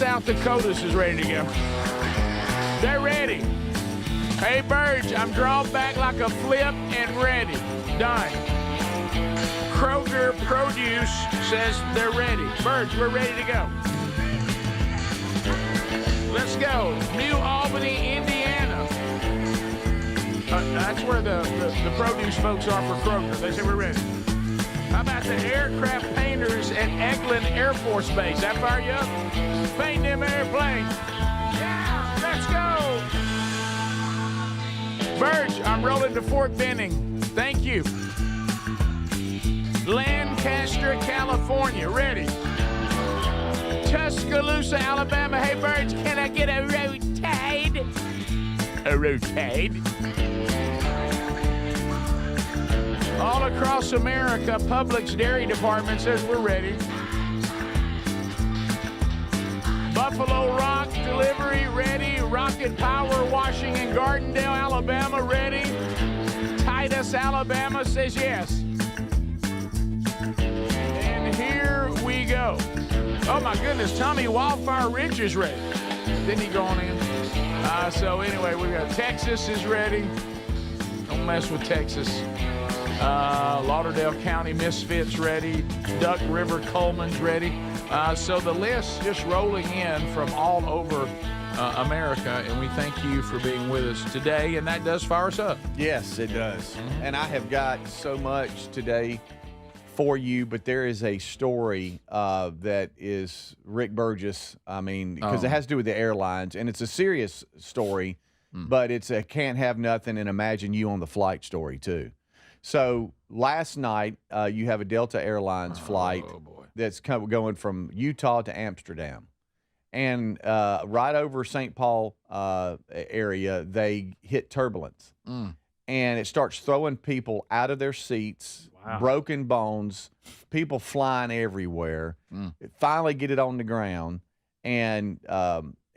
South Dakotas is ready to go. They're ready. Hey, Burge, I'm drawn back like a flip and ready. Done. Kroger Produce says they're ready. Burge, we're ready to go. Let's go. New Albany, Indiana. That's where the produce folks are for Kroger. They say we're ready. How about the aircraft painters at Eglin Air Force Base? That fire you up? Paint them airplanes. Yeah, let's go. Burge, I'm rolling to fourth inning. Thank you. Lancaster, California, ready. Tuscaloosa, Alabama. Hey, Burge, can I get a road-tide? A road-tide? All across America, Publix Dairy Department says we're ready. Buffalo Rock Delivery, ready. Rocket Power Washing in Gardendale, Alabama, ready. Titus, Alabama says yes. And here we go. Oh, my goodness, Tommy Wildfire Ridge is ready. Didn't he go on in? So anyway, we got Texas is ready. Don't mess with Texas. Lauderdale County Misfits ready. Duck River Coleman's ready. So the list just rolling in from all over America, and we thank you for being with us today, and that does fire us up. Yes, it does. And I have got so much today for you, but there is a story that is Rick Burgess. I mean, because it has to do with the airlines, and it's a serious story, but it's a can't have nothing and imagine you on the flight story too. So last night, you have a Delta Airlines flight that's going from Utah to Amsterdam. And right over St. Paul area, they hit turbulence. And it starts throwing people out of their seats, broken bones, people flying everywhere. Finally get it on the ground. And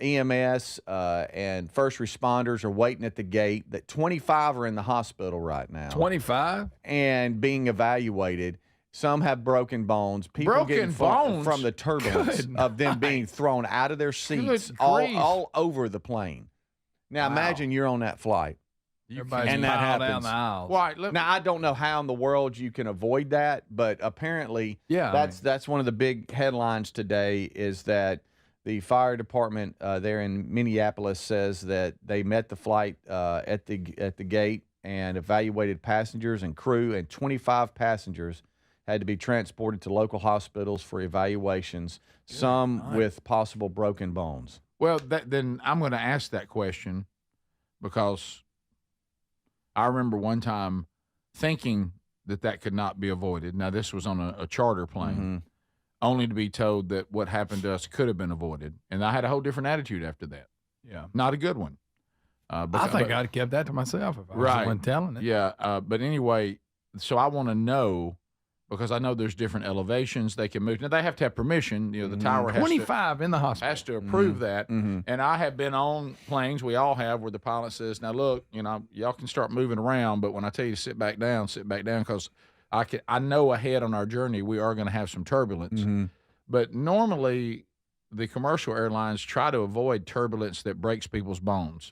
EMS and first responders are waiting at the gate. That 25 are in the hospital right now. 25? And being evaluated. Some have broken bones. People getting from the turbulence of them being thrown out of their seats all over the plane. Now imagine you're on that flight. And that happens. Down the aisles. Now I don't know how in the world you can avoid that, but apparently that's one of the big headlines today is that the fire department there in Minneapolis says that they met the flight at the gate and evaluated passengers and crew, and 25 passengers had to be transported to local hospitals for evaluations, some with possible broken bones. Well, then I'm going to ask that question because I remember one time thinking that could not be avoided. Now, this was on a charter plane, only to be told that what happened to us could have been avoided. And I had a whole different attitude after that. Yeah. Not a good one. I think I'd kept that to myself if I was the one telling it. Yeah. But anyway, so I want to know, because I know there's different elevations they can move. Now, they have to have permission. You know, the tower has 25 in the hospital. Has to approve that. And I have been on planes, we all have, where the pilot says, now, look, you know, y'all can start moving around, but when I tell you to sit back down, because I know ahead on our journey we are going to have some turbulence. But normally the commercial airlines try to avoid turbulence that breaks people's bones.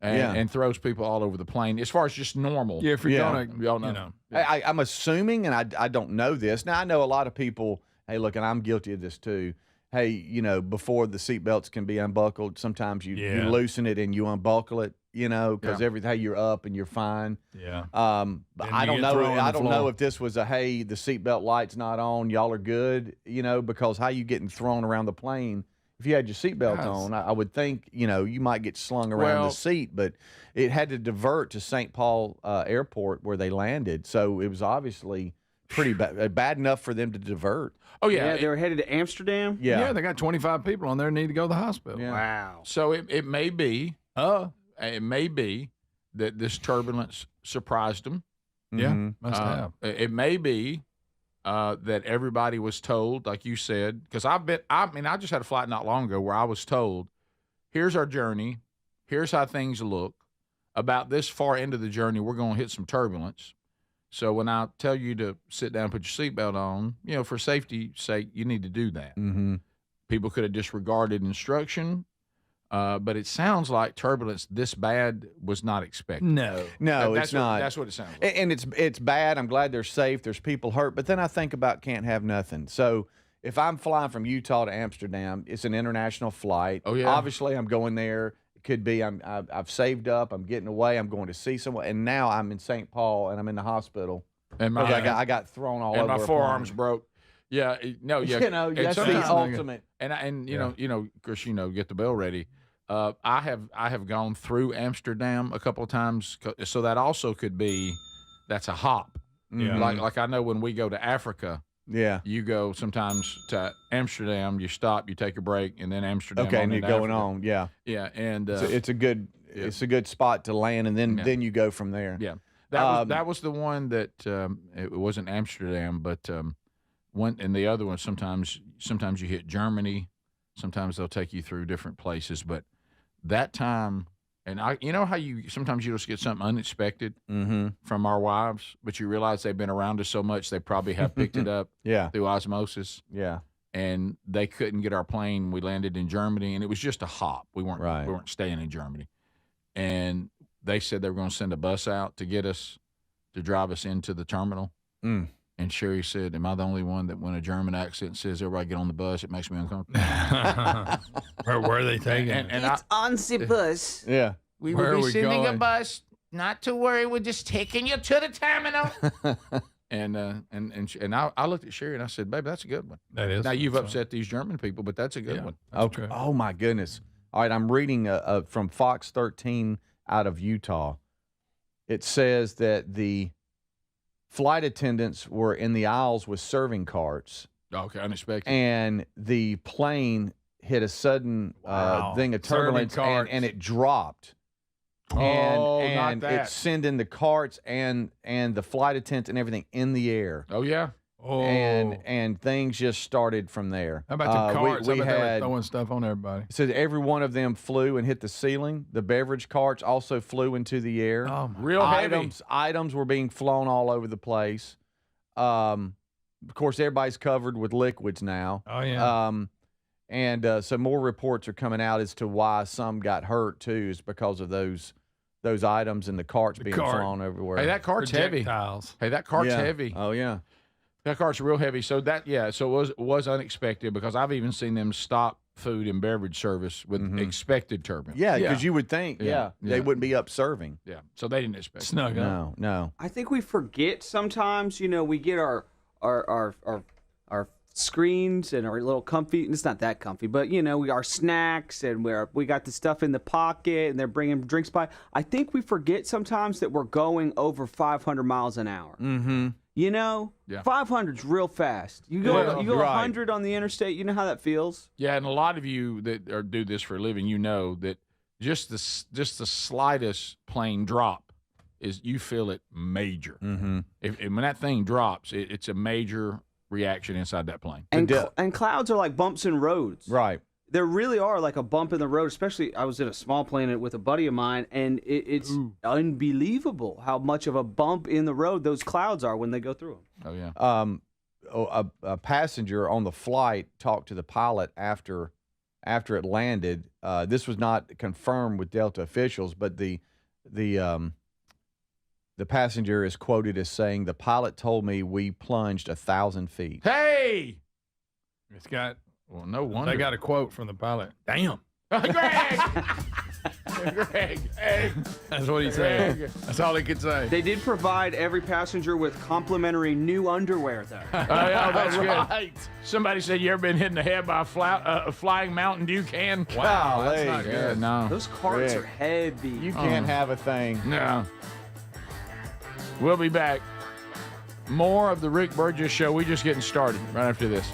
And throws people all over the plane, as far as just normal. Yeah, if you're going to, y'all know. I'm assuming, and I don't know this. Now, I know a lot of people, hey, look, and I'm guilty of this too. Hey, you know, before the seatbelts can be unbuckled, sometimes you loosen it and you unbuckle it, you know, because everything you're up and you're fine. But I don't know. I don't know if this was a, hey, the seatbelt light's not on, y'all are good, you know, because how you getting thrown around the plane? If you had your seatbelt on, I would think, you know, you might get slung around the seat, but it had to divert to St. Paul Airport where they landed. So it was obviously pretty bad enough for them to divert. Oh, yeah. They were headed to Amsterdam? Yeah, they got 25 people on there need to go to the hospital. Wow. So it may be, that this turbulence surprised them. Yeah, must have. It may be that everybody was told, like you said, because I just had a flight not long ago where I was told, here's our journey, here's how things look. About this far into the journey, we're going to hit some turbulence. So when I tell you to sit down and put your seatbelt on, you know, for safety's sake, you need to do that. people could have disregarded instruction. But it sounds like turbulence this bad was not expected. No, it's not. That's what it sounds like. And it's bad. I'm glad they're safe. There's people hurt. But then I think about can't have nothing. So if I'm flying from Utah to Amsterdam, it's an international flight. Oh, yeah. Obviously, I'm going there. It could be I've saved up. I'm getting away. I'm going to see someone. And now I'm in St. Paul, and I'm in the hospital. And I got thrown all over. And my a forearms plane. broke. Yeah, no, yeah. That's the ultimate. And you know, of course, get the bill ready. I have gone through Amsterdam a couple of times, so that also could be that's a hop. Yeah. Like I know when we go to Africa, you go sometimes to Amsterdam, you stop, you take a break, and then Amsterdam. Okay, and you're going Africa. on, and it's a good spot to land, and then you go from there. Yeah, that was the one that it wasn't Amsterdam, but one and the other one. Sometimes you hit Germany, sometimes they'll take you through different places, but that time, and how you sometimes you just get something unexpected from our wives, but you realize they've been around us so much they probably have picked it up through osmosis. Yeah. And they couldn't get our plane. We landed in Germany, and it was just a hop. We weren't staying in Germany. And they said they were going to send a bus out to get us, to drive us into the terminal. And Sherry said, "Am I the only one that when a German accent says everybody get on the bus, it makes me uncomfortable?" Where are they taking it? It's on the bus. Yeah. We Where will are be we sending going? a bus. Not to worry, we're just taking you to the terminal. and I looked at Sherry and I said, "Baby, that's a good one." That is. Now you've upset these German people, but that's a good one. Okay. Oh my goodness. All right, I'm reading from Fox 13 out of Utah. It says that the flight attendants were in the aisles with serving carts. Okay, unexpected. And the plane hit a sudden thing of turbulence, and it dropped. And not it that. sent in the carts and the flight attendants and everything in the air. Oh yeah. Oh. And things just started from there. How about the carts? We How about they were had throwing stuff on everybody? it said every one of them flew and hit the ceiling. The beverage carts also flew into the air. Oh, my. Real heavy. Items were being flown all over the place. Of course, everybody's covered with liquids now. Oh, yeah. And so more reports are coming out as to why some got hurt too, is because of those items and the carts being flown everywhere. Hey, that cart's heavy. Projectiles. Hey, that cart's heavy. Oh yeah. That cart's real heavy. So it was unexpected because I've even seen them stop food and beverage service with expected turbulence. Yeah, because you would think, Yeah. they wouldn't be up serving. Yeah. So they didn't expect it. Snug up. No. I think we forget sometimes. We get our screens and our little comfy. And it's not that comfy, but our snacks and we got the stuff in the pocket and they're bringing drinks by. I think we forget sometimes that we're going over 500 miles an hour. Mm-hmm. 500's real fast. You go 100 on the interstate. You know how that feels. Yeah, and a lot of you that do this for a living, you know that just the slightest plane drop is you feel it major. Mm-hmm. When that thing drops, it's a major reaction inside that plane. And clouds are like bumps in roads. Right. There really are like a bump in the road, especially I was in a small plane with a buddy of mine, and it's unbelievable how much of a bump in the road those clouds are when they go through them. Oh, yeah. A passenger on the flight talked to the pilot after it landed. This was not confirmed with Delta officials, but the passenger is quoted as saying, "The pilot told me we plunged 1,000 feet." Hey! It's got. Well, no wonder. They got a quote from the pilot. Damn. Greg! Greg! Hey! That's what he said. That's all he could say. They did provide every passenger with complimentary new underwear, though. Oh, yeah, that's Right. good. Somebody said you ever been hit in the head by a flying Mountain Dew can? Wow, that's Golly. not Yeah, good. no. Those carts Rick. are heavy. You can't have a thing. No. We'll be back. More of the Rick Burgess Show. We're just getting started right after this.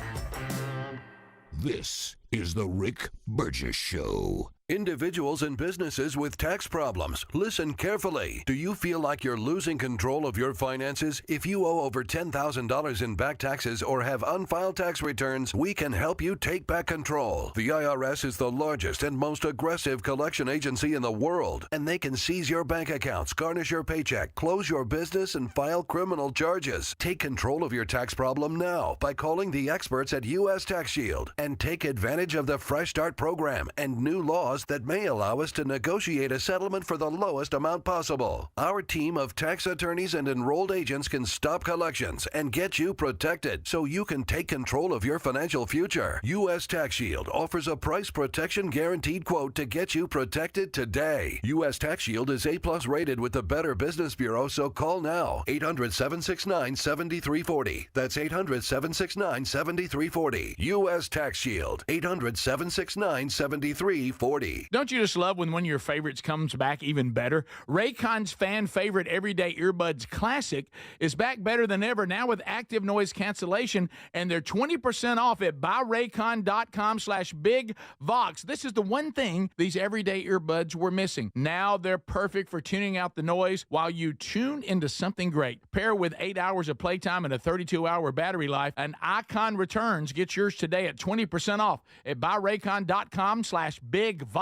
This is the Rick Burgess Show. Individuals and businesses with tax problems, listen carefully. Do you feel like you're losing control of your finances? If you owe over $10,000 in back taxes or have unfiled tax returns, we can help you take back control. The IRS is the largest and most aggressive collection agency in the world, and they can seize your bank accounts, garnish your paycheck, close your business, and file criminal charges. Take control of your tax problem now by calling the experts at U.S. Tax Shield and take advantage of the Fresh Start program and new laws that may allow us to negotiate a settlement for the lowest amount possible. Our team of tax attorneys and enrolled agents can stop collections and get you protected so you can take control of your financial future. U.S. Tax Shield offers a price protection guaranteed quote to get you protected today. U.S. Tax Shield is A+ rated with the Better Business Bureau, so call now. 800-769-7340. That's 800-769-7340. U.S. Tax Shield. 800-769-7340. Don't you just love when one of your favorites comes back even better? Raycon's fan favorite Everyday Earbuds Classic is back better than ever, now with active noise cancellation, and they're 20% off at buyraycon.com/bigvox. This is the one thing these everyday earbuds were missing. Now they're perfect for tuning out the noise while you tune into something great. Pair with 8 hours of playtime and a 32-hour battery life, and Icon returns. Get yours today at 20% off at buyraycon.com/bigvox.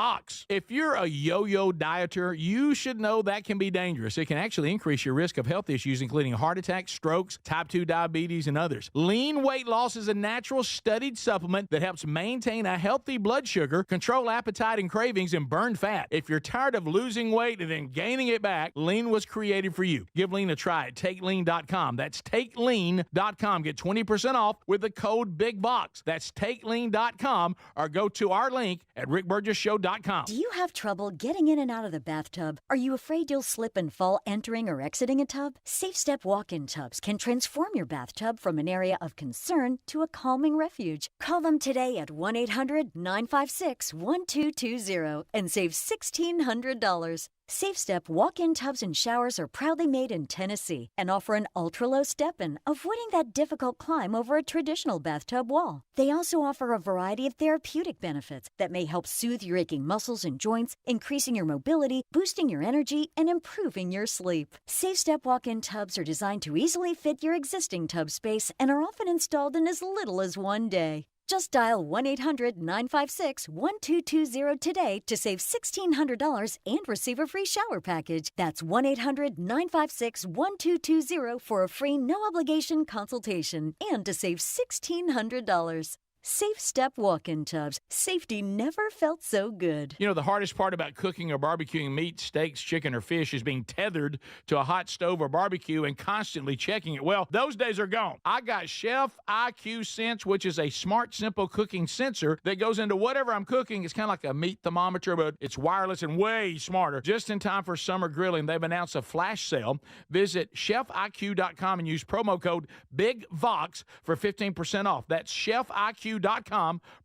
If you're a yo-yo dieter, you should know that can be dangerous. It can actually increase your risk of health issues, including heart attacks, strokes, type 2 diabetes, and others. Lean weight loss is a natural studied supplement that helps maintain a healthy blood sugar, control appetite and cravings, and burn fat. If you're tired of losing weight and then gaining it back, Lean was created for you. Give Lean a try at TakeLean.com. That's TakeLean.com. Get 20% off with the code BIGVOX. That's TakeLean.com, or go to our link at rickburgesshow.com. Do you have trouble getting in and out of the bathtub? Are you afraid you'll slip and fall entering or exiting a tub? SafeStep walk-in tubs can transform your bathtub from an area of concern to a calming refuge. Call them today at 1-800-956-1220 and save $1,600. SafeStep walk-in tubs and showers are proudly made in Tennessee and offer an ultra-low step-in, avoiding that difficult climb over a traditional bathtub wall. They also offer a variety of therapeutic benefits that may help soothe your aching muscles and joints, increasing your mobility, boosting your energy, and improving your sleep. SafeStep walk-in tubs are designed to easily fit your existing tub space and are often installed in as little as one day. Just dial 1-800-956-1220 today to save $1,600 and receive a free shower package. That's 1-800-956-1220 for a free no-obligation consultation and to save $1,600. SafeStep walk-in tubs. Safety never felt so good. You know, the hardest part about cooking or barbecuing meat, steaks, chicken, or fish is being tethered to a hot stove or barbecue and constantly checking it. Well, those days are gone. I got Chef IQ Sense, which is a smart, simple cooking sensor that goes into whatever I'm cooking. It's kind of like a meat thermometer, but it's wireless and way smarter. Just in time for summer grilling, they've announced a flash sale. Visit chefiq.com and use promo code BIGVOX for 15% off. That's chefiq.com,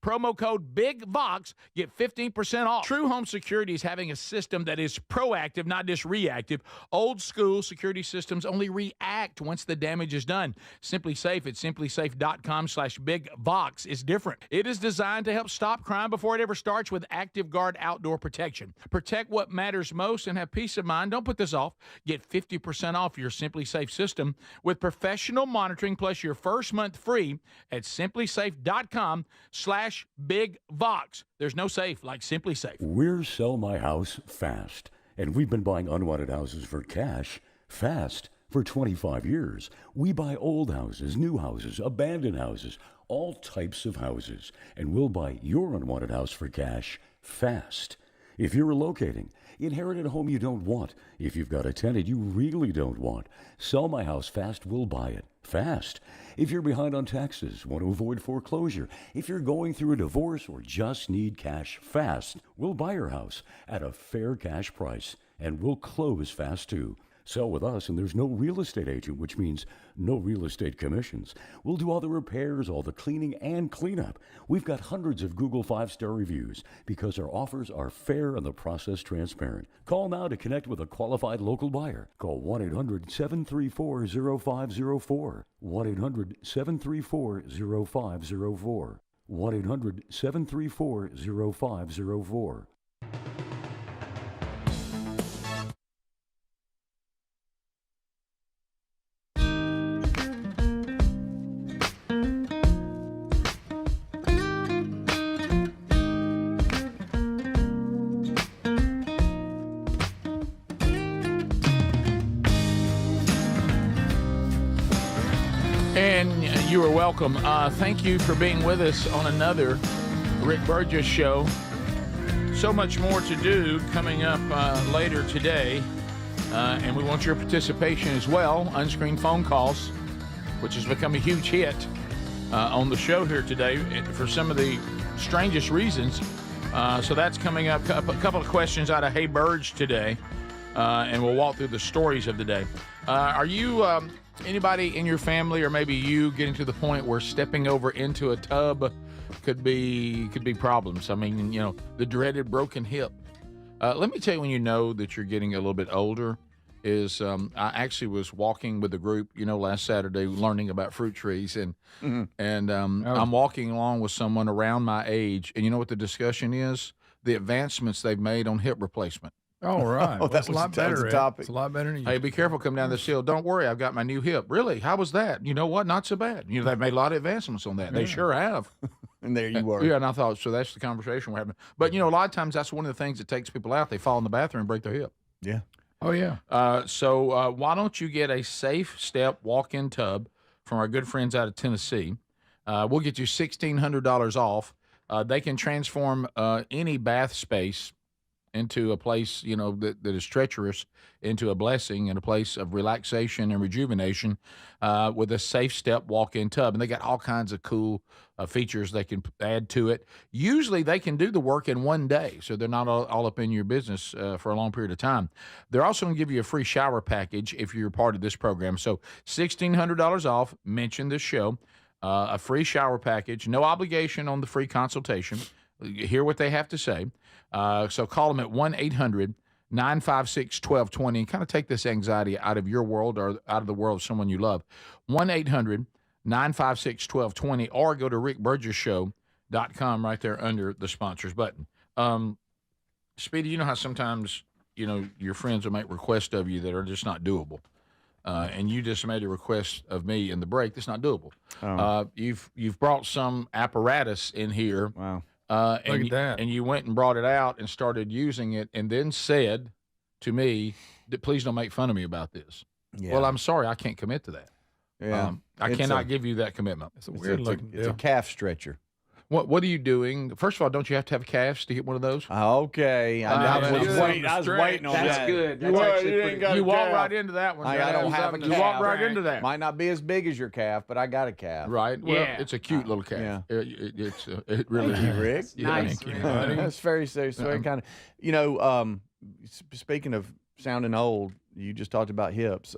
promo code BIGVOX, get 15% off. True Home Security is having a system that is proactive, not just reactive. Old school security systems only react once the damage is done. Simply Safe at simplysafe.com/BigVox is different. It is designed to help stop crime before it ever starts with Active Guard outdoor protection. Protect what matters most and have peace of mind. Don't put this off. Get 50% off your Simply Safe system with professional monitoring plus your first month free at simplysafe.com/BigVox. There's no safe like Simply Safe. We're Sell My House Fast, and we've been buying unwanted houses for cash fast for 25 years. We buy old houses, new houses, abandoned houses, all types of houses, and we'll buy your unwanted house for cash fast. If you're relocating, inherited a home you don't want, if you've got a tenant you really don't want, Sell My House Fast will buy it fast. If you're behind on taxes, want to avoid foreclosure, if you're going through a divorce or just need cash fast, we'll buy your house at a fair cash price, and we'll close fast too. Sell with us, and there's no real estate agent, which means no real estate commissions. We'll do all the repairs, all the cleaning, and cleanup. We've got hundreds of Google 5-star reviews because our offers are fair and the process transparent. Call now to connect with a qualified local buyer. Call 1-800-734-0504. 1-800-734-0504. 1-800-734-0504. And you are welcome. Thank you for being with us on another Rick Burgess show. So much more to do coming up later today. And we want your participation as well. Unscreened phone calls, which has become a huge hit on the show here today for some of the strangest reasons. So that's coming up. A couple of questions out of Hey Burge today. And we'll walk through the stories of the day. Are you... anybody in your family or maybe you getting to the point where stepping over into a tub could be problems? I mean, you know, the dreaded broken hip. Let me tell you when you know that you're getting a little bit older is I actually was walking with a group, you know, last Saturday learning about fruit trees and I'm walking along with someone around my age and you know what the discussion is? The advancements they've made on hip replacement. Oh, right. Oh, that's a lot better. topic. It's a lot better than you. Hey, be careful coming down this hill. Don't worry, I've got my new hip. Really? How was that? You know what? Not so bad. You know, they've made a lot of advancements on that. They sure have. And there you were. Yeah, and I thought, so that's the conversation we're having. But, you know, a lot of times that's one of the things that takes people out. They fall in the bathroom and break their hip. Yeah. Oh, yeah. So why don't you get a Safe Step walk-in tub from our good friends out of Tennessee? We'll get you $1,600 off. They can transform any bath space into a place, you know, that is treacherous into a blessing and a place of relaxation and rejuvenation with a Safe Step walk-in tub. And they got all kinds of cool features they can add to it. Usually they can do the work in one day, so they're not all up in your business for a long period of time. They're also going to give you a free shower package if you're part of this program. So $1,600 off, mention this show, a free shower package, no obligation on the free consultation. Hear what they have to say. So call them at 1-800-956-1220 and kind of take this anxiety out of your world or out of the world of someone you love. 1-800-956-1220 or go to rickburgesshow.com right there under the sponsors button. Speedy, you know how sometimes, you know, your friends will make requests of you that are just not doable. And you just made a request of me in the break that's not doable. Oh. You've brought some apparatus in here. Wow. Look at that. And you went and brought it out and started using it and then said to me, please don't make fun of me about this. Yeah. Well, I'm sorry. I can't commit to that. Yeah. I cannot give you that commitment. It's a weird looking deal. It's a calf stretcher. What are you doing? First of all, don't you have to have calves to get one of those? Okay. I was waiting on that. That's good. That's you walk right into that one. I don't have a calf. You walk right into that. Might not be as big as your calf, but I got a calf. Right. Well, it's a cute little calf. Yeah. It really is. Rick. Nice. That's very serious. Very kind of. You know, speaking of sounding old, you just talked about hips.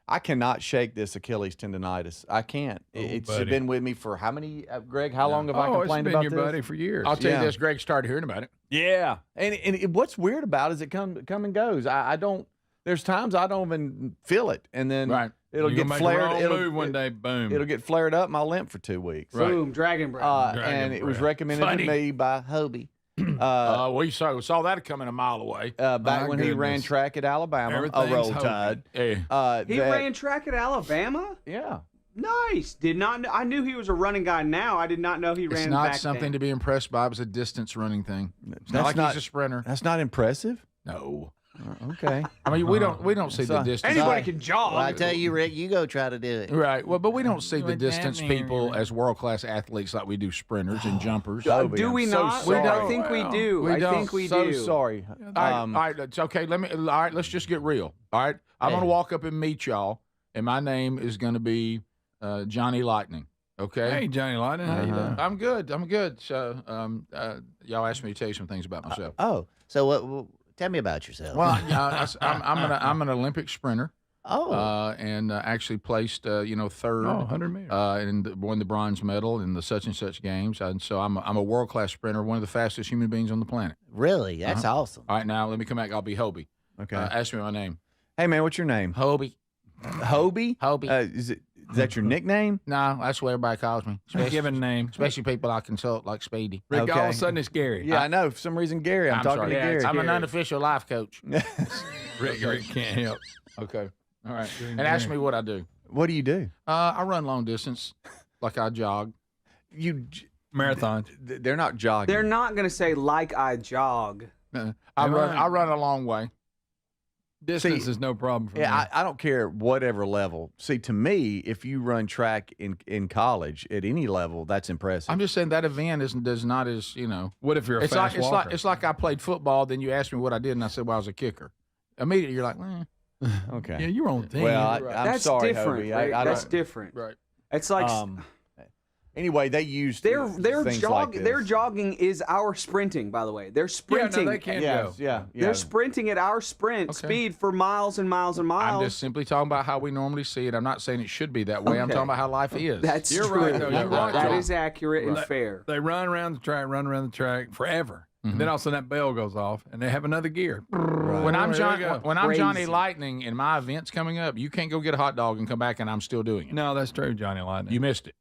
I cannot shake this Achilles tendonitis. I can't. It's been with me for how many, Greg? How long have I complained about this? It's been your buddy for years. I'll tell you this. Greg started hearing about it. Yeah. And what's weird about it is it come and goes. I don't, there's times I don't even feel it. And then it'll get flared. It'll move one day, boom. It'll get flared up and I'll limp for 2 weeks. Boom, dragon breath. And it was recommended to me by Hobie. We saw that coming a mile away. Back when he ran track at Alabama, a Roll Tide. He ran track at Alabama? Yeah. Nice. Did not know. I knew he was a running guy now. I did not know he ran It's not back something then. to be impressed by. It was a distance running thing. It's not like he's a sprinter. That's not impressive? No. Okay. I mean, we don't see the distance. Anybody can jog. Well, I tell you, Rick, you go try to do it. Right. Well, but we don't see the distance people as world-class athletes like we do sprinters and jumpers. Do we not? I think we do. I think we do. So sorry. All right, it's okay. All right, let's just get real. All right. I'm going to walk up and meet y'all, and my name is going to be Johnny Lightning. Okay. Hey, Johnny Lightning. How you doing? I'm good. So y'all asked me to tell you some things about myself. So what? Tell me about yourself. Well, I'm an Olympic sprinter. Oh. And actually placed, third. 100 meters. And won the bronze medal in the such and such games. And so I'm a world class sprinter, one of the fastest human beings on the planet. Really? That's awesome. All right, now let me come back. I'll be Hobie. Okay. Ask me my name. Hey man, what's your name? Hobie. Hobie? Hobie. Is that your nickname? No, that's what everybody calls me. Given name. Especially people I consult like Speedy. Rick, all of a sudden it's Gary. Yeah, I know. For some reason, Gary. I'm talking sorry. to Gary. I'm an unofficial life coach. Rick can't help. Okay. All right. And ask me what I do. What do you do? I run long distance, like I jog. Marathons. They're not jogging. They're not going to say like I jog. I run a long way. Distance is no problem for me. I don't care whatever level. See, to me, if you run track in college at any level, that's impressive. I'm just saying that event does not as What if you're a fast walker? It's like I played football. Then you asked me what I did, and I said, "Well, I was a kicker." Immediately, you're like, okay. Yeah, you were on the team. Well, I'm That's sorry, different. Hobie. Right? I That's don't. different. Right. It's like Anyway, they used their things like this. their jogging is our sprinting. By the way, they're sprinting. Yeah, no, they can't go. Yeah. They're sprinting at our sprint speed for miles and miles and miles. I'm just simply talking about how we normally see it. I'm not saying it should be that way. I'm talking about how life is. That's You're true. right, though. You're right. That is accurate and fair. They run around the track forever. And then all of a sudden that bell goes off, and they have another gear. When I'm Crazy. Johnny Lightning in my events coming up, you can't go get a hot dog and come back and I'm still doing it. No, that's true, Johnny Lightning. You missed it.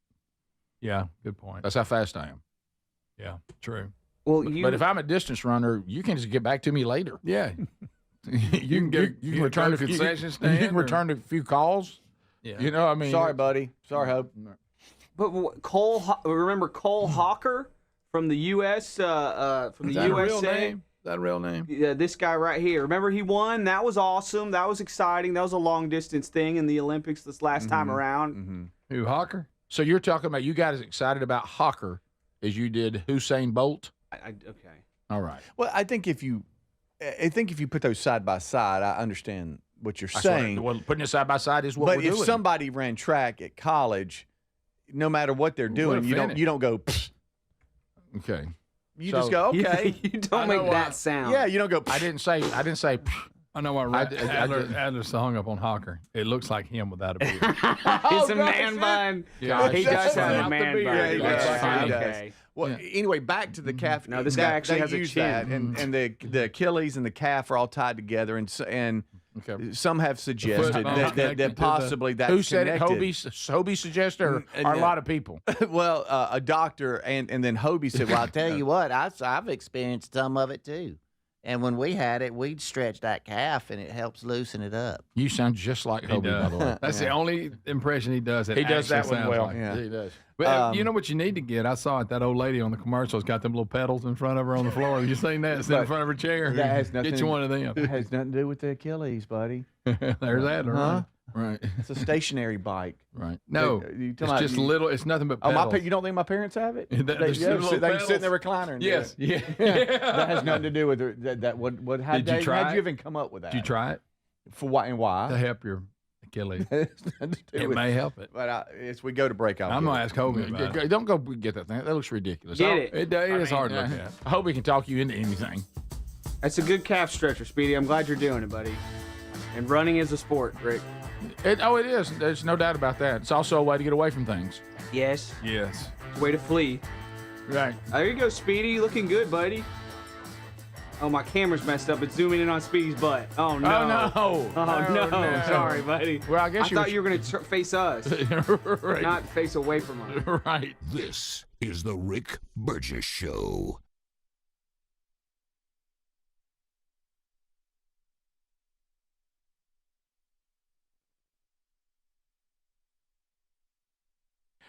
Yeah, good point. That's how fast I am. Yeah, true. Well, But if I'm a distance runner, you can just get back to me later. Yeah. you can return a few concession stand. You can return a few calls. Yeah. You know, I mean, Sorry, buddy. Sorry, Hope. But remember Cole Hawker from the U.S. From the Is that a real USA. name? Is that a real name? Yeah, this guy right here. Remember he won? That was awesome. That was exciting. That was a long distance thing in the Olympics this last time around. Who, Hawker? So you're talking about you got as excited about Hawker as you did Usain Bolt? Okay. All right. Well, I think if you put those side by side, I understand what you're saying. Well, putting it side by side is what But we're if doing. somebody ran track at college, no matter what they're doing, you don't go. Pfft. Okay. You So- just go okay. You don't make that sound. Yeah, you don't go. I didn't say. I know why Adler's so hung up on Hawker. It looks like him without a beard. It's a man bun. Yeah, he does have a man bun. Yeah, he does. Okay. Well, anyway, back to the calf. No, this guy actually they has a use chin. that, and the Achilles and the calf are all tied together, and Okay. some have suggested foot that connected to possibly that's Who said connected. it? Hobie suggested, or a lot of people? Well, a doctor, and then Hobie said, Well, "Well, I'll tell you what, I've experienced some of it too. And when we had it, we'd stretch that calf, and it helps loosen it up. You sound just like Hobie, by the way. That's the only impression he does. He does that one well. Like. Yeah. He does. But you know what you need to get? I saw it. That old lady on the commercials got them little pedals in front of her on the floor. Have you seen that? Sitting in front of her chair. That has nothing. Get you one of them. It has nothing to do with the Achilles, buddy. There's Adler. Huh? Right. It's a stationary bike. Right. No, You it's talking just about- little. It's nothing but Oh, pedals. you don't think my parents have it? There's They little sit in the pedals. recliner. And do Yes. it. Yeah. That has nothing to do with that. What? How Did you try how'd it? you even come up with that? Did you try it For why and to why? help your Achilles? It has nothing to do It with- may help it. But as we go to break, I'm gonna ask Hobie about it. Don't go get that thing. That looks ridiculous. Get it. It is hard to look Yeah. at. I hope we can talk you into anything. That's a good calf stretcher, Speedy. I'm glad you're doing it, buddy. And running is a sport, Rick. It is. There's no doubt about that. It's also a way to get away from things. Yes. Yes. It's a way to flee. Right. There you go, Speedy. Looking good, buddy. Oh, my camera's messed up. It's zooming in on Speedy's butt. Oh, no. Oh, no. Oh, no. Sorry, buddy. Well, I guess I thought you were going to face us, right. not face away from us. Right. This is the Rick Burgess Show.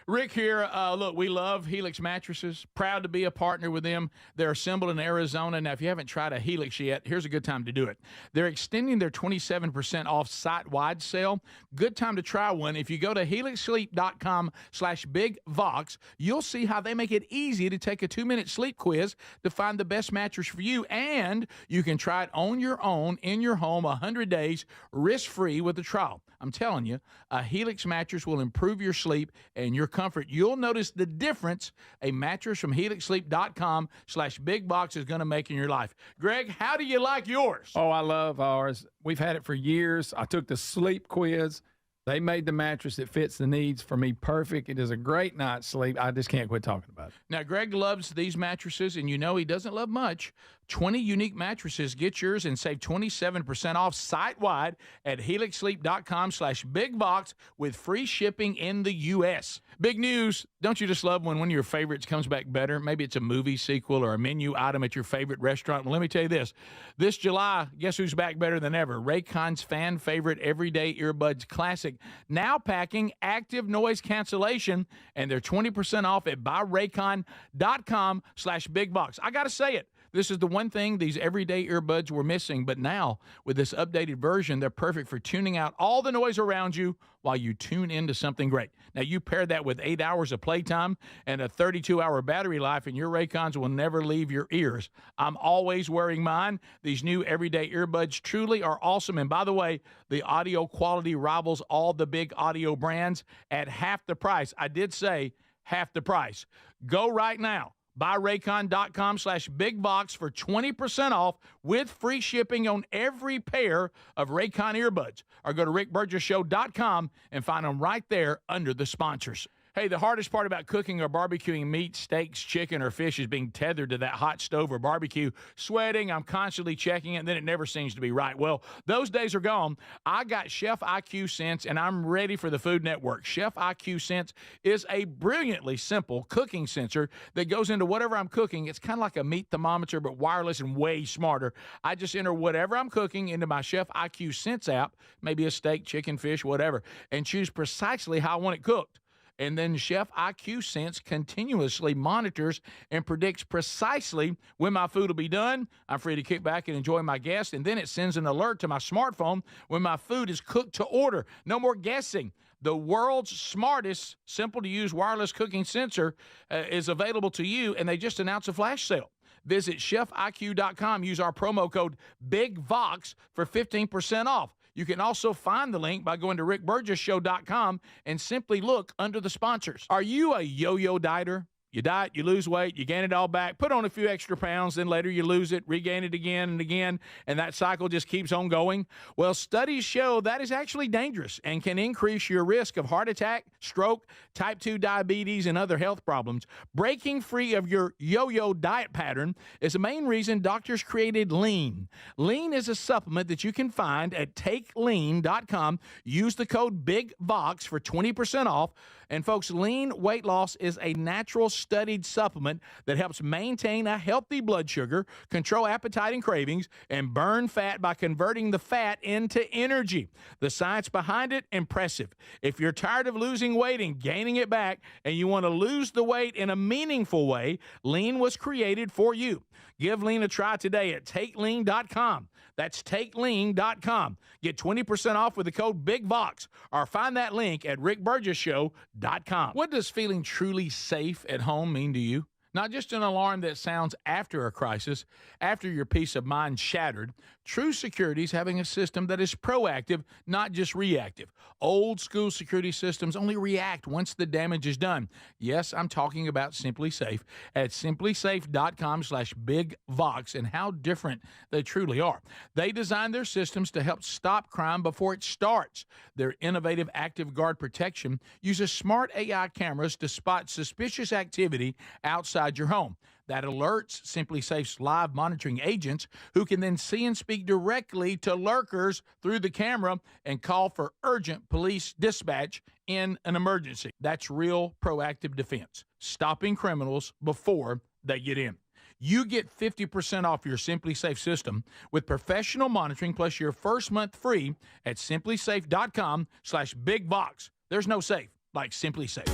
Rick here. Look, we love Helix mattresses. Proud to be a partner with them. They're assembled in Arizona. Now, if you haven't tried a Helix yet, here's a good time to do it. They're extending their 27% off site-wide sale. Good time to try one. If you go to helixsleep.com/bigvox, you'll see how they make it easy to take a 2-minute sleep quiz to find the best mattress for you. And you can try it on your own in your home 100 days, risk-free with a trial. I'm telling you, a Helix mattress will improve your sleep and your comfort. You'll notice the difference a mattress from helixsleep.com/bigbox is going to make in your life. Greg, how do you like yours? Oh, I love ours. We've had it for years. I took the sleep quiz. They made the mattress that fits the needs for me perfect. It is a great night's sleep. I just can't quit talking about it. Now, Greg loves these mattresses, and you know he doesn't love much. 20 unique mattresses. Get yours and save 27% off site-wide at helixsleep.com/bigbox with free shipping in the U.S. Big news. Don't you just love when one of your favorites comes back better? Maybe it's a movie sequel or a menu item at your favorite restaurant. Well, let me tell you this. This July, guess who's back better than ever? Raycon's fan favorite Everyday Earbuds Classic. Now packing active noise cancellation, and they're 20% off at buyraycon.com/bigbox. I got to say it. This is the one thing these everyday earbuds were missing, but now with this updated version, they're perfect for tuning out all the noise around you while you tune into something great. Now, you pair that with 8 hours of playtime and a 32-hour battery life, and your Raycons will never leave your ears. I'm always wearing mine. These new everyday earbuds truly are awesome. And by the way, the audio quality rivals all the big audio brands at half the price. I did say half the price. Go right now. BuyRaycon.com/BigBox for 20% off with free shipping on every pair of Raycon earbuds. Or go to RickBurgessShow.com and find them right there under the sponsors. Hey, the hardest part about cooking or barbecuing meat, steaks, chicken, or fish is being tethered to that hot stove or barbecue. Sweating, I'm constantly checking it, and then it never seems to be right. Well, those days are gone. I got Chef IQ Sense, and I'm ready for the Food Network. Chef IQ Sense is a brilliantly simple cooking sensor that goes into whatever I'm cooking. It's kind of like a meat thermometer, but wireless and way smarter. I just enter whatever I'm cooking into my Chef IQ Sense app, maybe a steak, chicken, fish, whatever, and choose precisely how I want it cooked. And then Chef IQ Sense continuously monitors and predicts precisely when my food will be done. I'm free to kick back and enjoy my guests. And then it sends an alert to my smartphone when my food is cooked to order. No more guessing. The world's smartest, simple-to-use wireless cooking sensor is available to you, and they just announced a flash sale. Visit ChefIQ.com. Use our promo code BIGVOX for 15% off. You can also find the link by going to RickBurgessShow.com and simply look under the sponsors. Are you a yo-yo dieter? You diet, you lose weight, you gain it all back, put on a few extra pounds, then later you lose it, regain it again and again, and that cycle just keeps on going? Well, studies show that is actually dangerous and can increase your risk of heart attack, stroke, type 2 diabetes, and other health problems. Breaking free of your yo-yo diet pattern is the main reason doctors created Lean. Lean is a supplement that you can find at TakeLean.com. Use the code BIGVOX for 20% off. And folks, Lean weight loss is a natural studied supplement that helps maintain a healthy blood sugar, control appetite and cravings, and burn fat by converting the fat into energy. The science behind it, impressive. If you're tired of losing weight and gaining it back, and you want to lose the weight in a meaningful way, Lean was created for you. Give Lean a try today at TakeLean.com. That's TakeLean.com. Get 20% off with the code BIGVOX, or find that link at RickBurgessShow.com. What does feeling truly safe at home mean to you? Not just an alarm that sounds after a crisis, after your peace of mind shattered. True security is having a system that is proactive, not just reactive. Old school security systems only react once the damage is done. Yes, I'm talking about Simply Safe at simplysafe.com/BigVox, and how different they truly are. They designed their systems to help stop crime before it starts. Their innovative Active Guard protection uses smart AI cameras to spot suspicious activity outside your home. That alerts Simply Safe's live monitoring agents, who can then see and speak directly to lurkers through the camera and call for urgent police dispatch in an emergency. That's real proactive defense, stopping criminals before they get in. You get 50% off your Simply Safe system with professional monitoring plus your first month free at simplysafe.com/BigVox. There's no safe like Simply Safe.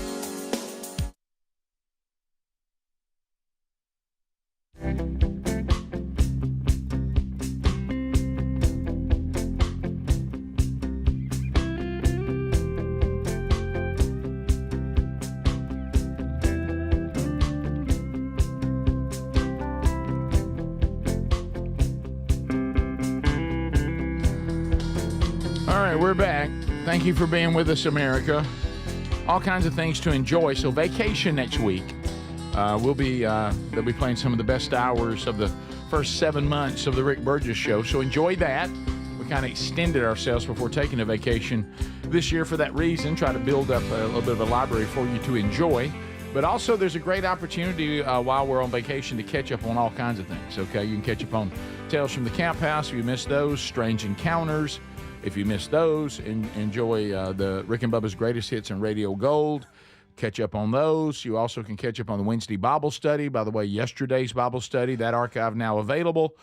All right, we're back. Thank you for being with us, America. All kinds of things to enjoy. So vacation next week. They'll be playing some of the best hours of the first 7 months of the Rick Burgess Show. So enjoy that. We kind of extended ourselves before taking a vacation this year for that reason. Try to build up a little bit of a library for you to enjoy. But also there's a great opportunity while we're on vacation to catch up on all kinds of things. Okay, you can catch up on Tales from the Camp House if you missed those, Strange Encounters. If you missed those, enjoy the Rick and Bubba's Greatest Hits and Radio Gold. Catch up on those. You also can catch up on the Wednesday Bible study. By the way, yesterday's Bible study, that archive now available.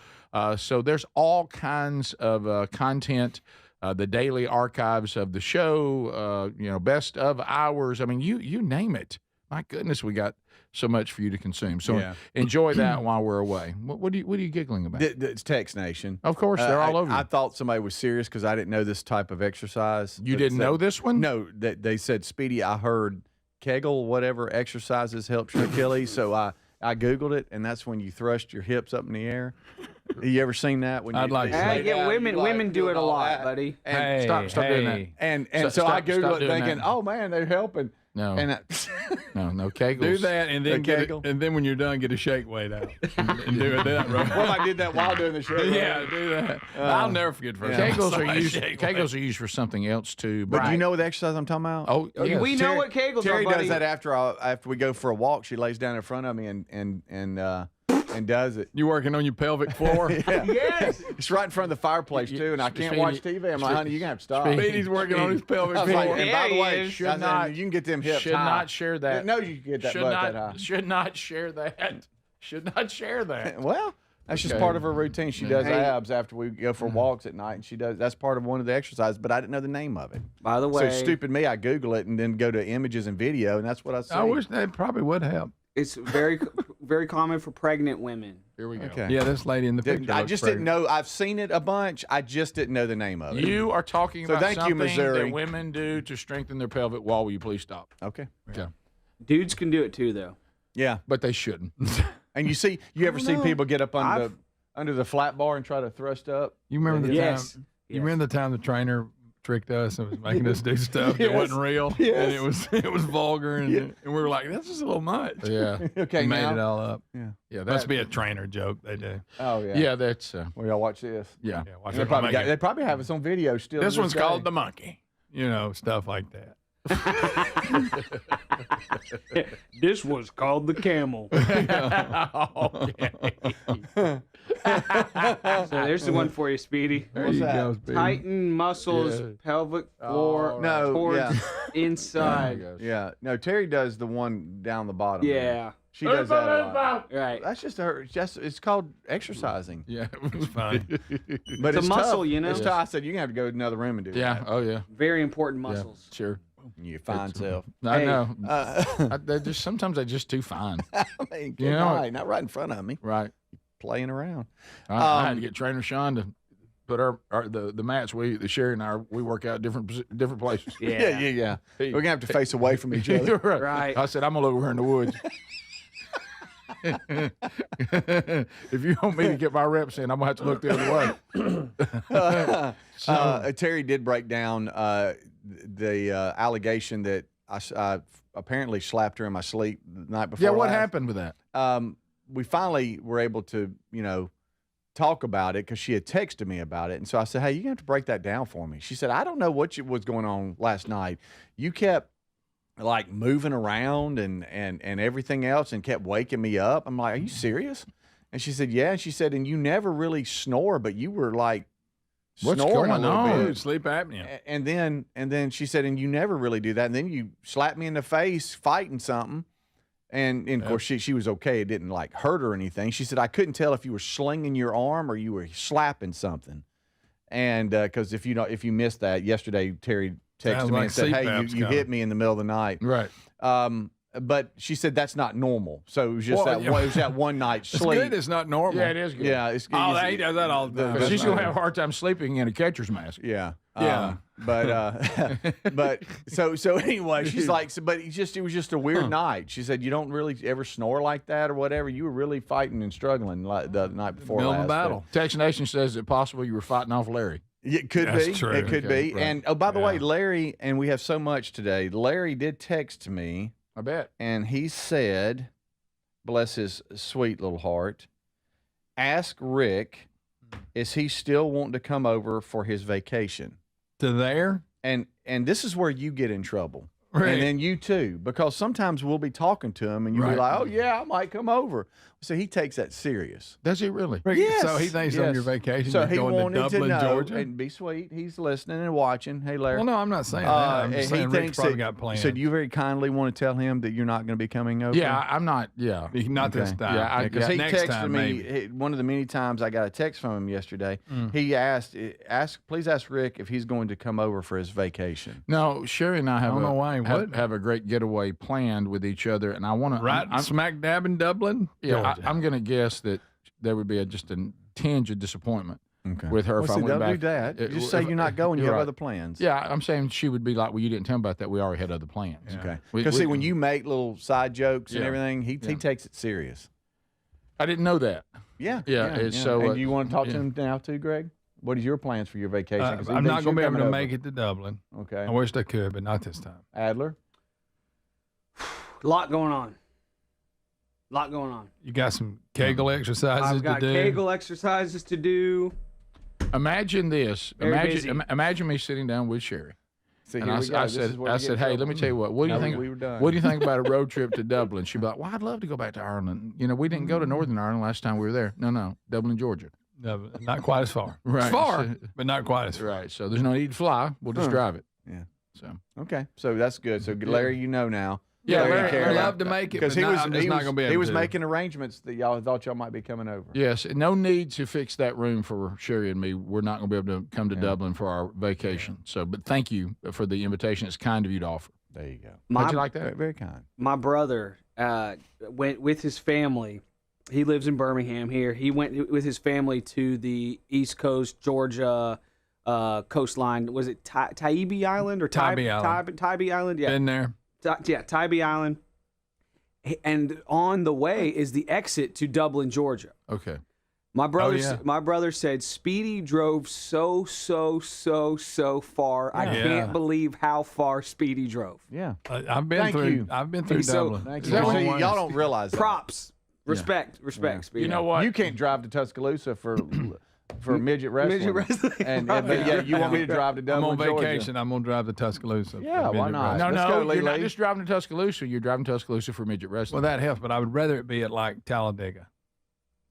So there's all kinds of content, the daily archives of the show, best of hours. I mean, you name it. my goodness, we got so much for you to consume. So Yeah. enjoy that while we're away. What are you giggling about? It's Text Nation. Of course, they're all over you. I thought somebody was serious because I didn't know this type of exercise. You didn't know this one? No, they said, Speedy, I heard Kegel, whatever exercises helps your Achilles. So I Googled it, and that's when you thrust your hips up in the air. You ever seen that? When I'd like to see Yeah, women do it a lot, buddy. And Stop doing that. And So- so I stop Googled it doing thinking, that. oh, man, they're helping. No. And No, Kegels. Do that, and then Kegel. and then when you're done, get a shake weight out and do it that right. well, I did that while doing the show. Yeah, do that. I'll never forget first time I Kegels saw are that used. shake Kegels are used for something else too. But do you know what exercise I'm talking about? Oh, yes. We know what Kegels Terry are, buddy. does that after we go for a walk. She lays down in front of me and does it. You working on your pelvic floor? Yes. It's right in front of the fireplace too, and I can't watch TV. I'm like, honey, you're gonna have to stop. Speedy's working on his pelvic I was like, floor. and by the Yeah, way, he is. should not, you can get them hips should high. not share that. No, you can get that should butt not, that high. Should not share that. Should not share that. Well, that's just Okay. part of her routine. She does Hey. abs after we go for walks at night, and she does. That's part of one of the exercises, but I didn't know the name of it. By the way, So stupid me, I Google it and then go to images and video, and that's what I see. I wish that probably would help. it's very, very common for pregnant women. Here we go. Okay. Yeah, this lady in the picture. I looks just pregnant. didn't know. I've seen it a bunch. I just didn't know the name of it. You are talking So about thank you, something Missouri. that women do to strengthen their pelvic wall. Will you please stop? Okay. Okay. Dudes can do it too, though. Yeah. But they shouldn't. And you ever see people get up under the flat bar and try to thrust up? You remember the Yes. time? You remember the time the trainer tricked us and was making us do stuff that wasn't real, and it was vulgar, and we were like, "This is a little much." Yeah. Okay. He made now? it all up. Yeah. Yeah. Must be a trainer joke they do. Oh yeah. Yeah. That's. Well, y'all watch this. Yeah. Yeah, watch They it. probably, Make it- they probably have us on video still. This to one's day. called the monkey. You know, stuff like that. This was called the camel. So there's the one for you, Speedy. There What's you that? go, Speedy. Tighten muscles, Yeah. pelvic floor, No, towards yeah. inside. Yeah. No, Terry does the one down the bottom. Yeah. She does that a lot. Right. That's just her. It's called exercising. Yeah. It's fun. But It's a muscle, tough. you know? It's tough. I said you're gonna have to go to another room and do Yeah. that. Oh yeah. Very important Yeah. muscles. Sure. You fine self. I Hey, know. They're just sometimes they're just too fine. I mean, good You know- night. Not right in front of me, Right. playing around. I had to get Trainer Sean to put the mats Sherry and I we work out different places. Yeah. We're gonna have to face away from each other. right. Right. I said I'm gonna look over here in the woods. If you want me to get my reps in, I'm gonna have to look the other way. Terry did break down the allegation that I apparently slapped her in my sleep the night before. Yeah, what last. happened with that? We finally were able to, talk about it because she had texted me about it. And so I said, hey, you have to break that down for me. She said, I don't know what was going on last night. You kept like moving around and everything else and kept waking me up. I'm like, are you serious? And she said, yeah. And she said, and you never really snore, but you were like What's snoring going a little on? bit. Sleep apnea. And then she said, and you never really do that. And then you slapped me in the face fighting something. And of course, she was okay. It didn't like hurt or anything. She said, I couldn't tell if you were slinging your arm or you were slapping something. And because if you missed that yesterday, Terry texted Sounds me like and said, hey, CPAP's you coming. hit me in the middle of the night. Right. But she said that's not normal. So it was just Well, it yeah. was that one night It's sleep. good. It's not normal. Yeah, it is good. Yeah, it's Oh, it's- he does that all the time. Because she's gonna have a hard time sleeping in a catcher's mask. Yeah. Yeah. But so anyway, she's like, but it was just a weird night. She said, you don't really ever snore like that or whatever. You were really fighting and struggling like the night before Middle of last. the battle. Text Nation says it possible you were fighting off Larry. It could That's be. true. It could Okay, be. right. And oh, by the way, Larry, and we have so much today. Larry did text me, I bet. and he said, bless his sweet little heart, ask Rick, is he still wanting to come over for his vacation? To there? And this is where you get in trouble. Right. And then you too, because sometimes we'll be talking to him and you'll be Right. like, oh, yeah, I might come over. So he takes that serious. Does he really? Yes, So he thinks on yes. your vacation So you're he going wanted to to Dublin, know Georgia? and be sweet. He's listening and watching. Hey, Larry. Well, no, I'm not saying that. I'm just saying Rick's probably got plans. So do you very kindly want to tell him that you're not going to be coming over? Yeah, I'm not. Yeah. Not this Okay. time. Yeah, Because he next texted time, me maybe. one of the many times I got a text from him yesterday. Mm. He please ask Rick if he's going to come over for his vacation. No, Sherry and I I have don't know why he have a great getaway planned with each other, and I want to I'm smack dab in Dublin. Yeah, I'm going to guess that there would be just a tinge of disappointment with her if I went back. Do that. Just say you're not going. You have other plans. Yeah, I'm saying she would be like, well, you didn't tell me about that. We already had other plans. Yeah. Okay. Because see, when you make little side jokes and everything, he takes it serious. I didn't know that. Yeah. So, and do you want to talk to him now too, Greg? What is your plans for your vacation? I'm not going to be able to make it to Dublin. Okay. I wish I could, but not this time. Adler? A lot going on. You got some Kegel exercises to do? I've got Kegel exercises to do. Imagine this. Imagine me sitting down with Sherry. So and I said, hey, let me tell you what. What do you think? What do you think about a road trip to Dublin? She'd be like, well, I'd love to go back to Ireland. You know, we didn't go to Northern Ireland last time we were there. No, Dublin, Georgia. No, not quite as far. Right. It's far, but not quite as far. Right. So there's no need to fly. We'll just drive it. Yeah. So okay. So that's good. So Larry, you know now. Yeah, Larry, I'd love to make it, but I'm just not going to be able to. He was making arrangements that y'all thought y'all might be coming over. Yes. No need to fix that room for Sherry and me. We're not going to be able to come to Dublin for our vacation. So, but thank you for the invitation. It's kind of you to offer. There you go. How'd you like that? Very kind. My brother went with his family. He lives in Birmingham here. He went with his family to the East Coast, Georgia coastline. Was it Tybee Island or Tybee Island? Tybee Island, yeah. Been there. Tybee Island. And on the way is the exit to Dublin, Georgia. Okay. My brother said Speedy drove so far. I can't believe how far Speedy drove. Yeah. I've been through Dublin. Thank you. Y'all don't realize that. Props. Respect, Speedy. You know what? You can't drive to Tuscaloosa for midget wrestling. And you want me to drive to Dublin, I'm on vacation. Georgia. I'm going to drive to Tuscaloosa. Yeah, why not? No, you're not just driving to Tuscaloosa. You're driving to Tuscaloosa for midget wrestling. Well, that helps, but I would rather it be at like Talladega.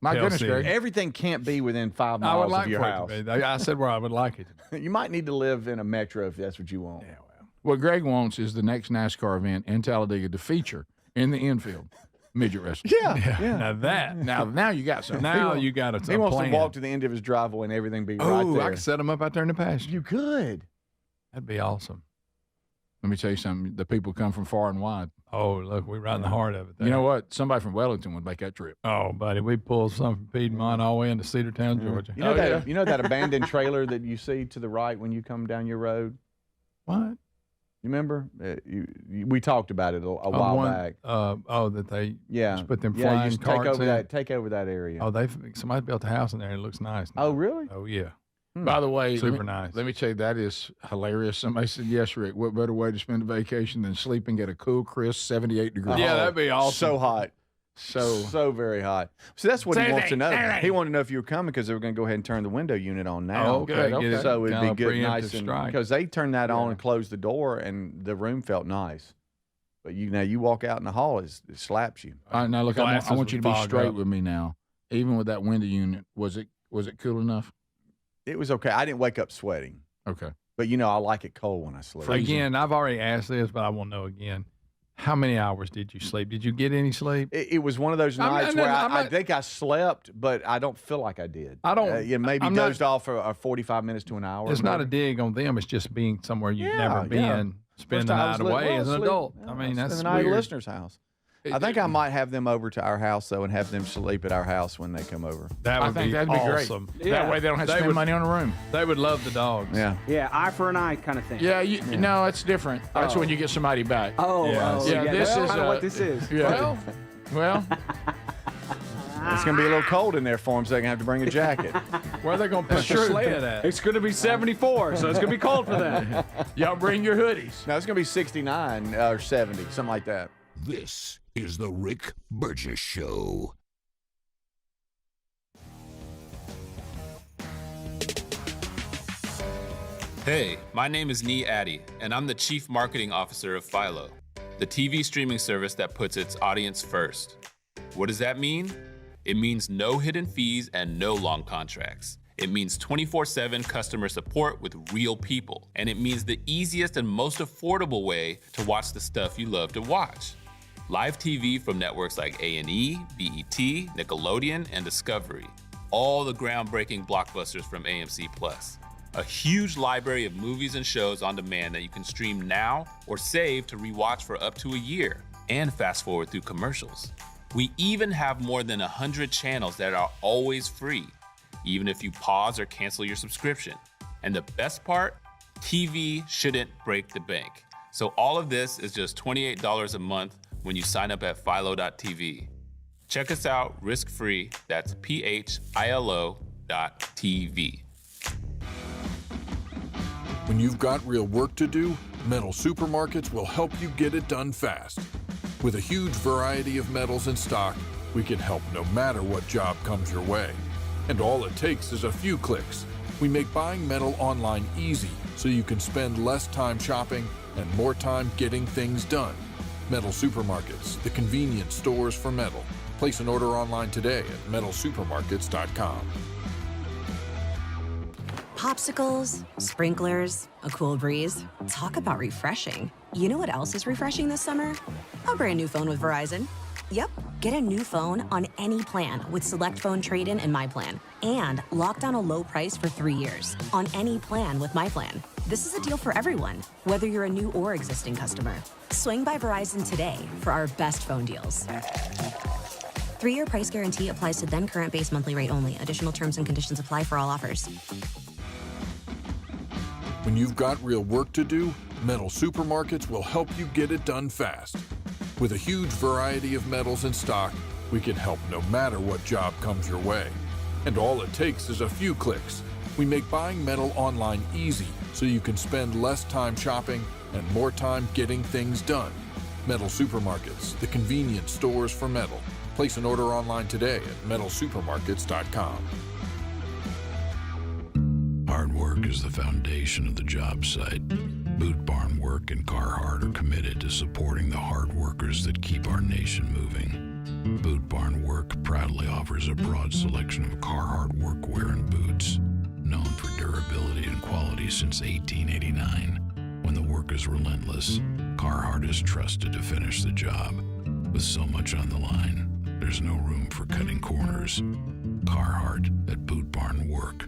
My goodness, Greg. Everything can't be within 5 miles of your house. I said where I would like it. You might need to live in a metro if that's what you want. Yeah, What Greg wants is the next NASCAR event in Talladega to feature in the infield midget wrestling. Yeah. Now you got something. Now you got it. He wants to walk to the end of his driveway and everything be right there. I could set him up out there in the pasture. You could. That'd be awesome. Let me tell you something. The people come from far and wide. Oh, look, we're right in the heart of it there. You know what? Somebody from Wellington would make that trip. Oh, buddy, we pulled some from Piedmont all the way into Cedartown, Georgia. You know you know that abandoned trailer that you see to the right when you come down your road? What? You remember? We talked about it a while back. That they just put them flying you carts in. Take over that area. Oh, somebody built a house in there and it looks nice now. Oh, really? Oh, yeah. By the way, super nice. Let me tell you, that is hilarious. Somebody said, yes, Rick, what better way to spend a vacation than sleeping at a cool, crisp 78 degrees? Yeah, that'd be awesome. So hot. So very hot. So that's what he wants to know. He wanted to know if you were coming because they were going to go ahead and turn the window unit on now. Oh, okay. So it'd be good, nice, and because they turned that on and closed the door, and the room felt nice. But you walk out in the hall, it slaps you. All right, now look, I want you to be straight with me now. Even with that window unit, was it cool enough? It was okay. I didn't wake up sweating. Okay. But I like it cold when I sleep. Again, I've already asked this, but I want to know again. How many hours did you sleep? Did you get any sleep? It was one of those nights where I think I slept, but I don't feel like I did. I don't. Maybe dozed off for 45 minutes to an hour. It's not a dig on them. It's just being somewhere you've never been. Spend the night away as an adult. I mean, that's the night at a weird. listener's house. I think I might have them over to our house, though, and have them sleep at our house when they come over. That'd be awesome. Great. That way they don't have to spend money on a room. They would love the dogs. Yeah. Yeah, eye for an eye kind of thing. Yeah, no, it's different. That's when you get somebody back. This is kind of what this is. Yeah. Well. It's going to be a little cold in there for them, so they're going to have to bring a jacket. Where are they going to put the sled at? It's going to be 74, so it's going to be cold for them. Y'all bring your hoodies. No, it's going to be 69 or 70, something like that. This is the Rick Burgess Show. Hey, my name is Nee Addy, and I'm the Chief Marketing Officer of Philo, the TV streaming service that puts its audience first. What does that mean? It means no hidden fees and no long contracts. It means 24/7 customer support with real people. And it means the easiest and most affordable way to watch the stuff you love to watch. Live TV from networks like A&E, BET, Nickelodeon, and Discovery. All the groundbreaking blockbusters from AMC+. a huge library of movies and shows on demand that you can stream now or save to rewatch for up to a year, and fast forward through commercials. We even have more than 100 channels that are always free, even if you pause or cancel your subscription. And the best part, TV shouldn't break the bank. So all of this is just $28 a month when you sign up at philo.tv. Check us out risk-free. That's philo.tv. When you've got real work to do, Metal Supermarkets will help you get it done fast. With a huge variety of metals in stock, we can help no matter what job comes your way. And all it takes is a few clicks. We make buying metal online easy so you can spend less time shopping and more time getting things done. Metal Supermarkets, the convenience stores for metal. Place an order online today at metalsupermarkets.com. Popsicles, sprinklers, a cool breeze. Talk about refreshing. You know what else is refreshing this summer? A brand new phone with Verizon. Yep, get a new phone on any plan with Select Phone Trade-in and My Plan. And lock down a low price for 3 years on any plan with My Plan. This is a deal for everyone, whether you're a new or existing customer. Swing by Verizon today for our best phone deals. 3-year price guarantee applies to then current base monthly rate only. Additional terms and conditions apply for all offers. When you've got real work to do, Metal Supermarkets will help you get it done fast. With a huge variety of metals in stock, we can help no matter what job comes your way. And all it takes is a few clicks. We make buying metal online easy so you can spend less time shopping and more time getting things done. Metal Supermarkets, the convenience stores for metal. Place an order online today at metalsupermarkets.com. Hard work is the foundation of the job site. Boot Barn Work and Carhartt are committed to supporting the hard workers that keep our nation moving. Boot Barn Work proudly offers a broad selection of Carhartt workwear and boots, known for durability and quality since 1889. When the work is relentless, Carhartt is trusted to finish the job. With so much on the line, there's no room for cutting corners. Carhartt at Boot Barn Work.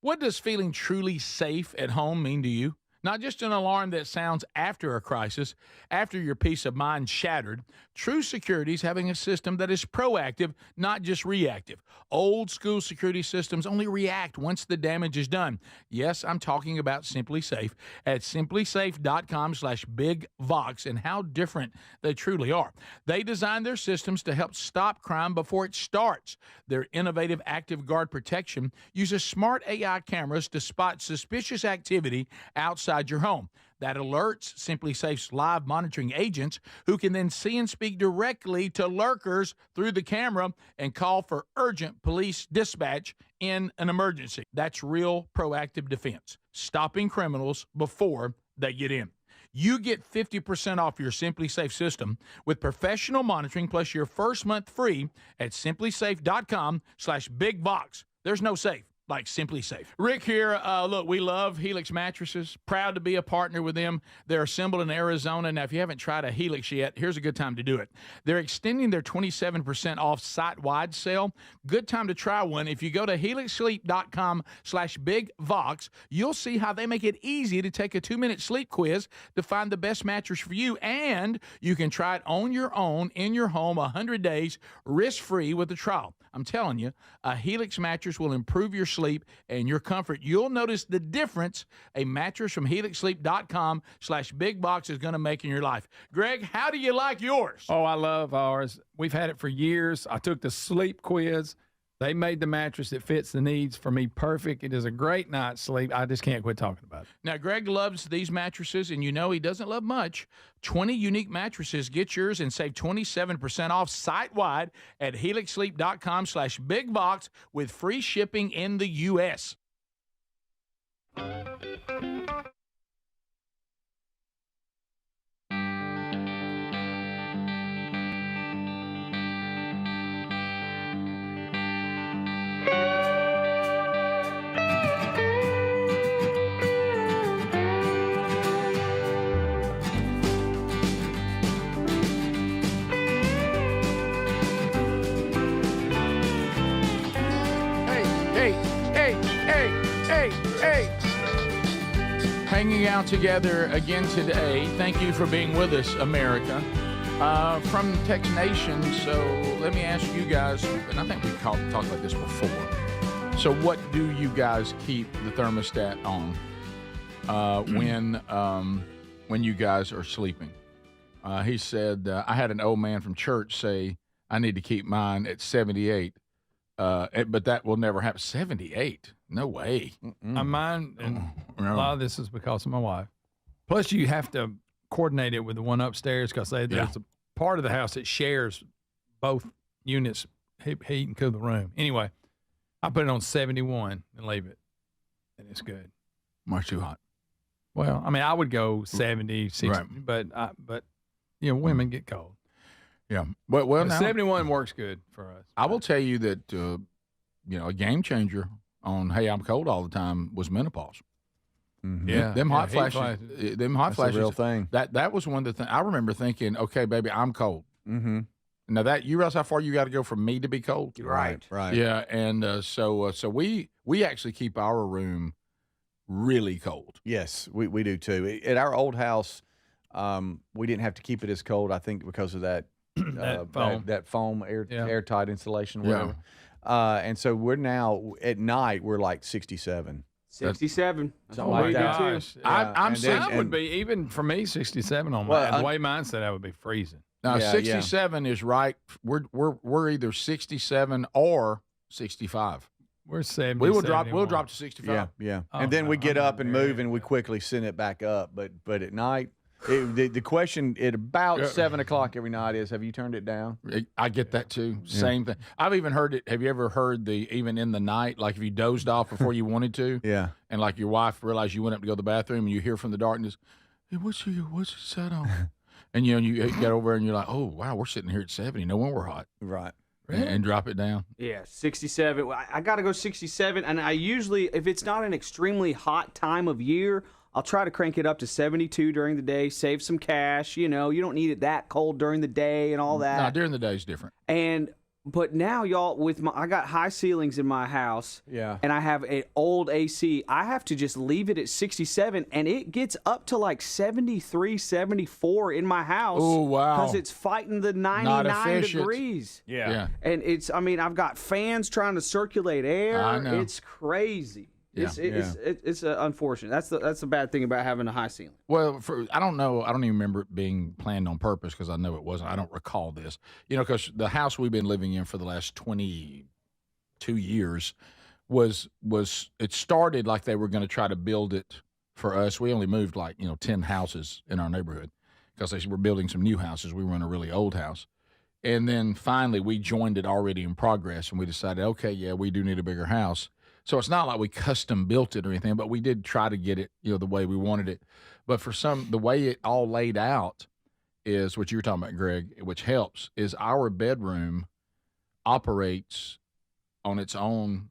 What does feeling truly safe at home mean to you? Not just an alarm that sounds after a crisis, after your peace of mind shattered. True security is having a system that is proactive, not just reactive. Old school security systems only react once the damage is done. Yes, I'm talking about Simply Safe at simplysafe.com/bigvox and how different they truly are. They design their systems to help stop crime before it starts. Their innovative Active Guard protection uses smart AI cameras to spot suspicious activity outside your home. That alerts Simply Safe's live monitoring agents, who can then see and speak directly to lurkers through the camera and call for urgent police dispatch in an emergency. That's real proactive defense, stopping criminals before they get in. You get 50% off your Simply Safe system with professional monitoring plus your first month free at simplysafe.com/bigvox. There's no safe like Simply Safe. Rick here. Look, we love Helix mattresses. Proud to be a partner with them. They're assembled in Arizona. Now, if you haven't tried a Helix yet, here's a good time to do it. They're extending their 27% off site-wide sale. Good time to try one. If you go to helixsleep.com/bigvox, you'll see how they make it easy to take a 2-minute sleep quiz to find the best mattress for you, and you can try it on your own in your home 100 days risk-free with a trial. I'm telling you, a Helix mattress will improve your sleep and your comfort. You'll notice the difference a mattress from helixsleep.com/bigbox is going to make in your life. Greg, how do you like yours? Oh, I love ours. We've had it for years. I took the sleep quiz. They made the mattress that fits the needs for me perfect. It is a great night's sleep. I just can't quit talking about it. Now, Greg loves these mattresses, and you know he doesn't love much. 20 unique mattresses. Get yours and save 27% off site-wide at helixsleep.com/bigbox with free shipping in the U.S. hanging out together again today. Thank you for being with us, America. From Tech Nation, so let me ask you guys, and I think we talked about this before. So what do you guys keep the thermostat on when you guys are sleeping? He said, I had an old man from church say, I need to keep mine at 78, but that will never happen. 78? No way. Mine, and a lot of this is because of my wife. Plus, you have to coordinate it with the one upstairs because there's a part of the house that shares both units, heat and cool the room. Anyway, I put it on 71 and leave it, and it's good. Much too hot. Well, I mean, I would go 70, 60, Right. but women get cold. Yeah. Well, now 71 works good for us. I will tell you that a game changer on "Hey, I'm cold all the time" was menopause. Mm-hmm. Yeah, them hot heat flashes. Them hot That's flashes. a real thing. That was one of the things I remember thinking. Okay, baby, I'm cold. Mm-hmm. Now that you realize how far you got to go for me to be cold. Right. Yeah, and so we actually keep our room really cold. Yes, we do too. At our old house, we didn't have to keep it as cold. I think because of that That foam. airtight insulation, Yeah. whatever. And so we're now at night we're like 67. 67. That's Oh what my I do, too. gosh! I'm saying that would be even for me 67 on Well, mine. The way mine said, I would be freezing. Now Yeah, 67 is right. We're either 67 or 65. We're 70. We'll drop 71. to 65. Yeah. Oh, And then we no, get I'm up and there. move and we quickly send it back up. But at night, the question at about 7 o'clock every night is, have you turned it down? I get that too. Same thing. I've even heard it. Have you ever heard even in the night, like if you dozed off before you wanted to, Yeah. and like your wife realized you went up to go to the bathroom, and you hear from the darkness, "Hey, what's your set on?" And you get over and you're like, "Oh wow, we're sitting here at 70. No when we're hot." Right. And drop it down. Yeah, 67. I got to go 67. And I usually, if it's not an extremely hot time of year, I'll try to crank it up to 72 during the day, save some cash. You don't need it that cold during the day and all that. No, during the day is different. But now, y'all, I got high ceilings in my house. Yeah. And I have an old AC. I have to just leave it at 67, and it gets up to like 73, 74 in my house. Oh, wow. Because it's fighting the 99 degrees. Yeah. And I've got fans trying to circulate air. I know. It's crazy. Yeah. It's unfortunate. That's the bad thing about having a high ceiling. Well, I don't know. I don't even remember it being planned on purpose because I know it wasn't. I don't recall this. Because the house we've been living in for the last 22 years was it started like they were going to try to build it for us. We only moved 10 houses in our neighborhood because they were building some new houses. We were in a really old house. And then finally we joined it already in progress, and we decided, okay, yeah, we do need a bigger house. So it's not like we custom built it or anything, but we did try to get it, the way we wanted it. But the way it all laid out is what you were talking about, Greg, which helps, is our bedroom operates on its own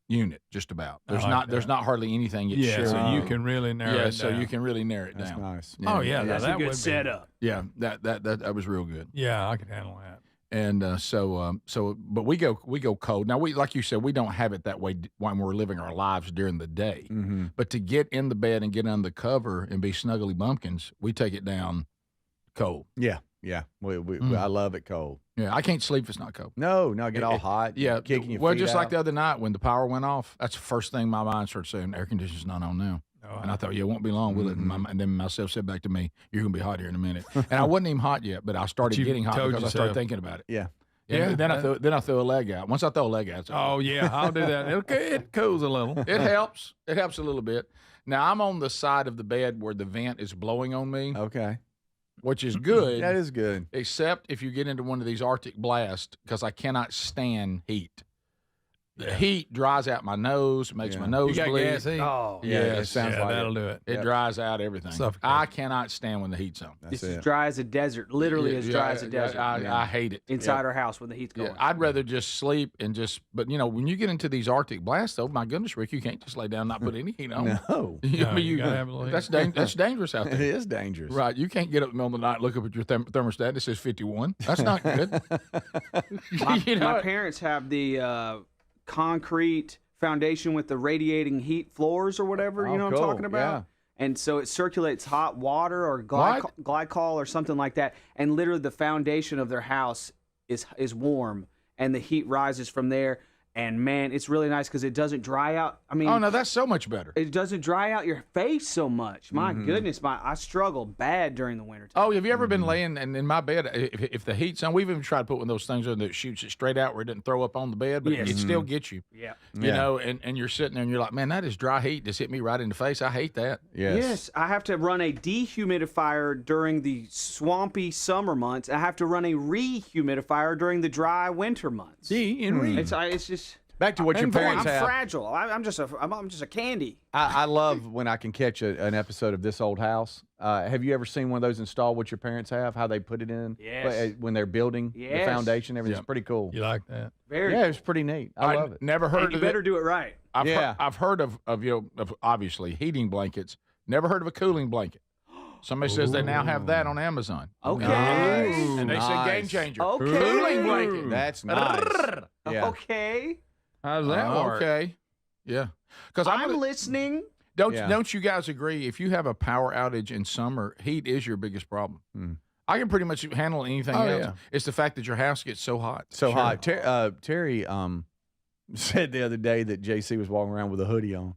unit, just about. There's not hardly anything it shares. So you can really narrow it down. So you can really narrow it That's down. nice. Oh yeah, That's that a good would setup. Yeah, that was real good. Yeah, I could handle that. And but we go cold. Now, like you said, we don't have it that way when we're living our lives during the day. Mm-hmm. But to get in the bed and get under the cover and be snuggly bumpkins, we take it down cold. Yeah. I love it cold. Yeah, I can't sleep if it's not cold. No, get all hot. Yeah, Kicking your well, feet just out. like the other night when the power went off, that's the first thing my mind started saying, air conditioner's not on now. Oh, And I thought, yeah, it won't be long, will it? And then myself said back to me, you're going to be hot here in a minute. And I wasn't even hot yet, but I started you getting hot told because I started yourself. thinking about it. Yeah. Yeah. Yeah. Then I throw a leg out. Once I throw a leg out, it's over. Oh yeah, I'll do that. It cools a little. It helps. It helps a little bit. Now, I'm on the side of the bed where the vent is blowing on me, Okay. which is good. That is good. Except if you get into one of these Arctic blasts, because I cannot stand heat. The heat dries out my nose, makes my You nose got bleed. gas heat? Oh, Yeah, it Yes. sounds like that'll it. do it. It dries out everything. Suffocate. I cannot stand when the heat's on. That's it's it. as dry as a desert. Literally as dry as a desert. I hate it. inside our house when the heat's going. Yeah, I'd rather just sleep but when you get into these Arctic blasts, though, my goodness, Rick, you can't just lay down and not put any heat on. No. No, you gotta have a little that's heat. that's dangerous out It there. is dangerous. Right, you can't get up in the middle of the night, look up at your thermostat, and it says 51. That's not good. My parents have the concrete foundation with the radiating heat floors or whatever. You know what I'm cool. talking about? And so it circulates hot water or glycol or something like that. And literally the foundation of their house is warm, and the heat rises from there. And, man, it's really nice because it doesn't dry out. I mean, oh, no, that's so much better. It doesn't dry out your face so much. My goodness, I struggle bad during the winter time. Oh, have you ever been laying in my bed? If the heat's on, we've even tried to put one of those things on that shoots it straight out where it doesn't throw up on the bed, but it still gets you. Yeah. You know, and you're sitting there and you're like, man, that is dry heat. Just hit me right in the face. I hate that. Yes, I have to run a dehumidifier during the swampy summer months. I have to run a rehumidifier during the dry winter months. It's just back to what your parents have. I'm fragile. I'm just a candy. I love when I can catch an episode of This Old House. Have you ever seen one of those installed? What your parents have? How they put it in? Yes. When they're building the foundation, everything's pretty cool. You like that? Very. Yeah, it's pretty neat. I love it. Never heard And you of better it. do it right. I've heard of obviously heating blankets. Never heard of a cooling blanket. Somebody says they now have that on Amazon. Okay. Nice. And they say game changer. Okay. Cooling blanket. That's nice. Yeah. Okay. How does that work? Okay. Yeah. Because I'm listening. Don't you guys agree? If you have a power outage in summer, heat is your biggest problem. I can pretty much handle anything else. Yeah. It's the fact that your house gets so hot. Hot. Terry said the other day that JC was walking around with a hoodie on,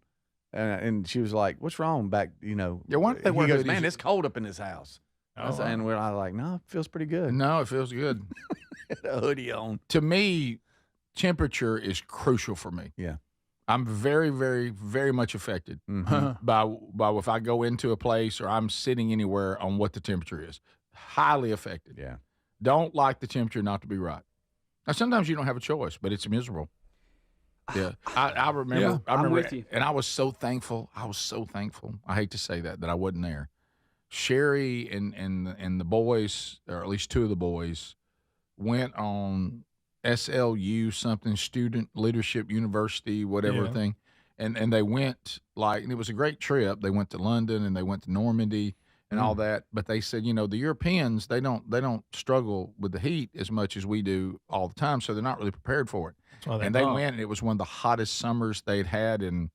and she was like, "What's wrong back?" You know. Yeah. Why don't they wear he goes, hoodies? "Man, it's cold up in this house." And we're like, "No, it feels pretty good." No, it feels good. A hoodie on. To me, temperature is crucial for me. Yeah. I'm very, very, very much affected by if I go into a place or I'm sitting anywhere on what the temperature is. Highly affected. Yeah. Don't like the temperature not to be right. Now, sometimes you don't have a choice, but it's miserable. Yeah. I remember. Yeah, I remember, I'm with you. and I was so thankful. I hate to say that I wasn't there. Sherry and the boys, or at least two of the boys, went on SLU something, Student Leadership University, whatever thing. And they went and it was a great trip. They went to London and they went to Normandy and all that. But they said, the Europeans, they don't struggle with the heat as much as we do all the time. So they're not really prepared for it. And they went, and it was one of the hottest summers they'd had in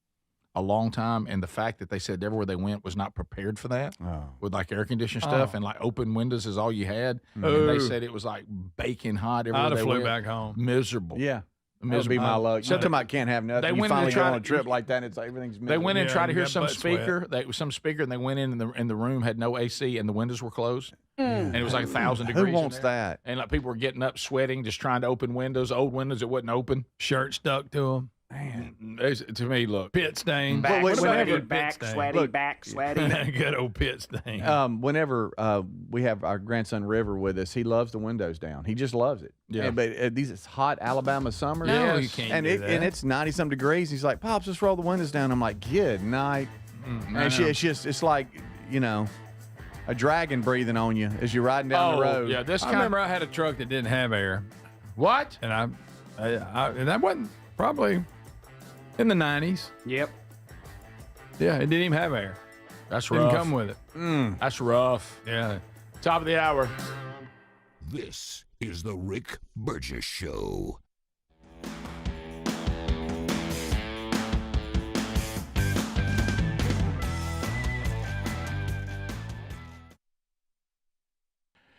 a long time. And the fact that they said everywhere they went was not prepared for that with like air conditioning stuff and like open windows is all you had. And they said it was like baking hot everywhere I'd have they flew went. back home. Miserable. Yeah. That would be my luck. Sometimes I can't have nothing. They You went in finally and go tried on a to- trip like that, and it's like everything's They went in and Yeah, tried to you hear got some butt sweat. speaker. Some speaker, and they went in and the room had no AC and the windows were closed. And it was like 1,000 degrees. Who in wants there. that? And like people were getting up, sweating, just trying to open windows, old windows that wouldn't open. Shirt stuck to them. To me, look, Pit stain. Back wait, sweaty, whenever- back Pit stain. sweaty, Look. back sweaty. Good old pit stain. Whenever we have our grandson River with us, he loves the windows down. He just loves it. Yeah. But these hot Alabama summers, No, you can't and do that. and it's 90-some degrees. He's like, "Pops, let's roll the windows down." I'm like, "Good night." And it's like a dragon breathing on you as you're riding down the road. Yeah, I remember I had a truck that didn't have air. What? And and that wasn't probably in the 90s. Yep. Yeah, it didn't even have air. That's Didn't rough. come with it. That's rough. Yeah. Top of the hour. This is the Rick Burgess Show.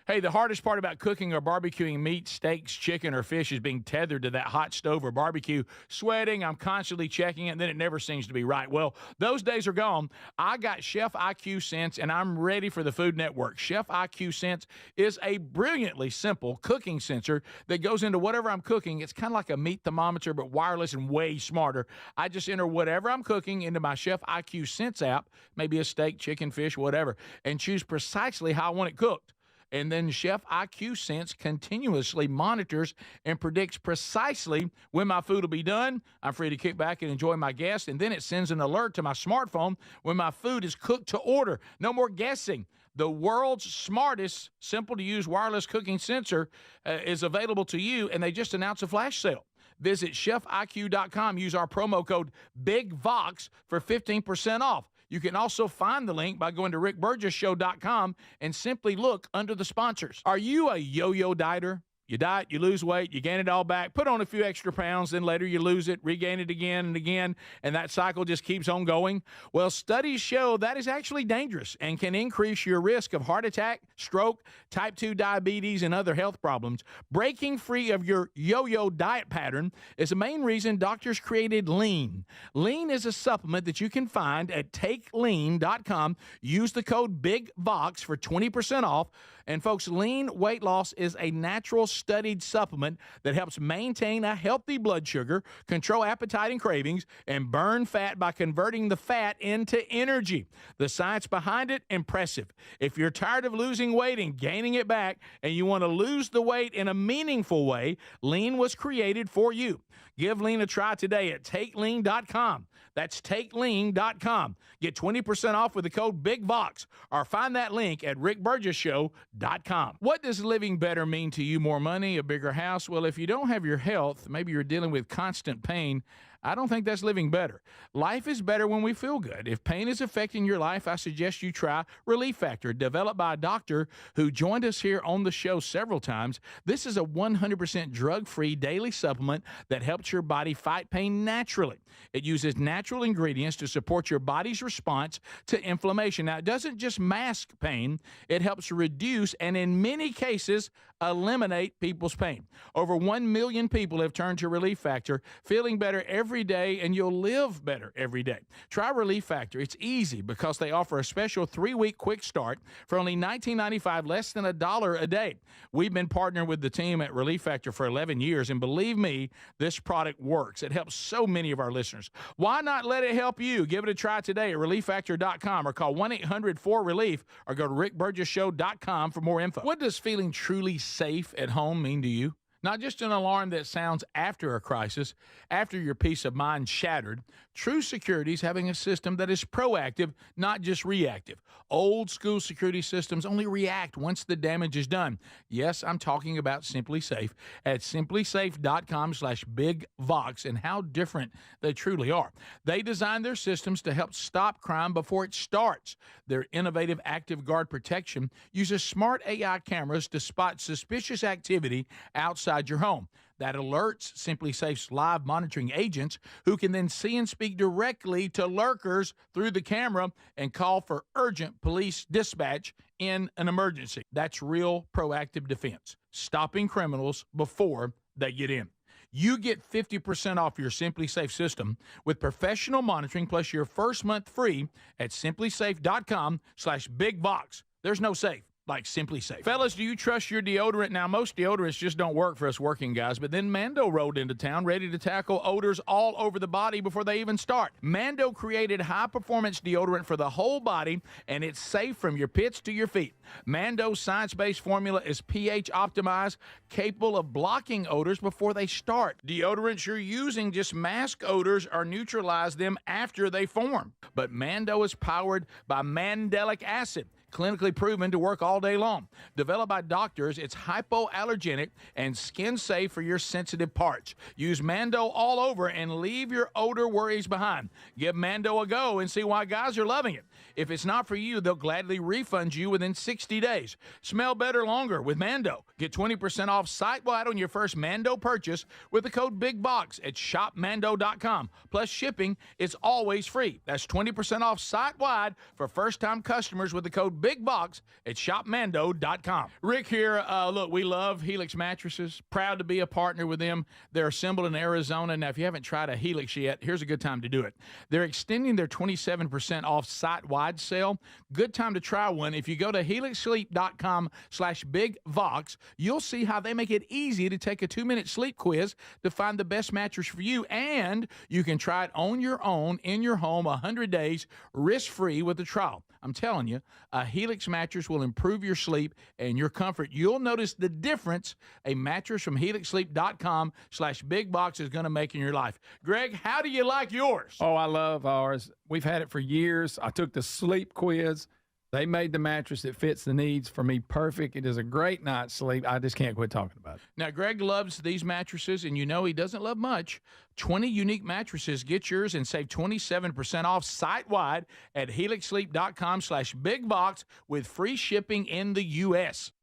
Hey, the hardest part about cooking or barbecuing meat, steaks, chicken, or fish is being tethered to that hot stove or barbecue, sweating. I'm constantly checking it, and then it never seems to be right. Well, those days are gone. I got Chef IQ Sense, and I'm ready for the Food Network. Chef IQ Sense is a brilliantly simple cooking sensor that goes into whatever I'm cooking. It's kind of like a meat thermometer, but wireless and way smarter. I just enter whatever I'm cooking into my Chef IQ Sense app, maybe a steak, chicken, fish, whatever, and choose precisely how I want it cooked. And then Chef IQ Sense continuously monitors and predicts precisely when my food will be done. I'm free to kick back and enjoy my guests. And then it sends an alert to my smartphone when my food is cooked to order. No more guessing. The world's smartest, simple-to-use wireless cooking sensor is available to you, and they just announced a flash sale. Visit chefiq.com. Use our promo code BIGVOX for 15% off. You can also find the link by going to rickburgessshow.com and simply look under the sponsors. Are you a yo-yo dieter? You diet, you lose weight, you gain it all back, put on a few extra pounds, then later you lose it, regain it again and again, and that cycle just keeps on going. Well, studies show that is actually dangerous and can increase your risk of heart attack, stroke, type 2 diabetes, and other health problems. Breaking free of your yo-yo diet pattern is the main reason doctors created Lean. Lean is a supplement that you can find at takelean.com. Use the code BIGVOX for 20% off. And folks, Lean weight loss is a natural studied supplement that helps maintain a healthy blood sugar, control appetite and cravings, and burn fat by converting the fat into energy. The science behind it, impressive. If you're tired of losing weight and gaining it back, and you want to lose the weight in a meaningful way, Lean was created for you. Give Lean a try today at takelean.com. That's takelean.com. Get 20% off with the code BIGVOX, or find that link at rickburgessshow.com. What does living better mean to you? More money, a bigger house? Well, if you don't have your health, maybe you're dealing with constant pain, I don't think that's living better. Life is better when we feel good. If pain is affecting your life, I suggest you try Relief Factor, developed by a doctor who joined us here on the show several times. This is a 100% drug-free daily supplement that helps your body fight pain naturally. It uses natural ingredients to support your body's response to inflammation. Now, it doesn't just mask pain, it helps reduce and in many cases eliminate people's pain. Over 1 million people have turned to Relief Factor, feeling better every day, and you'll live better every day. Try Relief Factor. It's easy because they offer a special 3-week quick start for only $19.95, less than $1 a day. We've been partnering with the team at Relief Factor for 11 years, and believe me, this product works. It helps so many of our listeners. Why not let it help you? Give it a try today at relieffactor.com or call 1-800-4RELIEF or go to rickburgessshow.com for more info. What does feeling truly safe at home mean to you? Not just an alarm that sounds after a crisis, after your peace of mind shattered. True security is having a system that is proactive, not just reactive. Old school security systems only react once the damage is done. Yes, I'm talking about SimpliSafe at simplysafe.com/bigvox, and how different they truly are. They design their systems to help stop crime before it starts. Their innovative Active Guard protection uses smart AI cameras to spot suspicious activity outside your home. That alerts SimpliSafe's live monitoring agents, who can then see and speak directly to lurkers through the camera and call for urgent police dispatch in an emergency. That's real proactive defense, stopping criminals before they get in. You get 50% off your SimpliSafe system with professional monitoring plus your first month free at simplysafe.com/bigvox. There's no safe like SimpliSafe. Fellas, do you trust your deodorant? Now, most deodorants just don't work for us working guys, but then Mando rolled into town ready to tackle odors all over the body before they even start. Mando created high-performance deodorant for the whole body, and it's safe from your pits to your feet. Mando's science-based formula is pH optimized, capable of blocking odors before they start. Deodorants you're using just mask odors or neutralize them after they form. But Mando is powered by mandelic acid, clinically proven to work all day long. Developed by doctors, it's hypoallergenic and skin safe for your sensitive parts. Use Mando all over and leave your odor worries behind. Give Mando a go and see why guys are loving it. If it's not for you, they'll gladly refund you within 60 days. Smell better longer with Mando. Get 20% off site-wide on your first Mando purchase with the code BIGVOX at shopmando.com. Plus shipping is always free. That's 20% off site-wide for first-time customers with the code BIGVOX at shopmando.com. Rick here. Look, we love Helix mattresses. Proud to be a partner with them. They're assembled in Arizona. Now, if you haven't tried a Helix yet, here's a good time to do it. They're extending their 27% off site-wide sale. Good time to try one. If you go to helixsleep.com/bigvox, you'll see how they make it easy to take a 2-minute sleep quiz to find the best mattress for you, and you can try it on your own in your home 100 days risk-free with a trial. I'm telling you, a Helix mattress will improve your sleep and your comfort. You'll notice the difference a mattress from helixsleep.com/bigbox is going to make in your life. Greg, how do you like yours? Oh, I love ours. We've had it for years. I took the sleep quiz. They made the mattress that fits the needs for me perfect. It is a great night's sleep. I just can't quit talking about it. Now, Greg loves these mattresses, and you know he doesn't love much. 20 unique mattresses. Get yours and save 27% off site-wide at helixsleep.com/bigbox with free shipping in the U.S.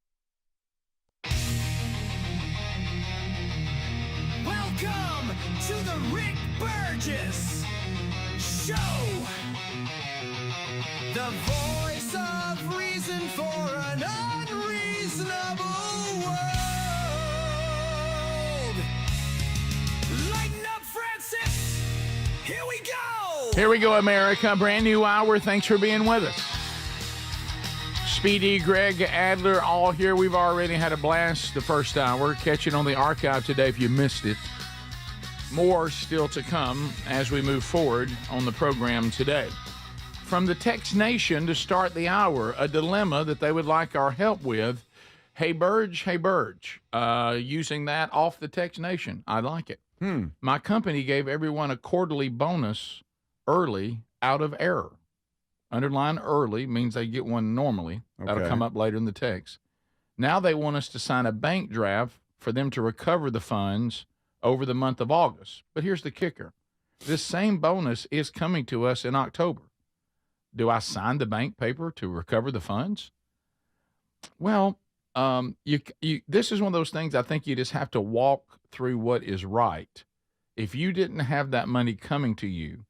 to the Rick Burgess Show. The voice of reason for an unreasonable world. Lighten up, Francis. Here we go. Here we go, America. Brand new hour. Thanks for being with us. Speedy, Greg, Adler, all here. We've already had a blast the first hour. Catch it on the archive today if you missed it. More still to come as we move forward on the program today. From the Text Nation to start the hour, a dilemma that they would like our help with. Hey, Burge, using that off the Text Nation. I like it. My company gave everyone a quarterly bonus early out of error. Underline early means they get one normally. That'll come up later in the text. Now they want us to sign a bank draft for them to recover the funds over the month of August. But here's the kicker. This same bonus is coming to us in October. Do I sign the bank paper to recover the funds? Well, this is one of those things I think you just have to walk through what is right. If you didn't have that money coming to you,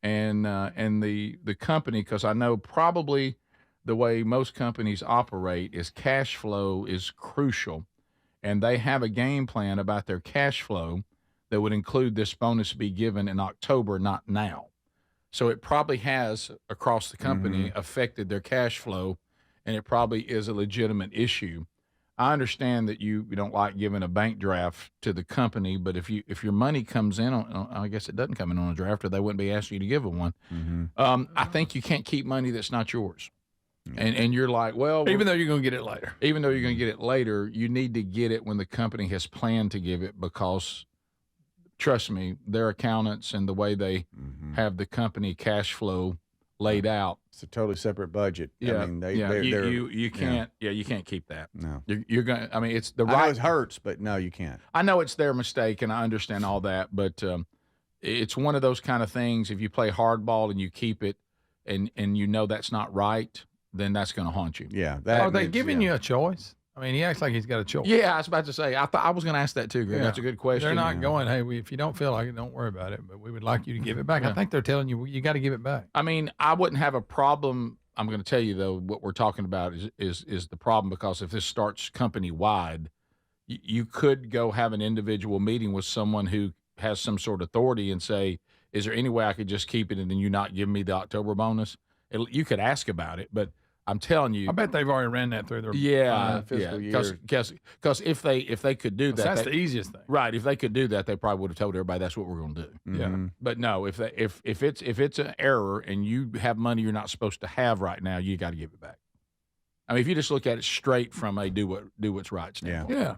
and the company, because I know probably the way most companies operate is cash flow is crucial, and they have a game plan about their cash flow that would include this bonus be given in October, not now. So it probably has, across the company, affected their cash flow, and it probably is a legitimate issue. I understand that you don't like giving a bank draft to the company, but if your money comes in, I guess it doesn't come in on a draft, or they wouldn't be asking you to give them one. I think you can't keep money that's not yours. And you're like, well, even though you're going to get it later. Even though you're going to get it later, you need to get it when the company has planned to give it, because trust me, their accountants and the way they have the company cash flow laid out. It's a totally separate budget. Yeah, I mean, you can't. Yeah, you can't keep that. No, you're going. I mean, it's the I right. know it hurts, but no, you can't. I know it's their mistake, and I understand all that, but it's one of those kind of things. If you play hardball and you keep it, and you know that's not right, then that's going to haunt you. Yeah. Are they giving you a choice? I mean, he acts like he's got a choice. Yeah, I was about to say. I was going to ask that too, Greg. Yeah. That's a good question. They're not going, hey, if you don't feel like it, don't worry about it, but we would like you to give it back. I think they're telling you got to give it back. I mean, I wouldn't have a problem. I'm going to tell you, though, what we're talking about is the problem, because if this starts company-wide, you could go have an individual meeting with someone who has some sort of authority and say, is there any way I could just keep it and then you not give me the October bonus? You could ask about it, but I'm telling you, I bet they've already ran that through their fiscal years. Because if they could do that, that's the easiest thing, right? If they could do that, they probably would have told everybody that's what we're going to do. Yeah. But no, if it's an error and you have money you're not supposed to have right now, you got to give it back. I mean, if you just look at it straight from a do what's right standpoint. Yeah.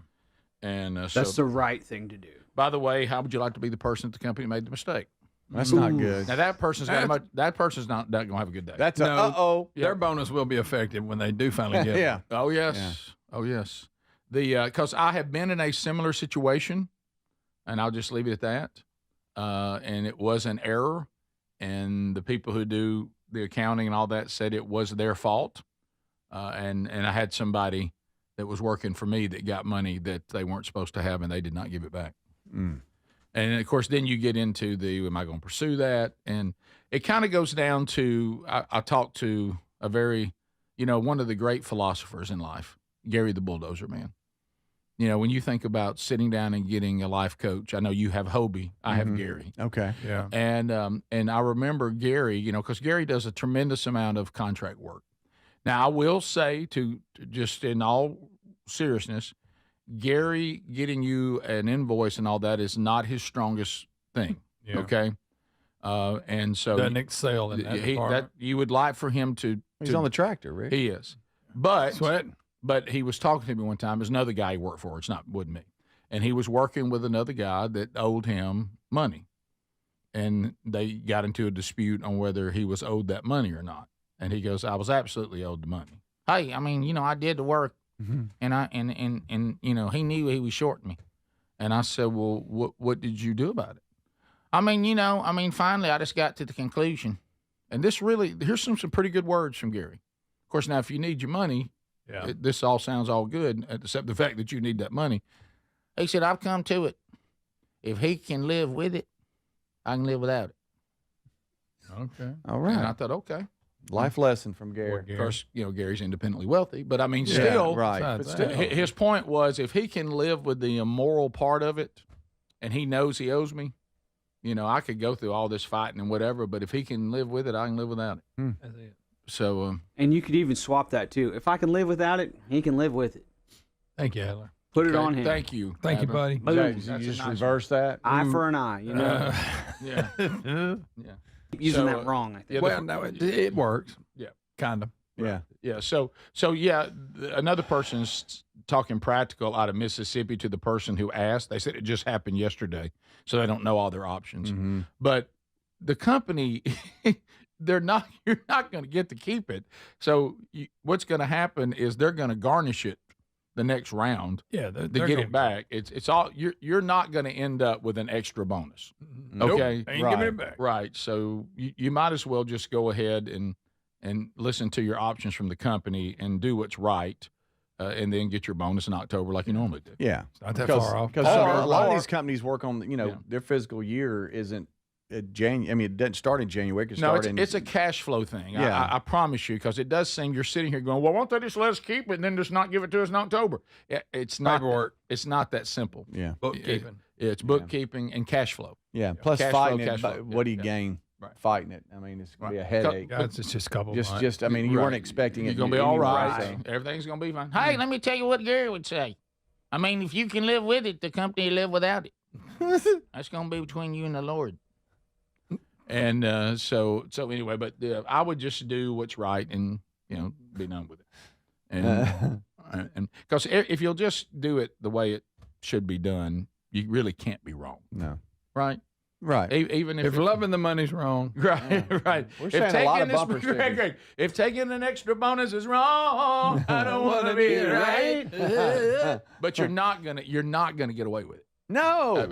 And that's the right thing to do. By the way, how would you like to be the person at the company that made the mistake? That's not good. Now that person's not going to have a good day. That's Their bonus will be affected when they do finally get it. Yeah. Oh yes. Yeah. Oh yes. Because I have been in a similar situation, and I'll just leave it at that. And it was an error, and the people who do the accounting and all that said it was their fault. And I had somebody that was working for me that got money that they weren't supposed to have, and they did not give it back. And of course, then you get into am I going to pursue that? And it kind of goes down to, I talked to a very, one of the great philosophers in life, Gary the Bulldozer Man. When you think about sitting down and getting a life coach, I know you have Hobie, I have Gary. Okay. Yeah. And I remember Gary, because Gary does a tremendous amount of contract work. Now, I will say to just in all seriousness, Gary getting you an invoice and all that is not his strongest thing. Yeah. Okay. And so doesn't excel in that department. You would like for him to. He's on the tractor, Rick. He is. But Sweat. But he was talking to me one time. There's another guy he worked for. Wasn't me. And he was working with another guy that owed him money. And they got into a dispute on whether he was owed that money or not. And he goes, I was absolutely owed the money. Hey, I mean, I did the work. And he knew he was shorting me. And I said, well, what did you do about it? Finally I just got to the conclusion. And here's some pretty good words from Gary. Of course, now if you need your money, this all sounds all good, except the fact that you need that money. He said, I've come to it. if he can live with it, I can live without it. Okay. All right. And I thought, okay. Life lesson from Gary. Of course, Gary's independently wealthy, but I mean, still, right. But But still. his point was if he can live with the immoral part of it and he knows he owes me, I could go through all this fighting and whatever, but if he can live with it, I can live without it. That's it. So, And you could even swap that too. If I can live without it, he can live with it. Thank you, Adler. Put it on him. Thank you. Thank you, buddy. Did you just reverse that? Eye for an eye, Yeah. Yeah. Keep using So, that wrong, I think. Well, no, it works. Yeah. Kind of. Yeah. Yeah. So another person's talking practical out of Mississippi to the person who asked. They said it just happened yesterday, so they don't know all their options. Mm-hmm. But the company, you're not going to get to keep it. So what's going to happen is they're going to garnish it the next round. Yeah, to get it back. It's all you're not going to end up with an extra bonus. Okay, Ain't giving it back. Right. So you might as well just go ahead and listen to your options from the company and do what's right, and then get your bonus in October like you normally do. Yeah. Not that far off. Because a lot of these companies work on, their fiscal year isn't January. I mean, it doesn't start in January. It can start it's a cash flow thing. Yeah. I promise you, because it does seem you're sitting here going, well, won't they just let us keep it and then just not give it to us in October? It's not. It's not that simple. Yeah. Bookkeeping. It's bookkeeping and cash flow. Yeah. Plus Cash fighting flow, it, cash flow. what do you Yeah. gain Right. fighting it? I mean, it's going to be a Right. headache. Yeah, it's just a couple months. Just, I mean, you weren't expecting it. You're going to be all right. anyway, so. Everything's going to be fine. Hey, let me tell you what Gary would say. I mean, if you can live with it, the company will live without it. That's going to be between you and the Lord. And so anyway, but I would just do what's right and be done with it. And because if you'll just do it the way it should be done, you really can't be wrong. No. Right. Right. Even If loving the money's wrong. Right, right. We're saying a lot of bumper stickers. Greg, if taking an extra bonus is wrong, I don't want to be right. But you're not gonna get away with it. No. I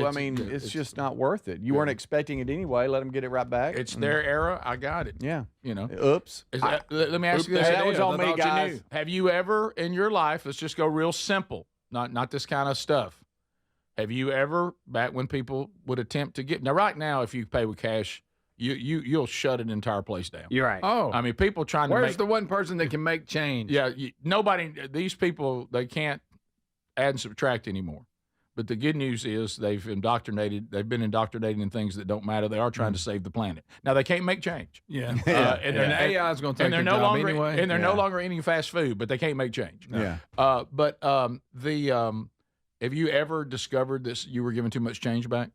I mean, mean, it's just not worth it. You weren't expecting it anyway. Let them get it right back. It's their era. I got it. Yeah. Oops. Let me ask you this. That was on me, I thought you guys. knew. Have you ever in your life? Let's just go real simple. Not this kind of stuff. Have you ever, back when people would attempt to get now? Right now, if you pay with cash, you'll shut an entire place down. You're right. Oh. I mean, people trying to Where's make the one person that can make change? Yeah, nobody. These people, they can't add and subtract anymore. But the good news is they've been indoctrinated in things that don't matter. They are trying to save the planet. Now they can't make change. Yeah. And AI is going to take they're their no job longer anyway. and they're no longer eating fast food, but they can't make change. Yeah. Have you ever discovered this? You were giving too much change back.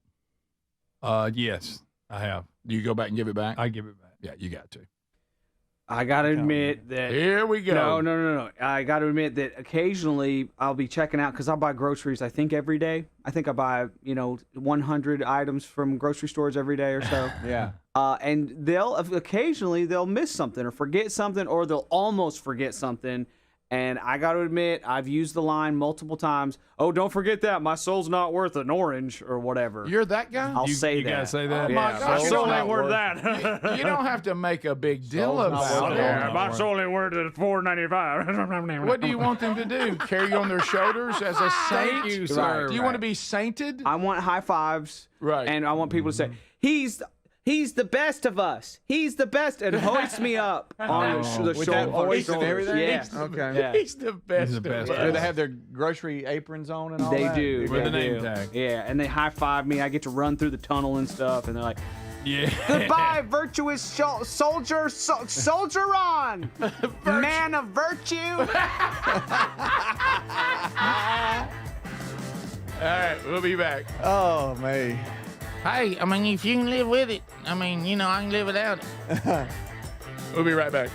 Yes, I have. Do you go back and give it back? I give it back. Yeah, you got to. I got to admit that. Here we go. No. I got to admit that occasionally I'll be checking out because I buy groceries, I think, every day. I think I buy, 100 items from grocery stores every day or so. Yeah. And they'll miss something or forget something, or they'll almost forget something. And I got to admit, I've used the line multiple times. Oh, don't forget that. My soul's not worth an orange or whatever. You're that guy? I'll say you that. gotta say that? Oh, my Yeah, gosh. my soul ain't worth that. You don't have to make a big deal Soul's not about worth it. it. My soul ain't worth $4.95. What do you want them to do? Carry you on their shoulders as a saint? Thank you, sir. Do you want to be sainted? I want high fives. Right. And I want people to say, He's the best of us. He's the best, and hoist me up on the With that voice and everything? Yeah. Okay. Yeah. He's the best. He's the best. of us. Do they have their grocery aprons on and all They that? do. With they the name do. tag. Yeah, and they high five me. I get to run through the tunnel and stuff, and they're like, Yeah. "Goodbye, virtuous soldier, soldier on, man of virtue." All right, we'll be back. Oh, man. Hey, I mean, if you can live with it, I mean, I can live without it. We'll be right back.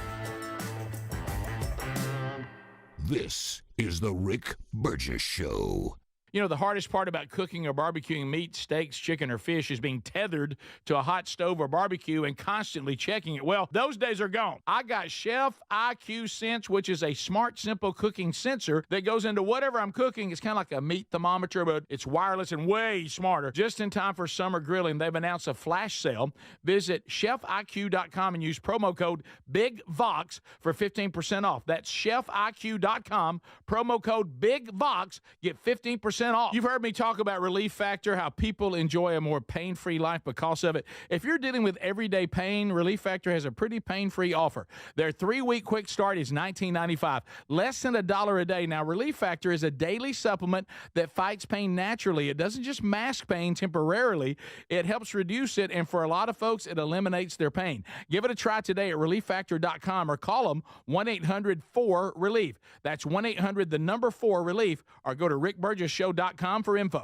This is the Rick Burgess Show. The hardest part about cooking or barbecuing meat, steaks, chicken, or fish is being tethered to a hot stove or barbecue and constantly checking it. Well, those days are gone. I got Chef IQ Sense, which is a smart, simple cooking sensor that goes into whatever I'm cooking. It's kind of like a meat thermometer, but it's wireless and way smarter. Just in time for summer grilling, they've announced a flash sale. Visit chefiq.com and use promo code BIGVOX for 15% off. That's chefiq.com, promo code BIGVOX. Get 15% 15% off. You've heard me talk about Relief Factor, how people enjoy a more pain-free life because of it. If you're dealing with everyday pain, Relief Factor has a pretty pain-free offer. Their 3-week quick start is $19.95, less than $1 a day. Now, Relief Factor is a daily supplement that fights pain naturally. It doesn't just mask pain temporarily. It helps reduce it, and for a lot of folks, it eliminates their pain. Give it a try today at ReliefFactor.com or call them 1-800-4-RELIEF. That's 1-800-4-RELIEF, or go to rickburgessshow.com for info.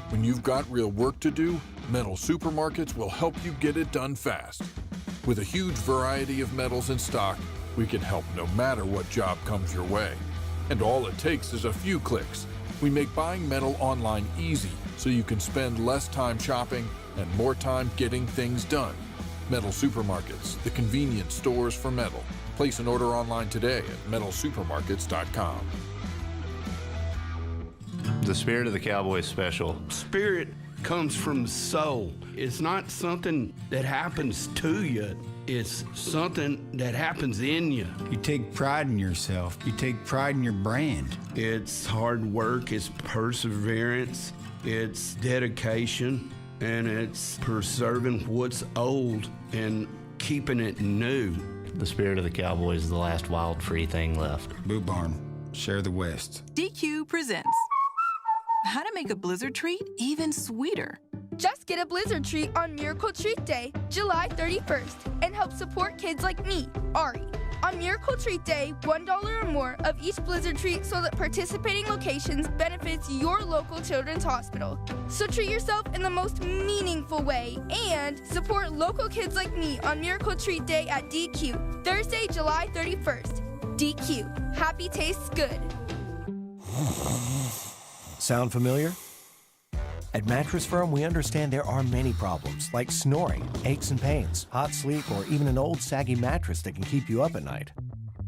When you've got real work to do, Metal Supermarkets will help you get it done fast. With a huge variety of metals in stock, we can help no matter what job comes your way. And all it takes is a few clicks. We make buying metal online easy so you can spend less time shopping and more time getting things done. Metal Supermarkets, the convenience stores for metal. Place an order online today at metalsupermarkets.com. The Spirit of the Cowboy special. Spirit comes from soul. It's not something that happens to you. It's something that happens in you. You take pride in yourself. You take pride in your brand. It's hard work. It's perseverance. It's dedication. And it's preserving what's old and keeping it new. The Spirit of the Cowboy is the last wild, free thing left. Boot Barn. Share the West. DQ presents how to make a blizzard treat even sweeter. Just get a blizzard treat on Miracle Treat Day, July 31st, and help support kids like me, Ari. On Miracle Treat Day, $1 or more of each blizzard treat sold at participating locations benefits your local children's hospital. So treat yourself in the most meaningful way and support local kids like me on Miracle Treat Day at DQ, Thursday, July 31st. DQ, happy tastes good. Sound familiar? At Mattress Firm, we understand there are many problems, like snoring, aches and pains, hot sleep, or even an old saggy mattress that can keep you up at night.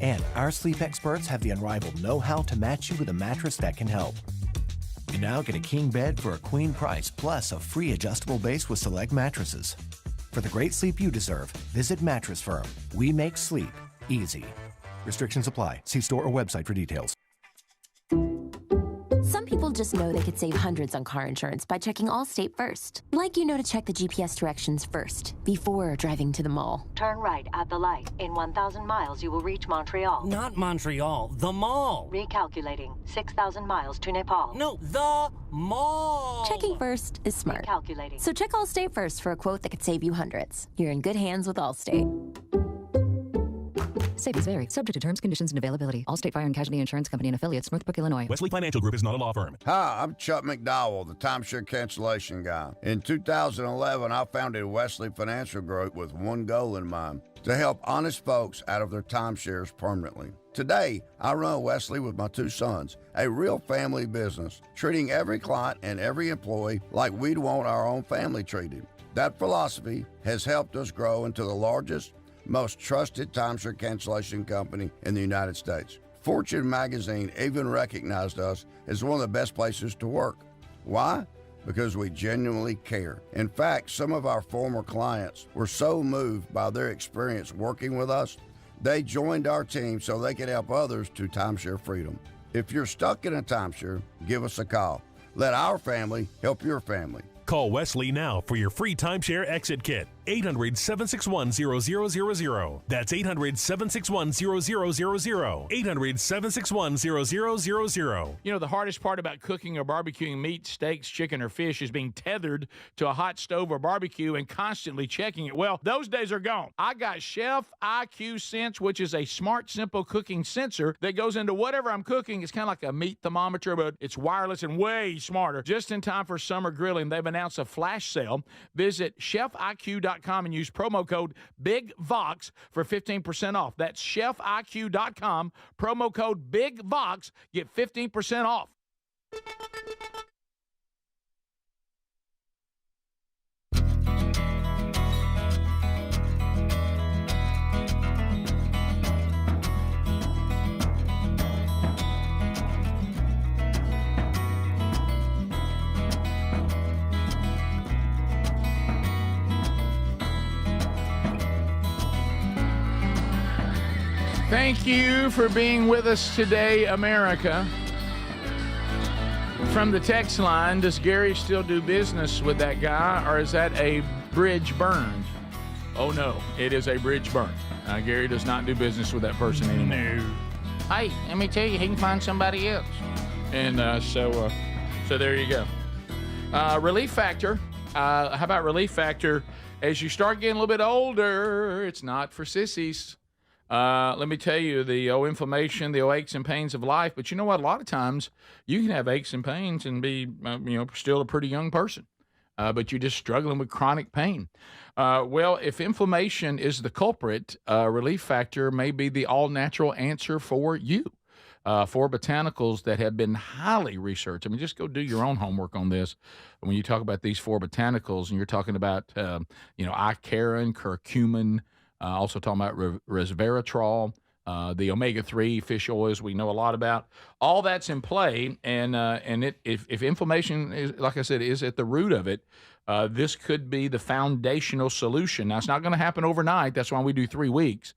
And our sleep experts have the unrivaled know-how to match you with a mattress that can help. You now get a king bed for a queen price, plus a free adjustable base with select mattresses. For the great sleep you deserve, visit Mattress Firm. We make sleep easy. Restrictions apply. See store or website for details. Some people just know they could save hundreds on car insurance by checking Allstate first. Like you know to check the GPS directions first, before driving to the mall. Turn right at the light. In 1,000 miles, you will reach Montreal. Not Montreal, the mall. Recalculating. 6,000 miles to Nepal. No, the mall. Checking first is smart. Recalculating. So check Allstate first for a quote that could save you hundreds. You're in good hands with Allstate. Savings vary. Subject to terms, conditions, and availability. Allstate Fire and Casualty Insurance Company and affiliates, Northbrook, Illinois. Wesley Financial Group is not a law firm. Hi, I'm Chuck McDowell, the timeshare cancellation guy. In 2011, I founded Wesley Financial Group with one goal in mind: to help honest folks out of their timeshares permanently. Today, I run Wesley with my two sons, a real family business, treating every client and every employee like we'd want our own family treated. That philosophy has helped us grow into the largest, most trusted timeshare cancellation company in the United States. Fortune magazine even recognized us as one of the best places to work. Why? Because we genuinely care. In fact, some of our former clients were so moved by their experience working with us, they joined our team so they could help others to timeshare freedom. If you're stuck in a timeshare, give us a call. Let our family help your family. Call Wesley now for your free timeshare exit kit. 800-761-0000. That's 800-761-0000. 800-761-0000. You know, the hardest part about cooking or barbecuing meat, steaks, chicken, or fish is being tethered to a hot stove or barbecue and constantly checking it. Well, those days are gone. I got Chef IQ Sense, which is a smart, simple cooking sensor that goes into whatever I'm cooking. It's kind of like a meat thermometer, but it's wireless and way smarter. Just in time for summer grilling, they've announced a flash sale. Visit chefiq.com and use promo code BIGVOX for 15% off. That's chefiq.com, promo code BIGVOX, get 15% off. Thank you for being with us today, America. From the text line, does Gary still do business with that guy, or is that a bridge burned? Oh, no, it is a bridge burned. Gary does not do business with that person anymore. No. Hey, let me tell you, he can find somebody else. And so there you go. Relief Factor. How about Relief Factor? As you start getting a little bit older, it's not for sissies. Let me tell you, the inflammation, the aches and pains of life. But you know what? A lot of times you can have aches and pains and be, still a pretty young person. But you're just struggling with chronic pain. Well, if inflammation is the culprit, Relief Factor may be the all-natural answer for you. 4 botanicals that have been highly researched. I mean, just go do your own homework on this. When you talk about these 4 botanicals, and you're talking about, Icarin, curcumin, also talking about resveratrol, the omega-3 fish oils we know a lot about. All that's in play, and if inflammation is, like I said, is at the root of it, this could be the foundational solution. Now, it's not going to happen overnight. That's why we do 3 weeks.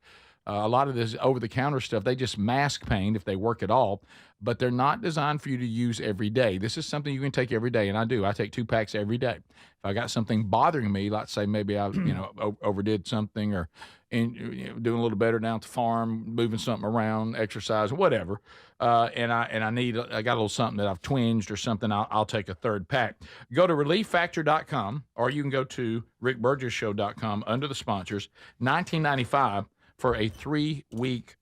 A lot of this over-the-counter stuff, they just mask pain if they work at all, but they're not designed for you to use every day. This is something you can take every day, and I do. I take 2 packs every day. If I got something bothering me, let's say maybe I overdid something or doing a little better down at the farm, moving something around, exercise, whatever, and I got a little something that I've twinged or something, I'll take a 3rd pack. Go to ReliefFactor.com, or you can go to RickBurgessShow.com under the sponsors, $19.95 for a 3-week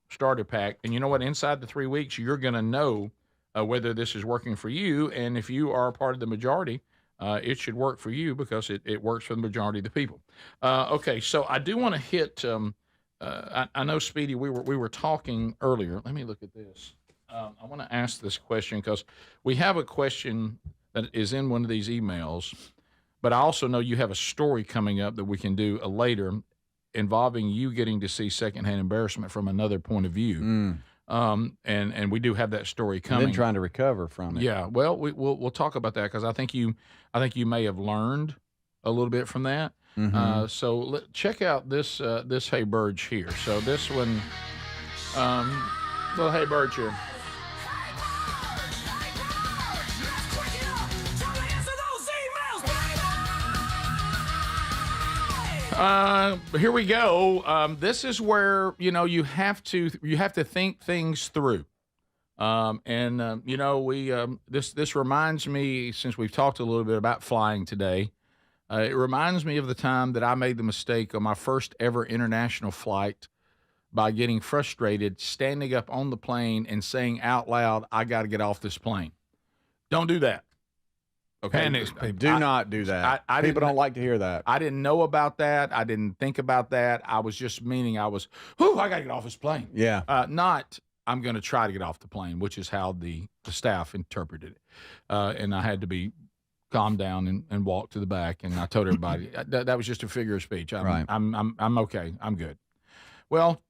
starter pack. And you know what? Inside the 3 weeks, you're going to know whether this is working for you. And if you are a part of the majority, it should work for you because it works for the majority of the people. Okay, so I do want to hit. I know, Speedy, we were talking earlier. Let me look at this. I want to ask this question because we have a question that is in one of these emails, but I also know you have a story coming up that we can do later, involving you getting to see secondhand embarrassment from another point of view. And we do have that story coming. And then trying to recover from it. Yeah. Well, we'll talk about that because I think you may have learned a little bit from that. Mm-hmm. So check out this Hey Burge here. So this one, little Hey Burge here. Here we go. This is where you have to think things through, this reminds me, since we've talked a little bit about flying today, it reminds me of the time that I made the mistake on my first ever international flight by getting frustrated, standing up on the plane and saying out loud, "I got to get off this plane." Don't do that. Okay. Do not do that. People don't like to hear that. I didn't know about that. I didn't think about that. I was just meaning I got to get off this plane. Yeah. Not, I'm going to try to get off the plane, which is how the staff interpreted it. And I had to be calmed down and walk to the back. And I told everybody that was just a figure of speech. I'm okay. I'm good. Well,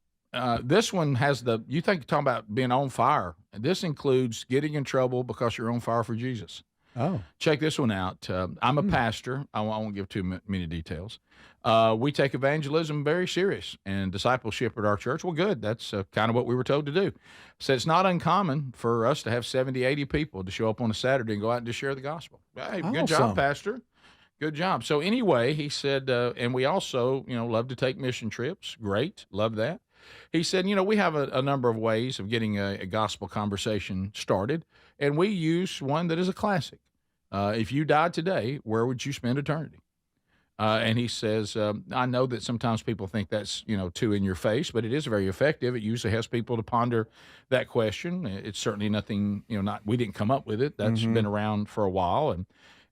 this one has you think you're talking about being on fire. This includes getting in trouble because you're on fire for Jesus. Oh, check this one out. I'm a pastor. I won't give too many details. We take evangelism very serious and discipleship at our church. Well, good. That's kind of what we were told to do. So it's not uncommon for us to have 70, 80 people to show up on a Saturday and go out and just share the gospel. Hey, good job, Pastor. Good job. So anyway, he said, and we also, love to take mission trips. Great. Love that. He said, we have a number of ways of getting a gospel conversation started, and we use one that is a classic. If you died today, where would you spend eternity? And he says, I know that sometimes people think that's, too in your face, but it is very effective. It usually has people to ponder that question. It's certainly nothing, we didn't come up with it. That's been around for a while.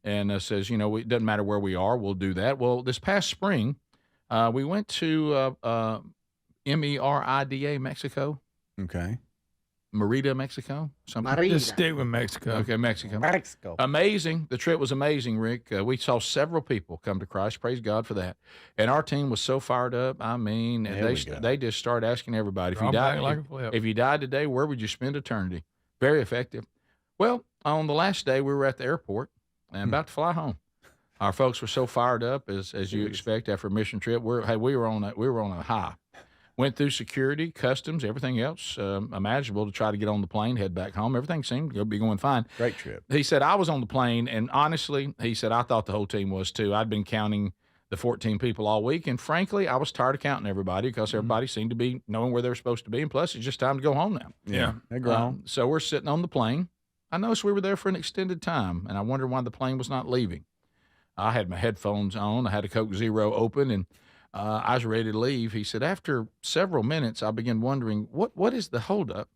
And says, it doesn't matter where we are, we'll do that. Well, this past spring, we went to Merida, Mexico. Okay. Merida, Mexico. Just stick with Mexico. Okay, Mexico. Mexico. Amazing. The trip was amazing, Rick. We saw several people come to Christ. Praise God for that. And our team was so fired up. I mean, they just started asking everybody, if you died today, where would you spend eternity? Very effective. Well, on the last day, we were at the airport and about to fly home. Our folks were so fired up, as you expect after a mission trip. We were on a high. Went through security, customs, everything else imaginable to try to get on the plane, head back home. Everything seemed to be going fine. Great trip. He said, I was on the plane, and honestly, he said, I thought the whole team was too. I'd been counting the 14 people all week, and frankly, I was tired of counting everybody because everybody seemed to be knowing where they were supposed to be, and plus, it's just time to go home now. Yeah, they're grown. So we're sitting on the plane. I noticed we were there for an extended time, and I wondered why the plane was not leaving. I had my headphones on. I had a Coke Zero open, and I was ready to leave. He said, after several minutes, I began wondering, what is the holdup?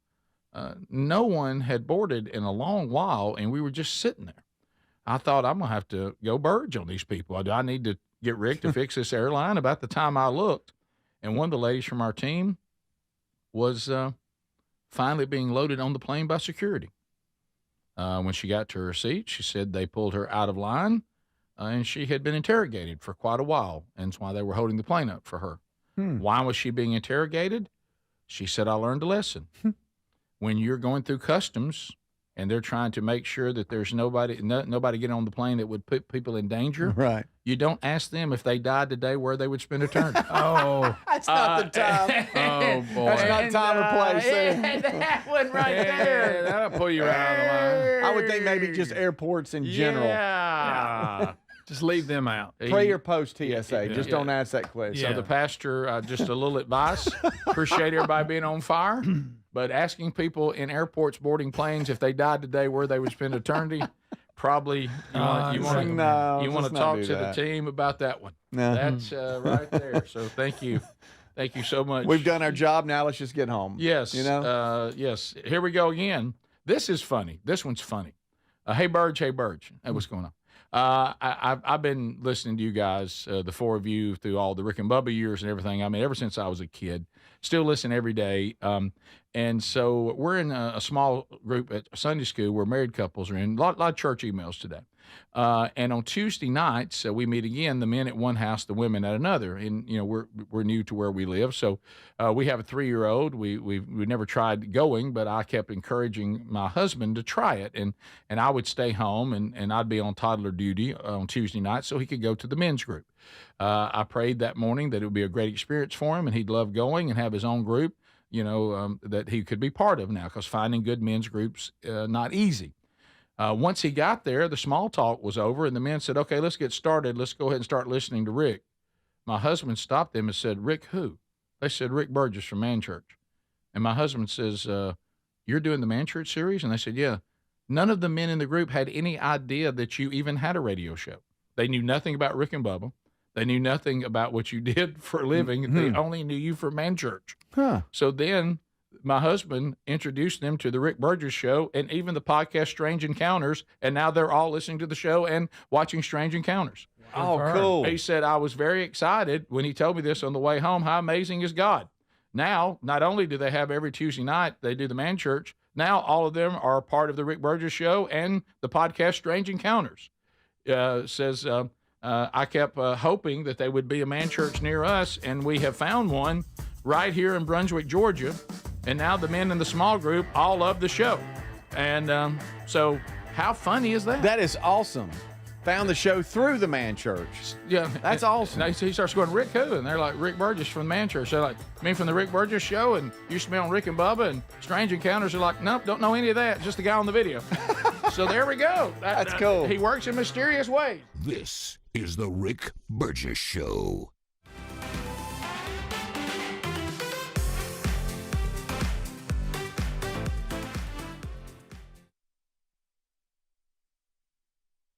No one had boarded in a long while, and we were just sitting there. I thought, I'm going to have to go Burge on these people. I need to get Rick to fix this airline. About the time I looked, and one of the ladies from our team was finally being loaded on the plane by security. When she got to her seat, she said they pulled her out of line. And she had been interrogated for quite a while, and that's why they were holding the plane up for her. Why was she being interrogated? She said, I learned a lesson. When you're going through customs and they're trying to make sure that there's nobody getting on the plane that would put people in danger, right? You don't ask them if they died today where they would spend eternity. That's not the time. Oh, boy. That's not time or place. Yeah, that one right there. That'll pull you right out of the line. I would think maybe just airports in general. Yeah. Just leave them out. Pre or post TSA. Just don't ask that question. So the pastor, just a little advice. Appreciate everybody being on fire, but asking people in airports boarding planes if they died today where they would spend eternity, probably you want to talk to the team about that one. No. That's right there. So thank you so much. We've done our job. Now let's just get home. Yes. You know. Yes. Here we go again. This is funny. This one's funny. Hey Burge. Hey what's going on? I've been listening to you guys, the four of you, through all the Rick and Bubba years and everything. I mean, ever since I was a kid, still listen every day. And so we're in a small group at Sunday school where married couples are in. A lot of church emails today. And on Tuesday nights, we meet again, the men at one house, the women at another. And, you know, we're new to where we live. So we have a 3-year-old. We never tried going, but I kept encouraging my husband to try it. And I would stay home and I'd be on toddler duty on Tuesday night so he could go to the men's group. I prayed that morning that it would be a great experience for him and he'd love going and have his own group, you know, that he could be part of now, because finding good men's groups, not easy. Once he got there, the small talk was over, and the men said, okay, let's get started. Let's go ahead and start listening to Rick. My husband stopped them and said, Rick who? They said, Rick Burgess from Man Church. And my husband says, you're doing the Man Church series? And they said, yeah. None of the men in the group had any idea that you even had a radio show. They knew nothing about Rick and Bubba. They knew nothing about what you did for a living. Mm-hmm. They only knew you from Man Church. Huh. So then my husband introduced them to the Rick Burgess show and even the podcast Strange Encounters, and now they're all listening to the show and watching Strange Encounters. Oh, cool. He said, I was very excited when he told me this on the way home. How amazing is God? Now, not only do they have every Tuesday night, they do the Man Church, now all of them are part of the Rick Burgess show and the podcast Strange Encounters. I kept hoping that they would be a Man Church near us, and we have found one right here in Brunswick, Georgia. And now the men in the small group all love the show. And so how funny is that? That is awesome. Found the show through the Man Church. Yeah. That's awesome. And he starts going, Rick who? And they're like, Rick Burgess from the Man Church. They're like, I mean, from the Rick Burgess show and used to be on Rick and Bubba and Strange Encounters. Are like, nope, don't know any of that. Just the guy on the video. So there we go. That's cool. He works in mysterious ways. This is the Rick Burgess Show.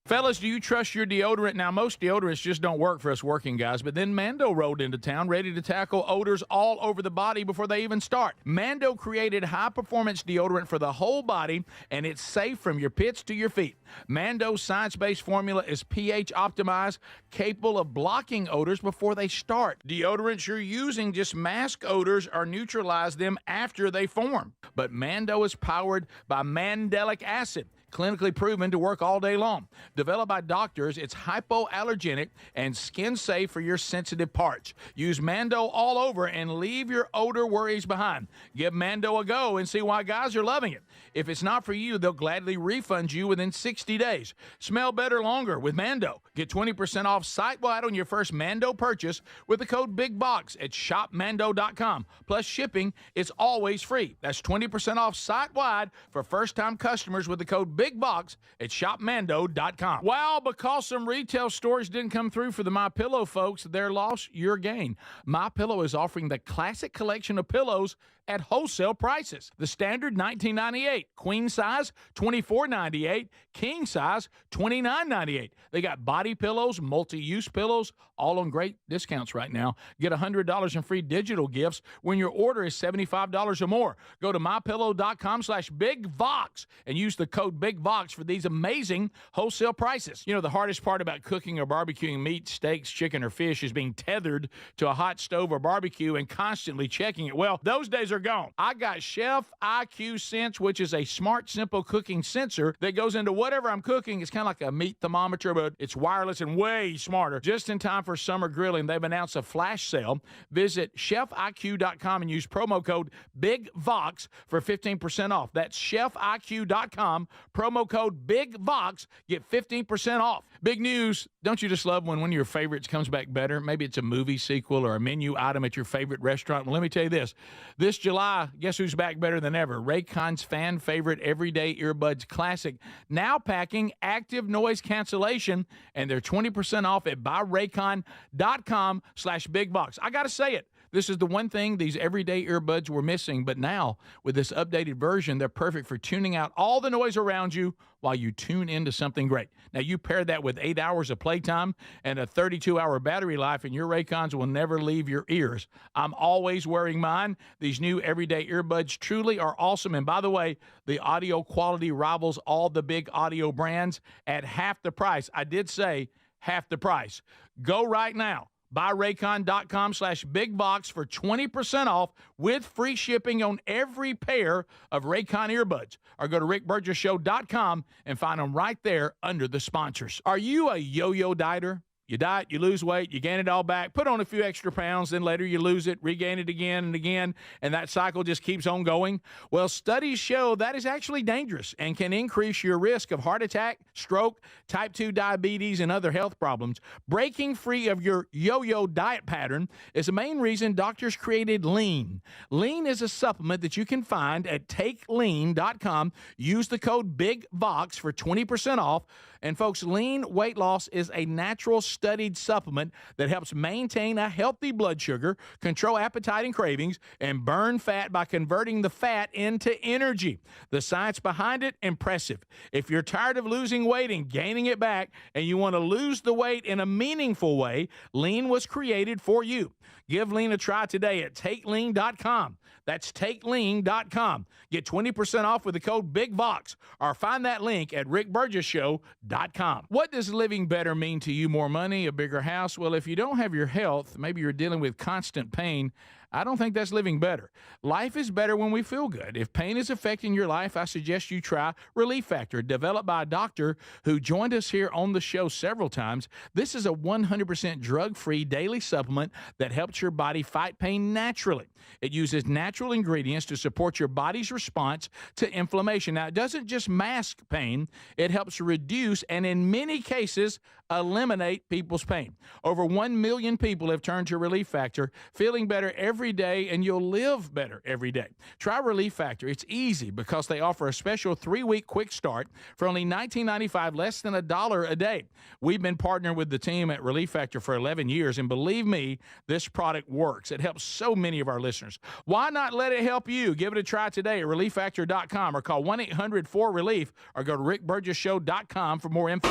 Fellas, do you trust your deodorant? Now, most deodorants just don't work for us working guys, but then Mando rolled into town ready to tackle odors all over the body before they even start. Mando created high-performance deodorant for the whole body, and it's safe from your pits to your feet. Mando's science-based formula is pH-optimized, capable of blocking odors before they start. Deodorants you're using just mask odors or neutralize them after they form. But Mando is powered by mandelic acid, clinically proven to work all day long. Developed by doctors, it's hypoallergenic and skin safe for your sensitive parts. Use Mando all over and leave your odor worries behind. Give Mando a go and see why guys are loving it. If it's not for you, they'll gladly refund you within 60 days. Smell better longer with Mando. Get 20% off site-wide on your first Mando purchase with the code BIGBOX at shopmando.com. Plus shipping, it's always free. That's 20% off site-wide for first-time customers with the code BIGBOX at shopmando.com. Wow, because some retail stores didn't come through for the MyPillow folks, their loss, your gain. MyPillow is offering the classic collection of pillows at wholesale prices. The standard $19.98, queen size $24.98, king size $29.98. They got body pillows, multi-use pillows, all on great discounts right now. Get $100 in free digital gifts when your order is $75 or more. Go to mypillow.com/BigVox and use the code BigVox for these amazing wholesale prices. You know, the hardest part about cooking or barbecuing meat, steaks, chicken, or fish is being tethered to a hot stove or barbecue and constantly checking it. Well, those days are gone. I got Chef IQ Sense, which is a smart, simple cooking sensor that goes into whatever I'm cooking. It's kind of like a meat thermometer, but it's wireless and way smarter. Just in time for summer grilling, they've announced a flash sale. Visit chefiq.com and use promo code BIGVOX for 15% off. That's chefiq.com, promo code BIGVOX. Get 15% off. Big news. Don't you just love when one of your favorites comes back better? Maybe it's a movie sequel or a menu item at your favorite restaurant. Well, let me tell you this. This July, guess who's back better than ever? Raycon's fan favorite Everyday Earbuds Classic. Now packing active noise cancellation, and they're 20% off at buyraycon.com/bigbox. I got to say it. This is the one thing these everyday earbuds were missing, but now with this updated version, they're perfect for tuning out all the noise around you while you tune into something great. Now, you pair that with 8 hours of playtime and a 32-hour battery life, and your Raycons will never leave your ears. I'm always wearing mine. These new everyday earbuds truly are awesome. And by the way, the audio quality rivals all the big audio brands at half the price. I did say half the price. Go right now. BuyRaycon.com/BigBox for 20% off with free shipping on every pair of Raycon earbuds. Or go to RickBurgessShow.com and find them right there under the sponsors. Are you a yo-yo dieter? You diet, you lose weight, you gain it all back, put on a few extra pounds, then later you lose it, regain it again and again, and that cycle just keeps on going? Well, studies show that is actually dangerous and can increase your risk of heart attack, stroke, type 2 diabetes, and other health problems. Breaking free of your yo-yo diet pattern is the main reason doctors created Lean. Lean is a supplement that you can find at TakeLean.com. Use the code BIGVOX for 20% off. And folks, Lean weight loss is a natural studied supplement that helps maintain a healthy blood sugar, control appetite and cravings, and burn fat by converting the fat into energy. The science behind it, impressive. If you're tired of losing weight and gaining it back, and you want to lose the weight in a meaningful way, Lean was created for you. Give Lean a try today at TakeLean.com. That's TakeLean.com. Get 20% off with the code BIGVOX, or find that link at RickBurgessShow.com. What does living better mean to you? More money, a bigger house? Well, if you don't have your health, maybe you're dealing with constant pain, I don't think that's living better. Life is better when we feel good. If pain is affecting your life, I suggest you try Relief Factor, developed by a doctor who joined us here on the show several times. This is a 100% drug-free daily supplement that helps your body fight pain naturally. It uses natural ingredients to support your body's response to inflammation. Now, it doesn't just mask pain, it helps reduce and in many cases eliminate people's pain. Over 1 million people have turned to Relief Factor, feeling better every day, and you'll live better every day. Try Relief Factor. It's easy because they offer a special 3-week quick start for only $19.95, less than $1 a day. We've been partnering with the team at Relief Factor for 11 years, and believe me, this product works. It helps so many of our listeners. Why not let it help you? Give it a try today at ReliefFactor.com or call 1-800-4RELIEF or go to RickBurgessShow.com for more info.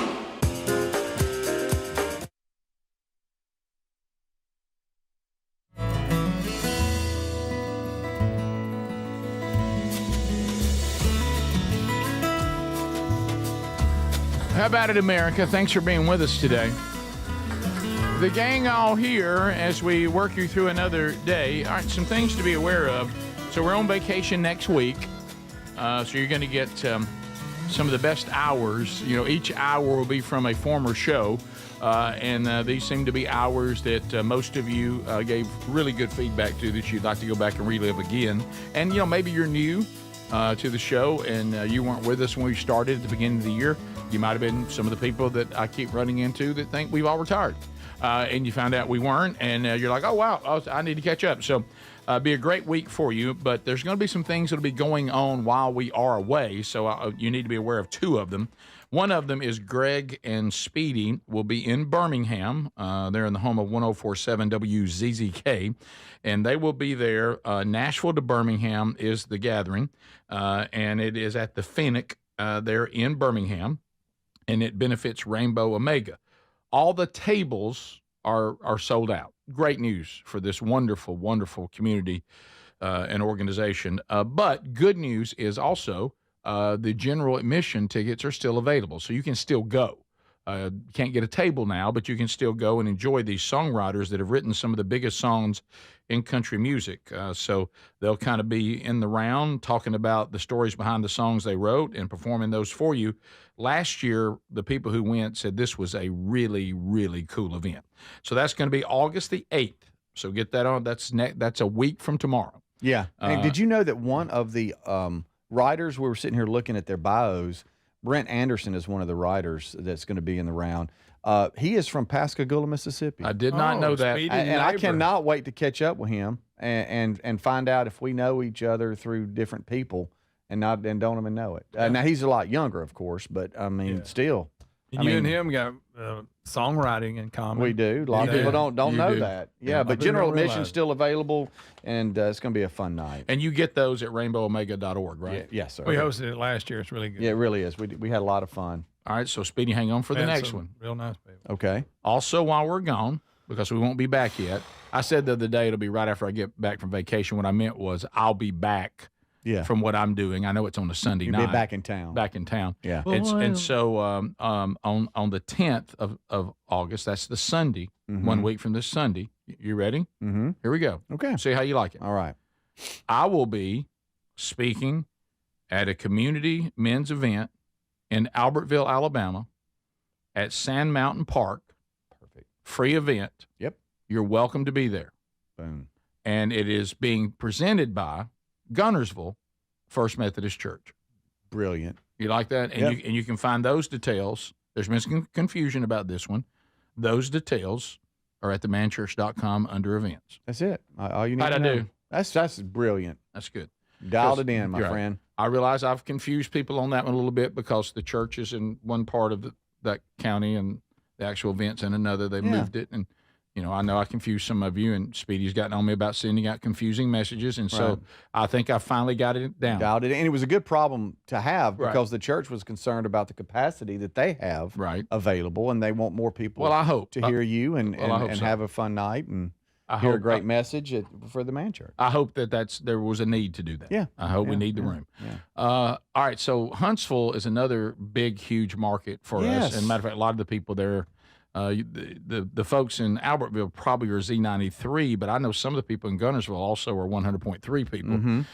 How about it, America? Thanks for being with us today. The gang all here as we work you through another day. All right, some things to be aware of. So we're on vacation next week. So you're going to get some of the best hours. Each hour will be from a former show, and these seem to be hours that most of you gave really good feedback to that you'd like to go back and relive again. And, maybe you're new to the show and you weren't with us when we started at the beginning of the year. You might have been some of the people that I keep running into that think we've all retired. And you found out we weren't, and you're like, oh, wow, I need to catch up. So be a great week for you, but there's going to be some things that will be going on while we are away, so you need to be aware of two of them. One of them is Greg and Speedy will be in Birmingham. They're in the home of 104.7 WZZK, and they will be there. Nashville to Birmingham is the gathering, and it is at the Phoenix there in Birmingham, and it benefits Rainbow Omega. All the tables are sold out. Great news for this wonderful, wonderful community and organization. But good news is also the general admission tickets are still available, so you can still go. Can't get a table now, but you can still go and enjoy these songwriters that have written some of the biggest songs in country music. So they'll kind of be in the round talking about the stories behind the songs they wrote and performing those for you. Last year, the people who went said this was a really, really cool event. So that's going to be August the 8th. So get that on. That's a week from tomorrow. Yeah. And did you know that one of the writers, we were sitting here looking at their bios, Brent Anderson is one of the writers that's going to be in the round. He is from Pascagoula, Mississippi. I did not know that. And I cannot wait to catch up with him and find out if we know each other through different people and don't even know it. Now, he's a lot younger, of course, but, I mean, still. And you and him got songwriting in common. We do. A lot of people don't know that. Yeah, but general admission's still available, and it's going to be a fun night. And you get those at rainbowomega.org, right? Yeah, yes, sir. We hosted it last year. It's really good. Yeah, it really is. We had a lot of fun. All right, so Speedy, hang on for the next one. Real nice people. Okay. Also, while we're gone, because we won't be back yet, I said the other day it'll be right after I get back from vacation. What I meant was I'll be back from what I'm doing. I know it's on a Sunday night. You'll be back in town. Back in town. Yeah. And so on the 10th of August, that's the Sunday, 1 week from this Sunday. You ready? Mm-hmm. Here we go. Okay. See how you like it. All right. I will be speaking at a community men's event in Albertville, Alabama, at Sand Mountain Park. Perfect. Free event. Yep. You're welcome to be there. Boom. And it is being presented by Gunnersville First Methodist Church. Brilliant. You like that? And you can find those details. There's been some confusion about this one. Those details are at themanchurch.com under events. That's it. All you need How'd to I know. do? That's brilliant. That's good. Dialed it in, my friend. I realize I've confused people on that one a little bit because the church is in one part of that county and the actual event's in another. They moved it. And, I know I confused some of you, and Speedy's gotten on me about sending out confusing messages. And so I think I finally got it down. Dialed it in. And it was a good problem to have because the church was concerned about the capacity that they have available, and they want more people to hear you and have a fun night and hear a great message for the Man Church. I hope there was a need to do that. Yeah. I hope we need the room. Yeah. All right. So Huntsville is another big, huge market for us. And matter of fact, a lot of the people there, the folks in Albertville probably are Z93, but I know some of the people in Gunnersville also are 100.3 people.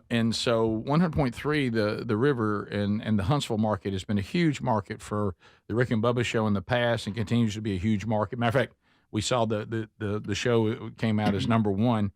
And so 100.3, the river and the Huntsville market has been a huge market for the Rick and Bubba show in the past and continues to be a huge market. Matter of fact, we saw the show came out as number one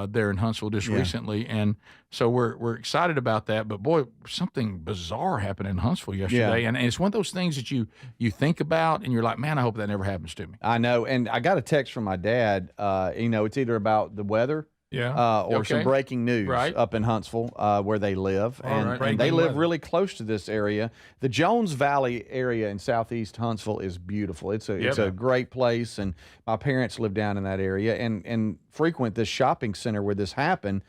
there in Huntsville just recently, and so we're excited about that. But boy, something bizarre happened in Huntsville yesterday, and it's one of those things that you think about, and you're like, man, I hope that never happens to me. I know, and I got a text from my dad. It's either about the weather. Or some breaking news up in Huntsville where they live. And they live really close to this area. The Jones Valley area in southeast Huntsville is beautiful. It's a great place, and my parents live down in that area and frequent this shopping center where this happened.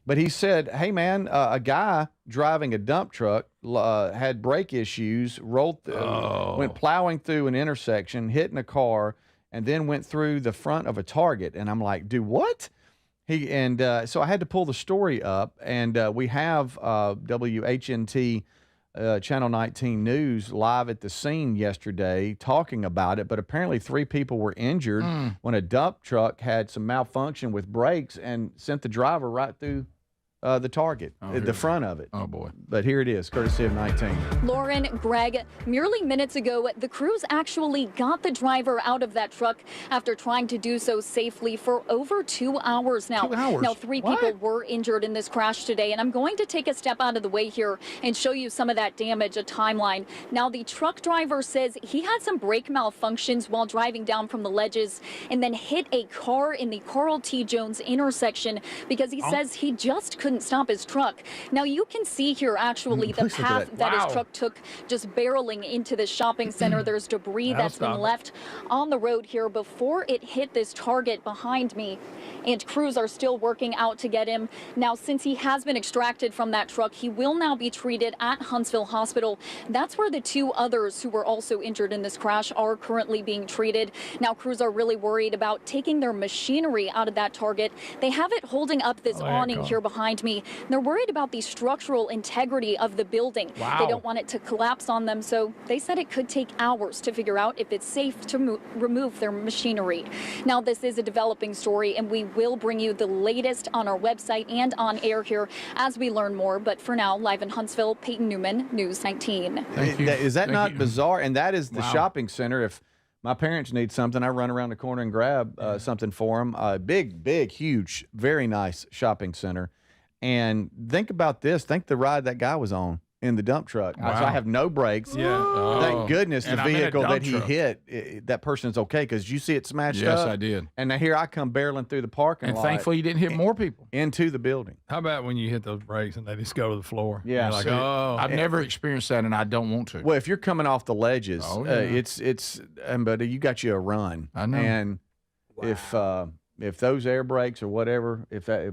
But he said, hey, man, a guy driving a dump truck had brake issues, went plowing through an intersection, hitting a car, and then went through the front of a Target. And I'm like, dude, what? So I had to pull the story up, and we have WHNT Channel 19 News live at the scene yesterday talking about it, but apparently 3 people were injured when a dump truck had some malfunction with brakes and sent the driver right through the target, the front of it. Oh, boy. But here it is, courtesy of 19. Lauren, Greg, merely minutes ago, the crews actually got the driver out of that truck after trying to do so safely for over 2 hours now. 2 hours? Now, 3 people were injured in this crash today, and I'm going to take a step out of the way here and show you some of that damage, a timeline. Now, the truck driver says he had some brake malfunctions while driving down from the ledges and then hit a car in the Carl T. Jones intersection because he says he just couldn't stop his truck. Now you can see here actually the path that his truck took, just barreling into the shopping center. There's debris that's been left on the road here before it hit this target behind me, and crews are still working out to get him. Now, since he has been extracted from that truck, he will now be treated at Huntsville Hospital. That's where the 2 others who were also injured in this crash are currently being treated. Now, crews are really worried about taking their machinery out of that target. They have it holding up this awning here behind me. They're worried about the structural integrity of the building. They don't want it to collapse on them, so they said it could take hours to figure out if it's safe to remove their machinery. Now, this is a developing story, and we will bring you the latest on our website and on air here as we learn more. But for now, live in Huntsville, Peyton Newman, News 19. Is that not bizarre? And that is the shopping center. If my parents need something, I run around the corner and grab something for them. Big, huge, very nice shopping center. And think about this. Think the ride that guy was on in the dump truck. So I have no brakes. Thank goodness the vehicle that he hit, that person's okay, because you see it smashed up. Yes, I did. And now here I come barreling through the parking lot. And thankfully you didn't hit more people. Into the building. How about when you hit those brakes and they just go to the floor? Yeah. You're like, oh. I've never experienced that, and I don't want to. Well, if you're coming off the ledges, but you got you a run. I know. And if those air brakes or whatever,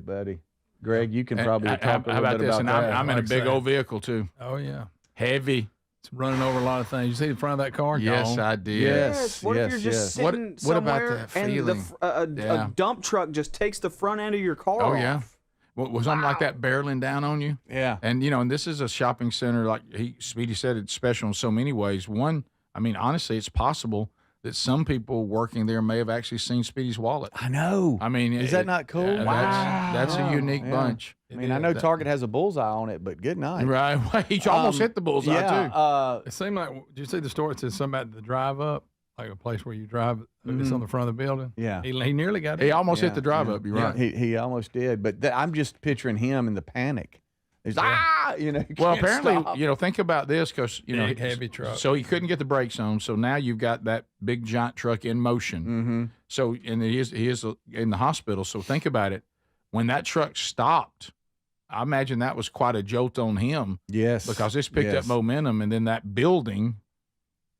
buddy, Greg, you can probably talk a little bit about and that. I'm in a big old vehicle too. Oh yeah, heavy. It's running over a lot of things. You see the front of that car? Yes, I did. Yes. What if you're just sitting what about somewhere that feeling? and a dump truck just takes the front end of your car Oh off? yeah. Was something like that barreling down on you? Yeah. And and this is a shopping center, like Speedy said, it's special in so many ways. One, I mean, honestly, it's possible that some people working there may have actually seen Speedy's wallet. I know. I mean, is that not cool? Wow. That's a unique bunch. I mean, I know Target has a bullseye on it, but good night. Right. He almost hit the bullseye, too. It seemed like, did you see the story? It says something about the drive up, like a place where you drive. It's on the front of the building. Yeah. He nearly got it. He almost hit the drive up. You're right. He almost did. But I'm just picturing him in the panic. He's Well, apparently, think about this because, big, heavy truck. So he couldn't get the brakes on. So now you've got that big giant truck in motion. Mm-hmm. So, and he is in the hospital. So think about it. When that truck stopped, I imagine that was quite a jolt on him. Yes. Because this picked up momentum, and then that building,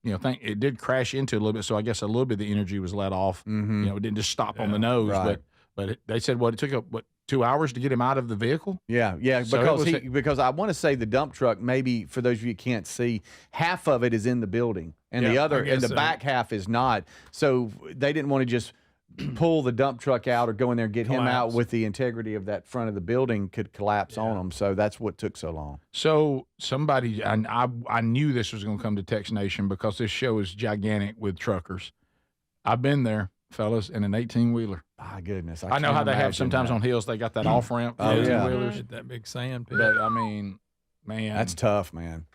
it did crash into a little bit. So I guess a little bit of the energy was let off. Mm-hmm. It didn't just stop on the nose. Right. But they said, it took 2 hours to get him out of the vehicle? Yeah. So because I want to say the dump truck, maybe for those of you who can't see, half of it is in the building, and the other, and the back half is not. So they didn't want to just pull the dump truck out or go in there and get him out with the integrity of that front of the building could collapse on them. So that's what took so long. So somebody, I knew this was going to come to Tex Nation because this show is gigantic with truckers. I've been there, fellas, in an 18-wheeler. My goodness. I know how they have sometimes on hills, they got that off-ramp for 18-wheelers. That big sand pit. But, I mean, man. That's tough, man.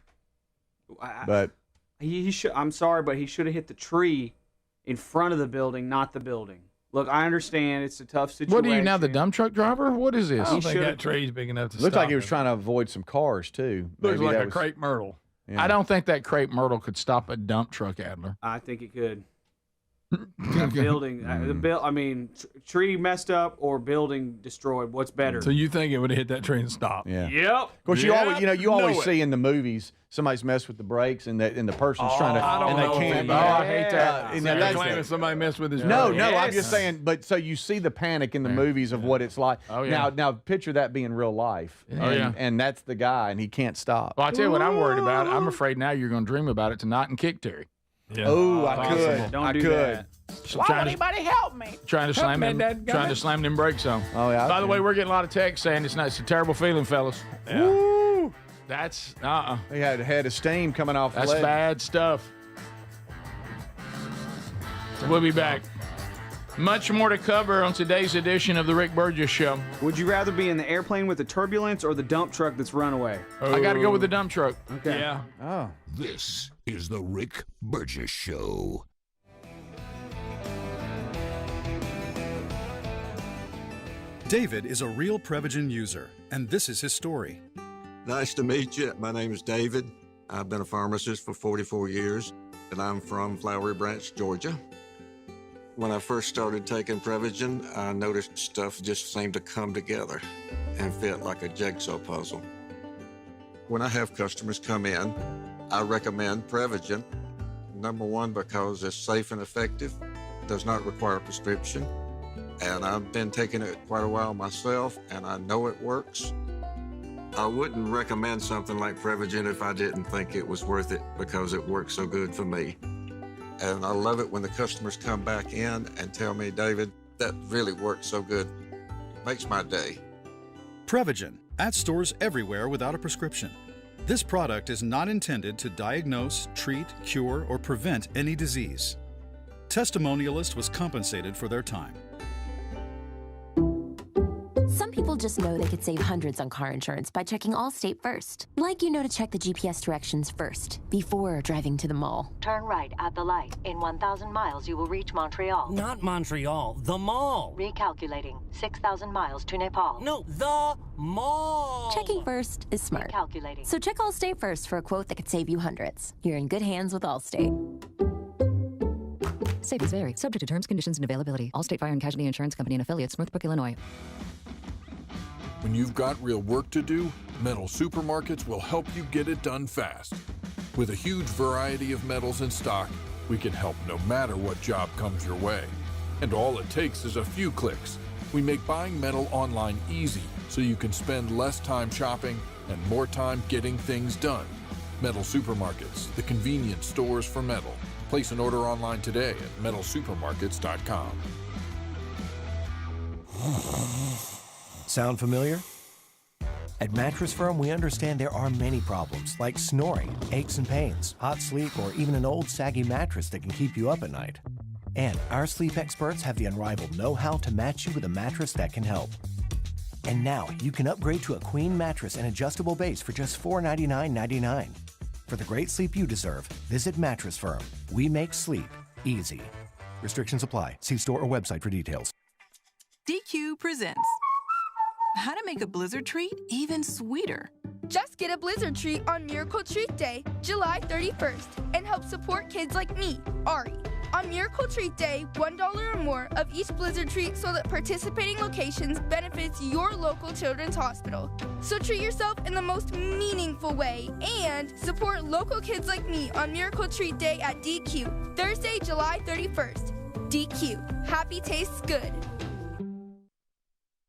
But he should. I'm sorry, but he should have hit the tree in front of the building, not the building. Look, I understand it's a tough situation. What are you now, the dump truck driver? What is this? I don't think that tree's big enough to Looked stop like he was trying to avoid some cars, too. Looks like a crepe myrtle. Yeah. I don't think that crepe myrtle could stop a dump truck, Adler. I think it could. Building, tree messed up or building destroyed. What's better? So you think it would have hit that tree and stopped? Yeah. Yep. Of course, you always see in the movies somebody's messed with the brakes and the person's trying to, they can't. I hate that. So you're claiming somebody messed with his No, brakes. I'm just saying. But so you see the panic in the movies of what it's like. Oh, yeah. Now picture that being real life. And that's the guy, and he can't stop. Well, I tell you what I'm worried about. I'm afraid now you're going to dream about it tonight and kick Terry. Yeah. Oh, I could. Don't do that. Why would anybody help me? Trying to slam them brakes on. Oh yeah. By the way, we're getting a lot of texts saying it's a terrible feeling, fellas. Yeah. Woo! That's He had a head of steam coming off. That's bad stuff. We'll be back. Much more to cover on today's edition of the Rick Burgess Show. Would you rather be in the airplane with the turbulence or the dump truck that's run away? I got to go with the dump truck. Okay. Yeah. Oh. This is the Rick Burgess Show. David is a real Prevagen user, and this is his story. Nice to meet you. My name is David. I've been a pharmacist for 44 years, and I'm from Flowery Branch, Georgia. When I first started taking Prevagen, I noticed stuff just seemed to come together and fit like a jigsaw puzzle. When I have customers come in, I recommend Prevagen. Number one, because it's safe and effective, does not require a prescription, and I've been taking it quite a while myself, and I know it works. I wouldn't recommend something like Prevagen if I didn't think it was worth it because it works so good for me. And I love it when the customers come back in and tell me, David, that really works so good. Makes my day. Prevagen, at stores everywhere without a prescription. This product is not intended to diagnose, treat, cure, or prevent any disease. Testimonialist was compensated for their time. Some people just know they could save hundreds on car insurance by checking Allstate first. Like you know to check the GPS directions first, before driving to the mall. Turn right at the light. In 1,000 miles, you will reach Montreal. Not Montreal, the mall. Recalculating. 6,000 miles to Nepal. No, the mall. Checking first is smart. Recalculating. So check Allstate first for a quote that could save you hundreds. You're in good hands with Allstate. Savings vary. Subject to terms, conditions, and availability. Allstate Fire and Casualty Insurance Company and affiliates, Northbrook, Illinois. When you've got real work to do, Metal Supermarkets will help you get it done fast. With a huge variety of metals in stock, we can help no matter what job comes your way. And all it takes is a few clicks. We make buying metal online easy so you can spend less time shopping and more time getting things done. Metal Supermarkets, the convenience stores for metal. Place an order online today at metalsupermarkets.com. Sound familiar? At Mattress Firm, we understand there are many problems, like snoring, aches and pains, hot sleep, or even an old saggy mattress that can keep you up at night. And our sleep experts have the unrivaled know-how to match you with a mattress that can help. And now, you can upgrade to a queen mattress and adjustable base for just $499.99. For the great sleep you deserve, visit Mattress Firm. We make sleep easy. Restrictions apply. See store or website for details. DQ presents how to make a blizzard treat even sweeter. Just get a blizzard treat on Miracle Treat Day, July 31st, and help support kids like me, Ari. On Miracle Treat Day, $1 or more of each blizzard treat sold at participating locations benefits your local children's hospital. So treat yourself in the most meaningful way and support local kids like me on Miracle Treat Day at DQ, Thursday, July 31st. DQ, happy tastes good.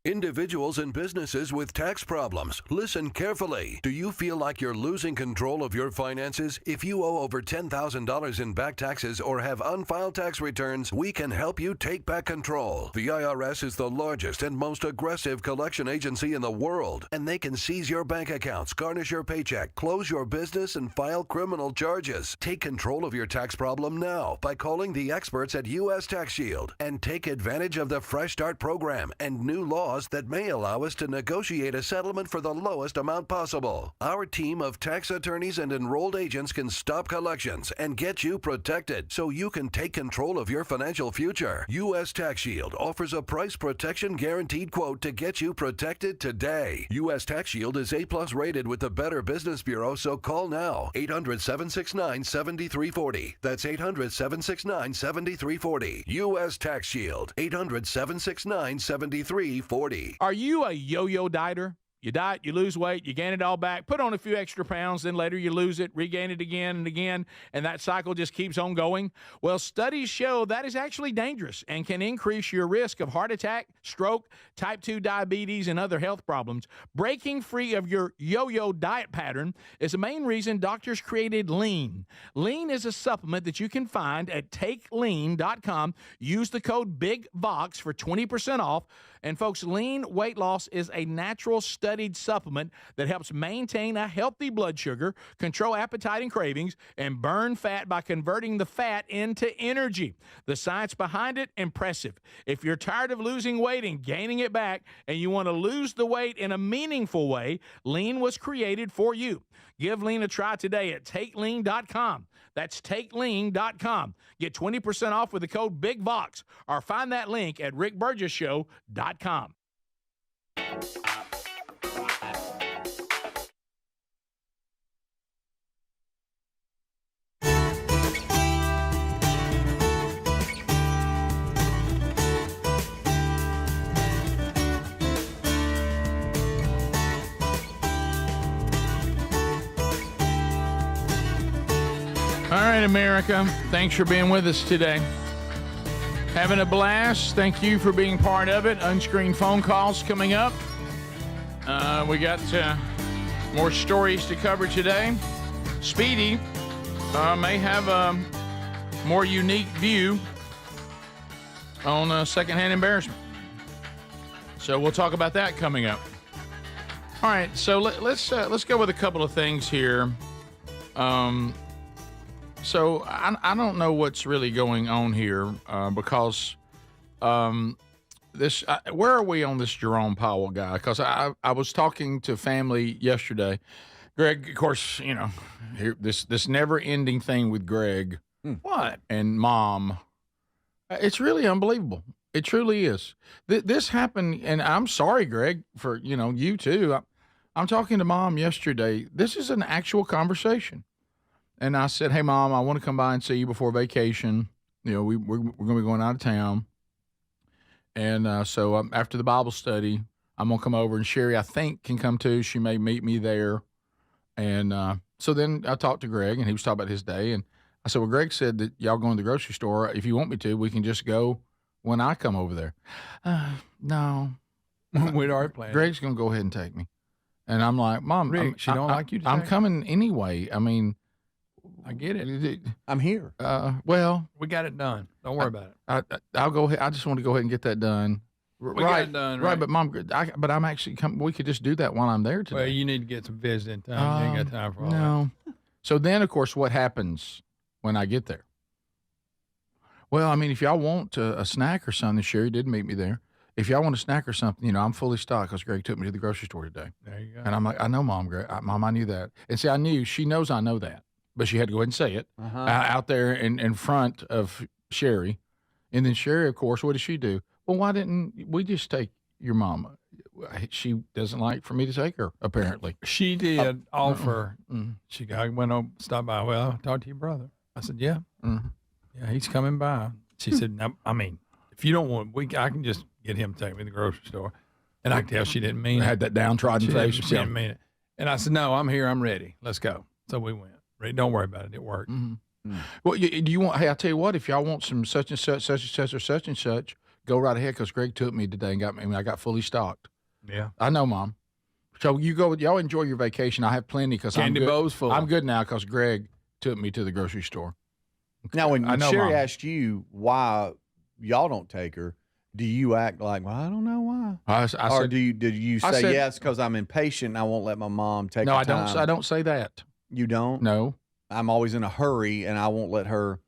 Individuals and businesses with tax problems, listen carefully. Do you feel like you're losing control of your finances? If you owe over $10,000 in back taxes or have unfiled tax returns, we can help you take back control. The IRS is the largest and most aggressive collection agency in the world, and they can seize your bank accounts, garnish your paycheck, close your business, and file criminal charges. Take control of your tax problem now by calling the experts at U.S. Tax Shield and take advantage of the Fresh Start program and new laws that may allow us to negotiate a settlement for the lowest amount possible. Our team of tax attorneys and enrolled agents can stop collections and get you protected so you can take control of your financial future. U.S. Tax Shield offers a price protection guaranteed quote to get you protected today. U.S. Tax Shield is A+ rated with the Better Business Bureau, so call now. 800-769-7340. That's 800-769-7340. U.S. Tax Shield. 800-769-7340. Are you a yo-yo dieter? You diet, you lose weight, you gain it all back, put on a few extra pounds, then later you lose it, regain it again and again, and that cycle just keeps on going? Well, studies show that is actually dangerous and can increase your risk of heart attack, stroke, type 2 diabetes, and other health problems. Breaking free of your yo-yo diet pattern is the main reason doctors created Lean. Lean is a supplement that you can find at takelean.com. Use the code BIGVOX for 20% off. And folks, Lean weight loss is a natural study studied supplement that helps maintain a healthy blood sugar, control appetite and cravings, and burn fat by converting the fat into energy. The science behind it, impressive. If you're tired of losing weight and gaining it back, and you want to lose the weight in a meaningful way, Lean was created for you. Give Lean a try today at TakeLean.com. That's TakeLean.com. Get 20% off with the code BIGVOX, or find that link at RickBurgessShow.com. All right, America, thanks for being with us today. Having a blast. Thank you for being part of it. Unscreened phone calls coming up. We got more stories to cover today. Speedy may have a more unique view on secondhand embarrassment. So we'll talk about that coming up. All right, so let's go with a couple of things here. So I don't know what's really going on here because where are we on this Jerome Powell guy? Because I was talking to family yesterday. Greg, of course, you know, this never-ending thing with Greg. What? And Mom. It's really unbelievable. It truly is. This happened, and I'm sorry, Greg, for, you too. I'm talking to Mom yesterday. This is an actual conversation. And I said, hey, Mom, I want to come by and see you before vacation. We're going to be going out of town. And so after the Bible study, I'm going to come over. And Sherry, I think, can come too. She may meet me there. And so then I talked to Greg, and he was talking about his day. And I said, well, Greg said that y'all going to the grocery store. If you want me to, we can just go when I come over there. No. We'd already planned. Greg's going to go ahead and take me. And I'm like, Mom, Rick, she don't like you to I'm take coming anyway. I mean, I get it. I'm here. Well, we got it done. Don't worry about it. I'll go ahead. I just want to go ahead and get that done. We got it done, right? But Mom, but I'm actually coming. We could just do that while I'm there today. Well, you need to get some visiting time. You ain't got time for all that. No. So then, of course, what happens when I get there? Well, I mean, if y'all want a snack or something, Sherry did meet me there. If y'all want a snack or something, I'm fully stocked because Greg took me to the grocery store today. There you go. And I'm like, I know, Mom, Greg. Mom, I knew that. And see, she knows I know that. But she had to go ahead and say it out there in front of Sherry. And then Sherry, of course, what did she do? Well, why didn't we just take your mama? She doesn't like for me to take her, apparently. She did offer. She went on, stopped by. Well, I'll talk to your brother. I said, yeah. Yeah, he's coming by. She said, no, I mean, if you don't want, I can just get him to take me to the grocery store. And I could tell she didn't mean it. Had that downtrodden face. She didn't mean it. And I said, no, I'm here. I'm ready. Let's go. So we went. Don't worry about it. It worked. Well, do you want? Hey, I'll tell you what. If y'all want some such and such, such and such, or such and such, go right ahead. Because Greg took me today and got me. I got fully stocked. Yeah, I know, Mom. So you go. Y'all enjoy your vacation. I have plenty because candy bowls full. I'm good now because Greg took me to the grocery store. Now, when Sherry Mom asked you why y'all don't take her, do you act like, well, I don't know why? I or said, did you say yes because I'm impatient and I won't let my mom take? No, the time? I don't say that. You don't? No. I'm always in a hurry, and I won't let her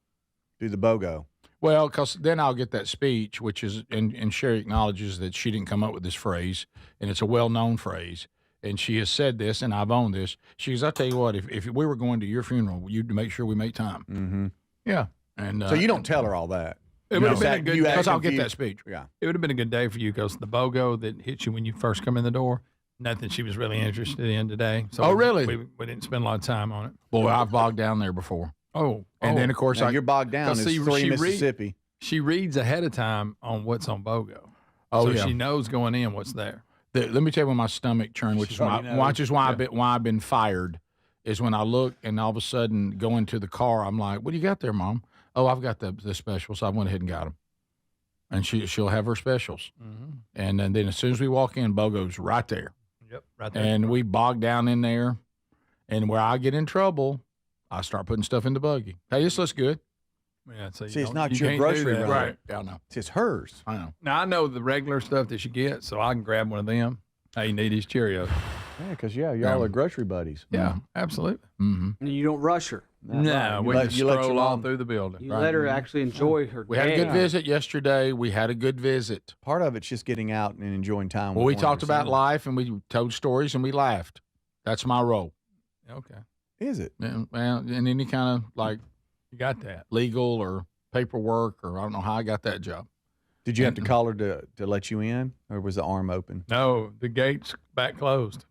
do the BOGO. Well, because then I'll get that speech, which is, and Sherry acknowledges that she didn't come up with this phrase, and it's a well-known phrase, and she has said this, and I've owned this. She goes, I'll tell you what, if we were going to your funeral, you'd make sure we make time. Mm-hmm. Yeah. And so you don't tell her all that. It would have been a good day. Because I'll get that speech. Yeah. It would have been a good day for you because the BOGO that hits you when you first come in the door, nothing she was really interested in today. So really? We didn't spend a lot of time on it. Boy, I've bogged down there before. And then, of course, you're bogged down in Mississippi. She reads ahead of time on what's on BOGO. Oh, so she knows going in what's there. Let me tell you when my stomach churned, which is why I've been fired, is when I look and all of a sudden go into the car, I'm like, what do you got there, Mom? Oh, I've got the specials. So I went ahead and got them. And she'll have her specials. And then as soon as we walk in, BOGO's right there. Yep, right there. And we bog down in there. And where I get in trouble, I start putting stuff in the buggy. Hey, this looks good. Yeah, so see, it's not your grocery run. Right. Yeah, I know. It's hers. I know. Now, I know the regular stuff that she gets, so I can grab one of them. Hey, you need these Cheerios. Yeah, because y'all are grocery buddies. Yeah, absolutely. Mm-hmm. And you don't rush her. No, we just stroll all through the building. You let her actually enjoy her We had a day. good visit yesterday. We had a good visit. Part of it's just getting out and enjoying time. Well, with we one of talked your about siblings. life, and we told stories, and we laughed. That's my role. Okay. Is it? And, well, in any kind of like You got that. legal or paperwork, or I don't know how I got that job. Did you have to call her to let you in, or was the arm open? No, the gate's back closed.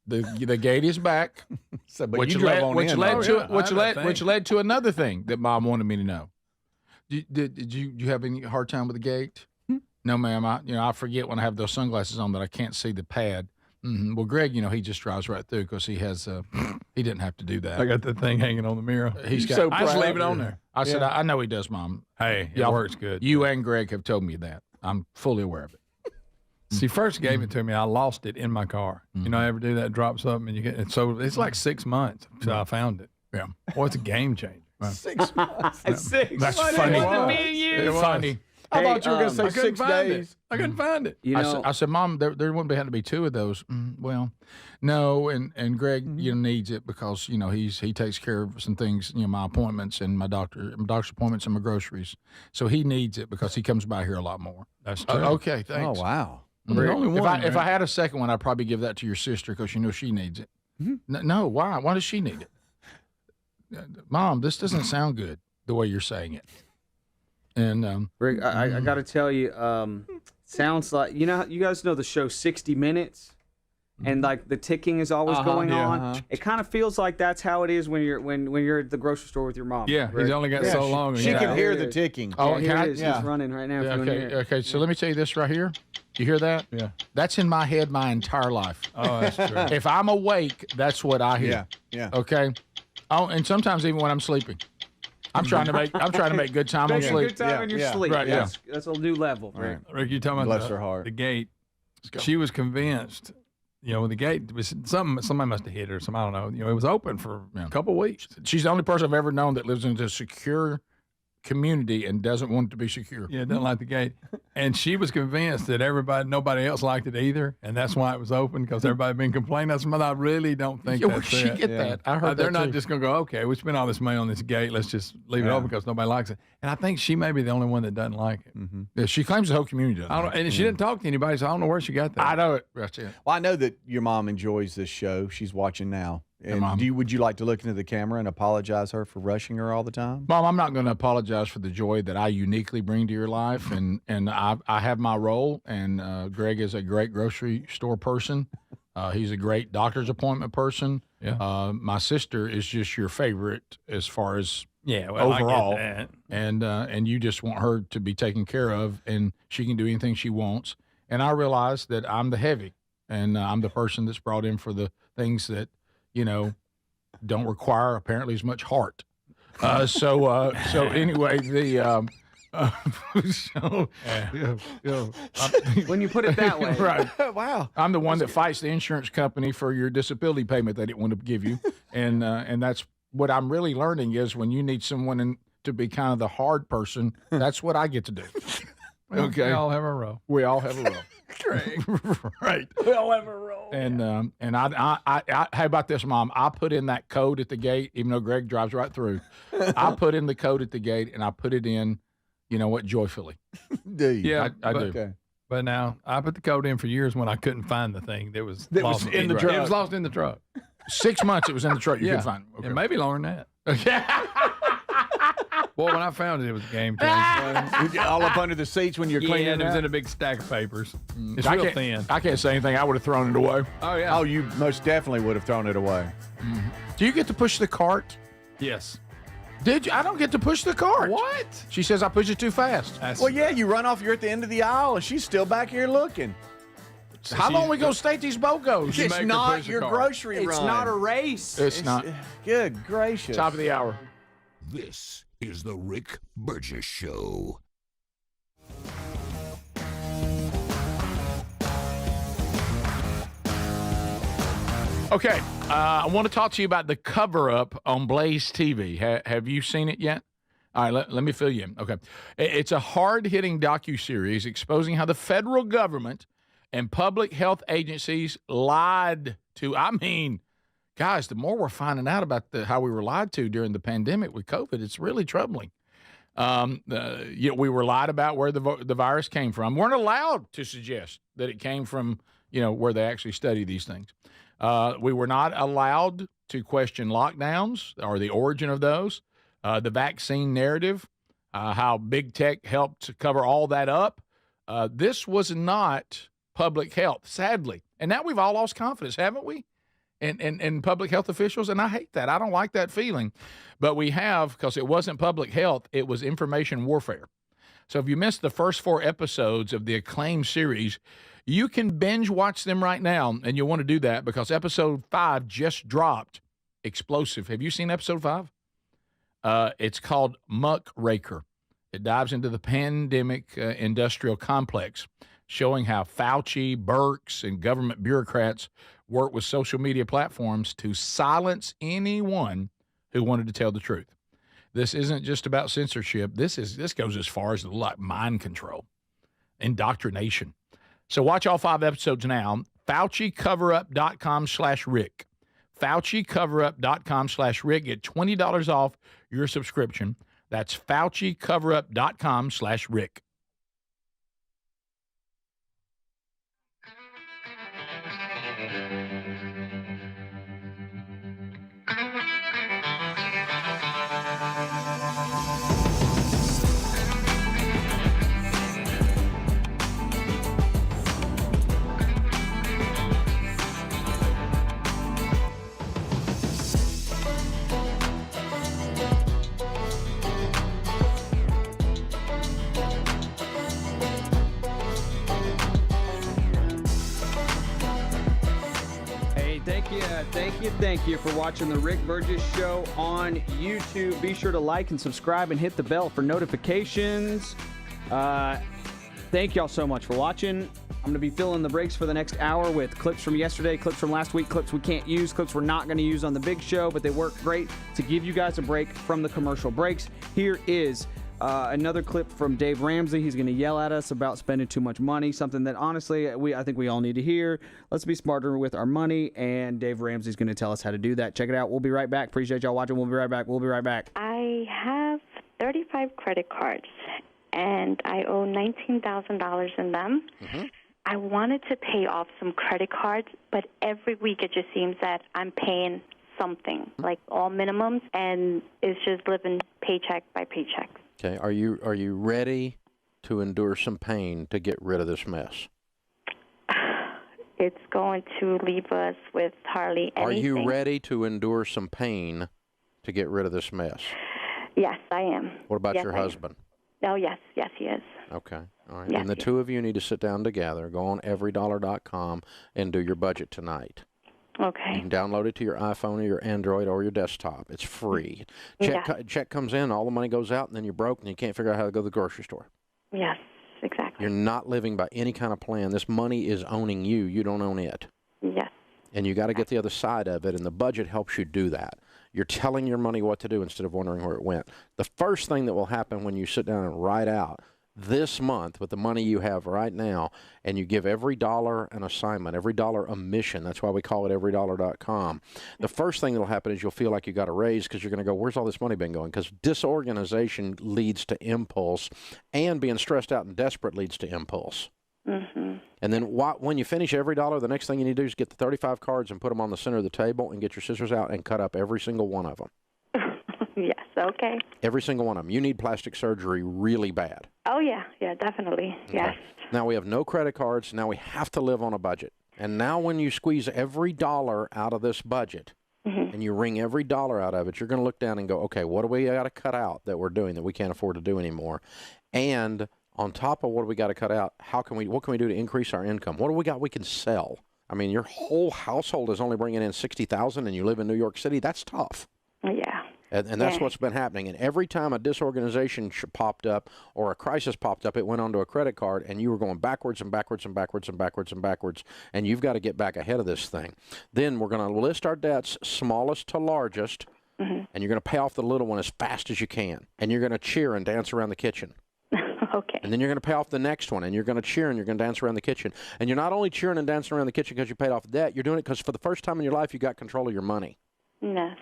The gate is back, So, but which you drove led, on which in, led though. to yeah, I have that which thing. led to another thing that Mom wanted me to know. Did you have any hard time with the gate? No, ma'am. I forget when I have those sunglasses on that I can't see the pad. Mm-hmm. Well, Greg, he just drives right through because he has he didn't have to do that. I got that thing hanging on the mirror. He's got. so I just proud. leave it on there. I said, I know he does, Mom. Hey, it Y'all- works good. You and Greg have told me that. I'm fully aware of it. She first gave it to me. I lost it in my car. You know, I ever do that? Drop something and you get it. So it's like 6 months until I found it. Yeah. Well, it's a game changer. 6 months. Six. That's What funny. it was to me and It you. was Funny. I thought you were going to say I couldn't 6 find days. it. I couldn't find it. You know, I said, Mom, there wouldn't have to be 2 of those. Well, no, and Greg, needs it because he takes care of some things, my appointments and my doctor's appointments and my groceries. So he needs it because he comes by here a lot more. That's true. Okay, thanks. Oh, wow. I'm the only one. If I had a second one, I'd probably give that to your sister because she needs it. No, why? Why does she need it? Mom, this doesn't sound good the way you're saying it. And Rick, I got to tell you, sounds like you guys know the show 60 Minutes, and like the ticking is always going on. It kind of feels like that's how it is when you're at the grocery store with your mom. Yeah, Rick. he's only got so long. She can hear the it is. ticking. Oh, Here can I- it is. yeah. He's running right now. If you wanna hear it. okay. So let me tell you this right here. You hear that? Yeah. That's in my head my entire life. Oh, that's true. If I'm awake, that's what I hear. Yeah. Okay. Oh, and sometimes even when I'm sleeping, I'm trying to make good time on Make a sleep. good time in your yeah. sleep. Right, yeah. That's a new level, Rick. Rick, you talking about Bless her heart. the gate? go. She was convinced. When the gate was somebody must have hit her. I don't know. It was open for a couple weeks. She's the only person I've ever known that lives in a secure community and doesn't want it to be secure. Yeah, doesn't like the gate. And she was convinced that nobody else liked it either, and that's why it was open because everybody had been complaining. I said, Mother, I really don't think Yeah, where'd that's she it. get that? I heard They're that not too. just going to go, okay, we spent all this money on this gate. Let's just leave it open because nobody likes it. And I think she may be the only one that doesn't like it. Yeah, she claims the whole community does. I don't, and she didn't talk to anybody, so I don't know where she got that. I know it. That's it. Well, I know that your mom enjoys this show. She's watching now. And Mom. would you like to look into the camera and apologize her for rushing her all the time? Mom, I'm not going to apologize for the joy that I uniquely bring to your life, and I have my role. And Greg is a great grocery store person. He's a great doctor's appointment person. Yeah. My sister is just your favorite as far as well, overall, I get and you just want her to be taken care of, and she can do anything she wants. And I realize that I'm the heavy, and I'm the person that's brought in for the things that don't require apparently as much heart. So anyway, the When you put it that way, right? Wow, I'm the one that fights the insurance company for your disability payment they didn't want to give you, and that's what I'm really learning is when you need someone to be kind of the hard person, that's what I get to do. Okay, We all have a role. We all have a role. Greg. Right. we all have a role. And I how about this, Mom? I put in that code at the gate, even though Greg drives right through. I put in the code at the gate, and I put it in, joyfully. Do you? Yeah, I do. Okay. But now I put the code in for years when I couldn't find the thing that was was lost in the It truck. was lost in the truck. 6 months it was in the truck. You Yeah. couldn't find it. Okay. And maybe longer than that. Boy, when I found it, it was a game changer. All up under the seats when you're cleaning Yeah, and it was out? in a big stack of papers. It's I real can't- thin. I can't say anything. I would have thrown it away. Oh, yeah. Oh, you most definitely would have thrown it away. Do you get to push the cart? Yes. Did you? I don't get to push the cart. What? She says I push it too fast. Well, yeah, you run off, you're at the end of the aisle, and she's still back here looking. How long we gonna stay at these BOGOs? It's not your grocery run. It's not a race. It's not. Good gracious. Top of the hour. This is the Rick Burgess Show. Okay, I want to talk to you about the cover-up on Blaze TV. Have you seen it yet? All right, let me fill you in. Okay, it's a hard-hitting docuseries exposing how the federal government And public health agencies lied to, guys, the more we're finding out about how we were lied to during the pandemic with COVID, it's really troubling. We were lied about where the virus came from. We weren't allowed to suggest that it came from, where they actually study these things. We were not allowed to question lockdowns or the origin of those, the vaccine narrative, how big tech helped cover all that up. This was not public health, sadly. And now we've all lost confidence, haven't we? In public health officials, and I hate that. I don't like that feeling. But we have, because it wasn't public health, it was information warfare. So if you missed the first 4 episodes of the acclaimed series, you can binge watch them right now, and you'll want to do that because episode 5 just dropped. Explosive. Have you seen episode 5? It's called Muckraker. It dives into the pandemic industrial complex, showing how Fauci, Burks, and government bureaucrats work with social media platforms to silence anyone who wanted to tell the truth. This isn't just about censorship. This goes as far as like mind control, indoctrination. So watch all 5 episodes now. FauciCoverup.com/Rick. FauciCoverup.com/Rick. Get $20 off your subscription. That's FauciCoverup.com/Rick. Thank you for watching the Rick Burgess Show on YouTube. Be sure to like and subscribe and hit the bell for notifications. Thank y'all so much for watching. I'm going to be filling the breaks for the next hour with clips from yesterday, clips from last week, clips we can't use, clips we're not going to use on the big show, but they work great to give you guys a break from the commercial breaks. Here is another clip from Dave Ramsey. He's going to yell at us about spending too much money, something that honestly I think we all need to hear. Let's be smarter with our money, and Dave Ramsey's going to tell us how to do that. Check it out. We'll be right back. Appreciate y'all watching. We'll be right back. I have 35 credit cards, and I owe $19,000 in them. Mm-hmm. I wanted to pay off some credit cards, but every week it just seems that I'm paying something, like all minimums, and it's just living paycheck by paycheck. Okay, are you ready to endure some pain to get rid of this mess? It's going to leave us with hardly anything. Are you ready to endure some pain to get rid of this mess? Yes, I am. What about your husband? Oh, yes, he is. Okay, all right. Yes, and the two of you need to sit down together, go on everydollar.com and do your budget tonight. Okay. You can download it to your iPhone or your Android or your desktop. It's free. Check comes in, all the money goes out, and then you're broke and you can't figure out how to go to the grocery store. Yes, exactly. You're not living by any kind of plan. This money is owning you. You don't own it. Yes. And you got to get the other side of it, and the budget helps you do that. You're telling your money what to do instead of wondering where it went. The first thing that will happen when you sit down and write out this month with the money you have right now, and you give every dollar an assignment, every dollar a mission. That's why we call it everydollar.com. The first thing that will happen is you'll feel like you got a raise because you're going to go, where's all this money been going? Because disorganization leads to impulse, and being stressed out and desperate leads to impulse. Mm-hmm. And then when you finish every dollar, the next thing you need to do is get the 35 cards and put them on the center of the table and get your scissors out and cut up every single one of them. Yes, okay. Every single one of them. You need plastic surgery really bad. Oh, yeah, definitely, okay. Yes. Now we have no credit cards. Now we have to live on a budget. And now when you squeeze every dollar out of this budget and you wring every dollar out of it, you're going to look down and go, okay, what do we got to cut out that we're doing that we can't afford to do anymore? And on top of what do we got to cut out, what can we do to increase our income? What do we got we can sell? I mean, your whole household is only bringing in $60,000 and you live in New York City. That's tough. Yeah. And that's what's been happening. And every time a disorganization popped up or a crisis popped up, it went onto a credit card, and you were going backwards and backwards and backwards and backwards and backwards, and you've got to get back ahead of this thing. Then we're going to list our debts smallest to largest, and you're going to pay off the little one as fast as you can, and you're going to cheer and dance around the kitchen. Okay. And then you're going to pay off the next one, and you're going to cheer, and you're going to dance around the kitchen. And you're not only cheering and dancing around the kitchen because you paid off the debt, you're doing it because for the first time in your life, you got control of your money. Yes.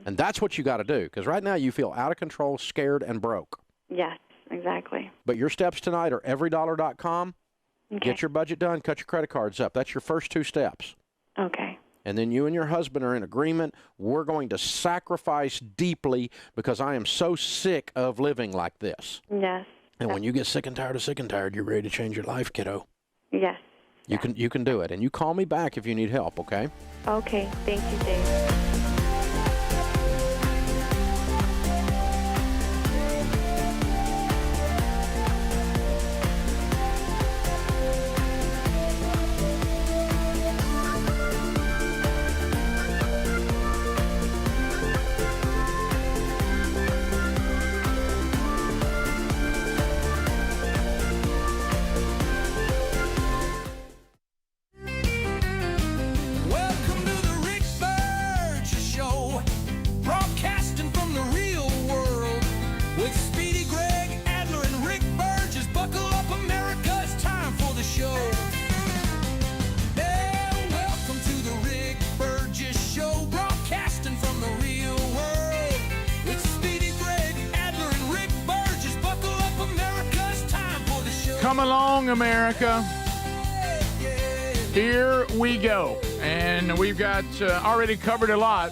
And that's what you got to do, because right now you feel out of control, scared, and broke. Yes, exactly. But your steps tonight are everydollar.com. Okay. Get your budget done, cut your credit cards up. That's your first 2 steps. Okay. And then you and your husband are in agreement. We're going to sacrifice deeply because I am so sick of living like this. Yes. And when you get sick and tired, you're ready to change your life, kiddo. Yes. You can do it. And you call me back if you need help, okay? Okay. Thank you, Dave. Come along, America. Here we go. And we've got already covered a lot.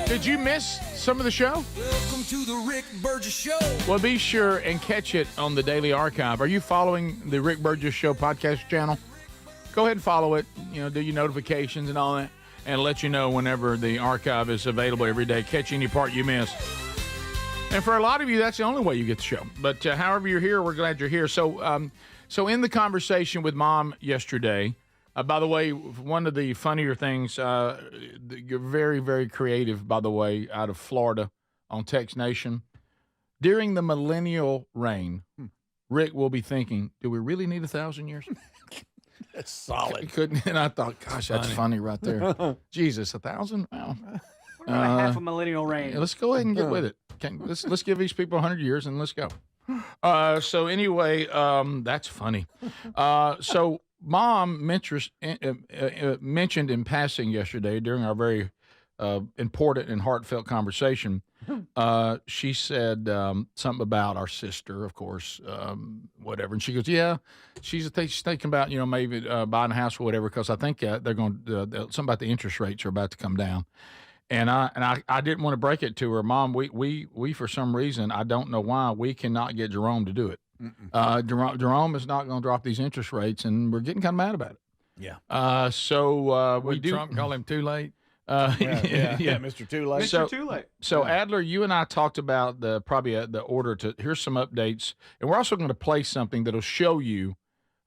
Did you miss some of the show? Welcome to the Rick Burgess Show. Well, be sure and catch it on the Daily Archive. Are you following the Rick Burgess Show podcast channel? Go ahead and follow it. Do your notifications and all that, and let you know whenever the archive is available every day. Catch any part you missed. And for a lot of you, that's the only way you get the show. But however you're here, we're glad you're here. So in the conversation with Mom yesterday, by the way, one of the funnier things, you're very, very creative, by the way, out of Florida on Text Nation. During the millennial reign, Rick will be thinking, do we really need 1,000 years? That's solid. And I thought, gosh, that's funny right there. Jesus, 1,000? Wow. We're about half a millennial reign. Let's go ahead and get with it. Let's give these people 100 years and let's go. So anyway, that's funny. So Mom mentioned in passing yesterday during our very important and heartfelt conversation. She said something about our sister, of course, whatever. And she goes, yeah, she's thinking about, maybe buying a house or whatever, because I think they're going to, something about the interest rates are about to come down. And I didn't want to break it to her, Mom. We for some reason, I don't know why, we cannot get Jerome to do it. Jerome is not going to drop these interest rates, and we're getting kind of mad about it. Yeah. We do. Trump call him too late? Yeah, Mr. Too Late. So, Mr. Too Late. So Adler, you and I talked about the order to. Here's some updates, and we're also going to play something that'll show you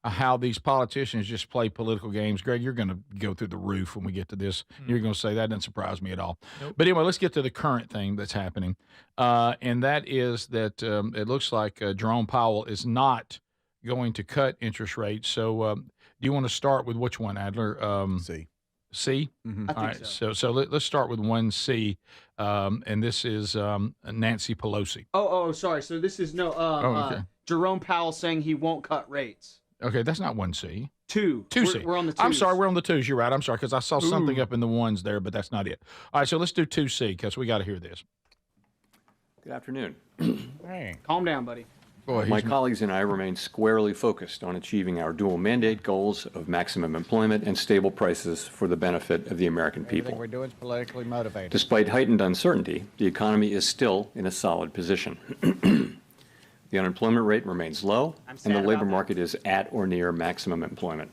how these politicians just play political games. Greg, you're going to go through the roof when we get to this. You're going to say that doesn't surprise me at all. Nope. But anyway, let's get to the current thing that's happening, and that is that it looks like Jerome Powell is not going to cut interest rates. So do you want to start with which one, Adler? C. C? Mm-hmm. All right, so let's start with 1C, and this is Nancy Pelosi. Oh, sorry. So this is okay. Jerome Powell saying he won't cut rates. Okay, that's not 1C. 2C. We're on the 2s. I'm sorry, we're on the 2s. You're right. I'm sorry, because I saw something up in the 1s there, but that's not it. All right, so let's do 2C, because we got to hear this. Good afternoon. Hey. Calm down, buddy. Boy, my colleagues and I remain squarely focused on achieving our dual mandate goals of maximum employment and stable prices for the benefit of the American people. Everything we're doing is politically motivated. Despite heightened uncertainty, the economy is still in a solid position. The unemployment rate remains low, and the labor market is at or near maximum employment.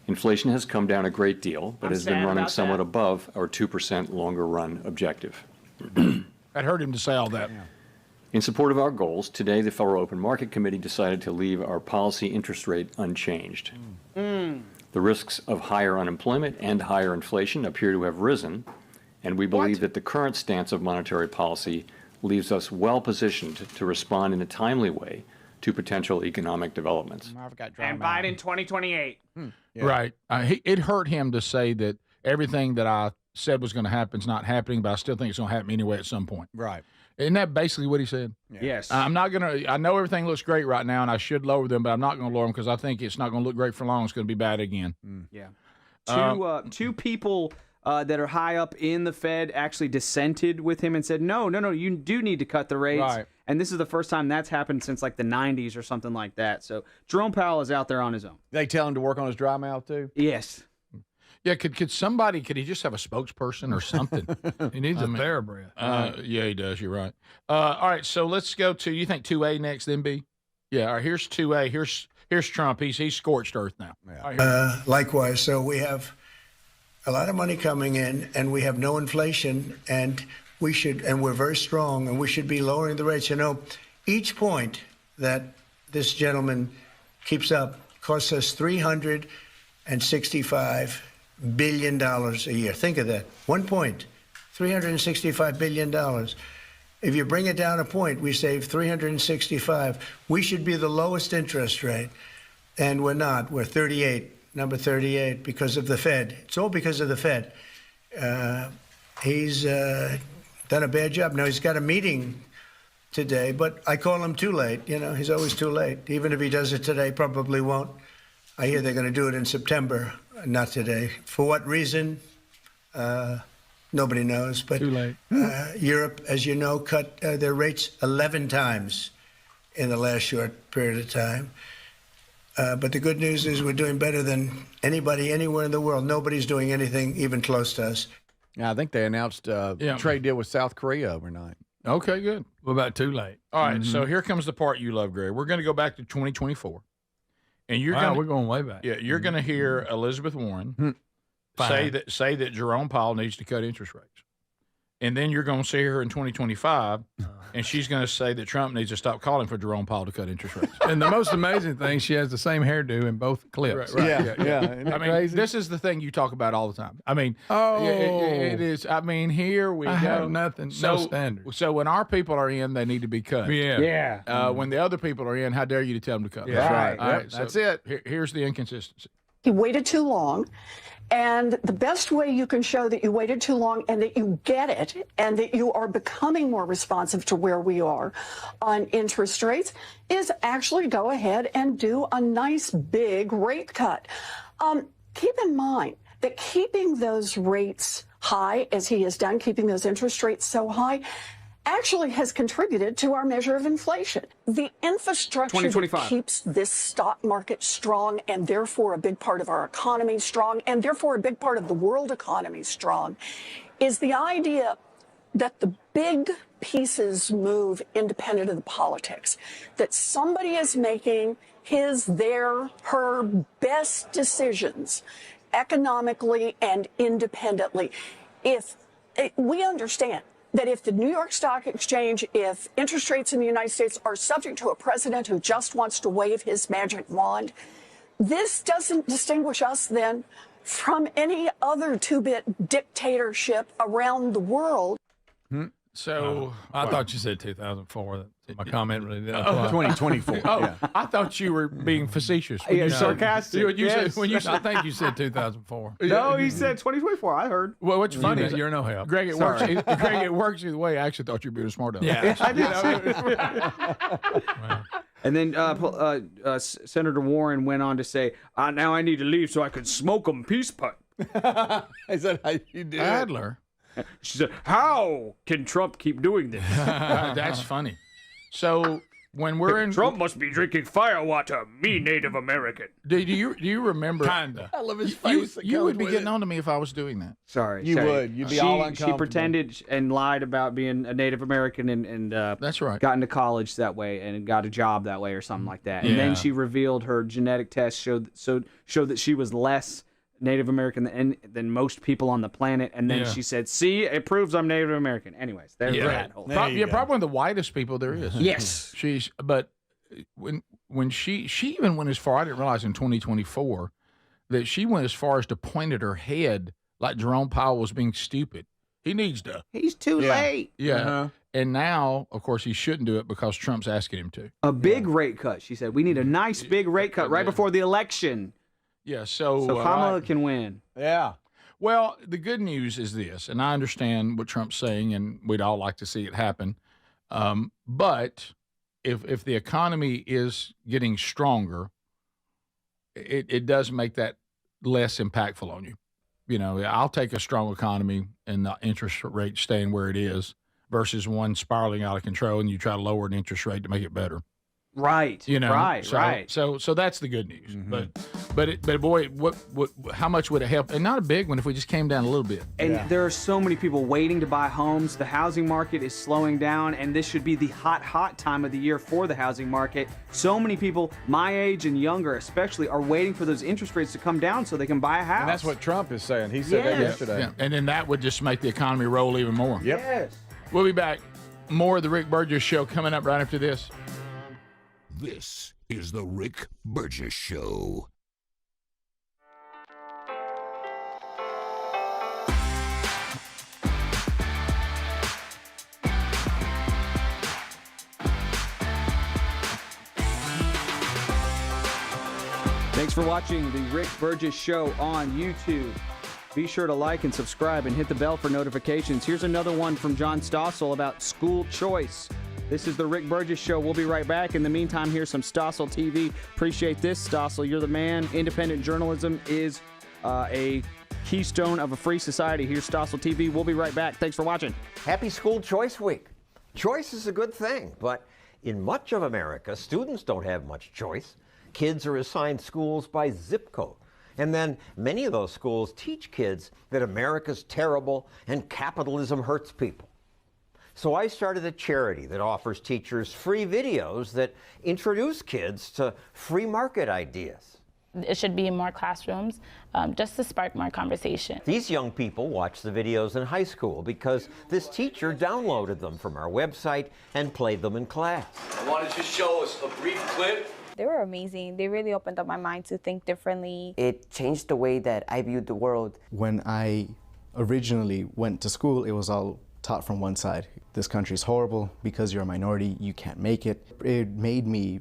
Inflation has come down a great deal, but has been running somewhat above our 2% longer run objective. I'd heard him to say all that. Yeah. In support of our goals, today the Federal Open Market Committee decided to leave our policy interest rate unchanged. The risks of higher unemployment and higher inflation appear to have risen, and we believe that the current stance of monetary policy leaves us well positioned to respond in a timely way to potential economic developments. And Biden 2028. Yeah. Right. It hurt him to say that everything that I said was going to happen is not happening, but I still think it's going to happen anyway at some point. Right. Isn't that basically what he said? Yeah. Yes. I'm not going to – I know everything looks great right now, and I should lower them, but I'm not going to lower them because I think it's not going to look great for long. It's going to be bad again. Yeah. Two people that are high up in the Fed actually dissented with him and said, no, you do need to cut the rates. Right. And this is the first time that's happened since like the 90s or something like that. So Jerome Powell is out there on his own. They tell him to work on his dry mouth too? Yes. Yeah, could he just have a spokesperson or something? He needs a TheraBreath. Yeah, he does. You're right. All right, so let's go to, you think 2A next, then B? Yeah, all right, here's 2A. Here's Trump. He's scorched earth now. Yeah. Likewise, so we have a lot of money coming in, and we have no inflation, and we're very strong, and we should be lowering the rates. You know, each point that this gentleman keeps up costs us $365 billion a year. Think of that. 1 point, $365 billion. If you bring it down a point, we save 365. We should be the lowest interest rate, and we're not. We're 38, number 38, because of the Fed. It's all because of the Fed. He's done a bad job. Now, he's got a meeting today, but I call him too late. You know, he's always too late. Even if he does it today, probably won't. I hear they're going to do it in September, not today. For what reason? Nobody knows. But too late. Europe, as you know, cut their rates 11 times in the last short period of time. But the good news is we're doing better than anybody anywhere in the world. Nobody's doing anything even close to us. Yeah, I think they announced a trade deal with South Korea overnight. Okay, good. What about too late? All right, so here comes the part you love, Greg. We're going to go back to 2024. And we're going way back. Yeah, you're going to hear Elizabeth Warren say that Jerome Powell needs to cut interest rates. And then you're going to see her in 2025, and she's going to say that Trump needs to stop calling for Jerome Powell to cut interest rates. And the most amazing thing, she has the same hairdo in both clips. Right. Yeah. I mean, this is the thing you talk about all the time. I mean, it is. I mean, here we go. Have nothing, no standard. So when our people are in, they need to be cut. Yeah. When the other people are in, how dare you to tell them to cut? Yeah. That's right. All right. That's it. Here's the inconsistency. He waited too long. And the best way you can show that you waited too long and that you get it and that you are becoming more responsive to where we are on interest rates is actually go ahead and do a nice big rate cut. Keep in mind that keeping those rates high, as he has done, keeping those interest rates so high, actually has contributed to our measure of inflation. The infrastructure that keeps this stock market strong and therefore a big part of our economy strong and therefore a big part of the world economy strong is the idea that the big pieces move independent of the politics, that somebody is making her best decisions economically and independently. We understand that if the New York Stock Exchange, if interest rates in the United States are subject to a president who just wants to wave his magic wand, this doesn't distinguish us then from any other two-bit dictatorship around the world. So I thought you said 2004. My comment really didn't apply. 2024. I thought you were being facetious. Sarcastic. I think you said 2004. No, he said 2024. I heard. Well, what's funny is you're no help. Greg, it works. Greg, it works either way. I actually thought you were being smart. Yeah, I did. And then Senator Warren went on to say, now I need to leave so I can smoke them peace pipe. Is that how you do Adler. She said, how can Trump keep doing this? That's funny. So when we're in... Trump must be drinking firewater, me Native American. Do you remember... Kinda. I love his face. You would be getting on to me if I was doing that. Sorry. You would. You'd be all uncomfortable. She pretended and lied about being a Native American and that's right. got into college that way and got a job that way or something like that. And then she revealed her genetic test showed that she was less Native American than most people on the planet, and then she said, "See, it proves I'm Native American." Anyways, there's that whole. Probably one of the whitest people there is. Yes, but when she even went as far, I didn't realize in 2024 that she went as far as to point at her head like Jerome Powell was being stupid. He needs to. He's too late. Yeah. And now, of course, he shouldn't do it because Trump's asking him to. A big rate cut. She said, "We need a nice big rate cut right before the election." Yeah, so Kamala can win. Yeah. Well, the good news is this, and I understand what Trump's saying, and we'd all like to see it happen. But if the economy is getting stronger, it does make that less impactful on you. You know, I'll take a strong economy and the interest rate staying where it is versus one spiraling out of control, and you try to lower an interest rate to make it better. Right. You know, right. So that's the good news. But boy, what how much would it help? And not a big one if we just came down a little bit. And there are so many people waiting to buy homes. The housing market is slowing down, and this should be the hot time of the year for the housing market. So many people, my age and younger especially, are waiting for those interest rates to come down so they can buy a house. And that's what Trump is saying. He said that yesterday. Yeah. And then that would just make the economy roll even more. Yep. Yes. We'll be back. More of the Rick Burgess Show coming up right after this. This is the Rick Burgess Show. Thanks for watching the Rick Burgess Show on YouTube. Be sure to like and subscribe and hit the bell for notifications. Here's another one from John Stossel about school choice. This is the Rick Burgess Show. We'll be right back. In the meantime, here's some Stossel TV. Appreciate this, Stossel. You're the man. Independent journalism is a keystone of a free society. Here's Stossel TV. We'll be right back. Thanks for watching. Happy School Choice Week. Choice is a good thing, but in much of America, students don't have much choice. Kids are assigned schools by zip code. And then many of those schools teach kids that America's terrible and capitalism hurts people. So I started a charity that offers teachers free videos that introduce kids to free market ideas. It should be in more classrooms, just to spark more conversation. These young people watch the videos in high school because this teacher downloaded them from our website and played them in class. I wanted to show us a brief clip. They were amazing. They really opened up my mind to think differently. It changed the way that I viewed the world. When I originally went to school, it was all taught from one side. This country is horrible. Because you're a minority, you can't make it. It made me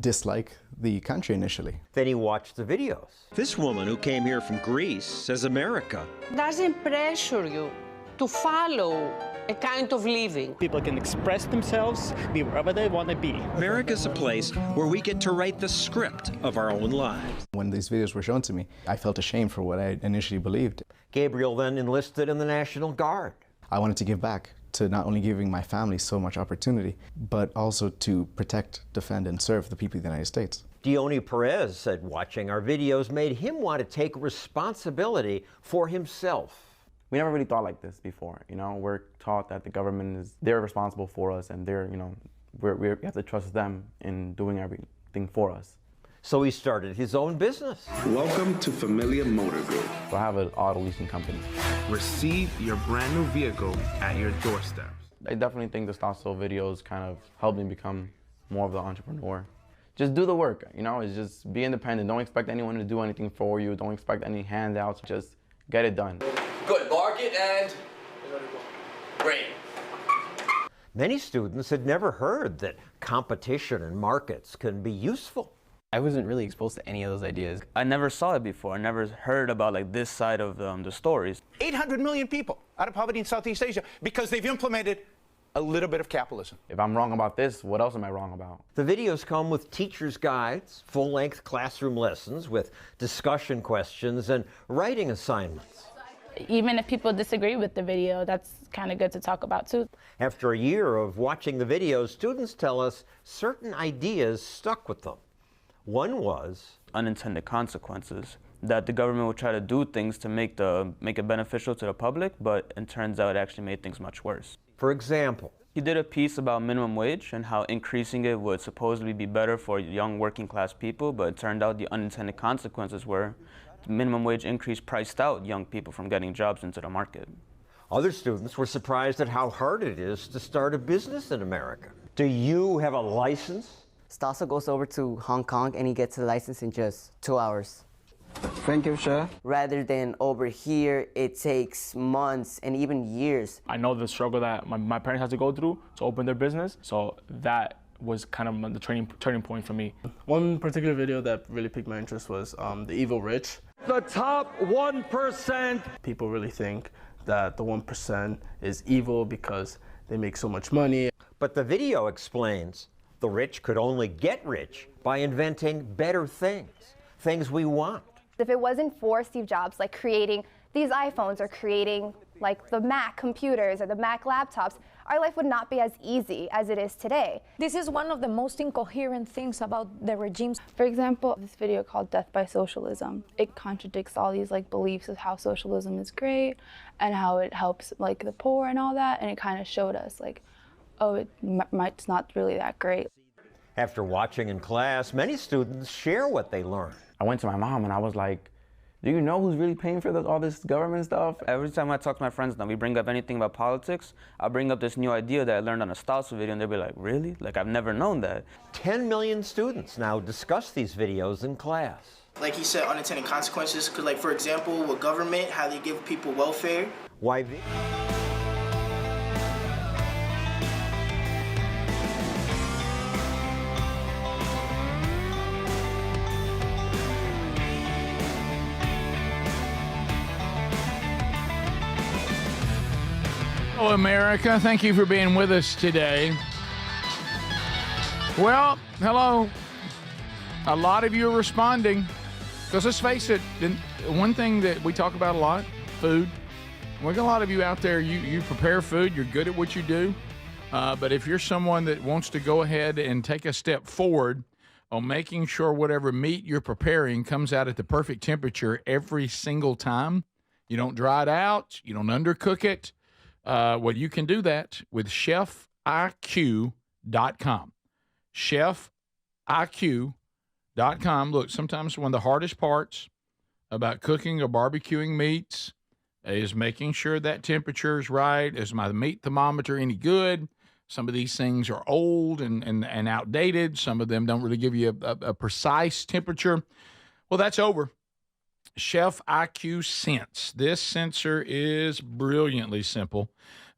dislike the country initially. Then he watched the videos. This woman who came here from Greece says America doesn't pressure you to follow a kind of living. People can express themselves, be wherever they want to be. America's a place where we get to write the script of our own lives. When these videos were shown to me, I felt ashamed for what I initially believed. Gabriel then enlisted in the National Guard. I wanted to give back to not only giving my family so much opportunity, but also to protect, defend, and serve the people of the United States. Dione Perez said watching our videos made him want to take responsibility for himself. We never really thought like this before. You know, we're taught that the government they're responsible for us, and they're, you know, we have to trust them in doing everything for us. So he started his own business. Welcome to Familia Motor Group. So I have an auto leasing company. Receive your brand new vehicle at your doorstep. I definitely think the Stossel videos kind of helped me become more of the entrepreneur. Just do the work, you know, it's just be independent. Don't expect anyone to do anything for you. Don't expect any handouts. Just get it done. Good, mark it and great. Many students had never heard that competition in markets can be useful. I wasn't really exposed to any of those ideas. I never saw it before. I never heard about like this side of the stories. 800 million people out of poverty in Southeast Asia because they've implemented a little bit of capitalism. If I'm wrong about this, what else am I wrong about? The videos come with teacher's guides, full-length classroom lessons with discussion questions and writing assignments. Even if people disagree with the video, that's kind of good to talk about too. After a year of watching the videos, students tell us certain ideas stuck with them. One was unintended consequences, that the government will try to do things to make it beneficial to the public, but it turns out it actually made things much worse. For example, he did a piece about minimum wage and how increasing it would supposedly be better for young working class people, but it turned out the unintended consequences were the minimum wage increase priced out young people from getting jobs into the market. Other students were surprised at how hard it is to start a business in America. Do you have a license? Stossel goes over to Hong Kong and he gets the license in just 2 hours. Thank you, sir. Rather than over here, it takes months and even years. I know the struggle that my parents had to go through to open their business, so that was kind of the turning point for me. One particular video that really piqued my interest was The Evil Rich. the top 1%. People really think that the 1% is evil because they make so much money. But the video explains the rich could only get rich by inventing better things, things we want. If it wasn't for Steve Jobs, like creating these iPhones or creating like the Mac computers or the Mac laptops, our life would not be as easy as it is today. This is one of the most incoherent things about the regimes. For example, this video called Death by Socialism, it contradicts all these like beliefs of how socialism is great and how it helps like the poor and all that, and it kind of showed us like, oh, it's not really that great. After watching in class, many students share what they learned. I went to my mom and I was like, do you know who's really paying for all this government stuff? Every time I talk to my friends now, we bring up anything about politics, I'll bring up this new idea that I learned on a Stauser video, and they'll be like, really? Like, I've never known that. 10 million students now discuss these videos in class. Like he said, unintended consequences, because like, for example, with government, how they give people welfare. Why? Hello, America. Thank you for being with us today. Well, hello. A lot of you are responding because let's face it, one thing that we talk about a lot, food. We got a lot of you out there, you prepare food, you're good at what you do. But if you're someone that wants to go ahead and take a step forward on making sure whatever meat you're preparing comes out at the perfect temperature every single time, you don't dry it out, you don't undercook it. Well, you can do that with ChefIQ.com. ChefIQ.com. Look, sometimes one of the hardest parts about cooking or barbecuing meats is making sure that temperature is right. Is my meat thermometer any good? Some of these things are old and outdated. Some of them don't really give you a precise temperature. Well, that's over. Chef IQ Sense. This sensor is brilliantly simple.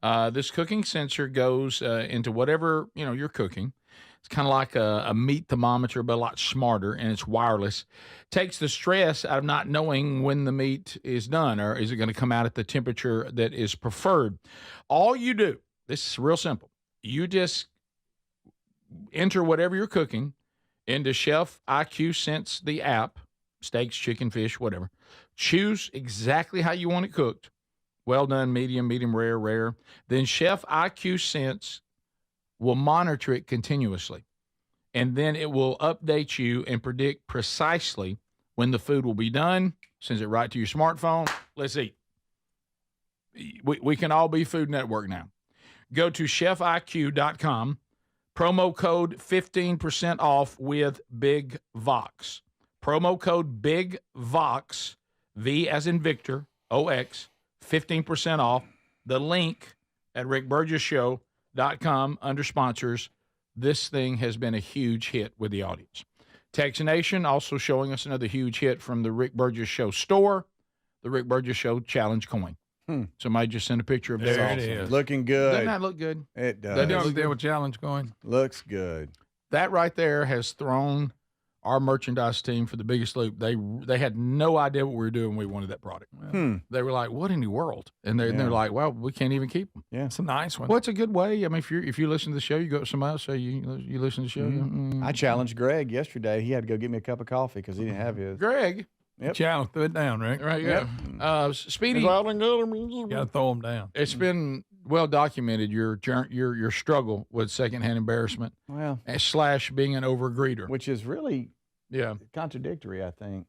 This cooking sensor goes into whatever you're cooking. It's kind of like a meat thermometer, but a lot smarter, and it's wireless. Takes the stress out of not knowing when the meat is done, or is it going to come out at the temperature that is preferred. All you do, this is real simple. You just enter whatever you're cooking into Chef IQ Sense, the app. Steaks, chicken, fish, whatever. Choose exactly how you want it cooked. Well done, medium, medium rare, rare. Then Chef IQ Sense will monitor it continuously. And then it will update you and predict precisely when the food will be done. Sends it right to your smartphone. Let's eat. We can all be Food Network now. Go to ChefIQ.com. Promo code 15% off with Big Vox. Promo code Big Vox, V as in Victor, OX, 15% off. The link at rickburgesshow.com under sponsors. This thing has been a huge hit with the audience. Tex Nation also showing us another huge hit from the Rick Burgess Show store, the Rick Burgess Show Challenge coin. Somebody just sent a picture of there. It is. Looking good. Doesn't that look good? It does. That does look there with Challenge coin. Looks good. That right there has thrown our merchandise team for the biggest loop. They had no idea what we were doing when we wanted that product. They were like, what in the world? And they're like, well, we can't even keep them. Yeah. It's a nice one. Well, it's a good way. I mean, if you listen to the show, you go to somebody else, say you listen to the show. I challenged Greg yesterday. He had to go get me a cup of coffee because he didn't have his. Greg? Yep. Challenge, throw it down, Rick. Right, yeah. Speedy. You got to throw them down. It's been well documented, your struggle with secondhand embarrassment. Well. / being an overgreeter. Which is really contradictory, I think.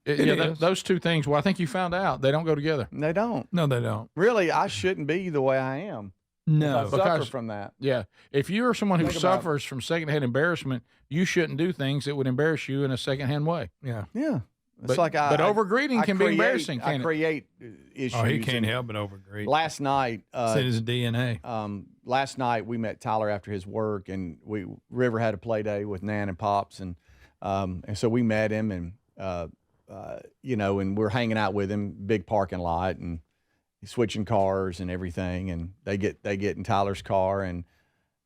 Those two things, well, I think you found out they don't go together. They don't. No, they don't. Really, I shouldn't be the way I am. No. I suffer from that. Yeah. If you're someone who suffers from secondhand embarrassment, you shouldn't do things that would embarrass you in a secondhand way. Yeah. Yeah. It's but overgreeting can be embarrassing, can't it? I create issues. Oh, he can't help but overgreet. Last night, it's in his DNA. Last night we met Tyler after his work, and River had a play day with Nan and Pops, and so we met him, and and we're hanging out with him, big parking lot, and switching cars and everything, and they get in Tyler's car, and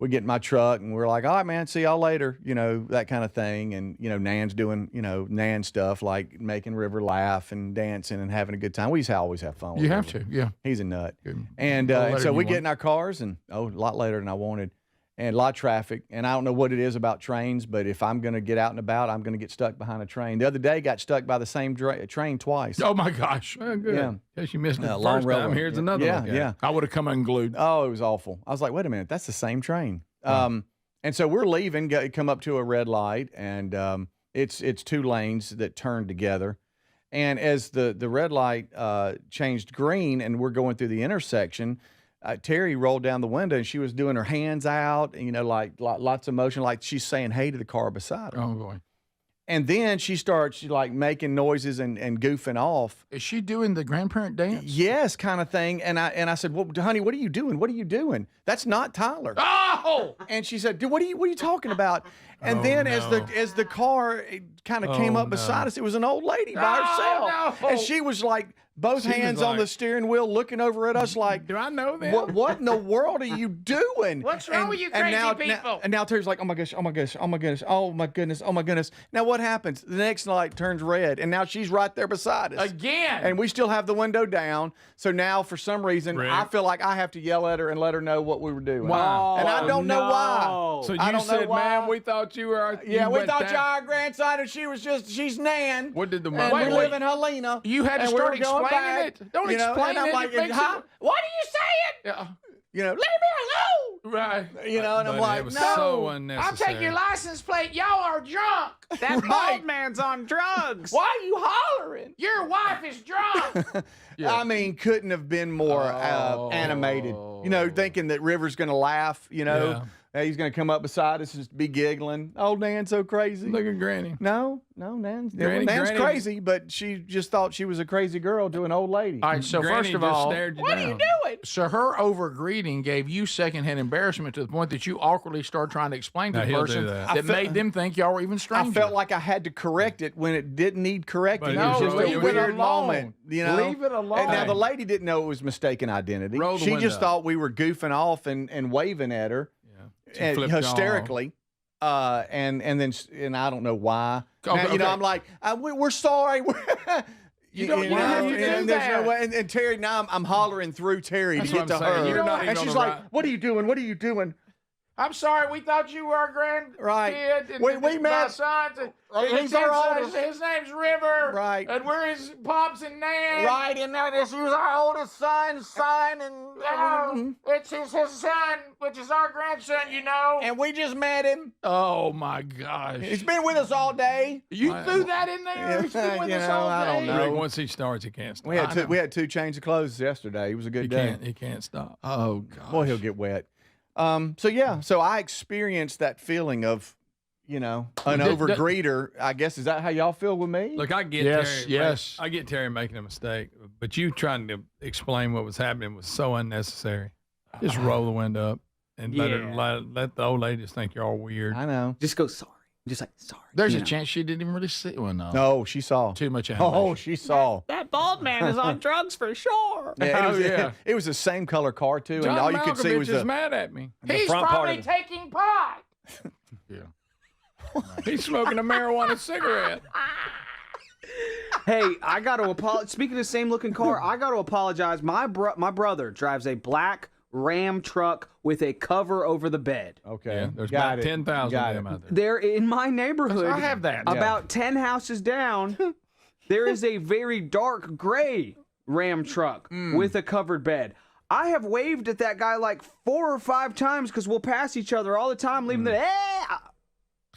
we get in my truck and we're like, all right, man, see y'all later, that kind of thing. And, Nan's doing, Nan stuff like making River laugh and dancing and having a good time. We used to always have fun with You have River. to, yeah. He's a nut. Good. And so we get in our cars and, a lot later than I wanted. And a lot of traffic. And I don't know what it is about trains, but if I'm going to get out and about, I'm going to get stuck behind a train. The other day, got stuck by the same train twice. Oh, my gosh. Oh, good. Yeah. Guess you missed it the long first railroad. time. Here's another Yeah, one. yeah. I would have come unglued. Oh, it was awful. I was like, wait a minute, that's the same train. And so we're leaving, come up to a red light, and it's 2 lanes that turn together. And as the red light changed green and we're going through the intersection, Terry rolled down the window and she was doing her hands out, like lots of motion, like she's saying hey to the car beside her. Oh, boy. And then she starts like making noises and goofing off. Is she doing the grandparent dance? Yes, kind of thing. And I said, well, honey, what are you doing? What are you doing? That's not Tyler. Oh! And she said, dude, what are you talking about? And then as the car kind of came up beside us, it was an old lady by herself. No. And she was like, both hands on the steering wheel, looking over at us like, do I know them? What in the world are you doing? What's wrong with you crazy people? And now Terry's like, oh my gosh, oh my gosh, oh my goodness, oh my goodness, oh my goodness. Now what happens? The next light turns red, and now she's right there beside us. Again. And we still have the window down. So now, for some reason, Rick. I feel like I have to yell at her and let her know what we were doing. Wow. And I don't know why. So I you don't know said, why. ma'am, we thought you were our... Yeah, we went thought down- you were our grandson, and she's Nan. What did the And mother... we live in Helena. You had to and we start were going explaining back, it. Don't explain and I'm it. like, It makes huh? it- What are you saying? Yeah. Leave me alone. Right. And I'm But like, it was no. so I'll unnecessary. take your license plate. Y'all are drunk. That bald man's on drugs. Why are you hollering? Your wife is drunk. I mean, couldn't have been more animated. Thinking that River's going to laugh, he's going to come up beside us and just be giggling. Oh, Nan's so crazy. Look at Granny. No, Nan's Granny- crazy, but she just thought she was a crazy girl to an old lady. All right, so Granny first of just all, stared you What are down. you doing? so her over-greeting gave you secondhand embarrassment to the point that you awkwardly started trying to explain to Now, the he'll person do that. that made them think y'all were even I strangers. felt like I had to correct it when it didn't need correcting. But It was no, just a leave it weird alone. moment. Leave it alone. And now the lady didn't know it was mistaken identity. Roll the She window just thought we were goofing off and waving at her She flipped y'all off. hysterically. And I don't know why. Okay, Now, okay. I'm like, we're sorry. You don't have to do and there's no that. way. And Terry, now I'm hollering through Terry That's to what get I'm to saying. her. You're not even And on she's the like, right- what are you doing? What are you doing? I'm sorry. We thought you were our grand Right. kid. And We my met- sons. And He's our oldest. His name's River. Right. And we're his pops and nan. Right, and now this was our oldest son's son, Oh, it's his son, which is our grandson, and we just met him. Oh my gosh! He's been with us all day. You threw that in there? He's been with us all I don't day? know. Rick, once he starts, he can't stop. We had 2 change of clothes yesterday. It was a good day. He can't stop. Oh gosh! Boy, he'll get wet. So I experienced that feeling of, an overgreeter. I guess, is that how y'all feel with me? Look, I get Yes, Terry. yes. I get Terry making a mistake, but you trying to explain what was happening was so unnecessary. Just roll the window up and let the old lady just think you're all weird. I know. Just go sorry. Just like sorry. There's a chance she didn't even really see one. No, she saw. Too much animation. Oh, she saw. That bald man is on drugs for sure. Yeah, it was the same color car too, and John all you could see Malkovich was is the mad at me. He's front part probably of it. taking pot. He's smoking a marijuana cigarette. Hey, I got to apologize. Speaking of the same looking car, I got to apologize. My brother drives a black Ram truck with a cover over the bed. Okay, Yeah, there's got about it. 10,000 Got of them it. out there. There in my neighborhood, I have that. about 10 houses down, there is a very dark gray Ram truck with a covered bed. I have waved at that guy like 4 or 5 times because we'll pass each other all the time, leaving the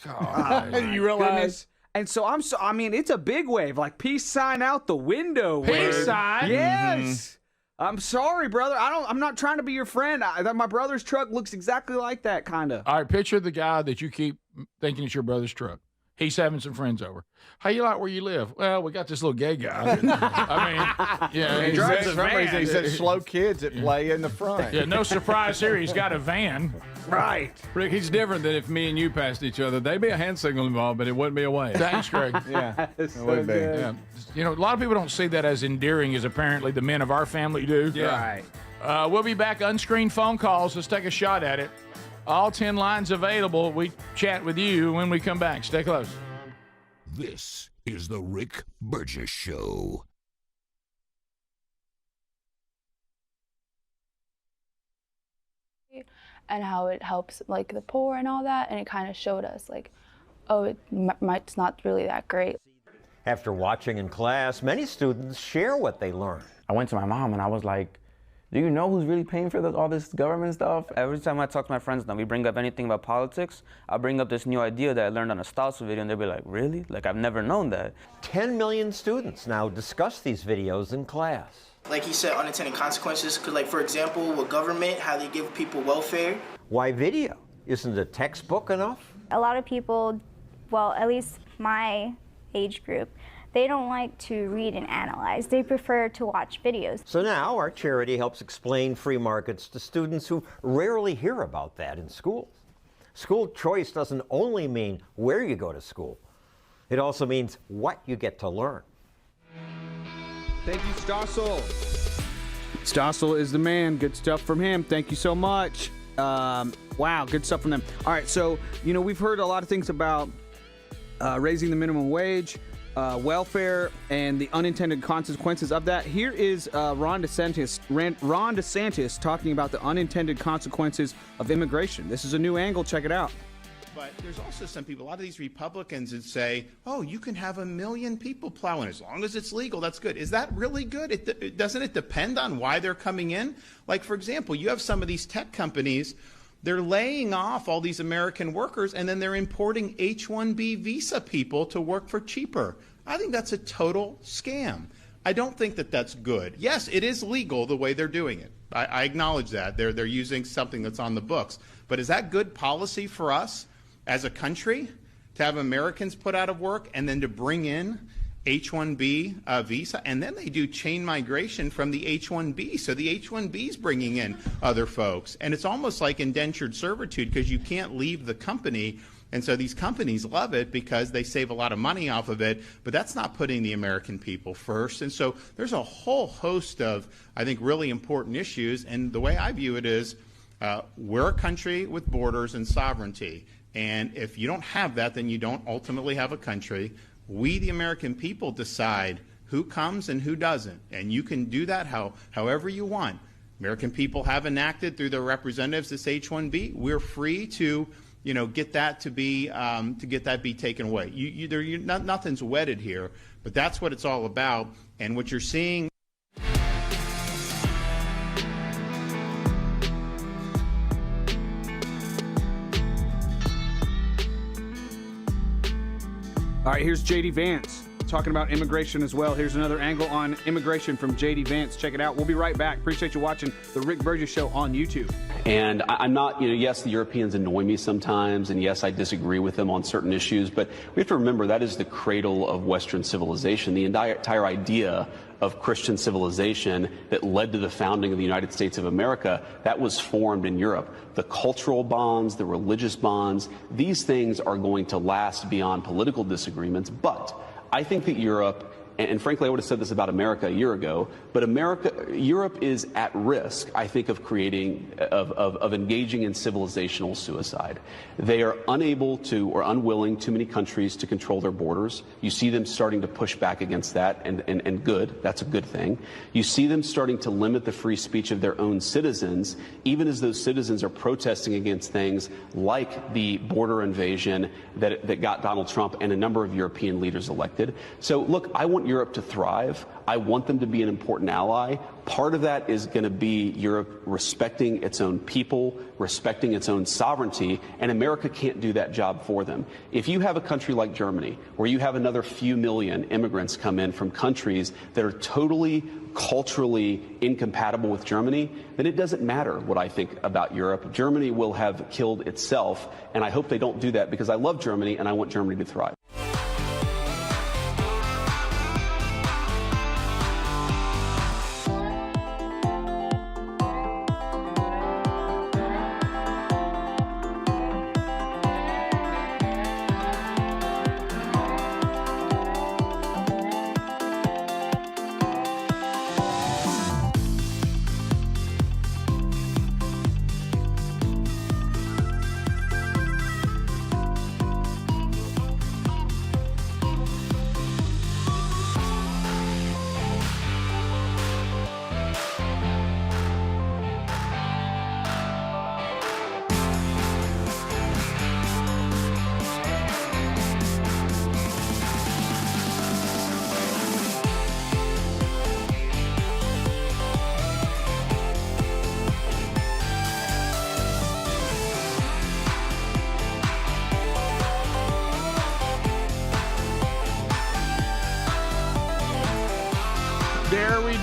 You realize? goodness. And so I mean, it's a big wave, like peace sign out the window. Peace wave. sign? Yes. I'm sorry, brother. I'm not trying to be your friend. My brother's truck looks exactly like that, kind of. All right, picture the guy that you keep thinking it's your brother's truck. He's having some friends over. How you like where you live? Well, we got this little gay guy. I mean, yeah, He drives said, a for some reason, he van. said slow kids that play in the front. Yeah, no surprise here. He's got a van. Right. Rick, he's different than if me and you passed each other. There'd be a hand signal involved, but it wouldn't be a wave. Thanks, Greg. Yeah, it So would be. good. Yeah. You know, a lot of people don't see that as endearing as apparently the men of our family do. Yeah. Right. We'll be back. Unscreened phone calls. Let's take a shot at it. All 10 lines available. We chat with you when we come back. Stay close. This is the Rick Burgess Show. And how it helps like the poor and all that, and it kind of showed us like, oh, it's not really that great. After watching in class, many students share what they learned. I went to my mom and I was like, do you know who's really paying for all this government stuff? Every time I talk to my friends now, we bring up anything about politics, I'll bring up this new idea that I learned on a Stossel video, and they'll be like, really? Like, I've never known that. 10 million students now discuss these videos in class. Like he said, unintended consequences. Because, like, for example, with government, how they give people welfare. Why video? Isn't a textbook enough? A lot of people, well, at least my age group, they don't like to read and analyze. They prefer to watch videos. So now our charity helps explain free markets to students who rarely hear about that in schools. School choice doesn't only mean where you go to school. It also means what you get to learn. Thank you, Stossel. Stossel is the man. Good stuff from him. Thank you so much. Wow, good stuff from them. All right, so, we've heard a lot of things about raising the minimum wage, welfare, and the unintended consequences of that. Here is Ron DeSantis talking about the unintended consequences of immigration. This is a new angle. Check it out. But there's also some people, a lot of these Republicans that say, oh, you can have 1 million people plowing as long as it's legal. That's good. Is that really good? Doesn't it depend on why they're coming in? Like, for example, you have some of these tech companies, they're laying off all these American workers, and then they're importing H-1B visa people to work for cheaper. I think that's a total scam. I don't think that that's good. Yes, it is legal the way they're doing it. I acknowledge that. They're using something that's on the books. But is that good policy for us as a country to have Americans put out of work and then to bring in H-1B visa? And then they do chain migration from the H-1B. So the H-1B is bringing in other folks. And it's almost like indentured servitude because you can't leave the company. And so these companies love it because they save a lot of money off of it, but that's not putting the American people first. And so there's a whole host of, I think, really important issues. And the way I view it is we're a country with borders and sovereignty. And if you don't have that, then you don't ultimately have a country. We, the American people, decide who comes and who doesn't. And you can do that however you want. American people have enacted through their representatives this H-1B. We're free to, get that to be taken away. Nothing's wedded here, but that's what it's all about. And what you're seeing. All right, here's J.D. Vance talking about immigration as well. Here's another angle on immigration from J.D. Vance. Check it out. We'll be right back. Appreciate you watching the Rick Burgess Show on YouTube. And I'm not, yes, the Europeans annoy me sometimes, and yes, I disagree with them on certain issues, but we have to remember that is the cradle of Western civilization. The entire idea of Christian civilization that led to the founding of the United States of America, that was formed in Europe. The cultural bonds, the religious bonds, these things are going to last beyond political disagreements. But I think that Europe, and frankly, I would have said this about America a year ago, but Europe is at risk, I think, of engaging in civilizational suicide. They are unable to, or unwilling, too many countries to control their borders. You see them starting to push back against that, and good, that's a good thing. You see them starting to limit the free speech of their own citizens, even as those citizens are protesting against things like the border invasion that got Donald Trump and a number of European leaders elected. So look, I want Europe to thrive. I want them to be an important ally. Part of that is going to be Europe respecting its own people, respecting its own sovereignty, and America can't do that job for them. If you have a country like Germany, where you have another few million immigrants come in from countries that are totally culturally incompatible with Germany, then it doesn't matter what I think about Europe. Germany will have killed itself, and I hope they don't do that because I love Germany and I want Germany to thrive.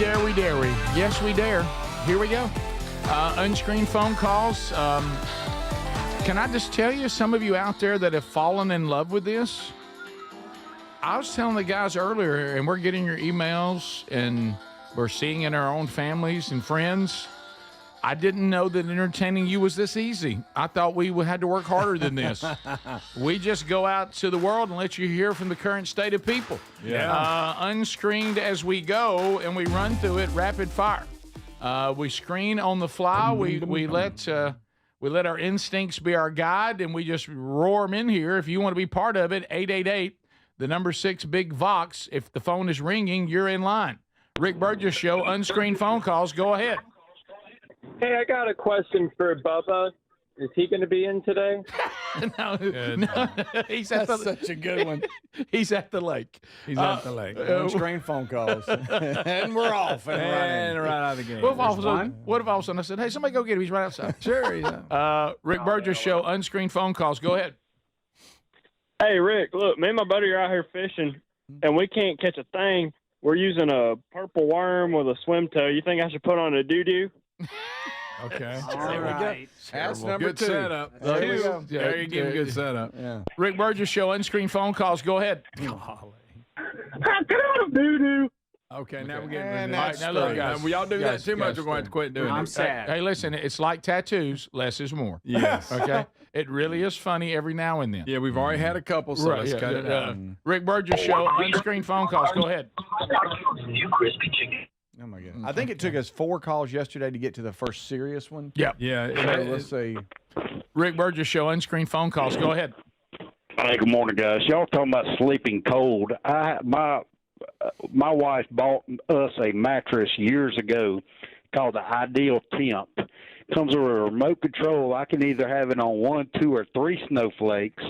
dare we, dare we. Yes, we dare. Here we go. Unscreened phone calls. Can I just tell you, some of you out there that have fallen in love with this, I was telling the guys earlier, and we're getting your emails, and we're seeing in our own families and friends. I didn't know that entertaining you was this easy. I thought we had to work harder than this. We just go out to the world and let you hear from the current state of people. Yeah. Unscreened as we go, and we run through it rapid fire. We screen on the fly. We let our instincts be our guide, and we just roar them in here. If you want to be part of it, 888, the number 6 Big Vox. If the phone is ringing, you're in line. Rick Burgess Show, unscreened phone calls. Go ahead. Hey, I got a question for Bubba. Is he going to be in today? No, he's That's such a good one. He's at the lake. He's at the lake. Unscreened phone calls. And we're off and running. right out of the game. What if all of a sudden I said, hey, somebody go get him. He's right outside. Sure. Yeah. Rick Burgess Show, unscreened phone calls. Go ahead. Hey, Rick, look, me and my buddy are out here fishing, and we can't catch a thing. We're using a purple worm with a swim toe. You think I should put on a doo-doo? Okay. All right. That's Terrible. number Good 2. setup. There we go. There you give a good setup. Yeah. Rick Burgess Show, unscreened phone calls. Go ahead. Get out of doo-doo. Okay, now we're And getting that's now look, straight. guys. When y'all do that too much, guys, we're going to have to quit doing I'm it. sad. Hey, listen, it's like tattoos. Less is more. Yes. Okay? It really is funny every now and then. Yeah, we've already had a couple, so let's cut it out. Rick Burgess Show, unscreened phone calls. Go ahead. Oh, my God. I think it took us 4 calls yesterday to get to the first serious one. Yep. Yeah. So let's see. Rick Burgess Show, unscreened phone calls. Go ahead. Hey, good morning, guys. Y'all talking about sleeping cold. My wife bought us a mattress years ago called the Ideal Temp. Comes with a remote control. I can either have it on 1, 2, or 3 snowflakes,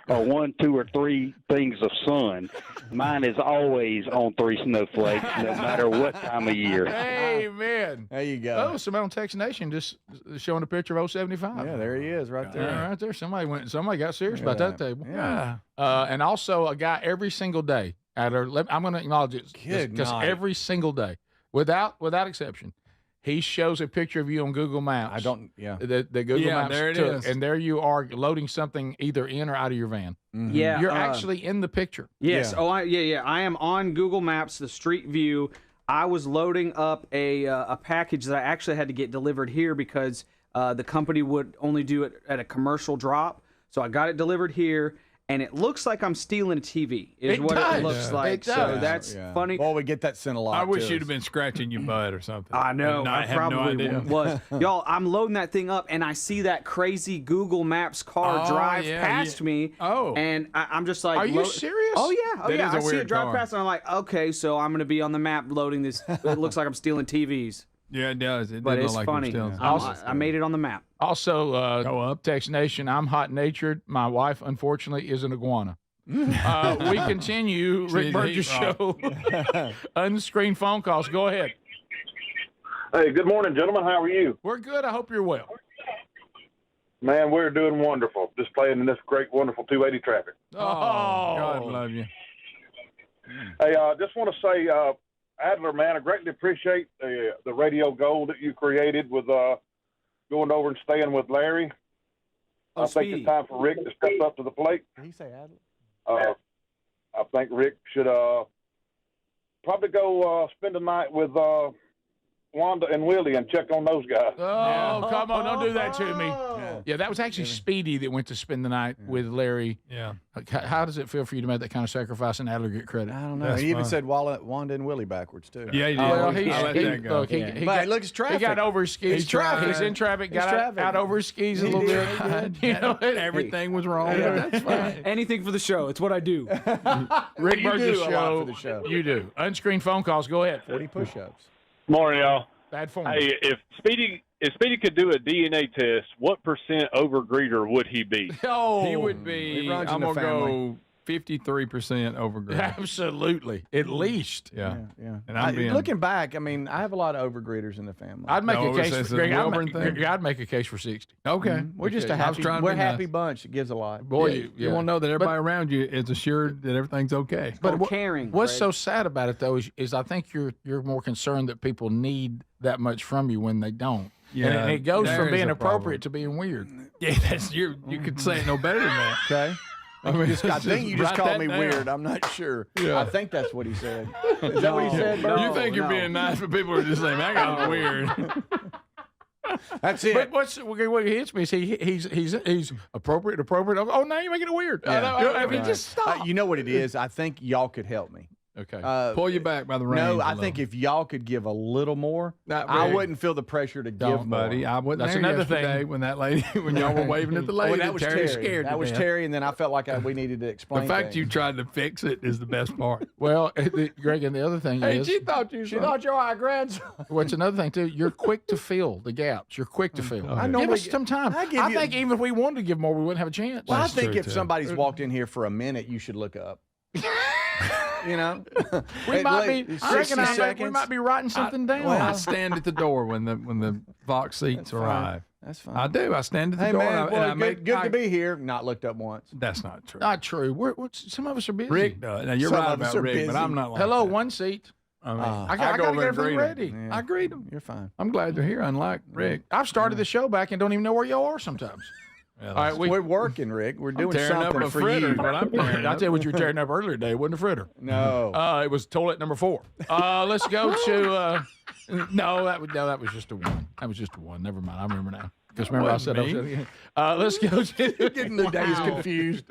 or 1, 2, or 3 things of sun. Mine is always on 3 snowflakes, no matter what time of year. Hey, man. There you go. Oh, somebody on Text Nation just showing a picture of 075. Yeah, there he is right there. Right there. Somebody got serious about that table. Yeah. And also a guy every single day I'm going to acknowledge it because every single day, without exception, he shows a picture of you on Google Maps. The Google Maps there it took, is. and there you are loading something either in or out of your van. Mm-hmm. Yeah, You're actually in the picture. Yes. Yeah. I am on Google Maps, the street view. I was loading up a package that I actually had to get delivered here because the company would only do it at a commercial drop. So I got it delivered here. And it looks like I'm stealing a TV, it looks like. It does. So that's funny. Well, we get that sent a lot. I wish you'd have been scratching your butt or something. I know. I I probably was. Y'all, I'm loading that thing up, and I see that crazy Google Maps car drive past me. Oh. And I'm just like, Are you serious? Oh, yeah. That is a I see it weird drive car. past, and I'm like, okay, so I'm going to be on the map loading this. It looks like I'm stealing TVs. Yeah, it does. It But did it's look like funny. you're still- I made it on the map. Also, Go up. Text Nation, I'm hot-natured. My wife, unfortunately, is an iguana. We continue. Rick Burgess Show. Unscreened phone calls. Go ahead. Hey, good morning, gentlemen. How are you? We're good. I hope you're well. Man, we're doing wonderful. Just playing in this great, wonderful 280 traffic. Oh, God love you. Hey, just want to say, Adler, man, I greatly appreciate the radio goal that you created with going over and staying with Larry. I think it's time for Rick to step up to the plate. Did he say Adler? I think Rick should probably go spend the night with Wanda and Willie and check on those guys. Oh, come on. Don't do that to me. Yeah, that was actually Speedy that went to spend the night with Larry. Yeah. How does it feel for you to make that kind of sacrifice and Adler get credit? I don't know. He even said Wanda and Willie backwards, too. Yeah, he did. Well, I let that go. Look, he traffic. He got over his skis. He's in traffic. Got out over his skis a little bit. You know, everything was wrong. That's fine. Anything for the show. It's what I do. Rick Burgess do a lot for the show. You do. Unscreened phone calls. Go ahead. 40 push-ups. Morning, y'all. Bad form. Hey, if Speedy could do a DNA test, what % overgreeter would he be? Oh, He would be, He runs in I'm the going to go 53% overgrid. Absolutely, at least. Yeah. And I'm looking back, I mean, I have a lot of overgridders in the family. I'd make a case for Greg. Wilburn thing? I'd make a case for 60. Okay. We're just a happy, we're a happy bunch. It gives a lot. Boy, you won't know that everybody around you is assured that everything's okay. But caring. What's Greg. so sad about it though is I think you're more concerned that people need that much from you when they don't. Yeah, and it goes there from is being a appropriate to being weird. Yeah, you could say it no better than that. Okay. I mean, I think you just write called that me down. weird. I'm not sure. Yeah. I think that's what he said. Is that what he said, Bert? You think you're being nice, but people are just saying, that guy's weird. That's it. But what hits me is he's appropriate. Oh, now you're making it weird. I mean, just stop. You know what it is? I think y'all could help me. Okay. Pull you back by the reins. No, I think if y'all could give a little more, I wouldn't feel the pressure to give more. Buddy. I wasn't That's there another yesterday thing. when that lady, when y'all were waving at the lady. Well, that was Terry. Scared That to was death. Terry, and then I felt like we needed to explain. The fact things. you tried to fix it is the best part. Well, Greg, and the other thing is, she thought you were our grandson. what's another thing too? You're quick to fill the gaps. You're quick to fill. I Give normally us some time. I think even if we wanted to give more, we wouldn't have a chance. Well, That's I think true, if too. somebody's walked in here for a minute, you should look up. You know, we might be. I reckon 60 we might be writing something down. I stand at the door when the Vox seats arrive. That's fine. I do. I stand at the Hey door. man, and boy, I make good to be here. Not looked up once. That's not true. Not true. Some of us are busy. Rick does. Now you're Some right of us about are Rick, but busy. I'm not like Hello, that. one seat. I mean, I go gotta over get and everything greet 'em. ready. Yeah. I greet them. You're fine. I'm glad they're here. Unlike Rick, I've started the show back and don't even know where y'all are sometimes. Yeah, All right, We're working, Rick. We're doing tearing up something a for fritter, you. but I'm tearing I'll up. tell you what you were tearing up earlier today. It wasn't a fritter. No. It was toilet number 4. Let's go to. No, that was just a 1. That was just a 1. Never mind. I remember now. Because remember I said let's go to Getting the days confused.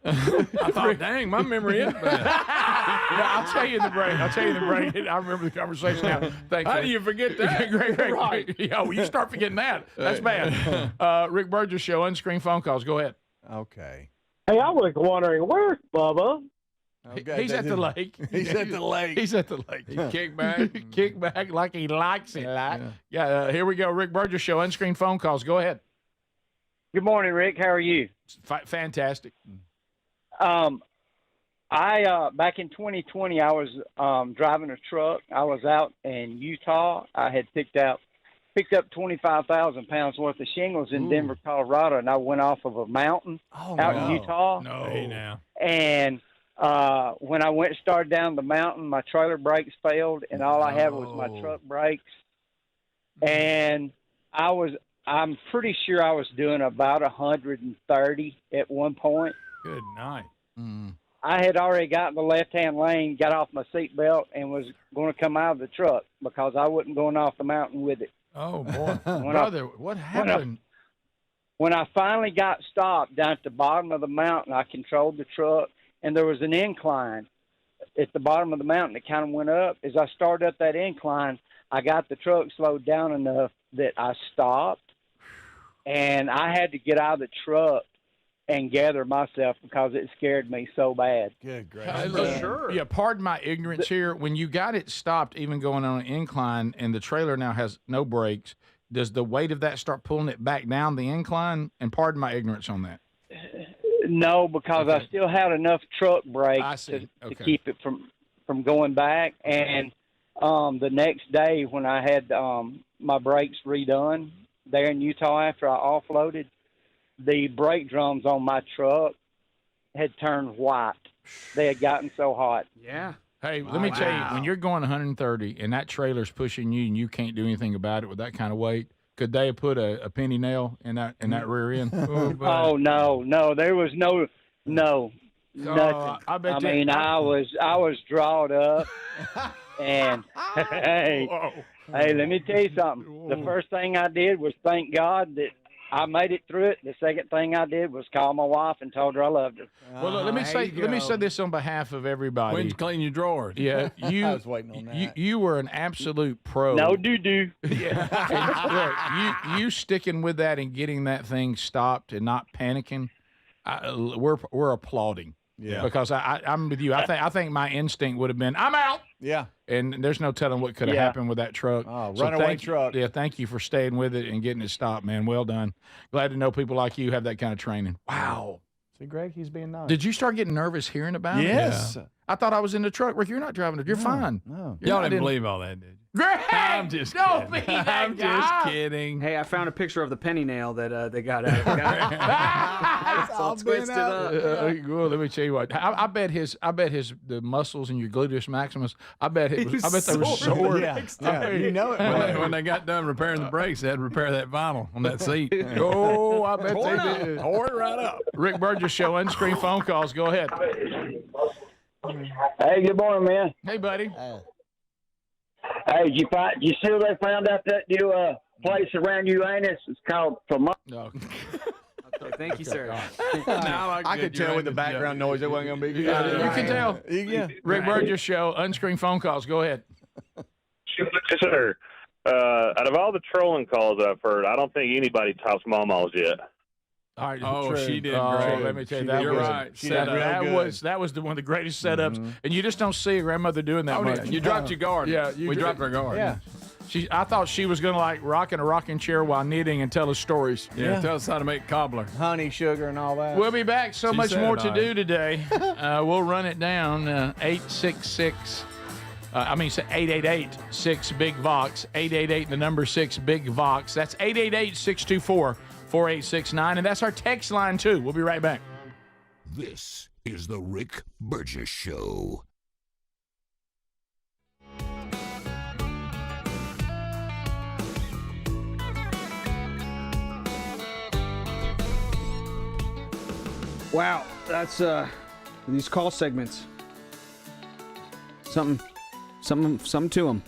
I thought, dang, my memory is bad. I'll tell you in the break. I remember the conversation now. Thankfully. How do you forget that? Great. Yeah, well, you start forgetting that. That's bad. Rick Burgess Show, unscreened phone calls. Go ahead. Okay. Hey, I was wondering, where's Bubba? Okay, He's at the lake. He's at the lake. He's at the lake. He kick back. Kick back like he likes it. Yeah, here we go. Rick Burgess Show, unscreened phone calls. Go ahead. Good morning, Rick. How are you? Fantastic. I back in 2020, I was driving a truck. I was out in Utah. I had picked up 25,000 pounds worth of shingles in Denver, Colorado, and I went off of a mountain out in Utah. No. Hey, now. And when I started down the mountain, my trailer brakes failed, and all I had was my truck brakes. And I'm pretty sure I was doing about 130 at one point. Good night. I had already got in the left-hand lane, got off my seatbelt, and was going to come out of the truck because I wasn't going off the mountain with it. Oh, boy. Brother, what happened? When I finally got stopped down at the bottom of the mountain, I controlled the truck, and there was an incline at the bottom of the mountain that kind of went up. As I started up that incline, I got the truck slowed down enough that I stopped, and I had to get out of the truck and gather myself because it scared me so bad. Good Sure. Yeah, pardon my ignorance here. When you got it stopped, even going on an incline, and the trailer now has no brakes, does the weight of that start pulling it back down the incline? And pardon my ignorance on that. No, because I still had enough truck brakes to keep it from going back. And the next day when I had my brakes redone there in Utah after I offloaded, the brake drums on my truck had turned white. They had gotten so hot. Yeah. Hey, let me tell you, when you're going 130 and that trailer's pushing you and you can't do anything about it with that kind of weight, could they have put a penny nail in that rear end? Oh no, there was no nothing. I mean, I was drawed up, and hey, let me tell you something. The first thing I did was thank God that I made it through it. The second thing I did was call my wife and told her I loved her. Well, look, let me say this on behalf of everybody. When'd you clean your drawers? Yeah, I was waiting on that. You were an absolute pro. No doo-doo. Yeah. Look, you sticking with that and getting that thing stopped and not panicking, we're applauding. Yeah. Because I'm with you. I think my instinct would have been, I'm out. Yeah. And there's no telling what could have happened with that truck. Oh, runaway truck. Yeah, thank you for staying with it and getting it stopped, man. Well done. Glad to know people like you have that kind of training. Wow. See, Greg, he's being nice. Did you start getting nervous hearing about it? Yes. Yeah. I thought I was in the truck. Rick, you're not driving it. You're fine. No. Y'all didn't believe all that, did you? Greg, I'm just don't kidding. be that I'm guy. just kidding. Hey, I found a picture of the penny nail that they got out of it. It's all twisted up. Well, let me tell you what. I bet the muscles in your gluteus maximus. I bet they were sore. Yeah. You know it. When they got done repairing the brakes, they had to repair that vinyl on that seat. Oh, I bet they did. Tore it right up. Rick Burgess Show, unscreened phone calls. Go ahead. Hey, good morning, man. Hey, buddy. Hey, did you see where they found out that new place around Uranus? It's called Vermont. No. Okay, thank you, sir. I could tell with the background noise it wasn't going to be good. You can tell. Yeah. Rick Burgess Show, unscreened phone calls. Go ahead. Yes, sir. Out of all the trolling calls I've heard, I don't think anybody tops Mama's yet. All right, Oh, true. she did Oh, great. let me tell you, You're right. that was one of the greatest setups, and you just don't see a grandmother doing that much. You dropped your guard. Yeah, we dropped our guard. Yeah, I thought she was going to like rock in a rocking chair while knitting and tell us stories. Yeah, tell us how to make cobbler. Honey, sugar, and all that. We'll be back. So She much said more it, to all do right. today. We'll run it down. 888-6-BIG-VOX. 888, the number 6-BIG-VOX. That's 888-624-4869. And that's our text line, too. We'll be right back. This is the Rick Burgess Show. Wow, that's these call segments. Something to them.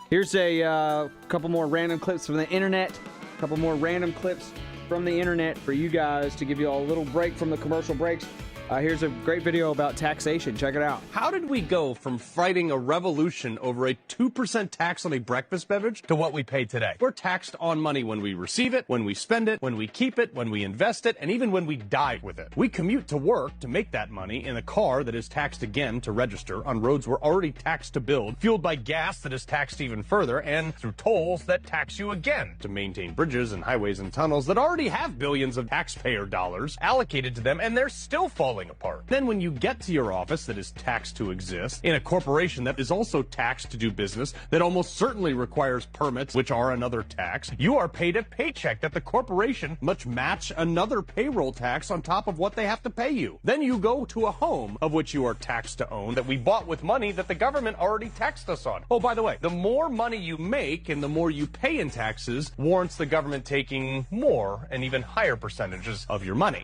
Here's a couple more random clips from the internet. A couple more random clips from the internet for you guys to give you all a little break from the commercial breaks. Here's a great video about taxation. Check it out. How did we go from fighting a revolution over a 2% tax on a breakfast beverage to what we pay today? We're taxed on money when we receive it, when we spend it, when we keep it, when we invest it, and even when we die with it. We commute to work to make that money in a car that is taxed again to register on roads we're already taxed to build, fueled by gas that is taxed even further, and through tolls that tax you again to maintain bridges and highways and tunnels that already have billions of taxpayer dollars allocated to them, and they're still falling apart. Then when you get to your office that is taxed to exist, in a corporation that is also taxed to do business, that almost certainly requires permits, which are another tax, you are paid a paycheck that the corporation must match another payroll tax on top of what they have to pay you. Then you go to a home of which you are taxed to own that we bought with money that the government already taxed us on. Oh, by the way, the more money you make and the more you pay in taxes warrants the government taking more and even higher percentages of your money.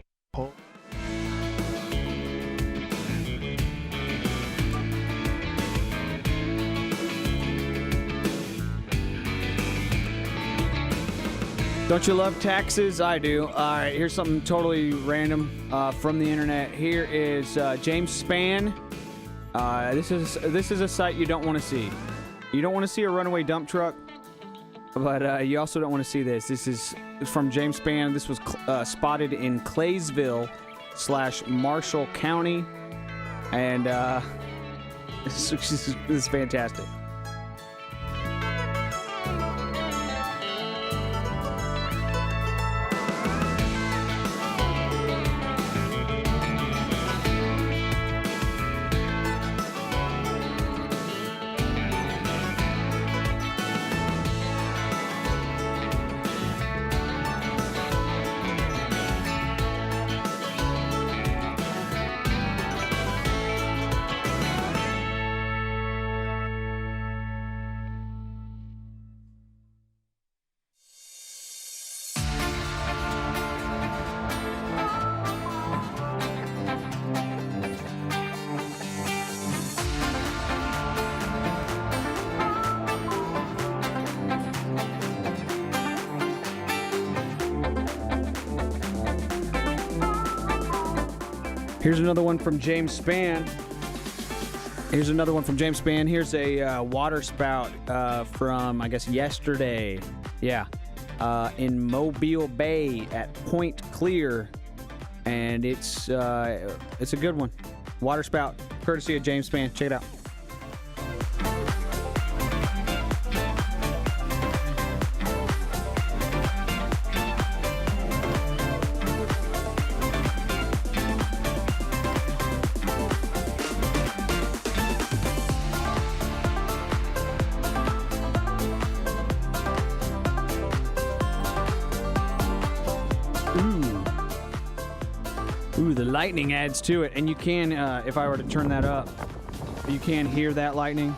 Don't you love taxes? I do. All right, here's something totally random from the internet. Here is James Spann. This is a sight you don't want to see. You don't want to see a runaway dump truck, but you also don't want to see this. This is from James Spann. This was spotted in Claysville/Marshall County, and this is fantastic. Here's another one from James Spann. Here's a water spout from, I guess, yesterday. Yeah. In Mobile Bay at Point Clear. And it's a good one. Water spout, courtesy of James Spann. Check it out. Ooh, the lightning adds to it. And you can, if I were to turn that up, you can hear that lightning.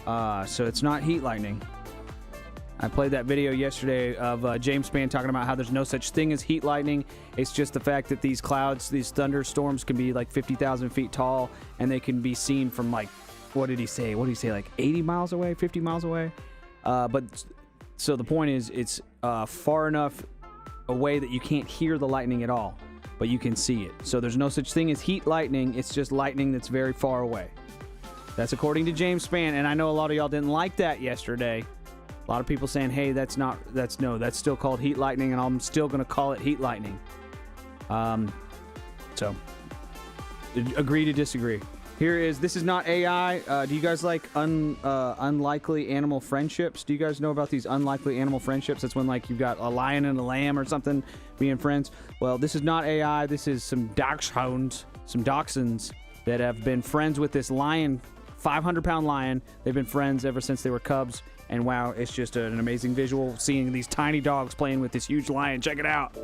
So it's not heat lightning. I played that video yesterday of James Spann talking about how there's no such thing as heat lightning. It's just the fact that these clouds, these thunderstorms can be like 50,000 feet tall, and they can be seen from like, what did he say? Like 80 miles away, 50 miles away? So the point is, it's far enough away that you can't hear the lightning at all, but you can see it. So there's no such thing as heat lightning. It's just lightning that's very far away. That's according to James Spann, and I know a lot of y'all didn't like that yesterday. A lot of people saying, hey, that's still called heat lightning, and I'm still going to call it heat lightning. So, agree to disagree. This is not AI. Do you guys like unlikely animal friendships? Do you guys know about these unlikely animal friendships? That's when, like, you've got a lion and a lamb or something being friends. Well, this is not AI. This is some dachshunds, some dachshunds that have been friends with this lion, 500-pound lion. They've been friends ever since they were cubs. And wow, it's just an amazing visual seeing these tiny dogs playing with this huge lion. Check it out.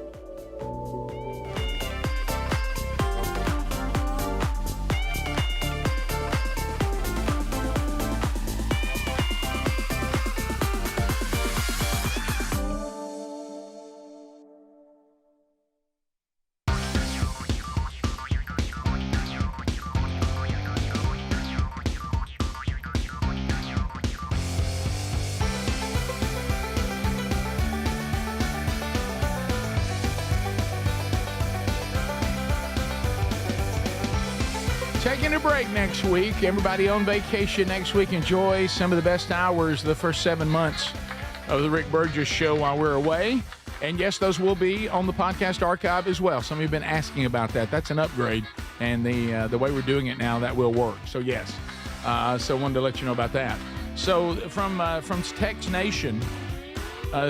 Taking a break next week. Everybody on vacation next week. Enjoy some of the best hours the first 7 months of the Rick Burgess Show while we're away. And yes, those will be on the podcast archive as well. Some of you have been asking about that. That's an upgrade. And the way we're doing it now, that will work. So yes. So wanted to let you know about that. So from Tex Nation,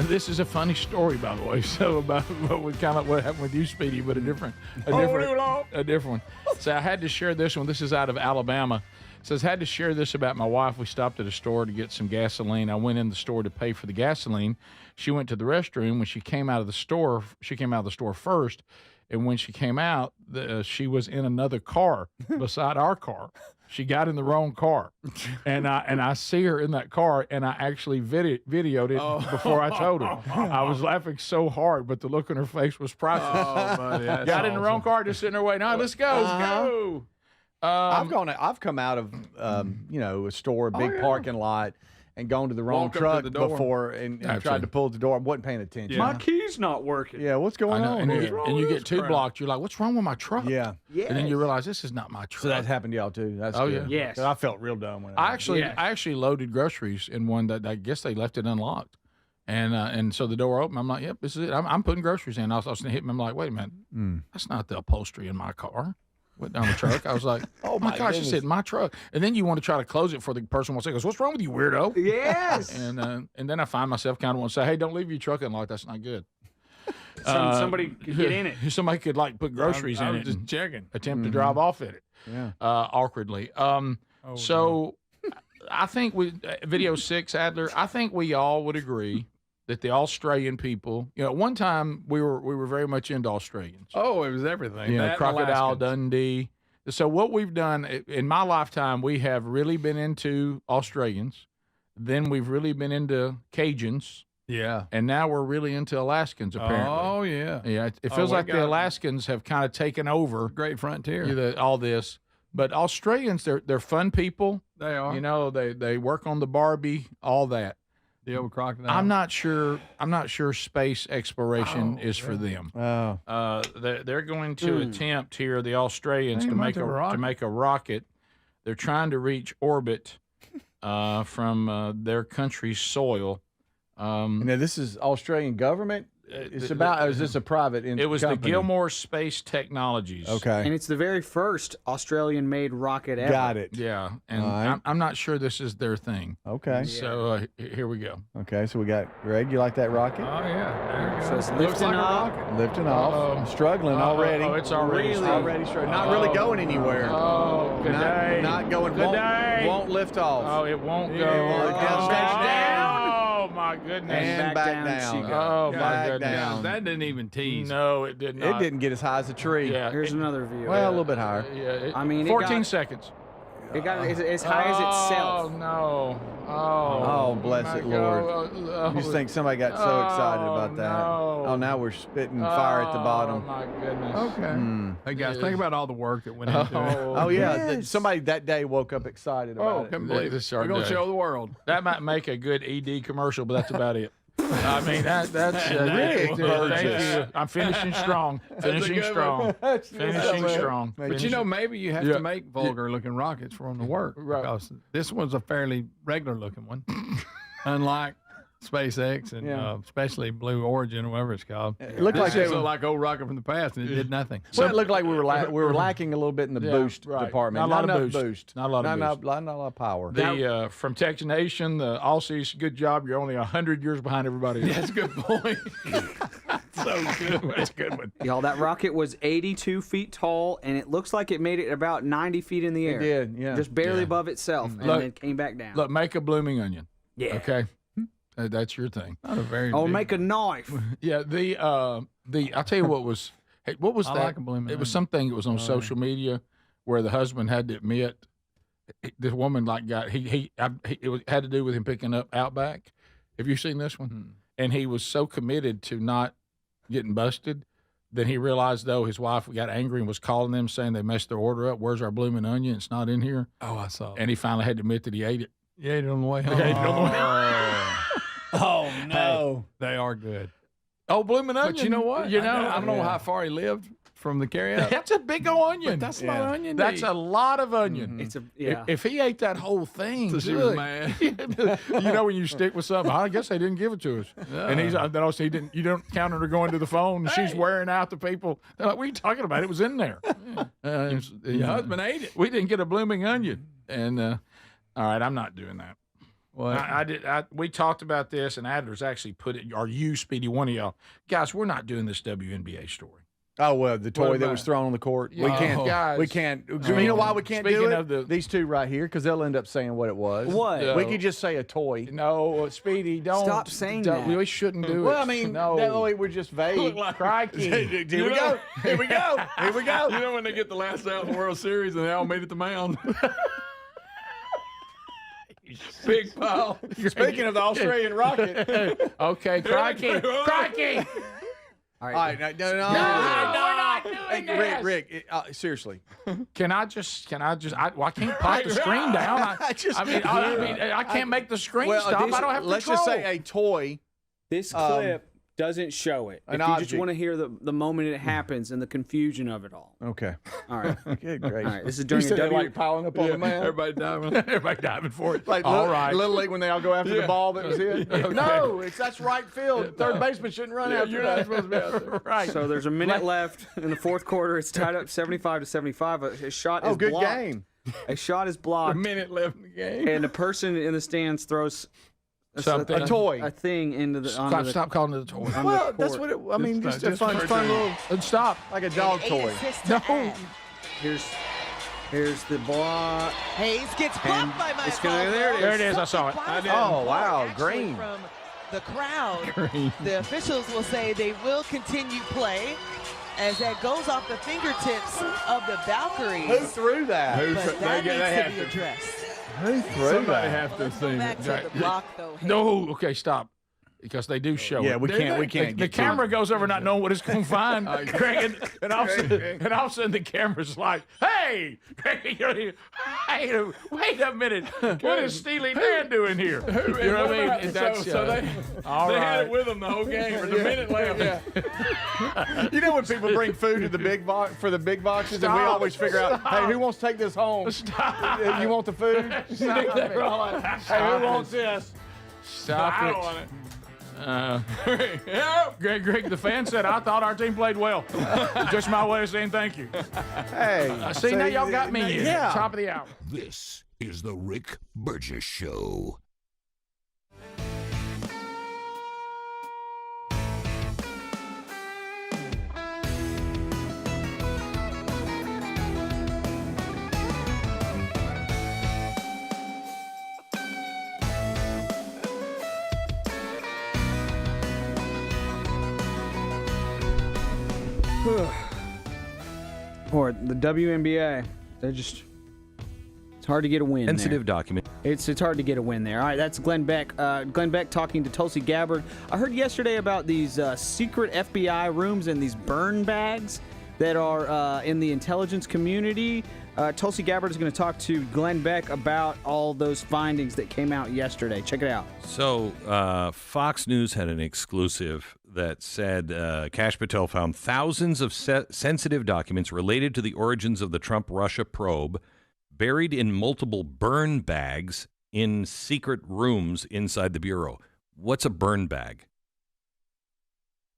this is a funny story, by the way. So about what happened with you, Speedy, but a different one. So I had to share this one. This is out of Alabama. It says, had to share this about my wife. We stopped at a store to get some gasoline. I went in the store to pay for the gasoline. She went to the restroom. When she came out of the store, first. And when she came out, she was in another car beside our car. She got in the wrong car, and I see her in that car, and I actually videoed it before I told her. I was laughing so hard, but the look on her face was priceless. Oh, buddy, that's got in the wrong car, just sitting there waiting. No, let's go, let's go. I've come out of a store, a big parking lot, and gone to the wrong truck before and tried to pull the door. I wasn't paying attention. My key's not working. Yeah, what's going on? And you get too blocked. You're like, what's wrong with my truck? Yeah. Yes. And then you realize this is not my truck. So that happened to y'all too. That's good. Yeah. Yes. I felt real dumb when I actually loaded groceries in one that I guess they left it unlocked. And so the door opened. I'm like, yep, this is it. I'm putting groceries in. I was going to hit me. I'm like, wait a minute. That's not the upholstery in my car. Went down the truck. I was like, oh my gosh, it's in my truck. And then you want to try to close it for the person wants to goes, what's wrong with you, weirdo? Yes. And then I find myself kind of want to say, hey, don't leave your truck unlocked. That's not good. Somebody could get in it. Somebody could like put groceries in it. Just checking. Attempt to drive off at it. Yeah. Awkwardly. So I think video 6, Adler, I think we all would agree that the Australian people, at one time we were very much into Australians. Oh, it was everything. Crocodile Dundee. So what we've done in my lifetime, we have really been into Australians. Then we've really been into Cajuns. Yeah. And now we're really into Alaskans, apparently. Oh, yeah. Yeah. It feels like the Alaskans have kind of taken over. Great frontier. All this. But Australians, they're fun people. They are. They work on the Barbie, all that. The old crocodile. I'm not sure space exploration is for them. Oh. They're going to attempt here, the Australians, to make a rocket. They're trying to reach orbit from their country's soil. Now this is Australian government. Is this a private company? It was the Gilmore Space Technologies. Okay. And it's the very first Australian-made rocket ever. Got it. Yeah, and I'm not sure this is their thing. Okay. So here we go. Okay, so we got Greg. You like that rocket? Oh yeah. There you So go. it's lifting up. Lifting off. Struggling already. Oh, it's already struggling. Not really going anywhere. Oh, good day. Not going. Good day. Won't lift off. Oh, it won't go. It won't go. Down. Oh my my goodness. And back down. she goes. Oh, my Back goodness. down. That didn't even tease. No, it did not. It didn't get as high as a tree. Yeah. Here's another view. Well, a little bit higher. Yeah, I mean, 14 seconds. It got as high as itself. Oh, no. Oh, bless my it, Lord. God. You just think somebody got so excited about that. No. Oh, now we're spitting fire at the bottom. Oh, my goodness. Okay. Hey, guys, think about all the work that went into it. Oh, yeah. Somebody that day woke up excited about it. Couldn't believe This is it. our We're going to day. show the world. That might make a good ED commercial, but that's about it. I mean, that's Rick thank you. I'm finishing strong. Finishing strong. Finishing strong. But you know, maybe you have to make vulgar-looking rockets for them to work. Right. Because this one's a fairly regular-looking one, unlike SpaceX and especially Blue Origin or whatever it's called. It looked like they they were like old rocket from the past, and it did nothing. Well, it looked like we were lacking a little bit in the boost right. department. Not a lot of enough boost. Not a lot of boost. Not a lot of power. The from Texas Nation, the Aussies, good job. You're only 100 years behind everybody else. That's a good point. So good. That's a good one. Y'all, that rocket was 82 feet tall, and it looks like it made it about 90 feet in the air. It did, yeah. Just barely above itself, and then came back down. Look, make a blooming onion. Yeah. Okay. That's your thing. Not a very Oh, big- make a knife. Yeah. I'll tell you what was. Hey, what was I that? like a blooming It was onion. something. It was on social media where the husband had to admit this woman got it had to do with him picking up Outback. Have you seen this one? And he was so committed to not getting busted. Then he realized, though, his wife got angry and was calling them saying they messed their order up. Where's our blooming onion? It's not in here. Oh, I saw. And he finally had to admit that he ate it. You ate it on the way home. He ate it on the way. Oh, no. They are good. Oh, blooming onion. But you know what? You know, I don't know how far he lived from the carryout. That's a big old onion. But that's a lot of onion. to That's eat. a lot of onion. It's a If he ate that whole thing, So she was mad. you know when you stick with something, I guess they didn't give it to us. And he's then also he didn't. You don't count her going to the phone. And she's wearing out the people. They're like, "What are you talking about? It was in there." Your husband ate it. We didn't get a blooming onion. And all right, I'm not doing that. What? I did. We talked about this, and Adler's actually put it. Are you, Speedy? One of y'all guys? We're not doing this WNBA story. Oh, well, the toy that about was thrown on the court. Yeah. We can't. Guys. We can't. You know why we can't do Speaking it? of These two right here, because they'll end up saying what it was. What? We could just say a toy. No, Speedy, don't Stop saying that. We shouldn't do it. Well, I mean, no. that way we're just vague. Crikey. Here we go. Here we go. Here we go. You know when they get the last out in the World Series and they all meet at the mound? Big pile. Speaking of the Australian rocket. Okay, crikey. Crikey. All All right. right, no. No, we're not doing this. Rick, seriously. Can I just? I can't pop the screen down. I can't make the screen stop. I don't have Let's control. just say a toy. This clip doesn't show it. If an you just object. want to hear the moment it happens and the confusion of it all. Okay. All right. Good gracious. All right. This is You during a said they're W. like piling up on the mound. Everybody diving. Everybody diving for it. Like all little, right. Little League when they all go after the ball that was hit. Okay. No, that's right field. Third baseman shouldn't run after You're that. not supposed to be out there. Right. So there's a minute left in the fourth quarter. It's tied up 75-75. A shot is good blocked. game. A shot is A blocked, minute left in the game. and a person in the stands throws Something. A toy. a thing into the onto the Stop calling it a toy. on Well, the that's court. what it. I mean, just a just fun for a little, And stop. like a dog toy. No. Here's the block. Hayes gets blocked by my it's gonna, there it is. There it is. I saw it. Oh, wow, green. From the crowd, Green. the officials will say they will continue play as that goes off the fingertips of the Valkyries. Who threw that? But that needs to be addressed. Who threw Somebody that? have to Go see back it. to the block, though. Hayes. No. Okay, stop. Because they do show Yeah, it. we can't. We can't. The get to camera it. goes over not knowing what it's going to find. Craig, and all of a sudden the camera's like, hey, Craig, wait a minute. What is Steely Dan doing here? You know what I mean? That's, So they had it with them the whole game. There's a minute left. You know when people bring food to the big box for the big boxes, and we Stop. always figure out, hey, who wants to take this home? Stop. You want the food? Stop it. Hey, who wants this? Stop I it. don't want it. Greg, the fan said, I thought our team played well. Just my way of saying thank you. Hey, See, now y'all got me. Yeah. Top of the hour. This is the Rick Burgess Show. Or the WNBA. It's hard to get a win. Sensitive document. It's hard to get a win there. All right, that's Glenn Beck. Glenn Beck talking to Tulsi Gabbard. I heard yesterday about these secret FBI rooms and these burn bags that are in the intelligence community. Tulsi Gabbard is going to talk to Glenn Beck about all those findings that came out yesterday. Check it out. So Fox News had an exclusive that said Kash Patel found thousands of sensitive documents related to the origins of the Trump-Russia probe buried in multiple burn bags in secret rooms inside the Bureau. What's a burn bag?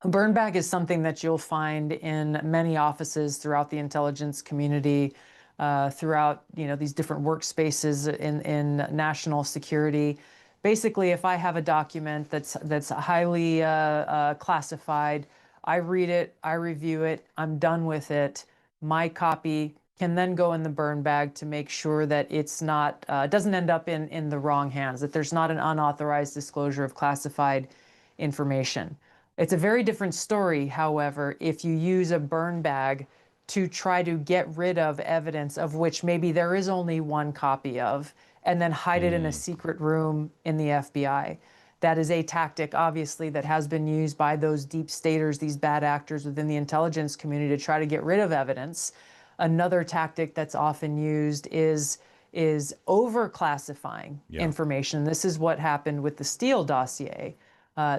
A burn bag is something that you'll find in many offices throughout the intelligence community, throughout these different workspaces in national security. Basically, if I have a document that's highly classified, I read it, I review it, I'm done with it. My copy can then go in the burn bag to make sure that it's not doesn't end up in the wrong hands, that there's not an unauthorized disclosure of classified information. It's a very different story, however, if you use a burn bag to try to get rid of evidence of which maybe there is only one copy of, and then hide it in a secret room in the FBI. That is a tactic, obviously, that has been used by those deep staters, these bad actors within the intelligence community to try to get rid of evidence. Another tactic that's often used is over-classifying information. This is what happened with the Steele dossier.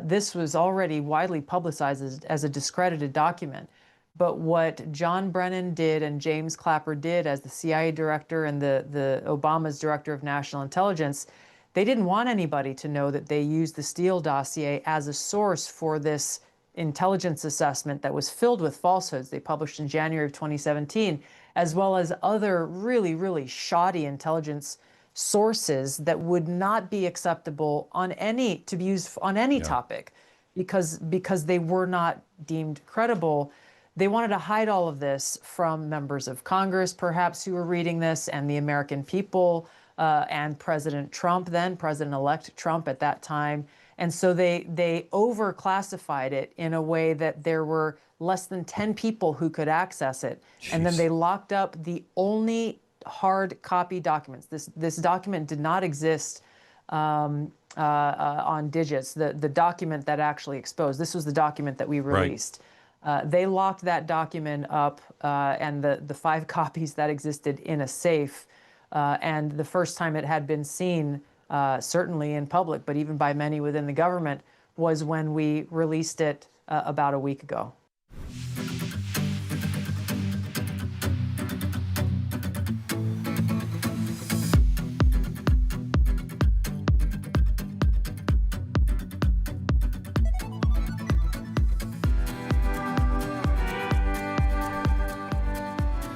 This was already widely publicized as a discredited document. But what John Brennan did and James Clapper did as the CIA director and the Obama's director of national intelligence, they didn't want anybody to know that they used the Steele dossier as a source for this intelligence assessment that was filled with falsehoods they published in January of 2017, as well as other really, really shoddy intelligence sources that would not be acceptable to be used on any topic because they were not deemed credible. They wanted to hide all of this from members of Congress, perhaps, who were reading this, and the American people, and President Trump then, President-elect Trump at that time. And so they over-classified it in a way that there were less than 10 people who could access it. Jeez. And then they locked up the only hard copy documents. This document did not exist on digits. The document that actually exposed, this was the document that we released. Right. They locked that document up and the 5 copies that existed in a safe. And the first time it had been seen, certainly in public, but even by many within the government, was when we released it about a week ago.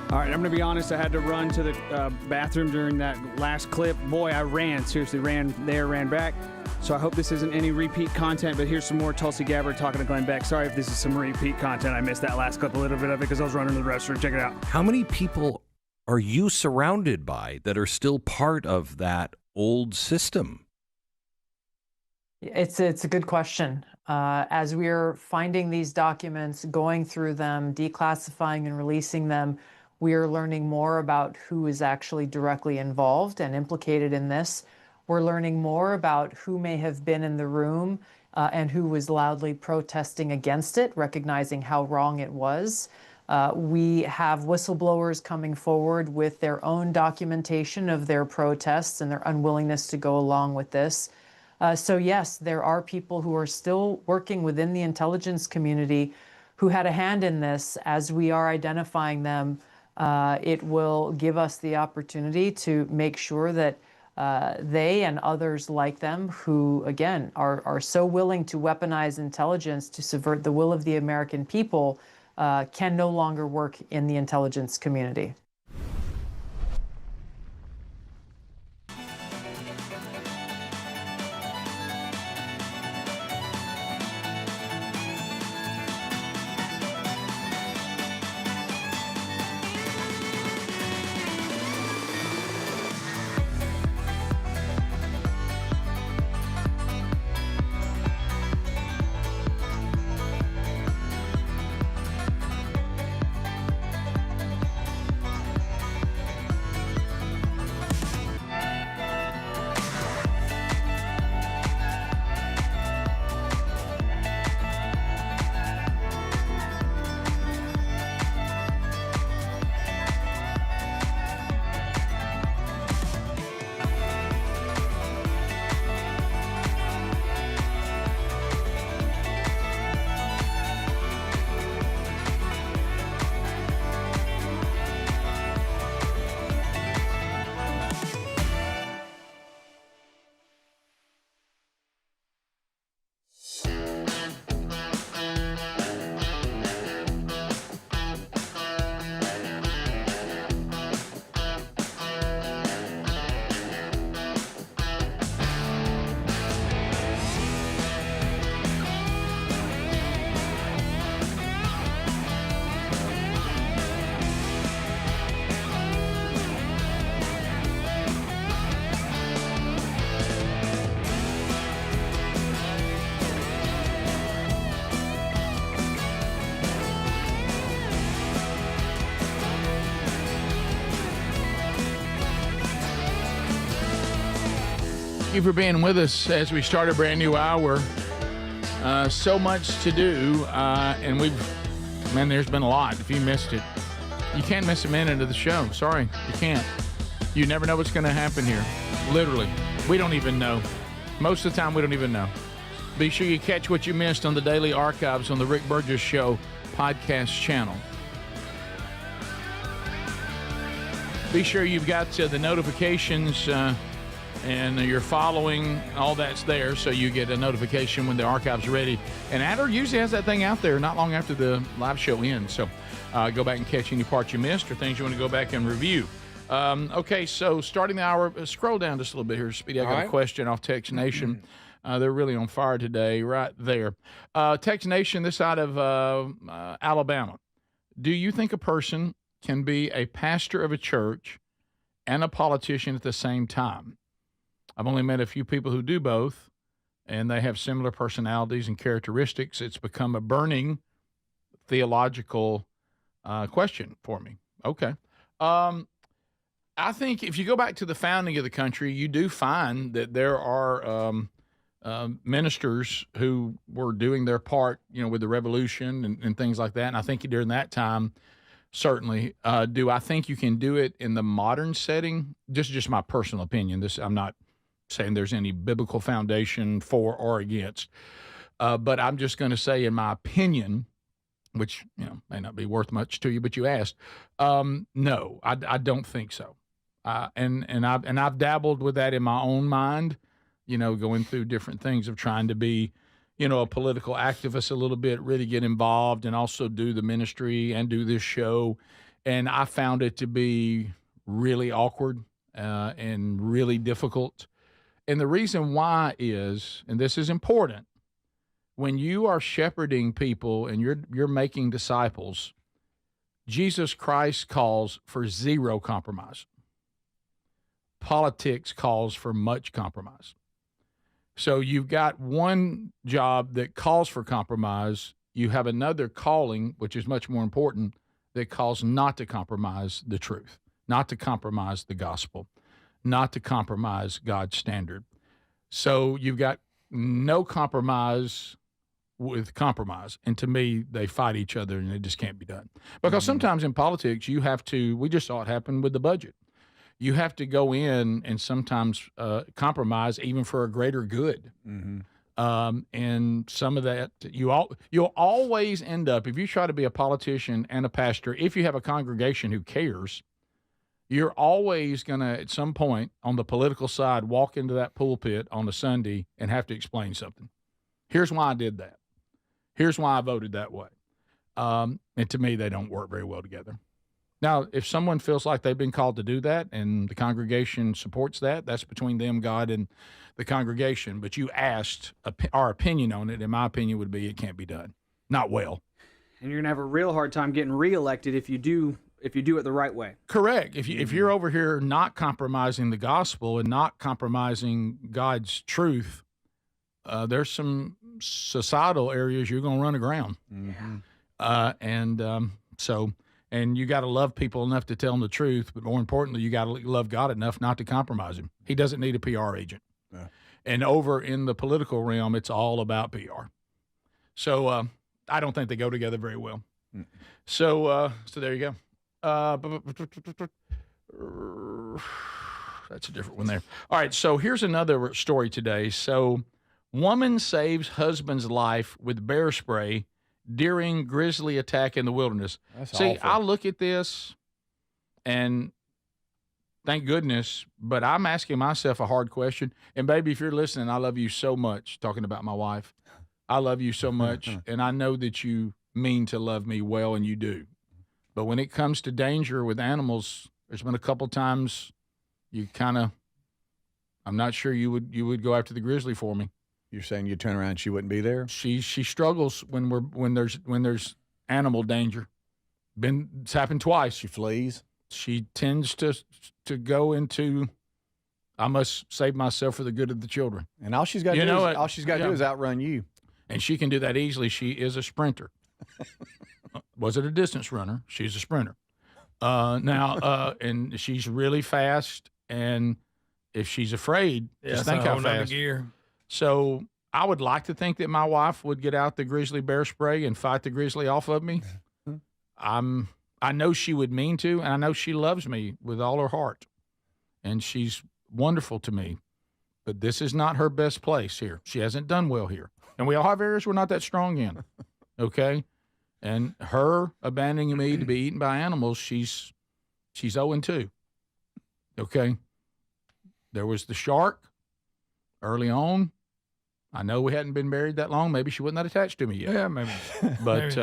All right, I'm going to be honest. I had to run to the bathroom during that last clip. Boy, I ran. Seriously, ran there, ran back. So I hope this isn't any repeat content, but here's some more Tulsi Gabbard talking to Glenn Beck. Sorry if this is some repeat content. I missed that last clip, a little bit of it, because I was running to the restroom. Check it out. How many people are you surrounded by that are still part of that old system? It's a good question. As we're finding these documents, going through them, declassifying and releasing them, we are learning more about who is actually directly involved and implicated in this. We're learning more about who may have been in the room and who was loudly protesting against it, recognizing how wrong it was. We have whistleblowers coming forward with their own documentation of their protests and their unwillingness to go along with this. So yes, there are people who are still working within the intelligence community who had a hand in this. As we are identifying them, it will give us the opportunity to make sure that they and others like them who, again, are so willing to weaponize intelligence to subvert the will of the American people can no longer work in the intelligence community. you for being with us as we start a brand new hour. So much to do, and there's been a lot. If you missed it, you can't miss a minute of the show. Sorry, you can't. You never know what's going to happen here. Literally, we don't even know. Most of the time, we don't even know. Be sure you catch what you missed on the daily archives on the Rick Burgess Show podcast channel. Be sure you've got the notifications and you're following. All that's there, so you get a notification when the archive's ready. And Adler usually has that thing out there not long after the live show ends. So go back and catch any parts you missed or things you want to go back and review. Okay, so starting the hour, scroll down just a little bit here, Speedy. I got a question off Text Nation. They're really on fire today, right there. Text Nation, this side of Alabama. Do you think a person can be a pastor of a church and a politician at the same time? I've only met a few people who do both, and they have similar personalities and characteristics. It's become a burning theological question for me. Okay. I think if you go back to the founding of the country, you do find that there are ministers who were doing their part, with the revolution and things like that. And I think during that time, certainly. Do I think you can do it in the modern setting? Just my personal opinion. I'm not saying there's any biblical foundation for or against. But I'm just going to say, in my opinion, which may not be worth much to you, but you asked. No, I don't think so. And I've dabbled with that in my own mind, going through different things of trying to be, a political activist a little bit, really get involved and also do the ministry and do this show. And I found it to be really awkward and really difficult. And the reason why is, and this is important, when you are shepherding people and you're making disciples, Jesus Christ calls for zero compromise. Politics calls for much compromise. So you've got one job that calls for compromise. You have another calling, which is much more important, that calls not to compromise the truth, not to compromise the gospel, not to compromise God's standard. So you've got no compromise with compromise. And to me, they fight each other and it just can't be done. Because sometimes in politics, you have to, we just saw it happen with the budget. You have to go in and sometimes compromise even for a greater good. And some of that, you'll always end up, if you try to be a politician and a pastor, if you have a congregation who cares, you're always going to, at some point on the political side, walk into that pulpit on a Sunday and have to explain something. Here's why I did that. Here's why I voted that way. And to me, they don't work very well together. Now, if someone feels like they've been called to do that and the congregation supports that, that's between them, God, and the congregation. But you asked our opinion on it, and my opinion would be it can't be done. Not well. And you're going to have a real hard time getting reelected if you do it the right way. Correct. If you're over here not compromising the gospel and not compromising God's truth, there's some societal areas you're going to run aground. And you got to love people enough to tell them the truth, but more importantly, you got to love God enough not to compromise him. He doesn't need a PR agent. And over in the political realm, it's all about PR. So I don't think they go together very well. So there you go. That's a different one there. All right, so here's another story today. So woman saves husband's life with bear spray during grizzly attack in the wilderness. That's See, awful. I look at this, and thank goodness, but I'm asking myself a hard question. And, baby, if you're listening, I love you so much, talking about my wife. I love you so much, and I know that you mean to love me well, and you do. But when it comes to danger with animals, there's been a couple times you kind of – I'm not sure you would go after the grizzly for me. You're saying you'd turn around and she wouldn't be there? She struggles when there's animal danger. It's happened twice. She flees. She tends to go into, I must save myself for the good of the children. And all she's got to do is outrun you. And she can do that easily. She is a sprinter. Wasn't a distance runner. She's a sprinter. And she's really fast, and if she's afraid, just think how fast. Gear. So I would like to think that my wife would get out the grizzly bear spray and fight the grizzly off of me. I know she would mean to, and I know she loves me with all her heart, and she's wonderful to me. But this is not her best place here. She hasn't done well here, and we all have areas we're not that strong in. Okay, and her abandoning me to be eaten by animals, she's 0-2. Okay, there was the shark early on. I know we hadn't been married that long. Maybe she wasn't that attached to me yet. Yeah, maybe. But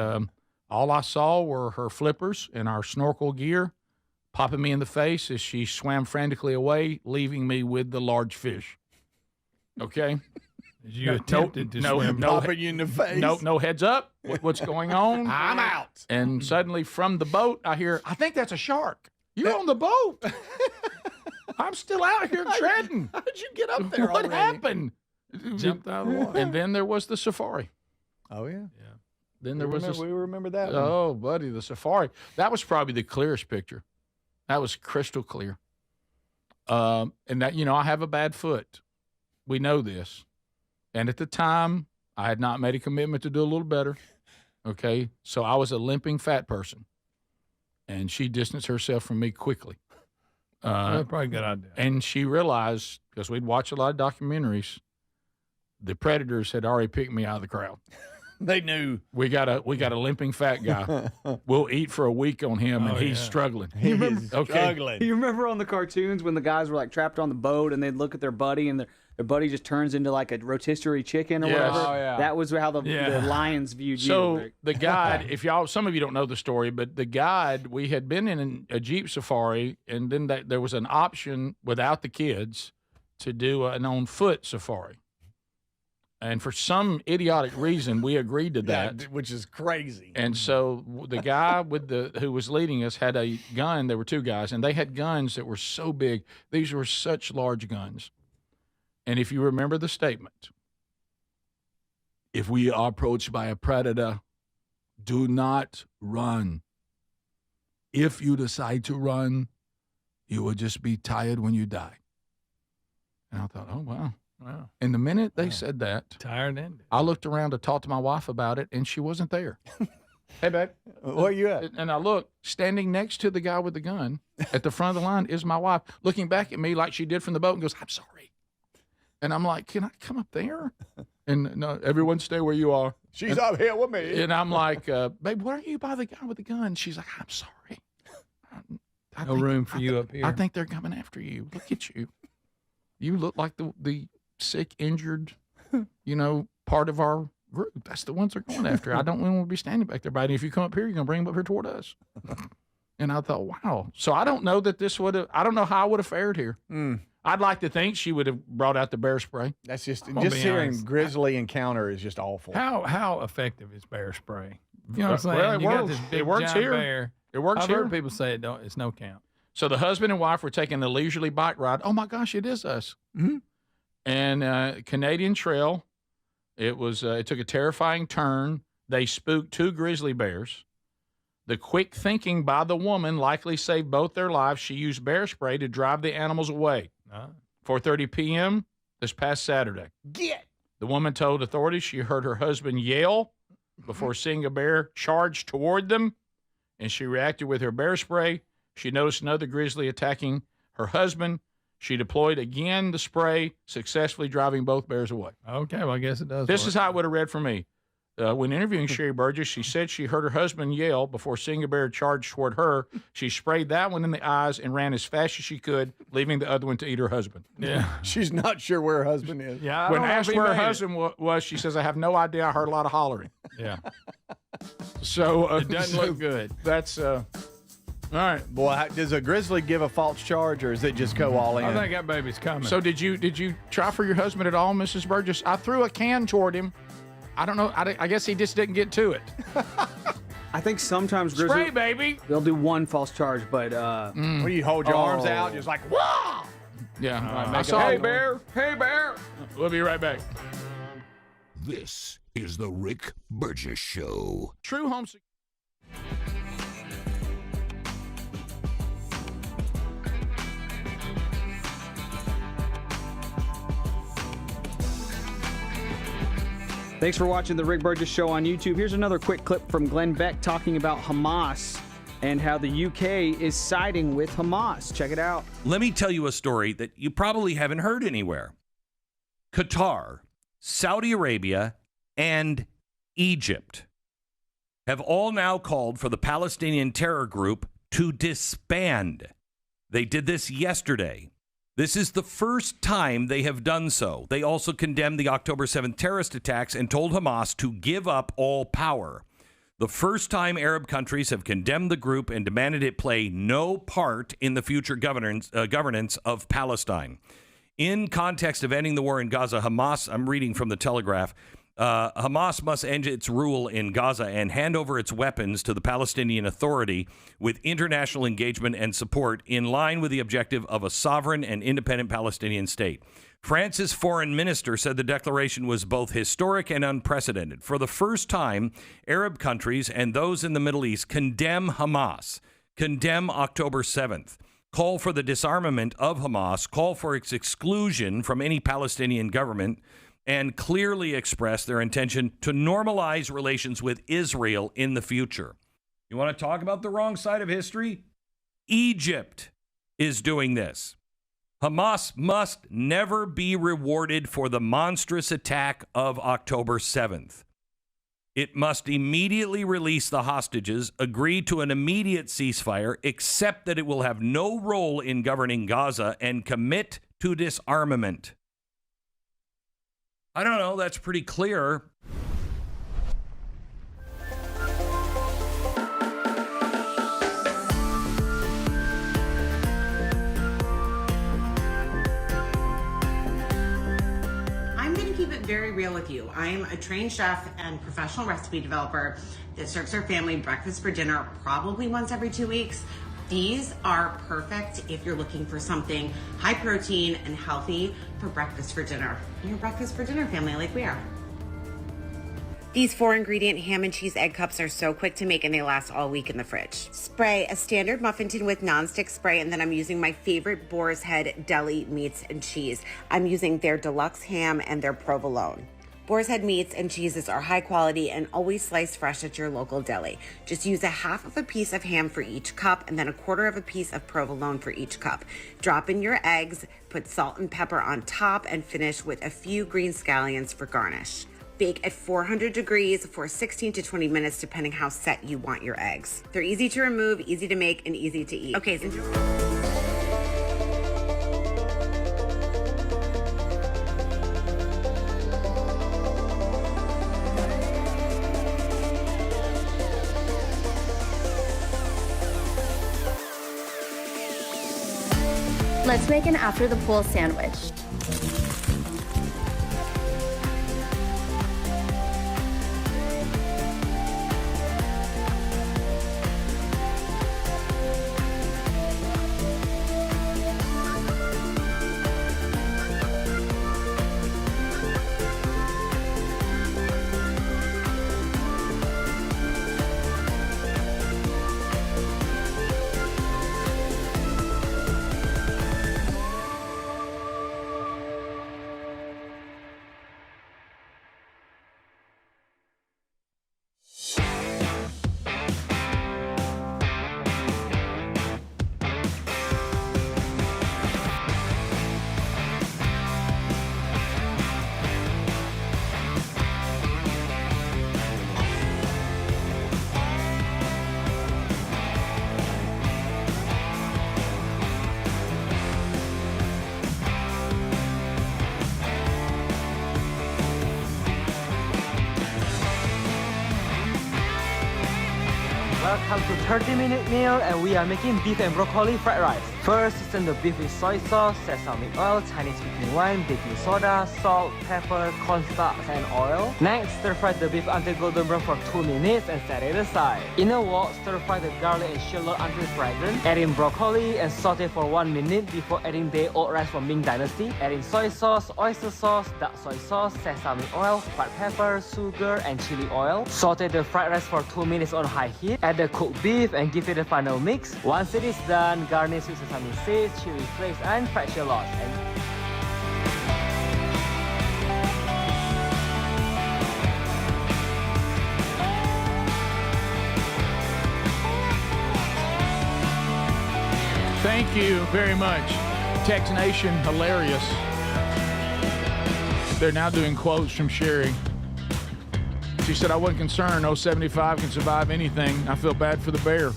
all I saw were her flippers and our snorkel gear popping me in the face as she swam frantically away, leaving me with the large fish. Okay? You attempted to swim. Popping you in the face. No heads up. What's going on? I'm out. And suddenly from the boat, I hear, I think that's a shark. You're on the boat. I'm still out here treading. How did you get up there What already? happened? Jumped out of the water. And then there was the safari. Oh, yeah. Then there was we remember that one. Oh, buddy, the safari. That was probably the clearest picture. That was crystal clear. And that, I have a bad foot. We know this. And at the time, I had not made a commitment to do a little better. Okay. So I was a limping fat person. And she distanced herself from me quickly. That's probably a good idea. And she realized, because we'd watched a lot of documentaries, the predators had already picked me out of the crowd. They knew. We got a limping fat guy. We'll eat for a week on him, and he's struggling. He's struggling. You remember on the cartoons when the guys were like trapped on the boat and they'd look at their buddy and their buddy just turns into like a rotisserie chicken or whatever? Oh, yeah. That was how the lions viewed you. So the guide, some of you don't know the story, but the guide, we had been in a Jeep safari, and then there was an option without the kids to do an on-foot safari. And for some idiotic reason, we agreed to that. Yeah, which is crazy. And so the guy who was leading us had a gun. There were two guys, and they had guns that were so big. These were such large guns. And if you remember the statement, if we are approached by a predator, do not run. If you decide to run, you will just be tired when you die. And I thought, oh, wow. Wow. And the minute they said that, Tired ended. I looked around to talk to my wife about it, and she wasn't there. Hey, babe. Where you at? And I look, standing next to the guy with the gun at the front of the line is my wife, looking back at me like she did from the boat and goes, I'm sorry. And I'm like, can I come up there? And no, everyone stay where you are. She's up here with me. And I'm like, babe, where are you by the guy with the gun? She's like, I'm sorry. No room for you up here. I think they're coming after you. Look at you. You look like the sick, injured, part of our group. That's the ones they're going after. I don't want to be standing back there, buddy. If you come up here, you're going to bring them up here toward us. And I thought, wow. So I don't know that I don't know how I would have fared here. I'd like to think she would have brought out the bear spray. That's just hearing honest. Grizzly encounter is just awful. How effective is bear spray? You know what I'm saying? Well, it You got works. this big, It works giant here. Bear. It works I've here. heard people say it's no count. So the husband and wife were taking a leisurely bike ride. Oh my gosh, it is us. Mm-hmm. And Canadian Trail. It took a terrifying turn. They spooked two grizzly bears. The quick thinking by the woman likely saved both their lives. She used bear spray to drive the animals away. 4:30 p.m. this past Saturday. The woman told authorities she heard her husband yell before seeing a bear charge toward them, and she reacted with her bear spray. She noticed another grizzly attacking her husband. She deployed again the spray, successfully driving both bears away. Okay, well, I guess it does. This is how it would have read for me. When interviewing Sherry Burgess, she said she heard her husband yell before seeing a bear charge toward her. She sprayed that one in the eyes and ran as fast as she could, leaving the other one to eat her husband. Yeah. She's not sure where her husband is. Yeah. When asked where her husband was, she says, I have no idea. I heard a lot of hollering. Yeah. So It doesn't look good. That's all right. Boy, does a grizzly give a false charge, or does it just go all in? I think that baby's coming. So did you try for your husband at all, Mrs. Burgess? I threw a can toward him. I don't know. I guess he just didn't get to it. I think sometimes grizzly, Spray, baby. they'll do one false charge, but Where you hold your arms out, just like, whoa! Yeah. I saw Hey, it. bear. Hey, bear. We'll be right back. This is the Rick Burgess Show. True home. Thanks for watching the Rick Burgess Show on YouTube. Here's another quick clip from Glenn Beck talking about Hamas and how the UK is siding with Hamas. Check it out. Let me tell you a story that you probably haven't heard anywhere. Qatar, Saudi Arabia, and Egypt have all now called for the Palestinian terror group to disband. They did this yesterday. This is the first time they have done so. They also condemned the October 7th terrorist attacks and told Hamas to give up all power. The first time Arab countries have condemned the group and demanded it play no part in the future governance of Palestine. In context of ending the war in Gaza, Hamas, I'm reading from the Telegraph, Hamas must end its rule in Gaza and hand over its weapons to the Palestinian Authority with international engagement and support in line with the objective of a sovereign and independent Palestinian state. France's foreign minister said the declaration was both historic and unprecedented. For the first time, Arab countries and those in the Middle East condemn Hamas, condemn October 7th, call for the disarmament of Hamas, call for its exclusion from any Palestinian government, and clearly express their intention to normalize relations with Israel in the future. You want to talk about the wrong side of history? Egypt is doing this. Hamas must never be rewarded for the monstrous attack of October 7th. It must immediately release the hostages, agree to an immediate ceasefire, accept that it will have no role in governing Gaza, and commit to disarmament. I don't know, that's pretty clear. I'm going to keep it very real with you. I'm a trained chef and professional recipe developer that serves her family breakfast for dinner probably once every 2 weeks. These are perfect if you're looking for something high protein and healthy for breakfast for dinner. Your breakfast for dinner family like we are. These 4-ingredient ham and cheese egg cups are so quick to make and they last all week in the fridge. Spray a standard muffin tin with nonstick spray, and then I'm using my favorite Boar's Head deli meats and cheese. I'm using their deluxe ham and their provolone. Boar's Head meats and cheeses are high quality and always sliced fresh at your local deli. Just use a half of a piece of ham for each cup and then a quarter of a piece of provolone for each cup. Drop in your eggs, put salt and pepper on top, and finish with a few green scallions for garnish. Bake at 400 degrees for 16 to 20 minutes depending how set you want your eggs. They're easy to remove, easy to make, and easy to eat. Okay, so let's make an after the pool sandwich. Welcome to 30-minute meal, and we are making beef and broccoli fried rice. First, season the beef with soy sauce, sesame oil, Chinese speaking wine, baking soda, salt, pepper, cornstarch, and oil. Next, stir fry the beef until golden brown for 2 minutes and set it aside. In a wok, stir fry the garlic and shallot until fragrant. Add in broccoli and saute for 1 minute before adding day-old rice from Ming Dynasty. Add in soy sauce, oyster sauce, dark soy sauce, sesame oil, white pepper, sugar, and chili oil. Saute the fried rice for 2 minutes on high heat. Add the cooked beef and give it a final mix. Once it is done, garnish with sesame seeds, chili flakes, and fried shallots. Thank you very much. Text Nation, hilarious. They're now doing quotes from Sherry. She said, I wasn't concerned. 075 can survive anything. I feel bad for the bear.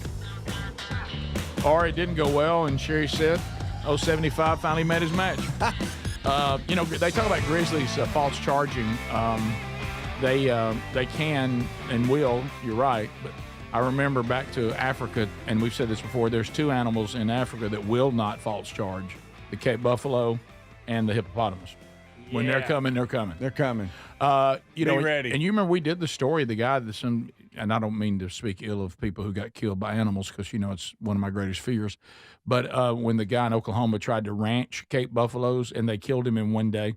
Or it didn't go well, and Sherry said, 075 finally met his match. They talk about Grizzlies false charging. They can and will, you're right, but I remember back to Africa, and we've said this before, there's two animals in Africa that will not false charge, the Cape buffalo and the hippopotamus. When they're coming, they're coming. They're coming. Be ready. And you remember we did the story of the guy that's and I don't mean to speak ill of people who got killed by animals because, it's one of my greatest fears. But when the guy in Oklahoma tried to ranch Cape buffaloes and they killed him in one day.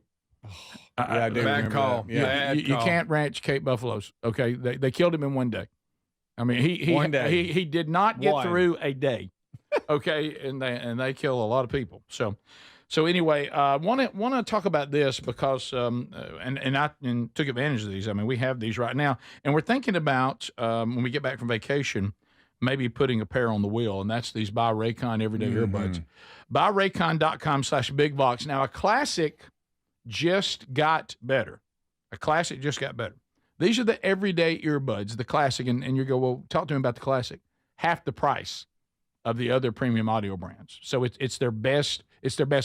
I do bad call. Yeah. You can't ranch Cape buffaloes. Okay. They killed him in one day. I mean, he did not get through a day. Okay. And they kill a lot of people. So anyway, I want to talk about this because I took advantage of these. I mean, we have these right now, and we're thinking about when we get back from vacation, maybe putting a pair on the wheel, and that's these Buy Raycon Everyday Earbuds. BuyRaycon.com/BigVox. Now, a classic just got better. These are the everyday earbuds, the classic, and you go, well, talk to me about the classic. Half the price of the other premium audio brands. So it's their best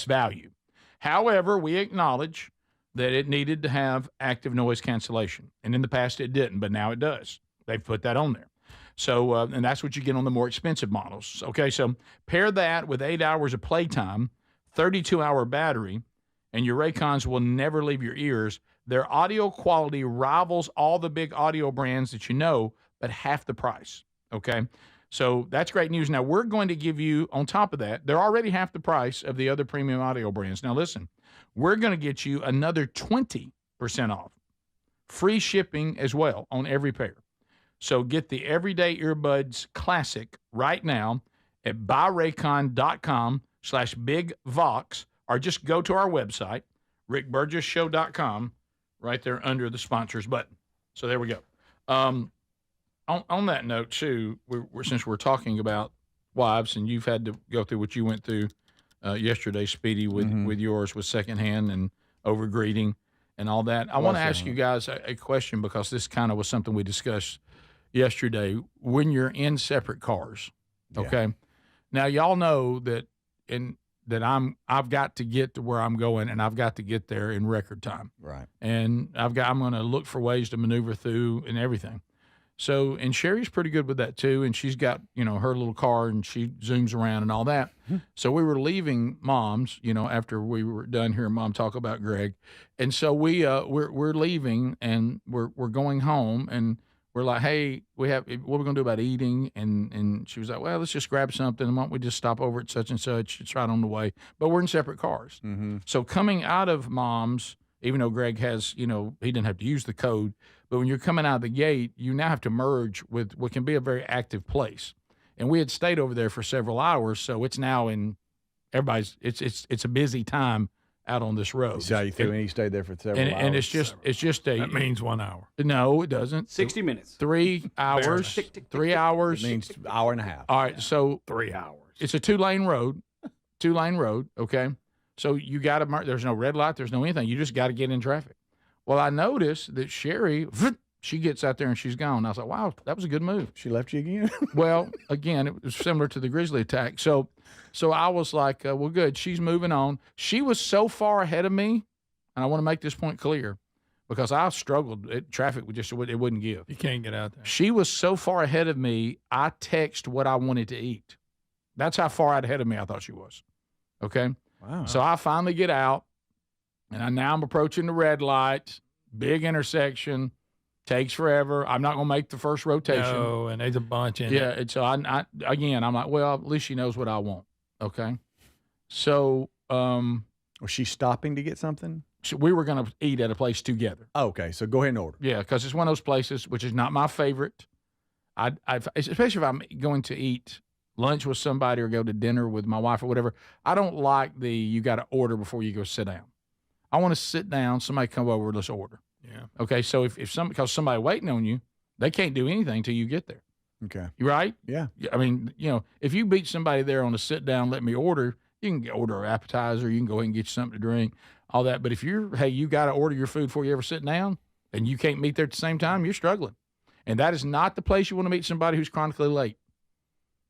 value. However, we acknowledge that it needed to have active noise cancellation. And in the past it didn't, but now it does. They've put that on there. So, and that's what you get on the more expensive models. Okay, so pair that with 8 hours of playtime, 32-hour battery, and your Raycons will never leave your ears. Their audio quality rivals all the big audio brands that you know, but half the price. Okay? So that's great news. Now, we're going to give you, on top of that, they're already half the price of the other premium audio brands. Now, listen, we're going to get you another 20% off. Free shipping as well on every pair. So get the Everyday Earbuds Classic right now at buyraycon.com/BigVox, or just go to our website, rickburgessshow.com, right there under the sponsors button. So there we go. On that note, too, since we're talking about wives, and you've had to go through what you went through yesterday, Speedy, with yours, with secondhand and overgreeting and all that, I want to ask you guys a question because this kind of was something we discussed yesterday. When you're in separate cars, okay? Now, y'all know that I've got to get to where I'm going, and I've got to get there in record time. Right. And I'm going to look for ways to maneuver through and everything. So, and Sherry's pretty good with that too, and she's got, her little car, and she zooms around and all that. So we were leaving Mom's, after we were done hearing Mom talk about Greg, and so we're leaving, and we're going home, and we're like, hey, what are we going to do about eating? And she was like, well, let's just grab something. Why don't we just stop over at such and such? It's right on the way. But we're in separate cars. So coming out of Mom's, even though Greg has, he didn't have to use the code, but when you're coming out of the gate, you now have to merge with what can be a very active place. And we had stayed over there for several hours, so it's now it's a busy time out on this road. So you threw, and you stayed there for several hours. And it's just that means 1 hour. No, it doesn't. 60 minutes. 3 hours. 3 hours. It means hour and a half. All right, so 3 hours. It's a two-lane road. Okay? So you got to there's no red light, there's no anything. You just got to get in traffic. Well, I noticed that Sherry, she gets out there and she's gone. I was like, wow, that was a good move. She left you again? Well, again, it was similar to the Grizzly attack. So I was like, well, good. She's moving on. She was so far ahead of me, and I want to make this point clear because I struggled. Traffic it wouldn't give. You can't get out there. She was so far ahead of me, I texted what I wanted to eat. That's how far ahead of me I thought she was. Okay? Wow. So I finally get out, and I'm approaching the red light, big intersection, takes forever. I'm not going to make the first rotation. No, and there's a bunch in it. Yeah, and so I'm like, well, at least she knows what I want. Okay. So, was she stopping to get something? So we were going to eat at a place together. Oh, okay, so go ahead and order. Yeah, because it's one of those places which is not my favorite. Especially if I'm going to eat lunch with somebody or go to dinner with my wife or whatever. I don't like you got to order before you go sit down. I want to sit down. Somebody come over. Let's order. Yeah. Okay. So because somebody waiting on you, they can't do anything till you get there. Okay. Right? Yeah. I mean, if you beat somebody there on a sit down, let me order, you can order an appetizer, you can go ahead and get you something to drink, all that. But if you got to order your food before you ever sit down and you can't meet there at the same time, you're struggling. And that is not the place you want to meet somebody who's chronically late.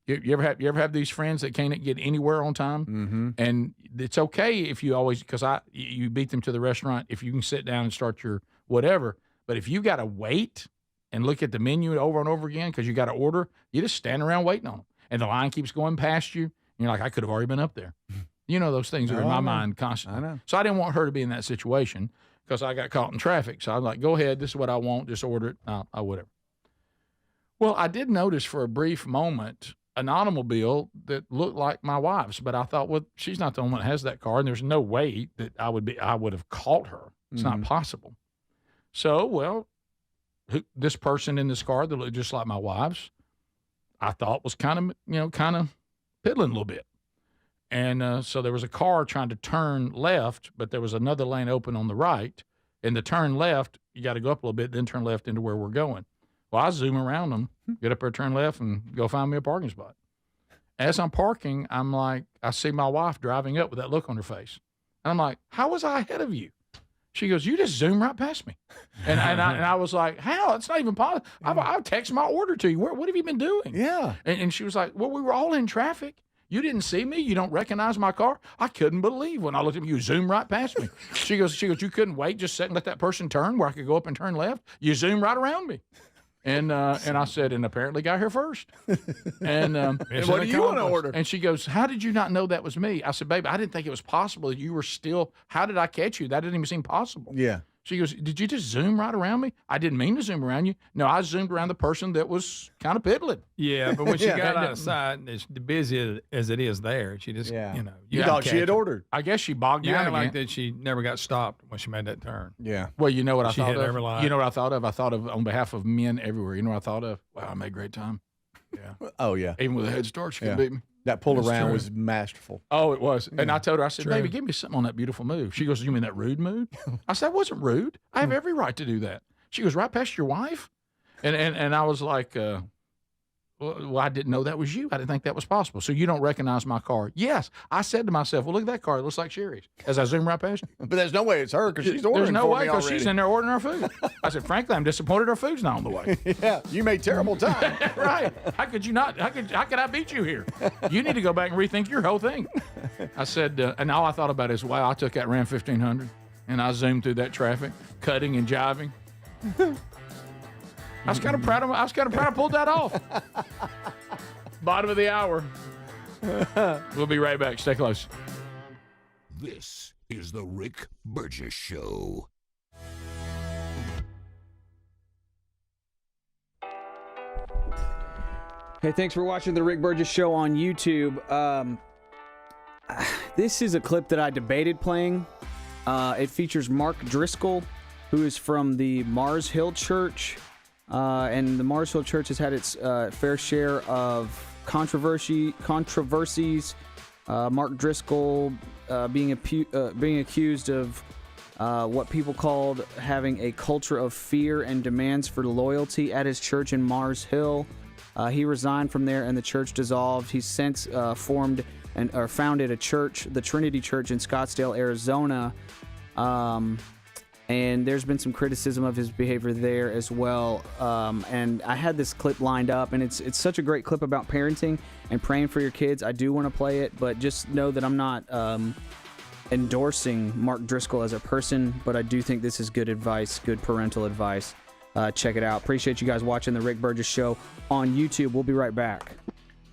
You ever have these friends that can't get anywhere on time? Mm-hmm. And it's okay if you always, because you beat them to the restaurant if you can sit down and start your whatever. But if you got to wait and look at the menu over and over again because you got to order, you just stand around waiting on them. And the line keeps going past you. And you're like, I could have already been up there. Those things are in my mind constantly. I know. So I didn't want her to be in that situation because I got caught in traffic. So I was like, go ahead. This is what I want. Just order it. Whatever. Well, I did notice for a brief moment an automobile that looked like my wife's, but I thought, well, she's not the only one that has that car, and there's no way that I would have caught her. It's not possible. So, well, this person in this car that looked just like my wife's, I thought was kind of piddling a little bit. And so there was a car trying to turn left, but there was another lane open on the right. And the turn left, you got to go up a little bit, then turn left into where we're going. Well, I zoom around them, get up there, turn left, and go find me a parking spot. As I'm parking, I'm like, I see my wife driving up with that look on her face. And I'm like, how was I ahead of you? She goes, you just zoomed right past me. And I was like, how? It's not even possible. I've texted my order to you. What have you been doing? Yeah. And she was like, well, we were all in traffic. You didn't see me. You don't recognize my car. I couldn't believe when I looked at you, zoomed right past me. She goes, you couldn't wait just a second, let that person turn where I could go up and turn left. You zoomed right around me. And I said, and apparently got here first. And what do you want to order? And she goes, how did you not know that was me? I said, baby, I didn't think it was possible that you were still. How did I catch you? That didn't even seem possible. Yeah. She goes, did you just zoom right around me? I didn't mean to zoom around you. No, I zoomed around the person that was kind of piddling. Yeah, but when she got outside, as busy as it is there, she just, You thought she had ordered. I guess she bogged down again. like that she never got stopped when she made that turn. Yeah. Well, you know what I She thought hit of? every line. You know what I thought of? I thought of on behalf of men everywhere. You know what I thought of? Wow, I made great time. Yeah. Oh, yeah. Even with a head start, she Yeah. could beat me. That pull That's around true. was masterful. Oh, it was. And Yeah. I told her, I said, True. baby, give me something on that beautiful move. She goes, you mean that rude mood? I said, that wasn't rude. I have every right to do that. She goes, right past your wife? And I was like, well, I didn't know that was you. I didn't think that was possible. So you don't recognize my car? Yes. I said to myself, well, look at that car. It looks like Sherry's. As I zoom right past you. But there's no way it's her because she's ordering There's no for way me because already. she's in there ordering our food. I said, frankly, I'm disappointed our food's not on the way. Yeah, you made terrible time. Right. How could you not? How could I beat you here? You need to go back and rethink your whole thing. I said, and all I thought about is, wow, I took that Ram 1500 and I zoomed through that traffic, cutting and jiving. I was kind of proud of. I pulled that off. Bottom of the hour. We'll be right back. Stay close. This is the Rick Burgess Show. Hey, thanks for watching the Rick Burgess Show on YouTube. This is a clip that I debated playing. It features Mark Driscoll, who is from the Mars Hill Church. And the Mars Hill Church has had its fair share of controversies. Mark Driscoll being accused of what people called having a culture of fear and demands for loyalty at his church in Mars Hill. He resigned from there and the church dissolved. He's since founded a church, the Trinity Church in Scottsdale, Arizona. And there's been some criticism of his behavior there as well. And I had this clip lined up, and it's such a great clip about parenting and praying for your kids. I do want to play it, but just know that I'm not endorsing Mark Driscoll as a person, but I do think this is good advice, good parental advice. Check it out. Appreciate you guys watching the Rick Burgess Show on YouTube. We'll be right back.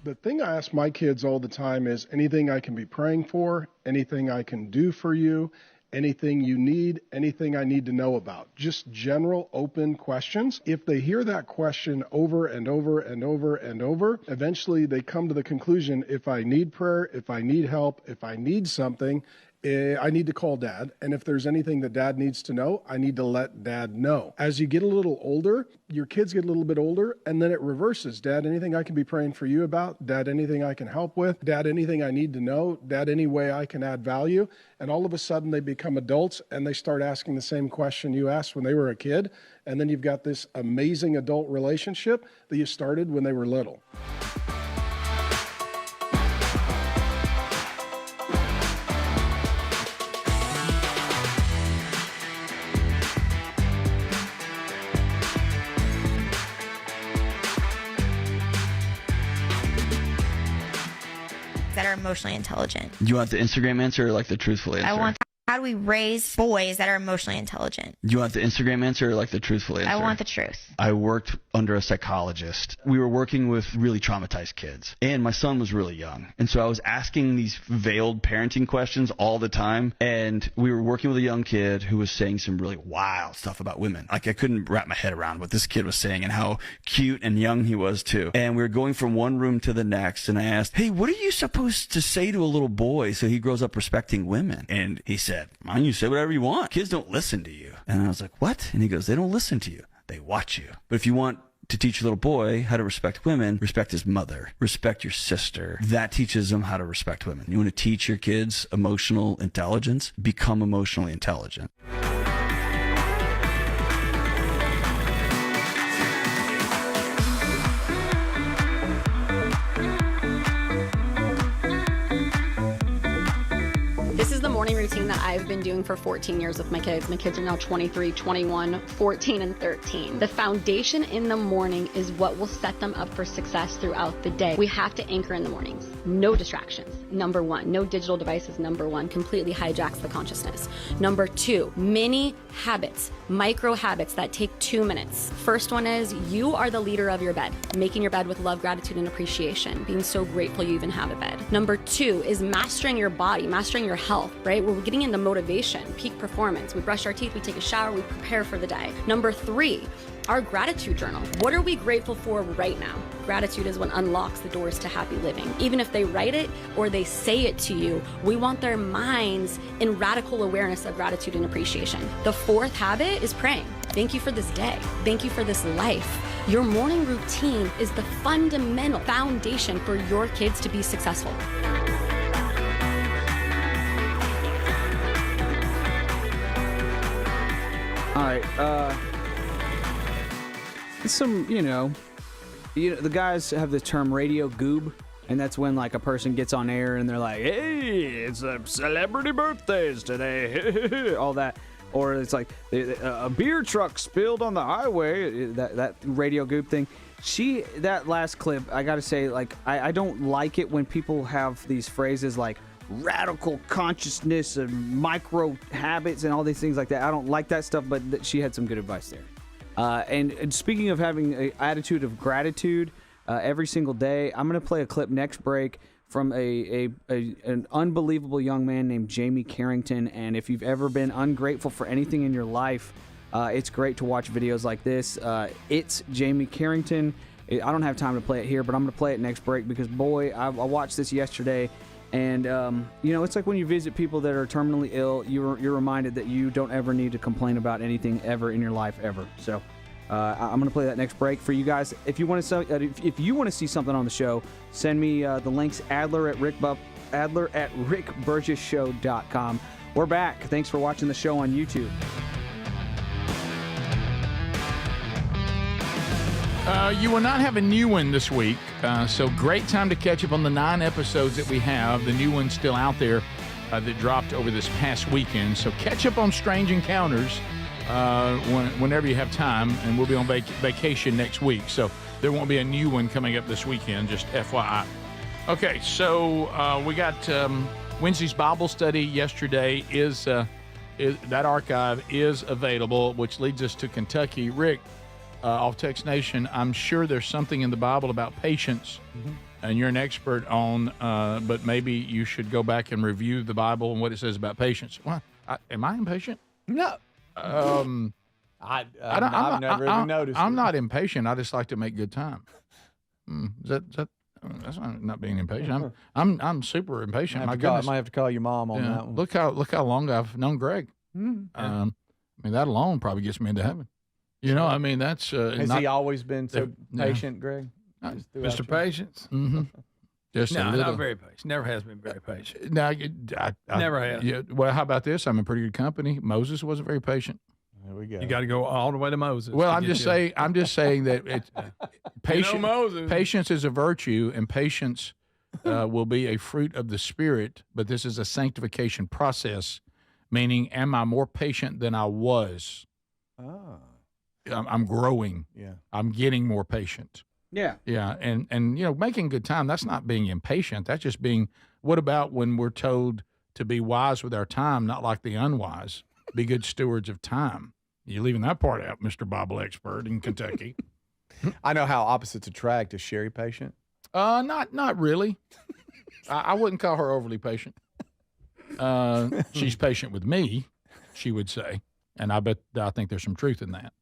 The thing I ask my kids all the time is anything I can be praying for, anything I can do for you, anything you need, anything I need to know about. Just general open questions. If they hear that question over and over and over and over, eventually they come to the conclusion, if I need prayer, if I need help, if I need something, I need to call dad. And if there's anything that dad needs to know, I need to let dad know. As you get a little older, your kids get a little bit older, and then it reverses. Dad, anything I can be praying for you about? Dad, anything I can help with? Dad, anything I need to know? Dad, any way I can add value? And all of a sudden they become adults and they start asking the same question you asked when they were a kid. And then you've got this amazing adult relationship that you started when they were little. That are emotionally intelligent. You want the Instagram answer or like the truthful answer? I want. How do we raise boys that are emotionally intelligent? You want the Instagram answer or like the truthful answer? I want the truth. I worked under a psychologist. We were working with really traumatized kids, and my son was really young. And so I was asking these veiled parenting questions all the time, and we were working with a young kid who was saying some really wild stuff about women. Like, I couldn't wrap my head around what this kid was saying and how cute and young he was too. And we were going from one room to the next, and I asked, hey, what are you supposed to say to a little boy so he grows up respecting women? And he said, "Mine, you say whatever you want. Kids don't listen to you." And I was like, what? And he goes, they don't listen to you. They watch you. But if you want to teach your little boy how to respect women, respect his mother, respect your sister. That teaches them how to respect women. You want to teach your kids emotional intelligence? Become emotionally intelligent. This is the morning routine that I've been doing for 14 years with my kids. My kids are now 23, 21, 14, and 13. The foundation in the morning is what will set them up for success throughout the day. We have to anchor in the mornings. No distractions, number one. No digital devices, number one. Completely hijacks the consciousness. Number two, mini habits, micro habits that take 2 minutes. First one is you are the leader of your bed. Making your bed with love, gratitude, and appreciation. Being so grateful you even have a bed. Number two is mastering your body, mastering your health, right? We're getting into motivation, peak performance. We brush our teeth, we take a shower, we prepare for the day. Number three, our gratitude journal. What are we grateful for right now? Gratitude is what unlocks the doors to happy living. Even if they write it or they say it to you, we want their minds in radical awareness of gratitude and appreciation. The fourth habit is praying. Thank you for this day. Thank you for this life. Your morning routine is the fundamental foundation for your kids to be successful. All right, the guys have the term radio goob, and that's when like a person gets on air and they're like, hey, it's a celebrity birthdays today, all that. Or it's like a beer truck spilled on the highway, that radio goob thing. That last clip, I gotta say, like, I don't like it when people have these phrases like radical consciousness and micro habits and all these things like that. I don't like that stuff, but she had some good advice there. And speaking of having an attitude of gratitude every single day, I'm going to play a clip next break from an unbelievable young man named Jamie Carrington. And if you've ever been ungrateful for anything in your life, it's great to watch videos like this. It's Jamie Carrington. I don't have time to play it here, but I'm going to play it next break because, boy, I watched this yesterday. And, it's like when you visit people that are terminally ill, you're reminded that you don't ever need to complain about anything ever in your life, ever. So I'm going to play that next break for you guys. If you want to see something on the show, send me the links, Adler at rickburgesshow.com. We're back. Thanks for watching the show on YouTube. You will not have a new one this week, so great time to catch up on the 9 episodes that we have. The new one's still out there that dropped over this past weekend. So catch up on Strange Encounters whenever you have time, and we'll be on vacation next week. So there won't be a new one coming up this weekend, just FYI. Okay, so we got Wednesday's Bible study yesterday. That archive is available, which leads us to Kentucky. Rick, off Text Nation, I'm sure there's something in the Bible about patience, and you're an expert on, but maybe you should go back and review the Bible and what it says about patience. What? Am I impatient? No. I've never even noticed. I'm not impatient. I just like to make good time. Is that That's not being impatient. I'm super impatient. My goodness. Might have to call your mom on that one. Look how long I've known Greg. I mean, that alone probably gets me into heaven. You know, I mean, that's has he always been so patient, Greg? Mr. Patience. Mm-hmm. Just no, not very patient. Never has been very patient. No, Never has. Yeah, well, how about this? I'm in pretty good company. Moses wasn't very patient. There we go. You got to go all the way to Moses. Well, I'm just saying that patience is a virtue, and patience will be a fruit of the Spirit. But this is a sanctification process, meaning, am I more patient than I was? I'm growing. Yeah. I'm getting more patient. Yeah. Yeah. And you know, making good time, that's not being impatient. That's just being, what about when we're told to be wise with our time, not like the unwise, be good stewards of time? You're leaving that part out, Mr. Bible expert in Kentucky. I know how opposites attract. Is Sherry patient? Not really. I wouldn't call her overly patient. She's patient with me, she would say. And I think there's some truth in that.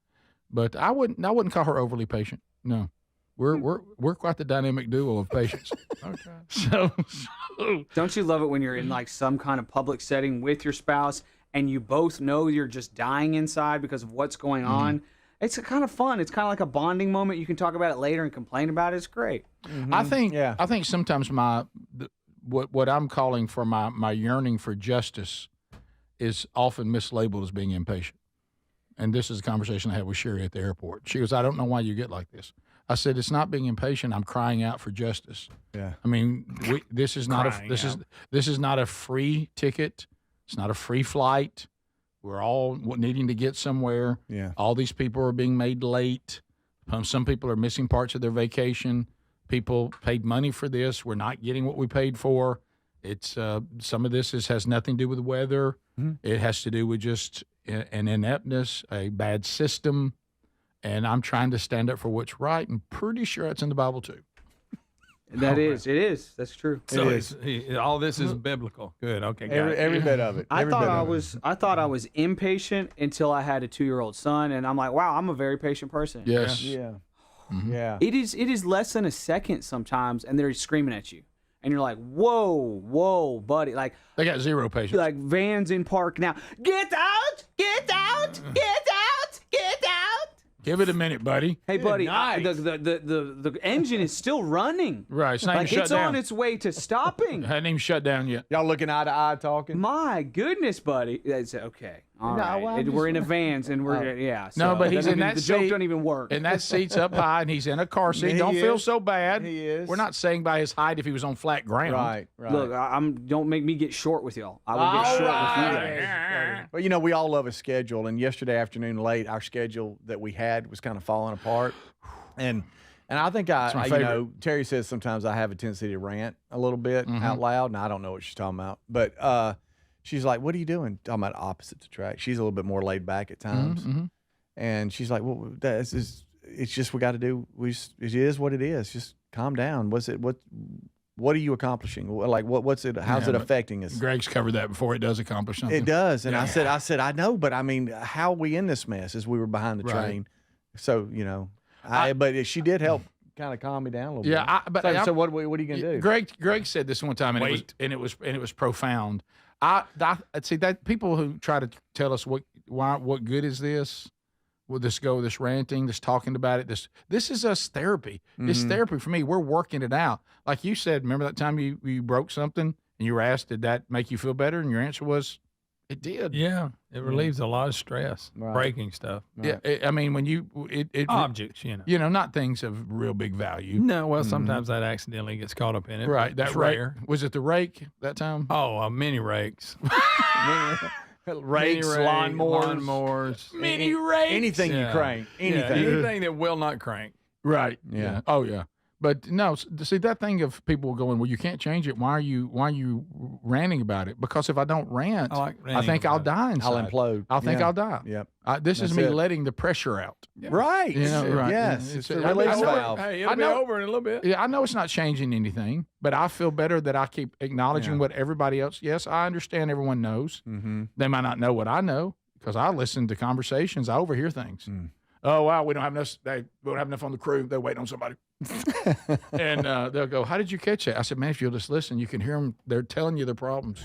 But I wouldn't call her overly patient. No, we're quite the dynamic duo of patience. Okay. So don't you love it when you're in like some kind of public setting with your spouse and you both know you're just dying inside because of what's going on? It's kind of fun. It's kind of like a bonding moment. You can talk about it later and complain about it. It's great. I think sometimes what I'm calling for my yearning for justice is often mislabeled as being impatient. And this is a conversation I had with Sherry at the airport. She goes, I don't know why you get like this. I said, it's not being impatient. I'm crying out for justice. Yeah. I mean, this is not a free ticket. It's not a free flight. We're all needing to get somewhere. Yeah. All these people are being made late. Some people are missing parts of their vacation. People paid money for this. We're not getting what we paid for. It's some of this has nothing to do with weather. It has to do with just an ineptness, a bad system, and I'm trying to stand up for what's right. And pretty sure it's in the Bible too. It is. That's true. So all this is biblical. Good. Okay. Got every bit of it. I thought I was impatient until I had a 2-year-old son, and I'm like, wow, I'm a very patient person. Yes. Yeah. Yeah. It is less than a second sometimes, and they're screaming at you. And you're like, whoa, buddy. Like, they got zero patience. Like vans in park now. Get out! Get out! Get out! Get out! Give it a minute, buddy. Hey, buddy, the engine is still running. Right. It's not even shut it's down. On its way to stopping. Hadn't even shut down yet. Y'all looking eye to eye talking? My goodness, buddy. It's okay. All right. Well, we're in a vans and we're no, but he's in that the seat. joke don't even work. And that seat's up high, and he's in a car seat. Don't feel so bad. He is. We're not saying by his height if he was on flat ground. Right. Look, don't make me get short with y'all. I will get short with you guys. Well, you know, we all love a schedule, and yesterday afternoon late, our schedule that we had was kind of falling apart, and I think Terry says sometimes I have a tendency to rant a little bit out loud, and I don't know what she's talking about, but she's like, "What are you doing?" Talking about opposites attract. She's a little bit more laid back at times, and she's like, "Well, it's just we got to do. It is what it is. Just calm down. What are you accomplishing? Like, what's it? How's it affecting us?" Greg's covered that before. It does accomplish something. It does. And I said, I know, but I mean, how are we in this mess as we were behind the train? So, you know, but she did help kind of calm me down a little bit. Yeah. So what are you going to do? Greg said this one time, and it was profound. I see that people who try to tell us what good is this. Will this go? This ranting, this talking about it. This is us therapy. It's therapy for me. We're working it out. Like you said, remember that time you broke something and you were asked, did that make you feel better? And your answer was, it did. Yeah, it relieves a lot of stress. Right. Breaking stuff. Right. Yeah, I mean when objects, not things of real big value. No, well, sometimes that accidentally gets caught up in it. Right. That's rare. Was it the rake that time? Oh, many rakes. Rakes, lawnmowers, mini rakes, anything you crank, anything that will not crank. Right. Yeah. Oh yeah. But no, see that thing of people going, well, you can't change it. Why are you ranting about it? Because if I don't rant, I think I'll die inside. I'll implode. I think I'll die. Yep. This is me letting the pressure out. Yeah. Right. Right. Yes. It's a release valve. Hey, it'll be over in a little bit. Yeah, I know it's not changing anything, but I feel better that I keep acknowledging what everybody else. Yes, I understand everyone knows. They might not know what I know because I listen to conversations. I overhear things. Oh wow, we don't have enough. We don't have enough on the crew. They're waiting on somebody. And they'll go, "How did you catch that?" I said, "Man, if you'll just listen, you can hear them. They're telling you their problems.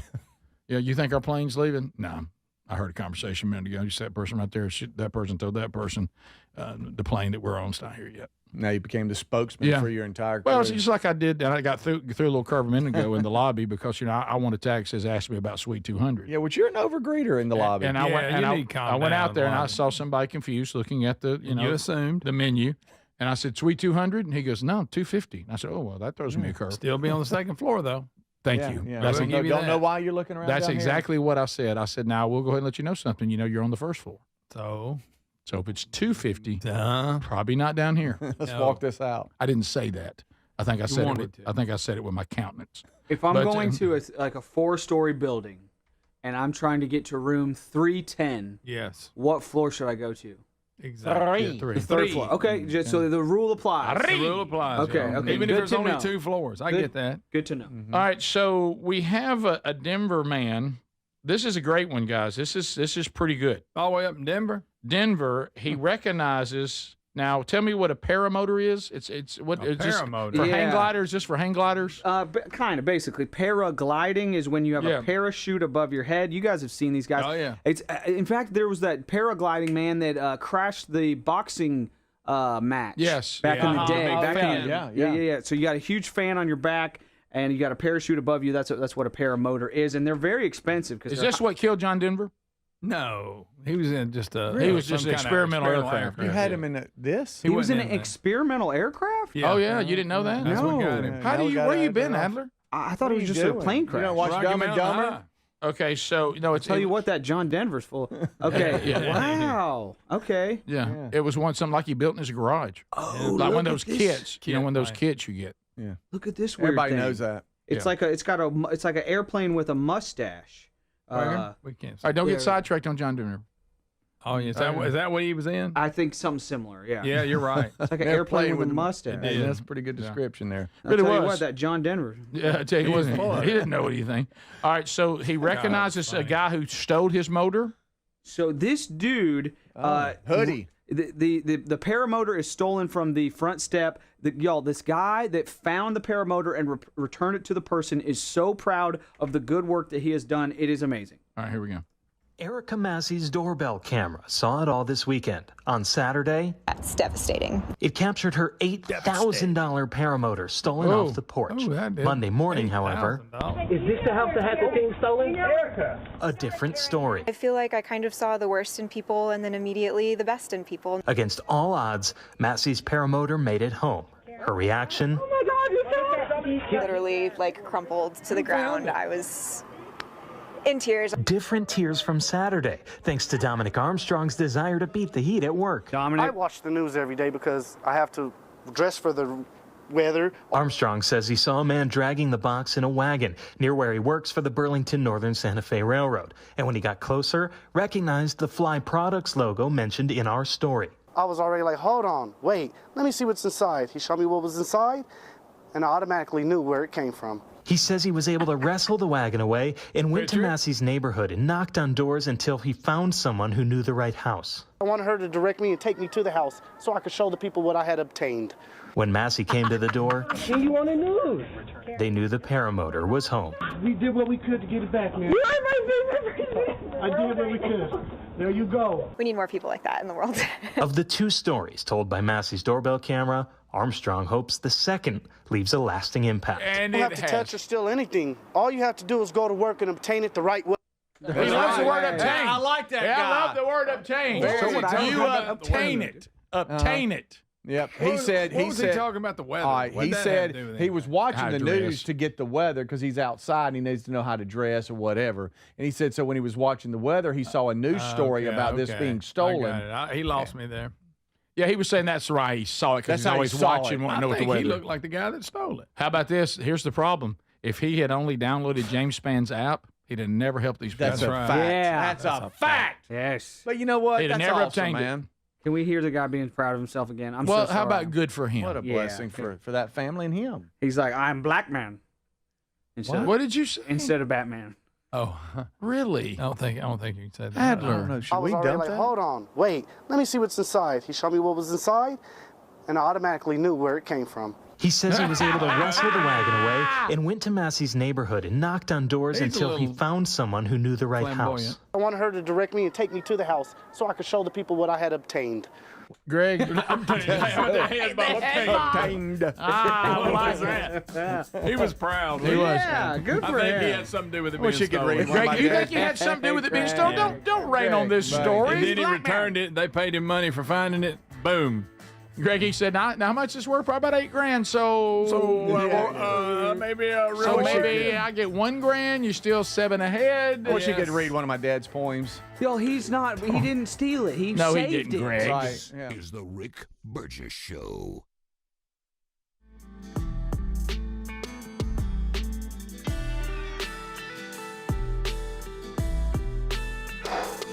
You think our plane's leaving? No, I heard a conversation a minute ago. You said that person right there. That person told that person the plane that we're on's not here yet." Now you became the spokesman for your entire career. Well, it's just like I did. And I got through a little curve a minute ago in the lobby because I want a taxi. Says asked me about Suite 200. Yeah, well, you're an overgreeter in the lobby. And I went out there and I saw somebody confused looking at the you assumed the menu, and I said Suite 200, and he goes, "No, 250." And I said, "Oh well, that throws me a curve." Still be on the second floor though. Thank you. Yeah. That's Don't know why you're looking around. That's down exactly what I said. I said, "Now we'll go ahead and let you know something. You're on the first floor. So if it's 250, probably not down here." Let's walk this out. I didn't say that. I think I said it. I think I said it with my countenance. If I'm going to a 4-story building, and I'm trying to get to room 310, yes, what floor should I go to? Exactly. The third floor. Okay, so the rule applies. The rule applies. Okay. Even if there's only 2 floors, I get that. Good to know. All right, so we have a Denver man. This is a great one, guys. This is pretty good. All the way up in Denver. He recognizes. Now, tell me what a paramotor is. It's what a paramotor for hang gliders. Just for hang gliders. Kind of basically. Paragliding is when you have a parachute above your head. You guys have seen these guys. Oh yeah. It's in fact there was that paragliding man that crashed the boxing match. Yes. Back in the day. Yeah. So you got a huge fan on your back. And you got a parachute above you. That's what a paramotor is, and they're very expensive. Is this what killed John Denver? No, he was in just a. He was just an experimental aircraft. You had him in this. He was in an experimental aircraft. Yeah. Oh yeah, you didn't know that? That's what got him. Where you been, Adler? I thought it was just a plane crash. You don't watch Dumb and Dumber? Okay, so I'll tell you what, that John Denver's full. Okay. Wow. Okay. Yeah. It was something like he built in his garage. Oh, like one of those kits. One of those kits you get. Yeah. Look at this weird Everybody thing. knows that. It's like it's like an airplane with a mustache. We can't. All right, don't get sidetracked on John Denver. Oh, yeah. Is that what he was in? I think something similar. Yeah. Yeah, you're right. It's like an airplane with a mustache. That's a pretty good description there. I'll tell you what, that John Denver. Yeah, I tell you what, he didn't know anything. All right, so he recognizes a guy who stole his motor. So this dude, hoodie. The paramotor is stolen from the front step. This guy that found the paramotor and returned it to the person is so proud of the good work that he has done. It is amazing. All right, here we go. Erica Massey's doorbell camera saw it all this weekend. On Saturday, that's devastating. It captured her $8,000 paramotor stolen off the porch. Monday morning, however, is this the house that had the thing stolen? Erica. A different story. I feel like I kind of saw the worst in people and then immediately the best in people. Against all odds, Massey's paramotor made it home. Her reaction? Oh my God, you saw it! Literally, crumpled to the ground. I was in tears. Different tears from Saturday, thanks to Dominic Armstrong's desire to beat the heat at work. I watch the news every day because I have to dress for the weather. Armstrong says he saw a man dragging the box in a wagon near where he works for the Burlington Northern Santa Fe Railroad. And when he got closer, recognized the Fly Products logo mentioned in our story. I was already like, hold on, wait, let me see what's inside. He showed me what was inside, and I automatically knew where it came from. He says he was able to wrestle the wagon away and went to Massey's neighborhood and knocked on doors until he found someone who knew the right house. I wanted her to direct me and take me to the house so I could show the people what I had obtained. When Massey came to the door, see you on the news. They knew the paramotor was home. We did what we could to get it back, man. I did what we could. There you go. We need more people like that in the world. Of the 2 stories told by Massey's doorbell camera, Armstrong hopes the second leaves a lasting impact. And you don't have to touch or steal anything. All you have to do is go to work and obtain it the right way. He loves the word obtain. I like that guy. I love the word obtain. You obtain it. Obtain it. Yep. He said. What was he talking about the weather? All right. He said he was watching the news to get the weather because he's outside and he needs to know how to dress or whatever. And he said so when he was watching the weather, he saw a news story about this being stolen. He lost me there. Yeah, he was saying that's right. He saw it because he's always watching, wanting to know what the weather. He looked like the guy that stole it. How about this? Here's the problem. If he had only downloaded James Spann's app, he'd have never helped these people. That's a fact. Yeah, that's a fact. Yes. But you know what? He'd have That's never awesome, obtained man. it. Can we hear the guy being proud of himself again? I'm well, so sorry. how about good for him? What a blessing for that family and him. He's like, I'm black man. What did you say? Instead of Batman. Oh, really? I don't think you can say that. Adler. I was already like, hold on, wait, let me see what's inside. He showed me what was inside, and I automatically knew where it came from. He says he was able to wrestle the wagon away and went to Massey's neighborhood and knocked on doors until he found someone who knew the right house. I wanted her to direct me and take me to the house so I could show the people what I had obtained. Greg, obtained. I like that. He was proud. He was. Yeah, good for I think him. he had something to do with it Wish being he could stolen. read one of my Greg, you think dad's- he had something to do with it being stolen? Don't rain on this story. And then he returned it. They paid him money for finding it. Boom. Greg, he said, now how much is this worth? Probably about $8,000. Maybe a real So maybe I get $1,000. You're still 7 ahead. I wish he could read one of my dad's poems. Yo, he's not. He didn't steal it. He No, he saved didn't, it. Greg. Right. Yeah. Is the Rick Burgess Show.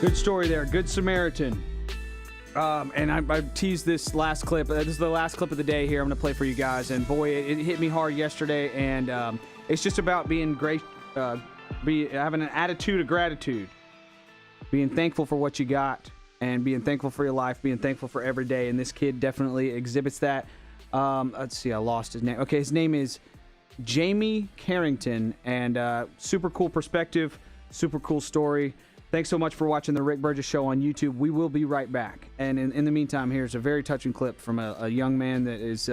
Good story there. Good Samaritan. And I teased this last clip. This is the last clip of the day here. I'm going to play for you guys. And boy, it hit me hard yesterday. And it's just about being great, having an attitude of gratitude, being thankful for what you got, and being thankful for your life, being thankful for every day. And this kid definitely exhibits that. Let's see, I lost his name. Okay, his name is Jamie Carrington, and super cool perspective, super cool story. Thanks so much for watching the Rick Burgess Show on YouTube. We will be right back. And in the meantime, here's a very touching clip from a young man that is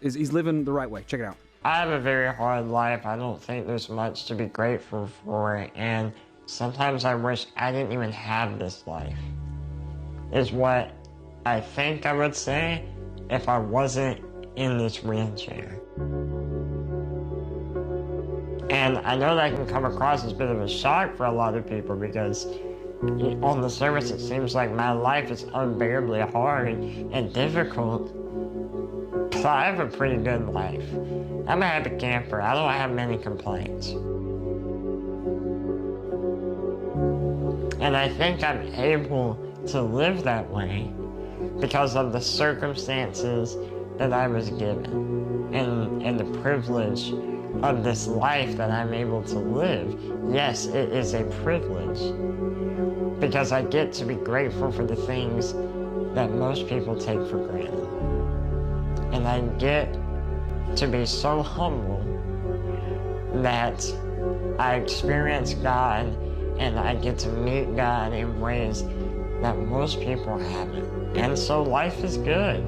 he's living the right way. Check it out. I have a very hard life. I don't think there's much to be grateful for, and sometimes I wish I didn't even have this life, is what I think I would say if I wasn't in this wheelchair. And I know that can come across as a bit of a shock for a lot of people because on the surface it seems like my life is unbearably hard and difficult. So I have a pretty good life. I'm a happy camper. I don't have many complaints. And I think I'm able to live that way because of the circumstances that I was given and the privilege of this life that I'm able to live. Yes, it is a privilege because I get to be grateful for the things that most people take for granted. And I get to be so humble that I experience God and I get to meet God in ways that most people haven't. And so life is good.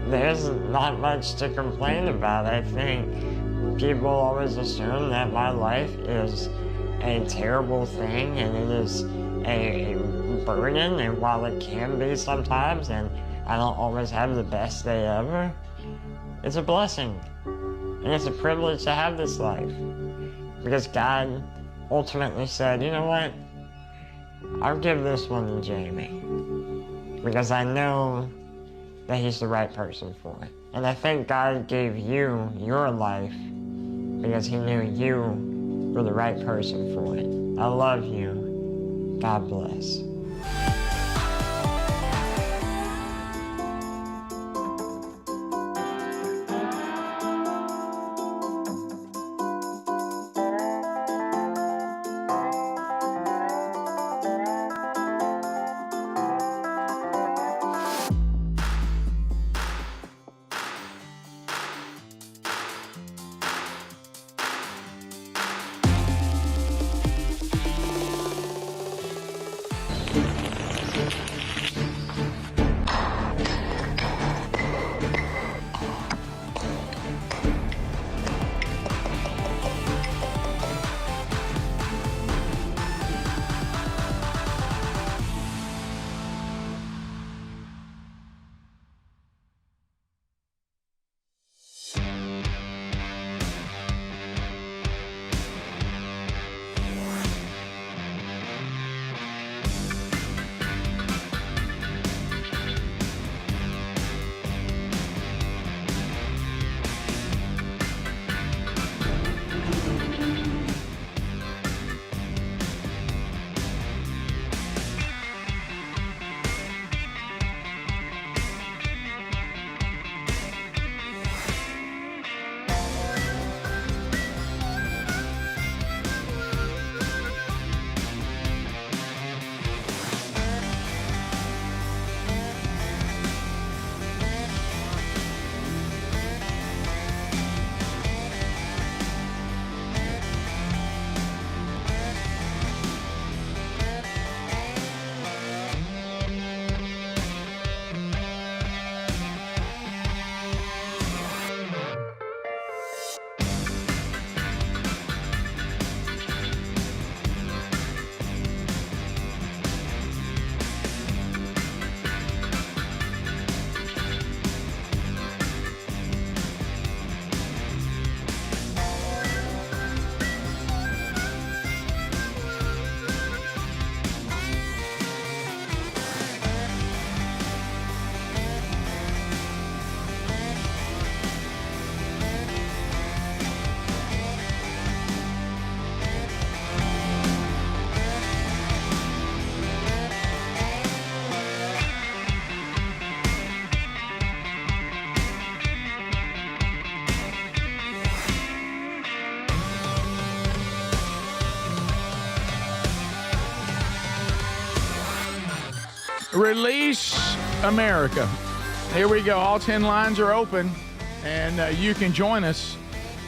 There's not much to complain about, I think. People always assume that my life is a terrible thing and it is a burden, and while it can be sometimes, and I don't always have the best day ever, it's a blessing. And it's a privilege to have this life. Because God ultimately said, you know what? I'll give this one to Jamie. Because I know that he's the right person for it. And I think God gave you your life because he knew you were the right person for it. I love you. God bless. Release America. Here we go. All 10 lines are open, and you can join us.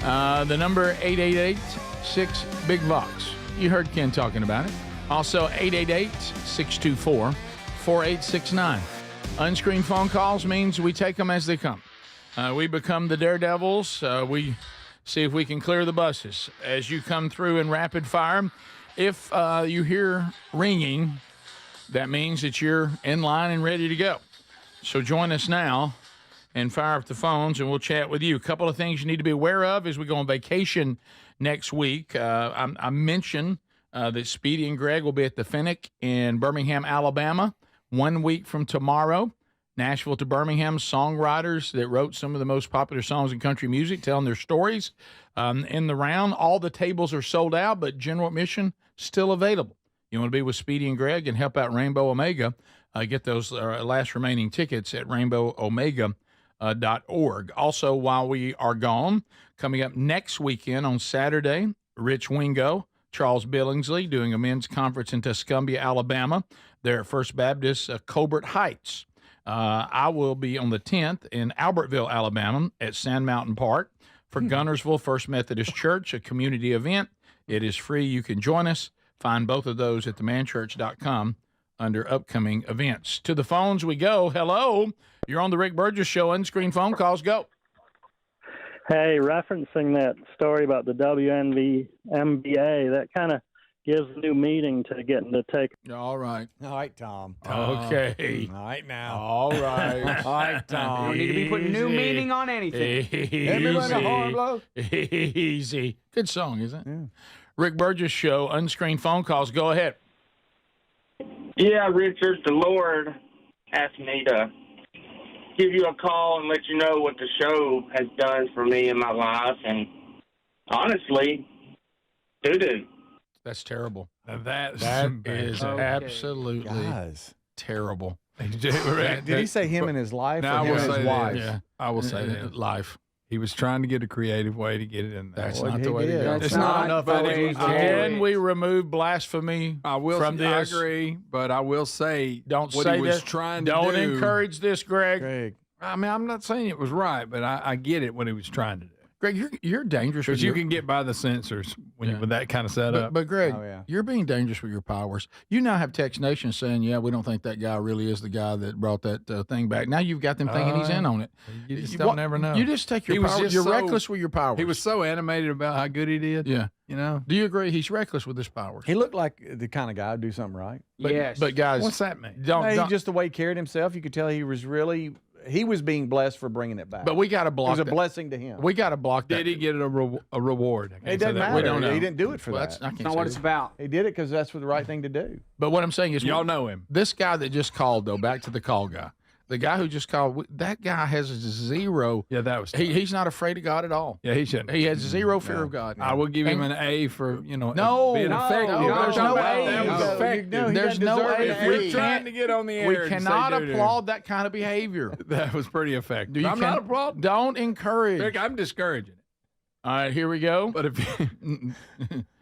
The number 888-6-BIG-VOX. You heard Ken talking about it. Also, 888-624-4869. Unscreened phone calls means we take them as they come. We become the daredevils. We see if we can clear the buses as you come through in rapid fire. If you hear ringing, that means that you're in line and ready to go. So join us now and fire up the phones, and we'll chat with you. A couple of things you need to be aware of as we go on vacation next week. I mentioned that Speedy and Greg will be at the Fennec in Birmingham, Alabama, 1 week from tomorrow. Nashville to Birmingham, songwriters that wrote some of the most popular songs in country music, telling their stories in the round. All the tables are sold out, but general admission still available. You want to be with Speedy and Greg and help out Rainbow Omega, get those last remaining tickets at rainbowomega.org. Also, while we are gone, coming up next weekend on Saturday, Rich Wingo, Charles Billingsley doing a men's conference in Tuscumbia, Alabama. They're at First Baptist Colbert Heights. I will be on the 10th in Albertville, Alabama at Sand Mountain Park for Gunnersville First Methodist Church, a community event. It is free. You can join us. Find both of those at themanchurch.com under upcoming events. To the phones we go. Hello. You're on the Rick Burgess Show. Unscreened phone calls. Go. Hey, referencing that story about the WNBA, that kind of gives a new meaning to getting to take. All right. All right, Tom. Okay. All right now. All right. All right, Tom. You don't need to be putting new meaning on anything. Everybody a horn blow. Easy. Good song, isn't it? Yeah. Rick Burgess Show, unscreened phone calls. Go ahead. Yeah, Richard, the Lord asked me to give you a call and let you know what the show has done for me in my life. And honestly, doo-doo. That's terrible. That is absolutely terrible. Did he say him and his life or him and his wife? Yeah, I will say that. Life. He was trying to get a creative way to get it in there. That's not the way to go. That's not enough. Can we remove blasphemy from this? I agree, but I will say don't what say he was this. trying to Don't do. encourage this, Greg. I mean, I'm not saying it was right, but I get it what he was trying to do. Greg, you're dangerous because you can get by the censors with that kind of setup. But Greg, you're being dangerous with your powers. You now have Text Nation saying, "Yeah, we don't think that guy really is the guy that brought that thing back." Now you've got them thinking he's in on it. You just don't never know. You just take your powers. You're reckless with your powers. He was so animated about how good he did. Yeah, you know. Do you agree? He's reckless with his powers. He looked like the kind of guy who'd do something right. Yes, but guys, what's that mean? Don't just the way he carried himself. You could tell he was really. He was being blessed for bringing it back. But we got to block. It was a blessing to him. We got to block that. Did he get a reward? It doesn't matter. We don't know. He didn't do it for that. That's not what it's about. He did it because that's the right thing to do. But what I'm saying is, y'all know him. This guy that just called, though, back to the call guy. The guy who just called, that guy has zero. Yeah, that was. He's not afraid of God at all. Yeah, he shouldn't. He has zero fear of God. I will give him an A for being effective. There's no A. There's no A. We're trying to get on the air. We cannot applaud that kind of behavior. That was pretty effective. I'm not applauding. Don't encourage. Rick, I'm discouraging it. All right, here we go. But if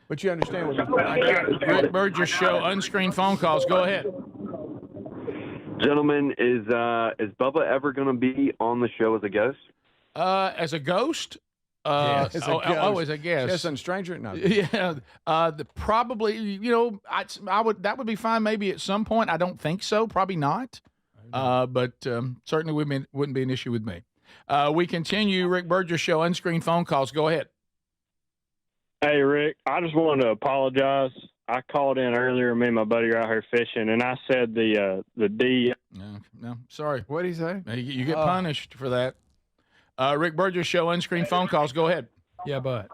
but you understand what I'm saying. Rick Burgess Show, unscreened phone calls. Go ahead. Gentlemen, is Bubba ever going to be on the show as a ghost? As a ghost? As a ghost. As a guest. Yes, and stranger? No. Yeah. Probably, I would. That would be fine maybe at some point. I don't think so. Probably not. But certainly wouldn't be an issue with me. We continue. Rick Burgess Show, unscreened phone calls. Go ahead. Hey, Rick, I just wanted to apologize. I called in earlier. Me and my buddy are out here fishing, and I said the D. No, sorry. What did he say? You get punished for that. Rick Burgess Show, unscreened phone calls. Go ahead. Yeah, but.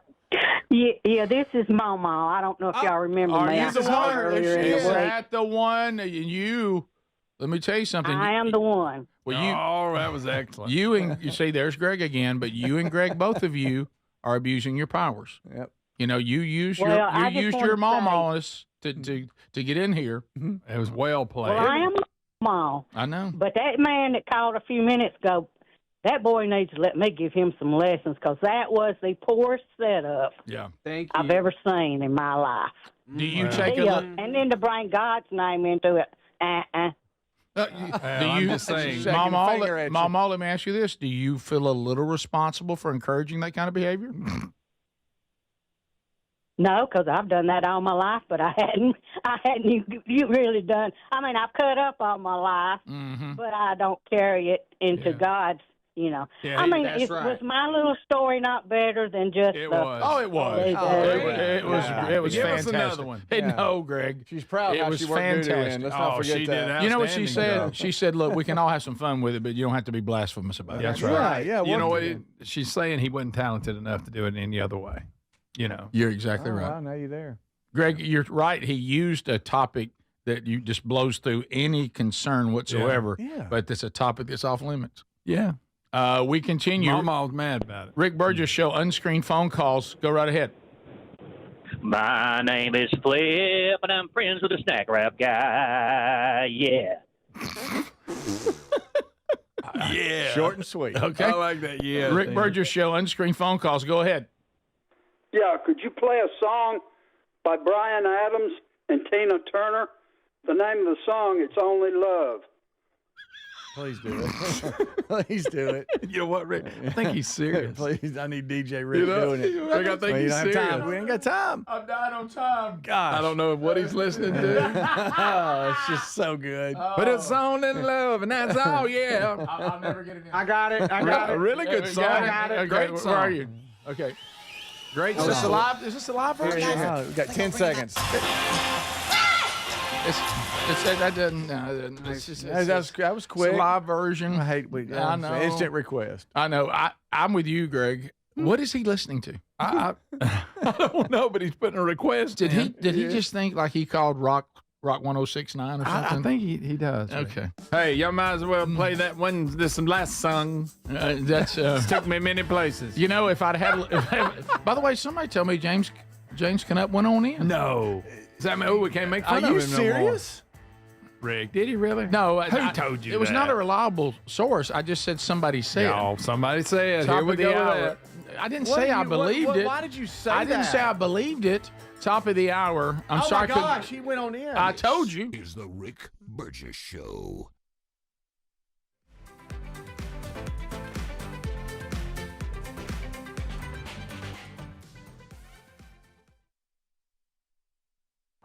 Yeah, this is Mama. I don't know if y'all remember me. Are you the one? Is that the one? You. Let me tell you something. I am the one. Well, that was excellent. You see, there's Greg again, but you and Greg, both of you, are abusing your powers. Yep. You used your mom on us to get in here. It was well played. Well, I am mom. I know. But that man that called a few minutes ago, that boy needs to let me give him some lessons because that was the poorest setup I've ever seen in my life. Do you take a look? And then to bring God's name into it, I'm just saying, Mama, let me ask you this. Do you feel a little responsible for encouraging that kind of behavior? No, because I've done that all my life, but I hadn't you really done. I mean, I've cut up all my life, but I don't carry it into God's, Yeah, I mean, was my little story not better than just It was. Oh, it was. It was Give fantastic. us another one. Hey, no, Greg. She's proud. It was fantastic. Let's not forget that. You know what she said? She said, look, we can all have some fun with it, but you don't have to be blasphemous about it. That's right. Yeah. You know what? She's saying he wasn't talented enough to do it any other way. You're exactly right. Wow, now you're there. Greg, you're right. He used a topic that you just blows through any concern whatsoever, but it's a topic that's off limits. Yeah. We continue. Mama's mad about it. Rick Burgess Show, unscreened phone calls. Go right ahead. My name is Flip, and I'm friends with the snack wrap guy. Yeah. Yeah. Short and sweet. Okay. I like that. Yeah. Rick Burgess Show, unscreened phone calls. Go ahead. Yeah, could you play a song by Bryan Adams and Tina Turner? The name of the song, It's Only Love. Please do it. Please do it. You know what, Rick? I think he's serious. Please, I need DJ Rick doing it. Rick, I think he's serious. We ain't got time. I'm dying on time. Gosh. I don't know what he's listening to. It's just so good. But it's only love, and that's all, yeah. I'll never get it in. I got it. I got it. A really good song. I got it. Great Where song. are you? Okay. Great. Is this a live? Is this a live version? We've got 10 seconds. That doesn't. That was quick. It's a live version. I know. Instant request. I know. I'm with you, Greg. What is he listening to? I don't know, but he's putting a request. Did he just think like he called Rock 1069 or something? I think he does. Okay. Hey, y'all might as well play that one. This last song. That's took me many places. You know, if I'd had. By the way, somebody told me James Canutt went on in. No. Does that mean we can't make fun of him? Are you serious? Rick, did he really? No. Who told you It was that? not a reliable source. I just said somebody said. No, somebody said. Top Here we of the go. hour. I didn't say I believed it. Why did you say I that? didn't say I believed it. Top of the hour. I'm sorry. Oh my gosh, he went on in. I told you. Is the Rick Burgess Show.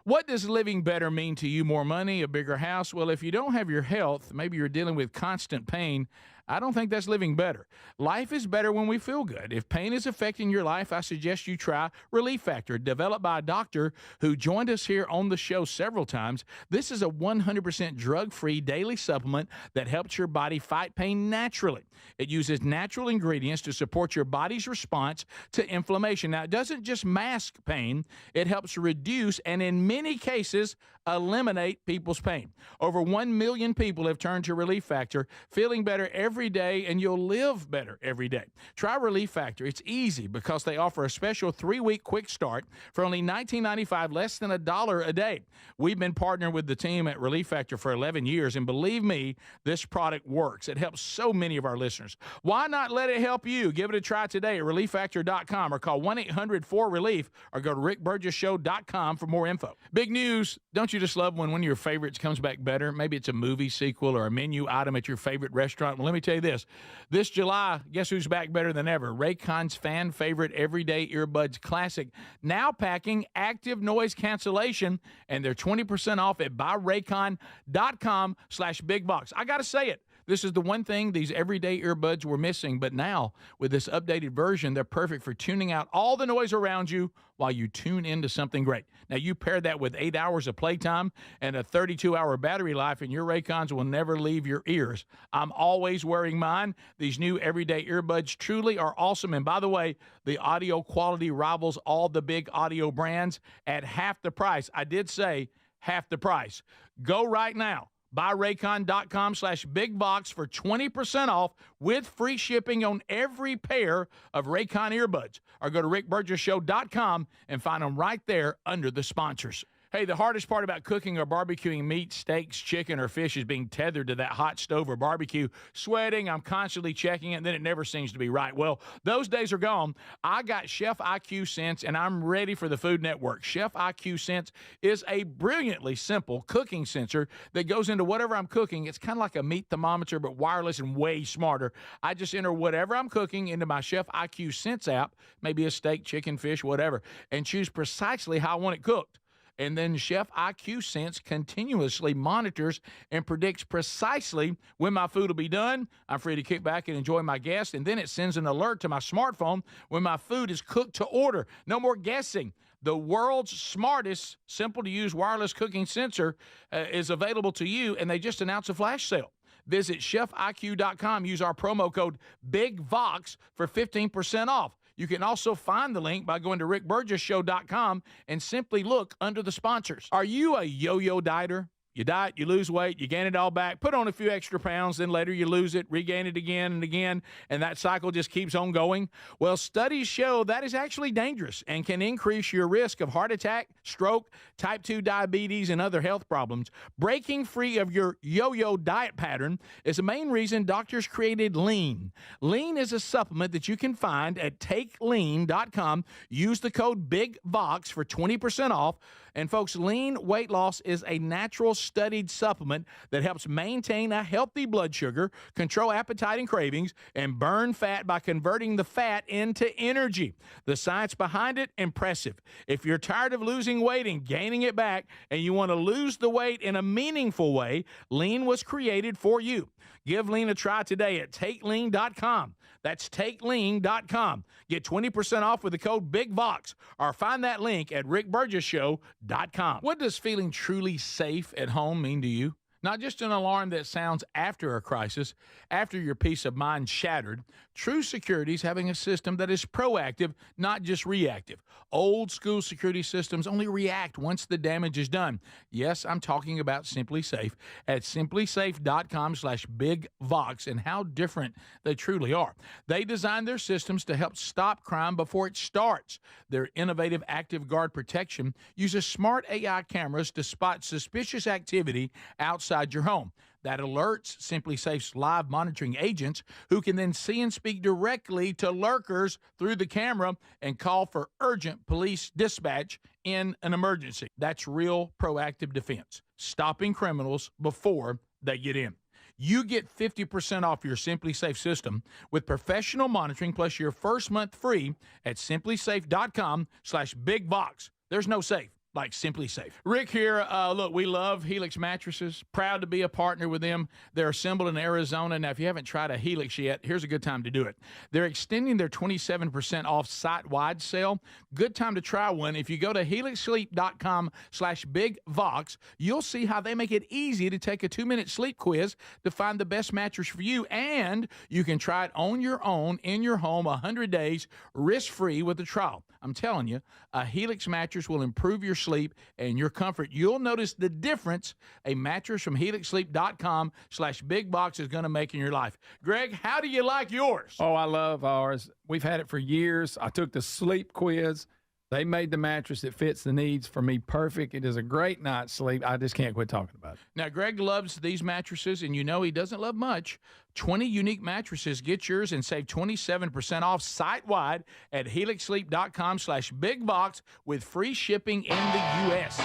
What does living better mean to you? More money, a bigger house? Well, if you don't have your health, maybe you're dealing with constant pain, I don't think that's living better. Life is better when we feel good. If pain is affecting your life, I suggest you try Relief Factor, developed by a doctor who joined us here on the show several times. This is a 100% drug-free daily supplement that helps your body fight pain naturally. It uses natural ingredients to support your body's response to inflammation. Now, it doesn't just mask pain. It helps reduce and, in many cases, eliminate people's pain. Over 1 million people have turned to Relief Factor, feeling better every day, and you'll live better every day. Try Relief Factor. It's easy because they offer a special 3-week quick start for only $19.95, less than $1 a day. We've been partnering with the team at Relief Factor for 11 years, and believe me, this product works. It helps so many of our listeners. Why not let it help you? Give it a try today at ReliefFactor.com or call 1-800-4RELIEF or go to RickBurgessShow.com for more info. Big news. Don't you just love when one of your favorites comes back better? Maybe it's a movie sequel or a menu item at your favorite restaurant. Well, let me tell you this. This July, guess who's back better than ever? Raycon's fan favorite Everyday Earbuds Classic, now packing active noise cancellation, and they're 20% off at buyraycon.com/bigbox. I got to say it. This is the one thing these everyday earbuds were missing, but now with this updated version, they're perfect for tuning out all the noise around you while you tune into something great. Now, you pair that with 8 hours of playtime and a 32-hour battery life, and your Raycons will never leave your ears. I'm always wearing mine. These new everyday earbuds truly are awesome. And by the way, the audio quality rivals all the big audio brands at half the price. I did say half the price. Go right now. BuyRaycon.com/bigbox for 20% off with free shipping on every pair of Raycon earbuds. Or go to RickBurgessShow.com and find them right there under the sponsors. Hey, the hardest part about cooking or barbecuing meat, steaks, chicken, or fish is being tethered to that hot stove or barbecue. Sweating, I'm constantly checking it, and then it never seems to be right. Well, those days are gone. I got Chef IQ Sense, and I'm ready for the Food Network. Chef IQ Sense is a brilliantly simple cooking sensor that goes into whatever I'm cooking. It's kind of like a meat thermometer, but wireless and way smarter. I just enter whatever I'm cooking into my Chef IQ Sense app, maybe a steak, chicken, fish, whatever, and choose precisely how I want it cooked. And then Chef IQ Sense continuously monitors and predicts precisely when my food will be done. I'm free to kick back and enjoy my guests. And then it sends an alert to my smartphone when my food is cooked to order. No more guessing. The world's smartest, simple-to-use wireless cooking sensor is available to you, and they just announced a flash sale. Visit chefiq.com. Use our promo code BIGVOX for 15% off. You can also find the link by going to rickburgessshow.com and simply look under the sponsors. Are you a yo-yo dieter? You diet, you lose weight, you gain it all back, put on a few extra pounds, then later you lose it, regain it again and again, and that cycle just keeps on going? Well, studies show that is actually dangerous and can increase your risk of heart attack, stroke, type 2 diabetes, and other health problems. Breaking free of your yo-yo diet pattern is the main reason doctors created Lean. Lean is a supplement that you can find at takelean.com. Use the code BIGVOX for 20% off. And folks, Lean weight loss is a natural studied supplement that helps maintain a healthy blood sugar, control appetite and cravings, and burn fat by converting the fat into energy. The science behind it, impressive. If you're tired of losing weight and gaining it back, and you want to lose the weight in a meaningful way, Lean was created for you. Give Lean a try today at takelean.com. That's takelean.com. Get 20% off with the code BIGVOX, or find that link at rickburgessshow.com. What does feeling truly safe at home mean to you? Not just an alarm that sounds after a crisis, after your peace of mind shattered. True security is having a system that is proactive, not just reactive. Old school security systems only react once the damage is done. Yes, I'm talking about Simply Safe at simplysafe.com/bigvox, and how different they truly are. They designed their systems to help stop crime before it starts. Their innovative Active Guard protection uses smart AI cameras to spot suspicious activity outside your home. That alerts Simply Safe's live monitoring agents, who can then see and speak directly to lurkers through the camera and call for urgent police dispatch in an emergency. That's real proactive defense, stopping criminals before they get in. You get 50% off your Simply Safe system with professional monitoring plus your first month free at simplysafe.com/bigbox. There's no safe like Simply Safe. Rick here. Look, we love Helix mattresses. Proud to be a partner with them. They're assembled in Arizona. Now, if you haven't tried a Helix yet, here's a good time to do it. They're extending their 27% off site-wide sale. Good time to try one. If you go to helixsleep.com/bigvox, you'll see how they make it easy to take a 2-minute sleep quiz to find the best mattress for you. And you can try it on your own in your home 100 days, risk-free with a trial. I'm telling you, a Helix mattress will improve your sleep and your comfort. You'll notice the difference a mattress from helixsleep.com/bigbox is going to make in your life. Greg, how do you like yours? Oh, I love ours. We've had it for years. I took the sleep quiz. They made the mattress that fits the needs for me perfect. It is a great night's sleep. I just can't quit talking about it. Now, Greg loves these mattresses, and you know he doesn't love much. 20 unique mattresses. Get yours and save 27% off site-wide at helixsleep.com/bigbox with free shipping in the U.S.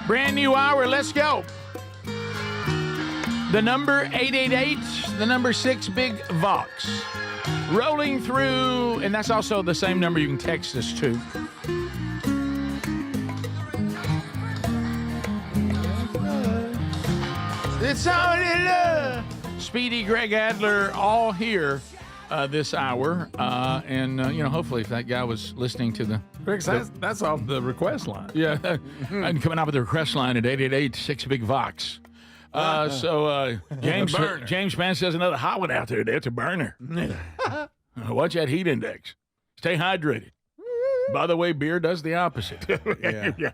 Brand new hour, let's go. The number 888, the number 6 Big Vox. Rolling through, and that's also the same number you can text us to. It's only love. Speedy, Greg Adler, all here this hour. And hopefully if that guy was listening to the... Rick, that's off the request line. Yeah, I'm coming out with the request line at 888-6-BIG-VOX. James Span says another hot one out there. That's a burner. Watch that heat index. Stay hydrated. By the way, beer does the opposite. Yeah.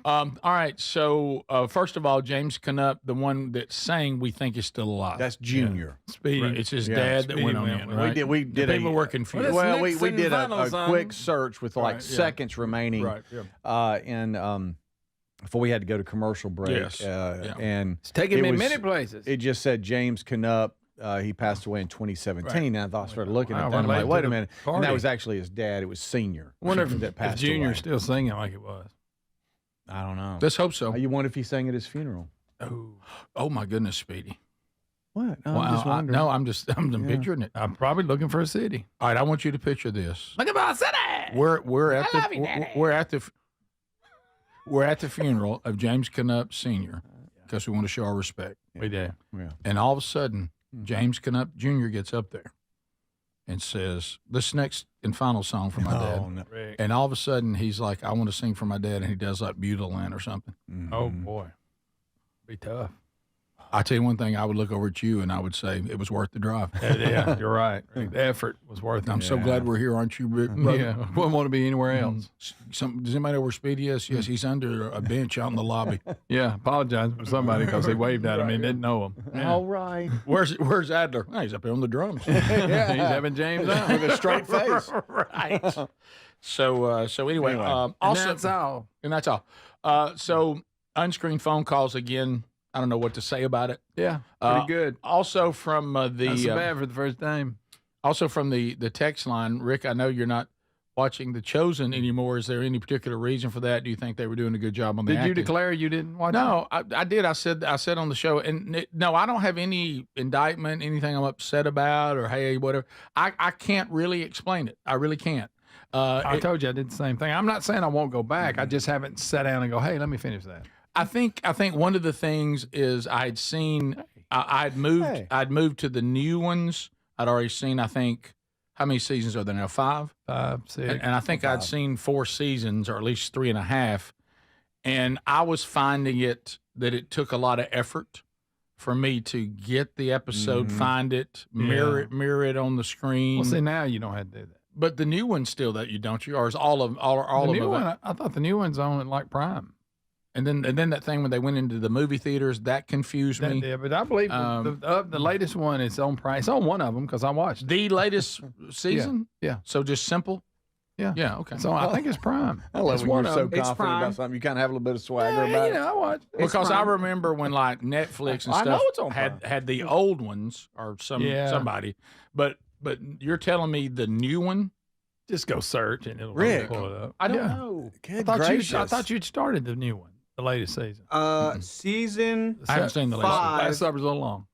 All right. So first of all, James Canup, the one that sang, we think is still alive. That's Junior. Speedy. Right. It's his dad that went on in. Right? We did people were confused. Well, we did a quick search with like seconds remaining. Right. Yeah. And before we had to go to commercial break. Yes. And it's taking me many places. It just said James Canup. He passed away in 2017, and I thought I started looking at that. And I'm like, wait a minute. And that was actually his dad. It was Senior. I wonder that passed if Junior's away. still singing like it was. I don't know. Let's hope so. You wonder if he sang at his funeral. Oh my goodness, Speedy. What? No, Wow, I'm just wondering. I'm picturing it. I'm probably looking for a city. All right, I want you to picture this. Look at my city. We're at I love you, Daddy. we're at the funeral of James Canup Sr. because we want to show our respect. We do. Yeah. And all of a sudden, James Canup Jr. gets up there and says, "This next and final song for my dad." No. And all of a sudden, he's like, "I want to sing for my dad," and he does like Butylin or something. Mm-hmm. Oh boy, be tough. I tell you one thing, I would look over at you and I would say it was worth the drive. Yeah, you're right. The effort was worth it. I'm so glad we're here, aren't you, brother? Yeah, wouldn't want to be anywhere else. Does anybody know where Speedy is? Yes, he's under a bench out in the lobby. Yeah, apologize for somebody because he waved at him and didn't know him. Yeah. All right. Where's Adler? Oh, he's up here on the drums. He's having James on with a straight face. Right. So anyway, also, and that's all. So unscreened phone calls again. I don't know what to say about it. Yeah, pretty good. Also from the Not so bad for the first time. Also from the text line, Rick, I know you're not watching The Chosen anymore. Is there any particular reason for that? Do you think they were doing a good job on the Did you acting? declare you didn't watch No, I did. I said on the show, and no, I don't have any indictment, anything I'm upset about, or hey, whatever. I can't really explain it. I really can't. I told you I did the same thing. I'm not saying I won't go back. I just haven't sat down and go, hey, let me finish that. I think one of the things is I had seen I'd moved to the new ones. I'd already seen, I think, how many seasons are there now? 5? 5, 6. And I think I'd seen 4 seasons, or at least 3.5. And I was finding that it took a lot of effort for me to get the episode, find it, mirror it on the screen. Well, see, now you don't have to do that. But the new one's still that you don't you, or is all of the new them? one, I thought the new one's on like Prime. And then that thing when they went into the movie theaters, that confused me. Yeah, but I believe the latest one is on Prime. It's on one of them because I watched the latest season. Yeah. So just simple. Yeah. Yeah. Okay. So I think it's Prime. I love it's when you're so it's confident Prime. about something. You kind of have a little bit of swagger about it. I watch. Because I remember when like Netflix and I know stuff it's on had the old ones or somebody, but you're telling me the new one. Just go search and it'll Rick, pull it up. I don't know. Good I thought you'd started the new one, the latest season. Season I haven't seen the latest. 5. Last supper's a little long.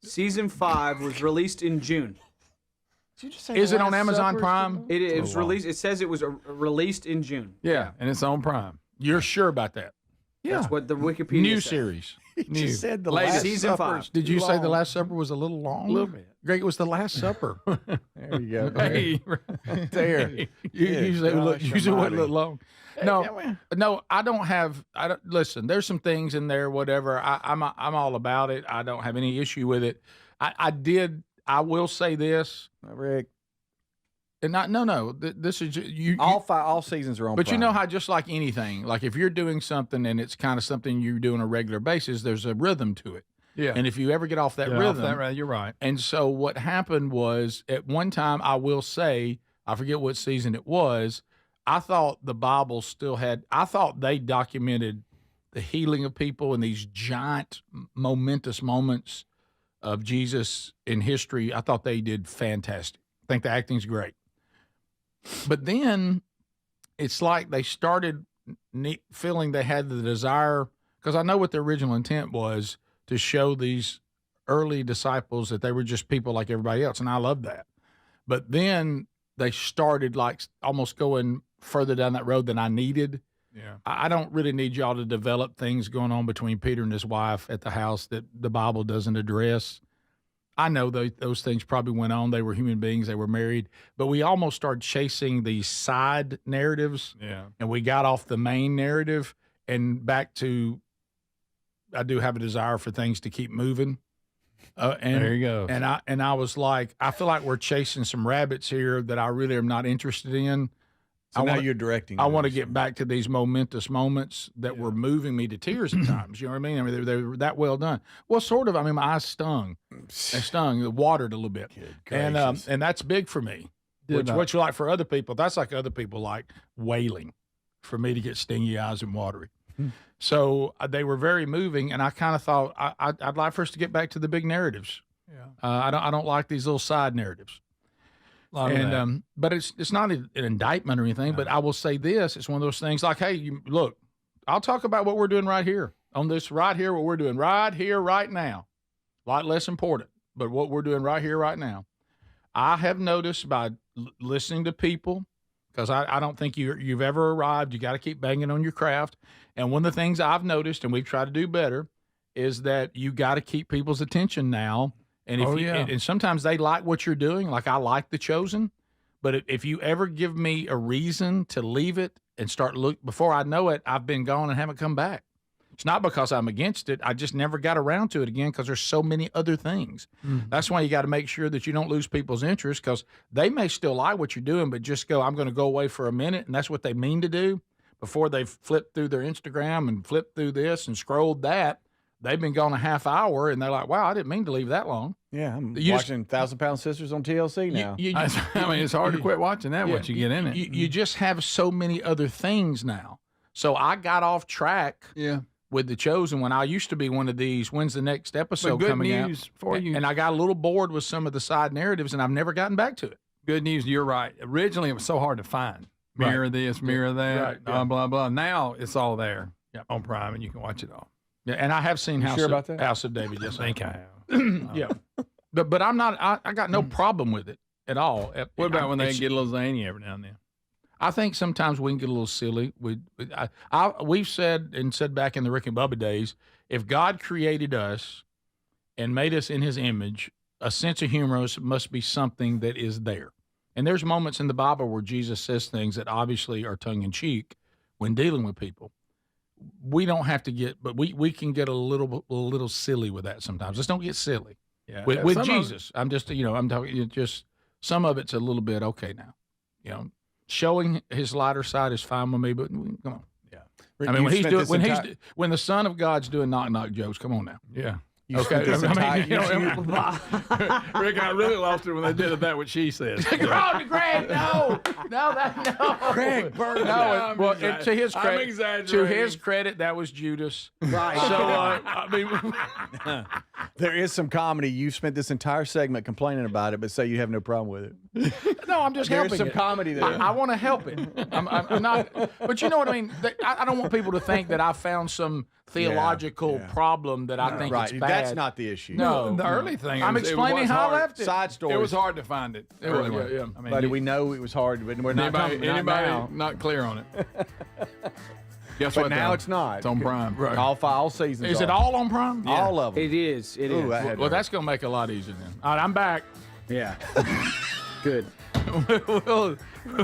Season 5 was released in June. Did you just say Is the it on Last Amazon Supper's Prime? It was released. It says it was released in June. Yeah, and it's on Prime. You're sure about that? Yeah. That's what the Wikipedia New says. series. You just said the Latest Last season Supper's 5. Did you too say the long. Last Supper was a little long? A little bit. Greg, it was the Last Supper. There you go. Hey, There. you usually Gosh wouldn't almighty. look long. No, I don't have. Listen. There's some things in there. Whatever. I'm all about it. I don't have any issue with it. I will say this, Rick. and no. This is you. All seasons are on. But you Prime. know how just like anything, like if you're doing something and it's kind of something you do on a regular basis, there's a rhythm to it. Yeah. And if you ever get off that Yeah, rhythm, you're right. And so what happened was at one time, I will say, I forget what season it was, I thought the Bible still had, I thought they documented the healing of people in these giant, momentous moments of Jesus in history. I thought they did fantastic. I think the acting's great. But then it's like they started feeling they had the desire, because I know what the original intent was, to show these early disciples that they were just people like everybody else. And I love that. But then they started like almost going further down that road than I needed. Yeah. I don't really need y'all to develop things going on between Peter and his wife at the house that the Bible doesn't address. I know those things probably went on. They were human beings. They were married. But we almost started chasing these side narratives. Yeah. And we got off the main narrative and back to, I do have a desire for things to keep moving. And there you go. And I was like, I feel like we're chasing some rabbits here that I really am not interested in. So now you're directing. I want to get back to these momentous moments that were moving me to tears at times. You know what I mean? I mean, they were that well done. Well, sort of. I mean, my eyes stung. They stung. It watered a little bit. And that's big for me. What you like for other people, that's like other people like wailing. For me to get stingy eyes and watery. So they were very moving, and I kind of thought I'd like for us to get back to the big narratives. Yeah. I don't like these little side narratives. And but it's not an indictment or anything. No. But I will say this: it's one of those things like, hey, look, I'll talk about what we're doing right here on this right here, what we're doing right here, right now. A lot less important, but what we're doing right here, right now. I have noticed by listening to people, because I don't think you've ever arrived. You got to keep banging on your craft. And one of the things I've noticed, and we've tried to do better, is that you got to keep people's attention now. And and sometimes they like what you're doing. Like I like The Chosen, but if you ever give me a reason to leave it and start before I know it, I've been gone and haven't come back. It's not because I'm against it. I just never got around to it again because there's so many other things. Mm-hmm. That's why you got to make sure that you don't lose people's interest, because they may still like what you're doing, but just go, I'm going to go away for a minute, and that's what they mean to do. Before they've flipped through their Instagram and flipped through this and scrolled that, they've been gone a half hour, and they're like, wow, I didn't mean to leave that long. Yeah, I'm watching 1,000 Pound Sisters on TLC now. I mean, it's hard to quit watching that once you get in it. You just have so many other things now. So I got off track with The Chosen when I used to be one of these, when's the next episode coming out? Good news for you. And I got a little bored with some of the side narratives, and I've never gotten back to it. Good news, you're right. Originally, it was so hard to find. Mirror this, mirror that, blah, blah. Now it's all there on Prime, and you can watch it all. Yeah, and I have seen House of David. Yes, I think I have. Yeah, but I'm not. I got no problem with it at all. What about when they get a little zany every now and then? I think sometimes we can get a little silly. We've said back in the Rick and Bubba days, if God created us and made us in His image, a sense of humor must be something that is there. And there's moments in the Bible where Jesus says things that obviously are tongue in cheek when dealing with people. We don't have to get, but we can get a little silly with that sometimes. Let's don't get silly. Yeah. With Jesus, I'm just I'm talking just some of it's a little bit okay now. Showing His lighter side is fine with me, but come on. Yeah. Rick, I mean when the Son of God's doing knock jokes, come on now. Yeah. Okay. Rick, I really lost it when they did that. What she says. Greg, no, Craig, no. Well, to his credit, that was Judas. Right. So I mean, there is some comedy. You spent this entire segment complaining about it, but say you have no problem with it. No, I'm just helping. There's some comedy there. I want to help it. I'm not. But you know what I mean. I don't want people to think that I found some theological problem that I think it's bad. That's not the issue. No, the early thing. I'm explaining how I left it. Side story. It was hard to find it. It was. Yeah. I mean, but we know it was hard. But we're not anybody not clear on it. Guess what? Now it's not. It's on Prime. Right. All seasons. Is it all on Prime? Yeah. All of them. It is. It is. Well, that's going to make it a lot easier then. All right, I'm back. Yeah. Good. We'll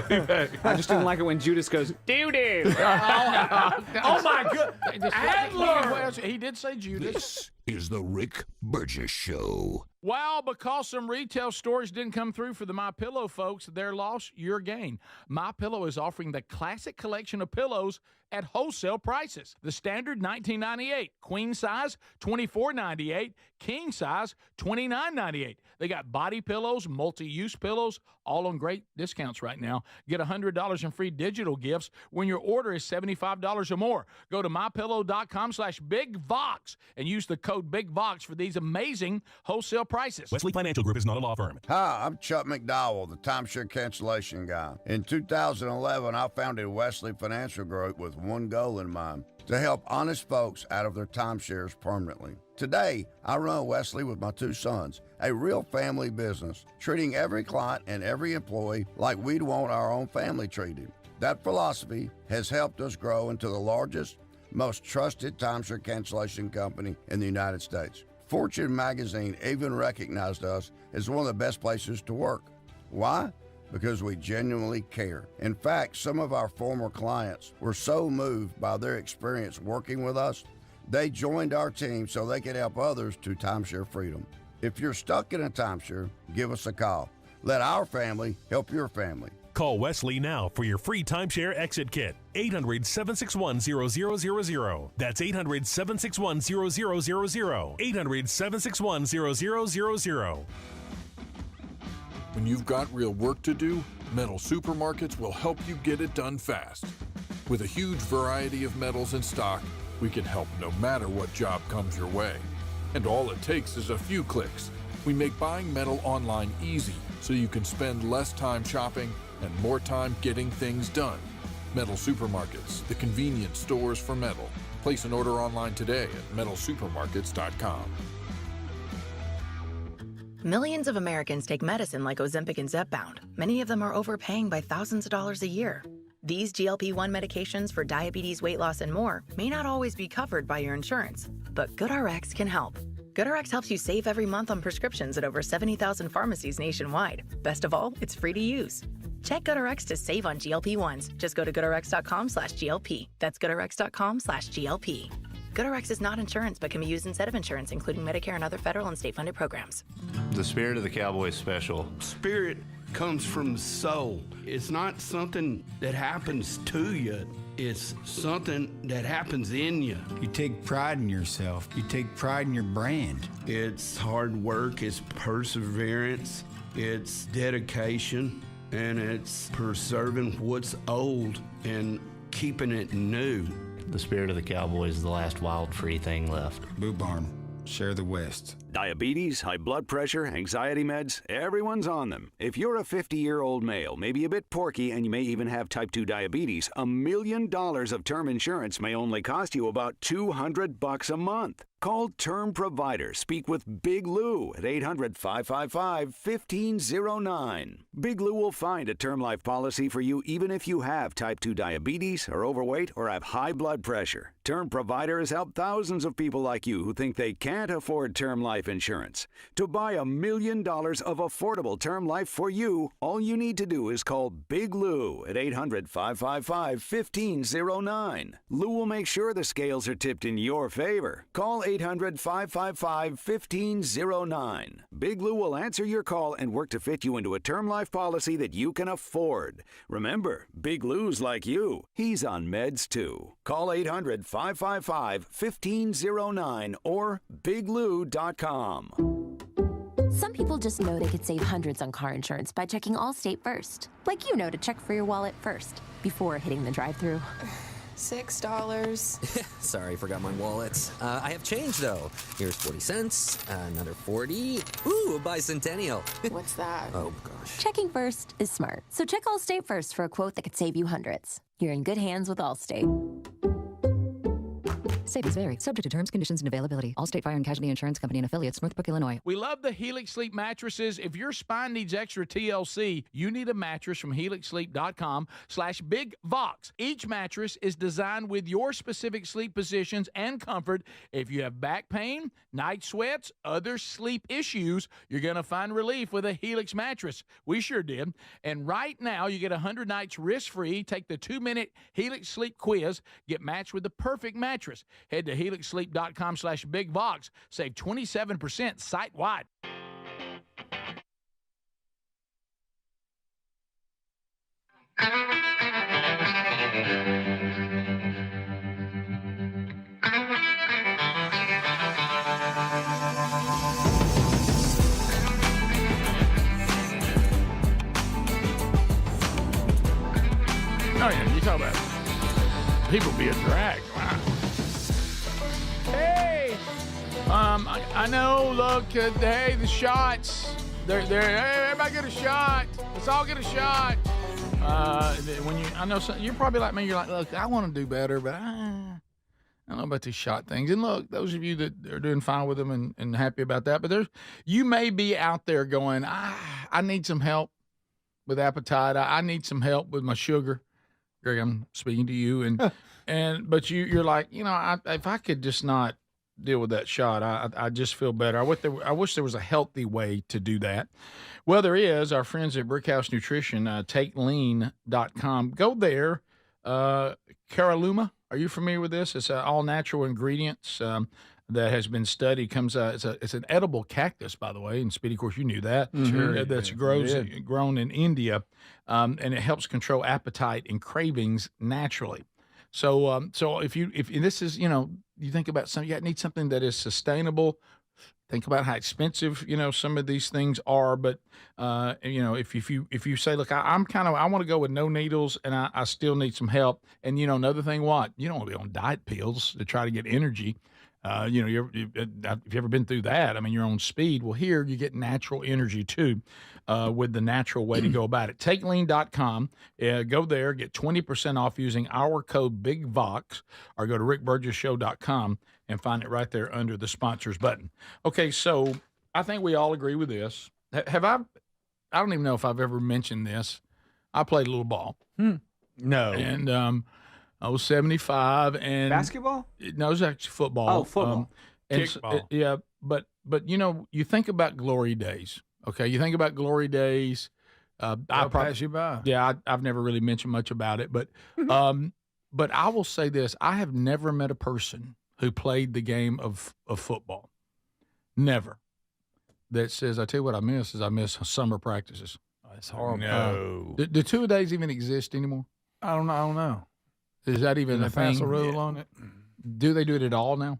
be back. I just didn't like it when Judas goes, doo-doo. Oh, my God. Adler. He did say Judas. This is the Rick Burgess Show. Well, because some retail stores didn't come through for the MyPillow folks, their loss, your gain. MyPillow is offering the classic collection of pillows at wholesale prices. The standard $19.98, queen size $24.98, king size $29.98. They got body pillows, multi-use pillows, all on great discounts right now. Get $100 in free digital gifts when your order is $75 or more. Go to mypillow.com/BigVox and use the code BigVox for these amazing wholesale prices. Wesley Financial Group is not a law firm. Hi, I'm Chuck McDowell, the timeshare cancellation guy. In 2011, I founded Wesley Financial Group with one goal in mind: to help honest folks out of their timeshares permanently. Today, I run Wesley with my two sons, a real family business, treating every client and every employee like we'd want our own family treated. That philosophy has helped us grow into the largest, most trusted timeshare cancellation company in the United States. Fortune magazine even recognized us as one of the best places to work. Why? Because we genuinely care. In fact, some of our former clients were so moved by their experience working with us, they joined our team so they could help others to timeshare freedom. If you're stuck in a timeshare, give us a call. Let our family help your family. Call Wesley now for your free timeshare exit kit. 800-761-0000. That's 800-761-0000. 800-761-0000. When you've got real work to do, Metal Supermarkets will help you get it done fast. With a huge variety of metals in stock, we can help no matter what job comes your way. And all it takes is a few clicks. We make buying metal online easy so you can spend less time shopping and more time getting things done. Metal Supermarkets, the convenience stores for metal. Place an order online today at metalsupermarkets.com. Millions of Americans take medicine like Ozempic and Zepbound. Many of them are overpaying by thousands of dollars a year. These GLP-1 medications for diabetes, weight loss, and more may not always be covered by your insurance, but GoodRx can help. GoodRx helps you save every month on prescriptions at over 70,000 pharmacies nationwide. Best of all, it's free to use. Check GoodRx to save on GLP-1s. Just go to goodrx.com/GLP. That's goodrx.com/GLP. GoodRx is not insurance, but can be used instead of insurance, including Medicare and other federal and state-funded programs. The Spirit of the Cowboy special. Spirit comes from the soul. It's not something that happens to you. It's something that happens in you. You take pride in yourself. You take pride in your brand. It's hard work. It's perseverance. It's dedication. And it's preserving what's old and keeping it new. The Spirit of the Cowboy is the last wild, free thing left. Boot Barn. Share the West. Diabetes, high blood pressure, anxiety meds, everyone's on them. If you're a 50-year-old male, maybe a bit porky, and you may even have type 2 diabetes, $1 million of term insurance may only cost you about $200 a month. Call Term Provider. Speak with Big Lou at 800-555-1509. Big Lou will find a term life policy for you even if you have type 2 diabetes, are overweight, or have high blood pressure. Term Provider has helped thousands of people like you who think they can't afford term life insurance. To buy $1 million of affordable term life for you, all you need to do is call Big Lou at 800-555-1509. Lou will make sure the scales are tipped in your favor. Call 800-555-1509. Big Lou will answer your call and work to fit you into a term life policy that you can afford. Remember, Big Lou's like you. He's on meds too. Call 800-555-1509 or biglou.com. Some people just know they could save hundreds on car insurance by checking Allstate first. Like you know to check for your wallet first before hitting the drive-thru. $6. Sorry, forgot my wallet. I have change, though. Here's 40 cents, another 40. Ooh, a bicentennial. What's that? Oh, gosh. Checking first is smart. So check Allstate first for a quote that could save you hundreds. You're in good hands with Allstate. Savings vary. Subject to terms, conditions, and availability. Allstate Fire and Casualty Insurance Company and Affiliates, Northbrook, Illinois. We love the Helix Sleep mattresses. If your spine needs extra TLC, you need a mattress from helixsleep.com/BigVox. Each mattress is designed with your specific sleep positions and comfort. If you have back pain, night sweats, other sleep issues, you're going to find relief with a Helix mattress. We sure did. And right now, you get 100 nights risk-free. Take the 2-minute Helix Sleep quiz. Get matched with the perfect mattress. Head to helixsleep.com/BigVox. Save 27% site-wide. Oh, yeah, you talk about people being dragged. Wow. Hey, I know. Look, hey, the shots. Hey, everybody get a shot. Let's all get a shot. When I know you're probably like me. You're like, look, I want to do better, but I don't know about these shot things. And look, those of you that are doing fine with them and happy about that, but you may be out there going, I need some help with appetite. I need some help with my sugar. Greg, I'm speaking to you, but you're like, if I could just not deal with that shot, I just feel better. I wish there was a healthy way to do that. Well, there is. Our friends at Brickhouse Nutrition, takelean.com. Go there. Caralluma, are you familiar with this? It's all natural ingredients. that has been studied comes out. It's an edible cactus, by the way. And Speedy, of course, you knew that. Sure. That's grown in India, and it helps control appetite and cravings naturally. So, if this is, you think about something, you need something that is sustainable. Think about how expensive, some of these things are. But, if you say, look, I want to go with no needles and I still need some help. And, another thing, what? You don't want to be on diet pills to try to get energy. If you've ever been through that, I mean, you're on speed. Well, here you get natural energy too, with the natural way to go about it. TakeLean.com. Go there, get 20% off using our code BigVox, or go to rickburgessshow.com and find it right there under the sponsors button. Okay, so I think we all agree with this. Have I don't even know if I've ever mentioned this. I played a little ball. No. And I was 75 and basketball? No, it was actually football. Oh, football. Kickball. Yeah, but you think about glory days. Okay, you think about glory days. I'll pass you by. Yeah, I've never really mentioned much about it, but I will say this: I have never met a person who played the game of football. Never. That says, I tell you what I miss summer practices. That's horrible. No. Do 2 days even exist anymore? I don't know. Is that even a thing? Pass a rule on it? Do they do it at all now?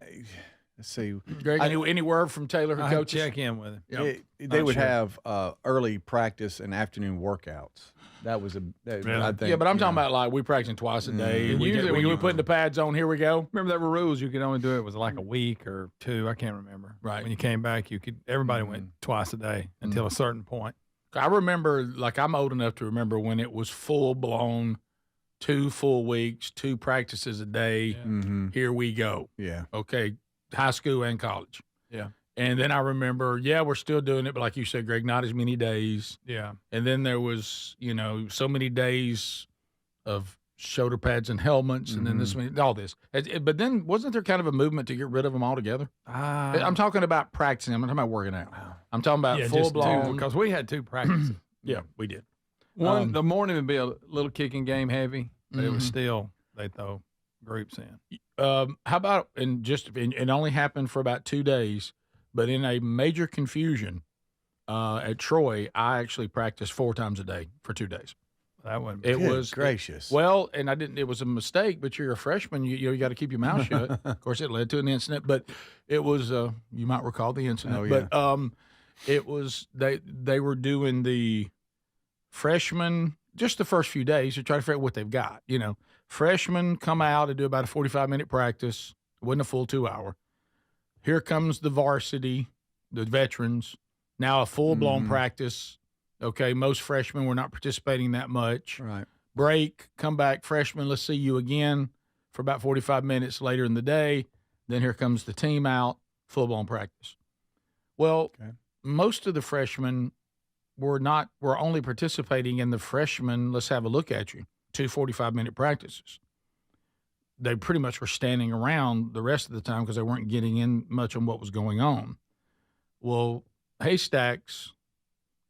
Let's see. Greg, any word from Taylor, who I coaches? check in with him. Yep. They would have early practice and afternoon workouts. That was I think. Yeah, but I'm talking about like we practicing twice a day. Usually when you putting the pads on, here we go. Remember there were rules. You could only do it was like a week or two. I can't remember. Right. When you came back, everybody went twice a day until a certain point. I remember, like I'm old enough to remember when it was full blown, 2 full weeks, 2 practices a day. Mm-hmm. Here we go. Yeah. Okay. High school and college. Yeah. And then I remember, we're still doing it, but like you said, Greg, not as many days. Yeah. And then there was, so many days of shoulder pads and helmets, and then this many, all this. But then wasn't there kind of a movement to get rid of them altogether? I'm talking about practicing. I'm not talking about working out. I'm talking about full blown. Because we had 2 practices. Yeah, we did. One, the morning would be a little kicking game heavy, but it was still, they throw groups in. How about, it only happened for about 2 days, but in a major confusion at Troy, I actually practiced 4 times a day for 2 days. That wasn't it was gracious. Well, and I didn't. It was a mistake, but you're a freshman. You got to keep your mouth shut. Of course, it led to an incident, but it was. You might recall the incident. Oh, yeah. But it was they were doing the freshmen just the first few days to try to figure out what they've got. Freshmen come out and do about a 45-minute practice. It wasn't a full 2 hour. Here comes the varsity, the veterans. Now a full-blown practice. Okay, most freshmen were not participating that much. Right. Break, come back, freshmen, let's see you again for about 45 minutes later in the day. Then here comes the team out, full-blown practice. Well, most of the freshmen were only participating in the freshman, let's have a look at you, 2 45-minute practices. They pretty much were standing around the rest of the time because they weren't getting in much on what was going on. Well, Haystacks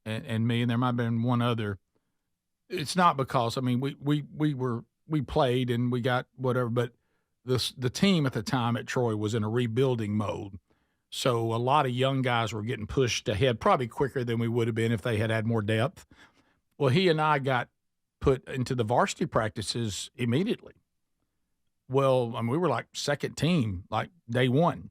and me, and there might have been one other. It's not because, we played and we got whatever, but the team at the time at Troy was in a rebuilding mode. So a lot of young guys were getting pushed ahead, probably quicker than we would have been if they had more depth. Well, he and I got put into the varsity practices immediately. Well, we were like second team, like day one.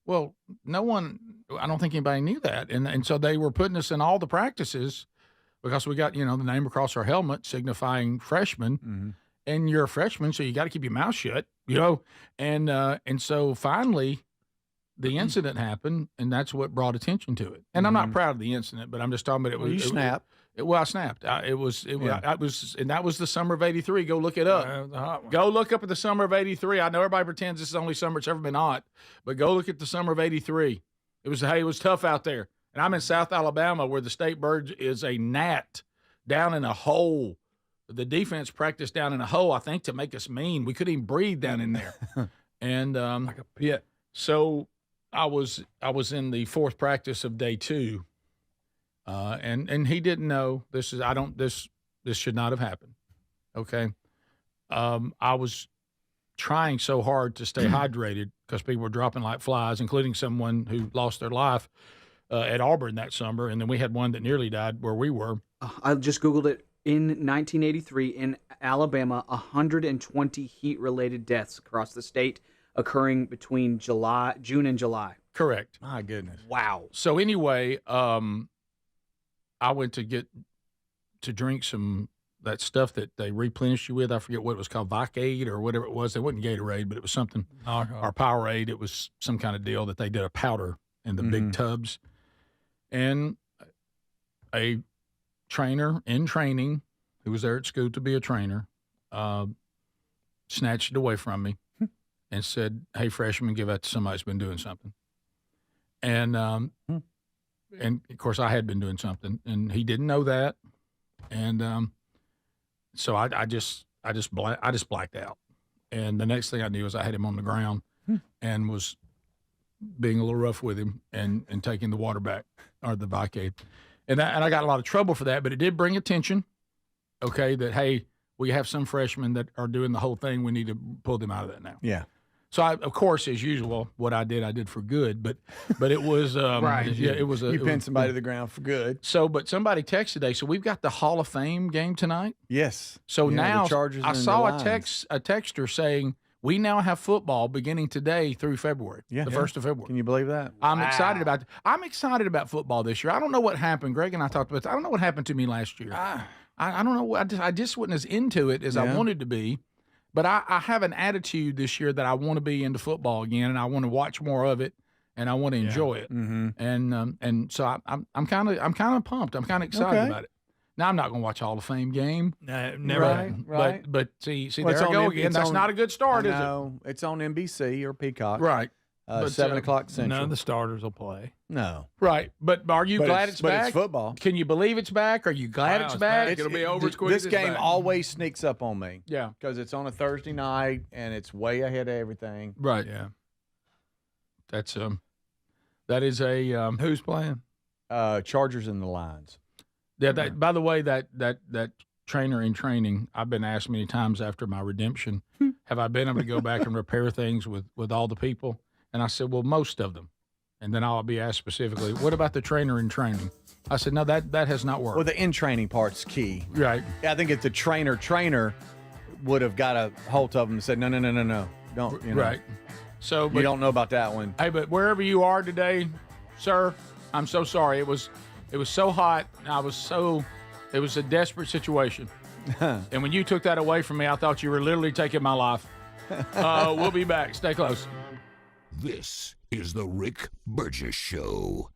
Well, no one, I don't think anybody knew that. And so they were putting us in all the practices because we got, the name across our helmet signifying freshman. Mm-hmm. And you're a freshman, so you got to keep your mouth shut, And so finally the incident happened, and that's what brought attention to it. And I'm not proud of the incident, but I'm just talking about it. Well, you snapped. I snapped. I was, and that was the summer of '83. Go look it up. Go look up at the summer of '83. I know everybody pretends this is the only summer it's ever been hot, but go look at the summer of '83. It was tough out there. And I'm in South Alabama where the state bird is a gnat down in a hole. The defense practiced down in a hole, I think, to make us mean. We couldn't even breathe down in there. And like a pit. So I was in the 4th practice of day 2. And he didn't know this should not have happened. Okay. I was trying so hard to stay hydrated because people were dropping like flies, including someone who lost their life at Auburn that summer. And then we had one that nearly died where we were. I just Googled it. In 1983, in Alabama, 120 heat-related deaths across the state occurring between June and July. Correct. My goodness. Wow. So anyway, I went to drink some that stuff that they replenished you with. I forget what it was called, Vicade or whatever it was. It wasn't Gatorade, but it was something. Or Powerade. It was some kind of deal that they did a powder in the big tubs. And a trainer in training who was there at school to be a trainer snatched it away from me and said, "Hey, freshman, give that to somebody that's been doing something." And of course I had been doing something, and he didn't know that. And so I just blacked out. And the next thing I knew was I had him on the ground and was being a little rough with him and taking the water back, or the Vicade. And I got a lot of trouble for that, but it did bring attention, okay, that, hey, we have some freshmen that are doing the whole thing. We need to pull them out of that now. Yeah. So, of course, as usual, what I did for good, but it was right. Yeah, it was. You pinned somebody to the ground for good. So, but somebody texted today. So we've got the Hall of Fame game tonight. Yes. So now the Chargers I saw a texter saying we now have football beginning today through February. Yeah. The 1st of February. Can you believe that? I'm excited about. I'm excited about football this year. I don't know what happened. Greg and I talked about this. I don't know what happened to me last year. I don't know. I just wasn't as into it as I wanted to be. But I have an attitude this year that I want to be into football again, and I want to watch more of it, and I want to enjoy it. Mm-hmm. And so I'm kind of pumped. I'm kind of excited about it. Now I'm not going to watch a Hall of Fame game. Never. Right. But see, there I go again. That's not a good start, is it? No, it's on NBC or Peacock. Right. 7 o'clock Central. None of the starters will play. No. Right. But are you glad it's back? But it's football. Can you believe it's back? Are you glad it's back? It'll be over as quick This as game back. always sneaks up on me. Yeah. Because it's on a Thursday night, and it's way ahead of everything. Right. Yeah. That's that is a who's playing? Chargers and the Lions. Yeah. By the way, that trainer in training, I've been asked many times after my redemption, have I been able to go back and repair things with all the people? And I said, well, most of them. And then I'll be asked specifically, what about the trainer in training? I said, no, that has not worked. Well, the in training part's key. Right. I think if the trainer would have got a hold of them and said, no, don't. You know, right. So you don't know about that one. Hey, but wherever you are today, sir, I'm so sorry. It was so hot. It was a desperate situation. And when you took that away from me, I thought you were literally taking my life. We'll be back. Stay close. This is the Rick Burgess Show.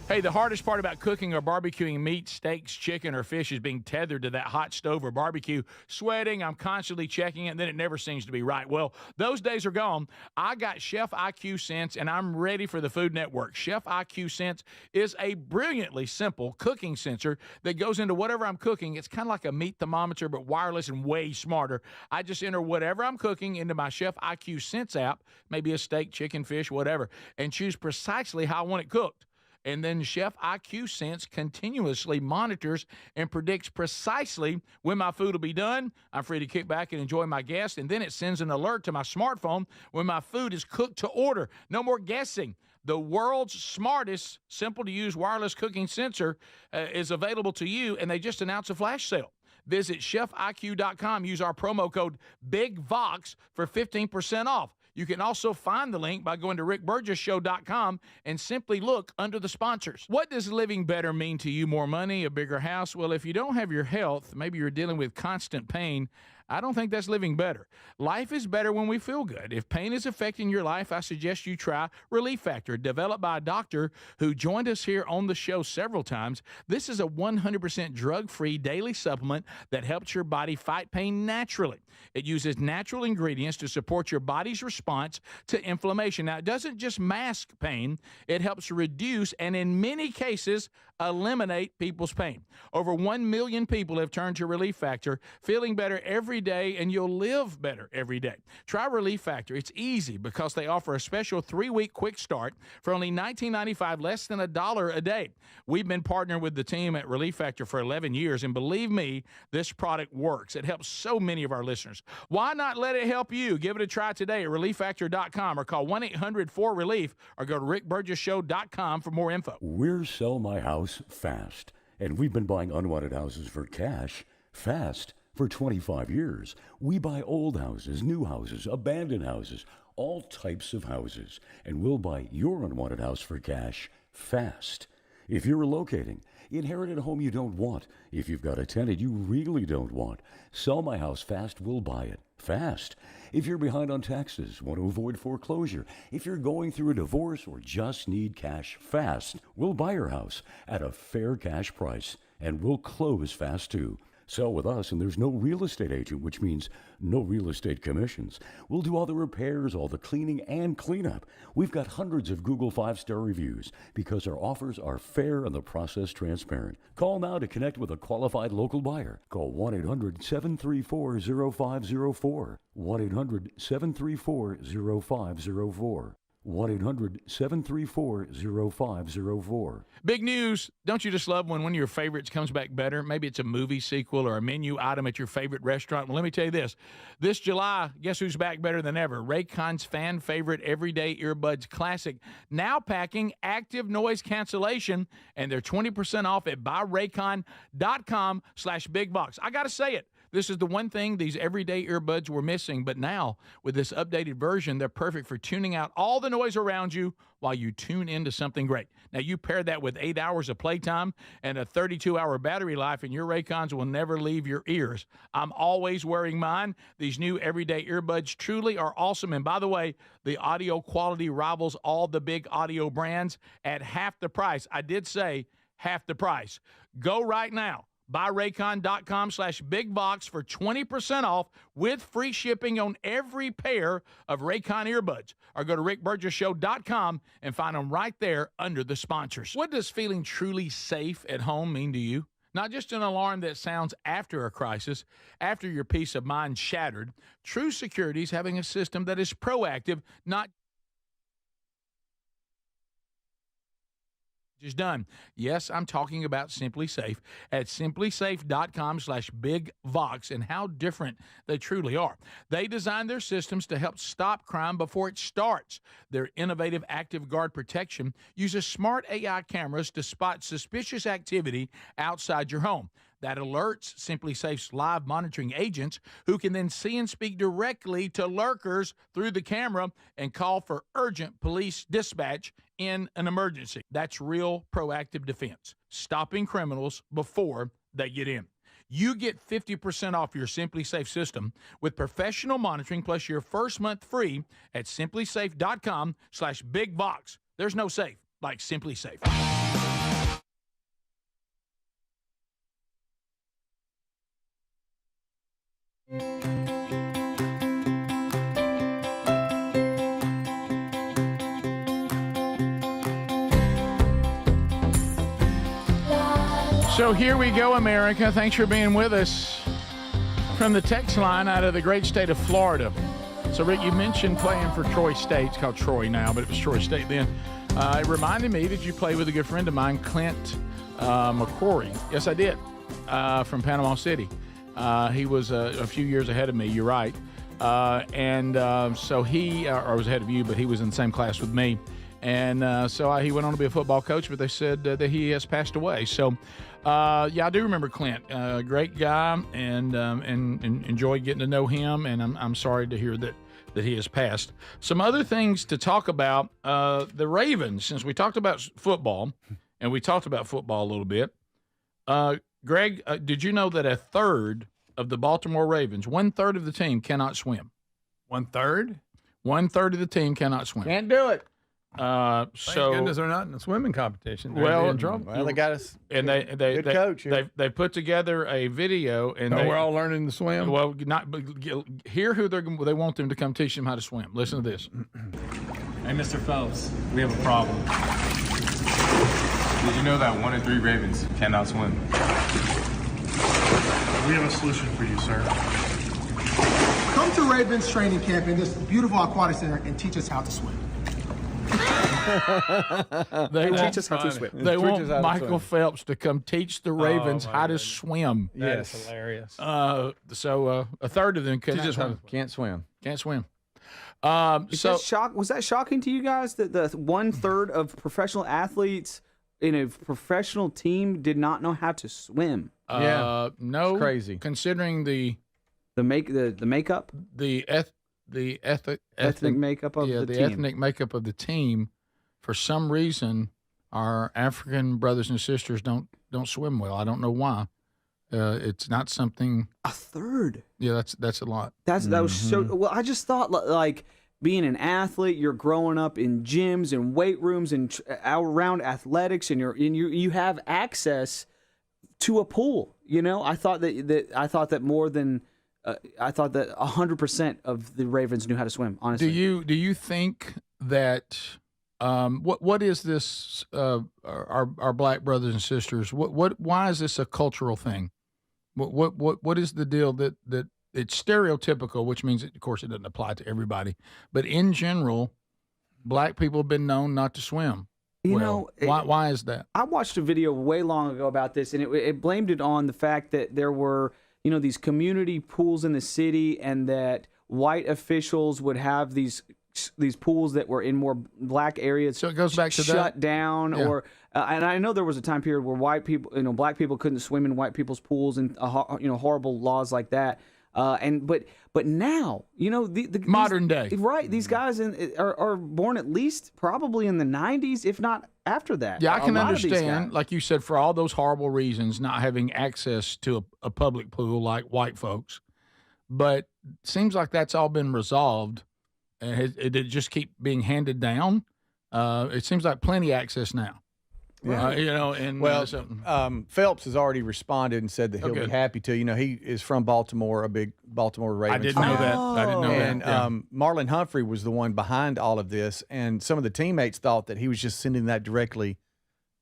Hey, the hardest part about cooking or barbecuing meat, steaks, chicken, or fish is being tethered to that hot stove or barbecue, sweating. I'm constantly checking it, and then it never seems to be right. Well, those days are gone. I got Chef IQ Sense, and I'm ready for the Food Network. Chef IQ Sense is a brilliantly simple cooking sensor that goes into whatever I'm cooking. It's kind of like a meat thermometer, but wireless and way smarter. I just enter whatever I'm cooking into my Chef IQ Sense app, maybe a steak, chicken, fish, whatever, and choose precisely how I want it cooked. And then Chef IQ Sense continuously monitors and predicts precisely when my food will be done. I'm free to kick back and enjoy my guests. And then it sends an alert to my smartphone when my food is cooked to order. No more guessing. The world's smartest, simple-to-use wireless cooking sensor is available to you, and they just announced a flash sale. Visit chefiq.com. Use our promo code BIGVOX for 15% off. You can also find the link by going to rickburgessshow.com and simply look under the sponsors. What does living better mean to you? More money, a bigger house? Well, if you don't have your health, maybe you're dealing with constant pain, I don't think that's living better. Life is better when we feel good. If pain is affecting your life, I suggest you try Relief Factor, developed by a doctor who joined us here on the show several times. This is a 100% drug-free daily supplement that helps your body fight pain naturally. It uses natural ingredients to support your body's response to inflammation. Now, it doesn't just mask pain. It helps reduce and, in many cases, eliminate people's pain. Over 1 million people have turned to Relief Factor, feeling better every every day, and you'll live better every day. Try Relief Factor. It's easy because they offer a special 3-week quick start for only $19.95, less than $1 a day. We've been partnering with the team at Relief Factor for 11 years, and believe me, this product works. It helps so many of our listeners. Why not let it help you? Give it a try today at ReliefFactor.com or call 1-800-4RELIEF or go to RickBurgessShow.com for more info. We're Sell My House Fast, and we've been buying unwanted houses for cash fast for 25 years. We buy old houses, new houses, abandoned houses, all types of houses, and we'll buy your unwanted house for cash fast. If you're relocating, inherited a home you don't want, if you've got a tenant you really don't want, Sell My House Fast will buy it fast. If you're behind on taxes, want to avoid foreclosure, if you're going through a divorce or just need cash fast, we'll buy your house at a fair cash price, and we'll close fast too. Sell with us, and there's no real estate agent, which means no real estate commissions. We'll do all the repairs, all the cleaning, and cleanup. We've got hundreds of Google 5-star reviews because our offers are fair and the process transparent. Call now to connect with a qualified local buyer. Call 1-800-734-0504. 1-800-734-0504. 1-800-734-0504. Big news. Don't you just love when one of your favorites comes back better? Maybe it's a movie sequel or a menu item at your favorite restaurant. Well, let me tell you this. This July, guess who's back better than ever? Raycon's fan favorite Everyday Earbuds Classic. Now packing active noise cancellation, and they're 20% off at buyraycon.com/bigbox. I got to say it. This is the one thing these everyday earbuds were missing, but now with this updated version, they're perfect for tuning out all the noise around you while you tune into something great. Now, you pair that with 8 hours of playtime and a 32-hour battery life, and your Raycons will never leave your ears. I'm always wearing mine. These new everyday earbuds truly are awesome. And by the way, the audio quality rivals all the big audio brands at half the price. I did say half the price. Go right now. BuyRaycon.com/bigbox for 20% off with free shipping on every pair of Raycon earbuds. Or go to RickBurgessShow.com and find them right there under the sponsors. What does feeling truly safe at home mean to you? Not just an alarm that sounds after a crisis, after your peace of mind shattered. True security is having a system that is proactive, not just done. Yes, I'm talking about Simply Safe at simplysafe.com/bigvox and how different they truly are. They designed their systems to help stop crime before it starts. Their innovative Active Guard protection uses smart AI cameras to spot suspicious activity outside your home. That alerts Simply Safe's live monitoring agents, who can then see and speak directly to lurkers through the camera and call for urgent police dispatch in an emergency. That's real proactive defense, stopping criminals before they get in. You get 50% off your Simply Safe system with professional monitoring plus your first month free at simplysafe.com/bigbox. There's no safe like Simply Safe. So here we go, America. Thanks for being with us from the text line out of the great state of Florida. So, Rick, you mentioned playing for Troy State. It's called Troy now, but it was Troy State then. It reminded me that you played with a good friend of mine, Clint McCrory. Yes, I did, from Panama City. He was a few years ahead of me, you're right. So he, or was ahead of you, but he was in the same class with me. And so he went on to be a football coach, but they said that he has passed away. So, yeah, I do remember Clint. Great guy, and enjoyed getting to know him. And I'm sorry to hear that he has passed. Some other things to talk about. The Ravens, since we talked about football, and we talked about football a little bit. Greg, did you know that a third of the Baltimore Ravens, 1/3 of the team, cannot swim? 1/3? 1/3 of the team cannot swim. Can't do it. Thank goodness they're not in the swimming competition. They're in trouble. Well, they got us. And they coach. They put together a video, and we're all learning to swim. Well, hear who they want them to come teach them how to swim. Listen to this. Hey, Mr. Phelps, we have a problem. Did you know that 1 in 3 Ravens cannot swim? We have a solution for you, sir. to Ravens training camp in this beautiful aquatic center and teach us how to swim. They teach us how to swim. They want Michael Phelps to come teach the Ravens how to swim. That is hilarious. So a third of them Can't swim. Can't swim. Was that shocking to you guys that the 1/3 of professional athletes in a professional team did not know how to swim? No, it's crazy. Considering the makeup, the ethnic makeup of the team. ethnic makeup of the team. For some reason, our African brothers and sisters don't swim well. I don't know why. It's not something. A third. Yeah, that's a lot. That was so. Well, I just thought like being an athlete, you're growing up in gyms and weight rooms and around athletics, and you have access to a pool. You know, I thought that more than. I thought that 100% of the Ravens knew how to swim. Honestly, do you think that what is this? Our black brothers and sisters. Why is this a cultural thing? What is the deal that it's stereotypical, which means of course it doesn't apply to everybody, but in general, black people have been known not to swim. Why is that? I watched a video way long ago about this, and it blamed it on the fact that there were these community pools in the city, and that white officials would have these pools that were in more black areas. So it goes back to shut down, yeah. Or and I know there was a time period where black people couldn't swim in white people's pools, and horrible laws like that. But now, the modern day, right? These guys are born at least probably in the 90s, if not after that. Yeah, I can understand, like you said, for all those horrible reasons, not having access to a public pool like white folks. But it seems like that's all been resolved. It just keep being handed down. It seems like plenty access now. Yeah. Phelps has already responded and said that he'll be happy to. He is from Baltimore, a big Baltimore Ravens fan. I didn't know that. And Marlon Humphrey was the one behind all of this, and some of the teammates thought that he was just sending that directly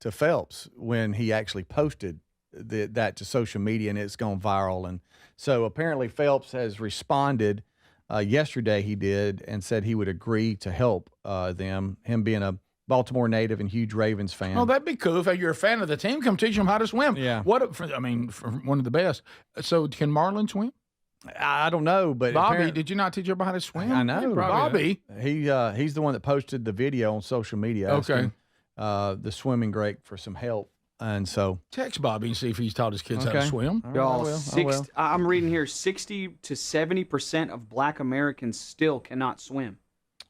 to Phelps when he actually posted that to social media, and it's gone viral. And so apparently Phelps has responded. Yesterday he did, and said he would agree to help them, him being a Baltimore native and huge Ravens fan. Well, that'd be cool. If you're a fan of the team, come teach them how to swim. Yeah. For one of the best. So can Marlon swim? I don't know, but Bobby, did you not teach everybody how to swim? I know. Bobby. He's the one that posted the video on social media asking the swimming great for some help. And so text Bobby and see if he's taught his kids how to swim. I'm reading here 60 to 70% of black Americans still cannot swim.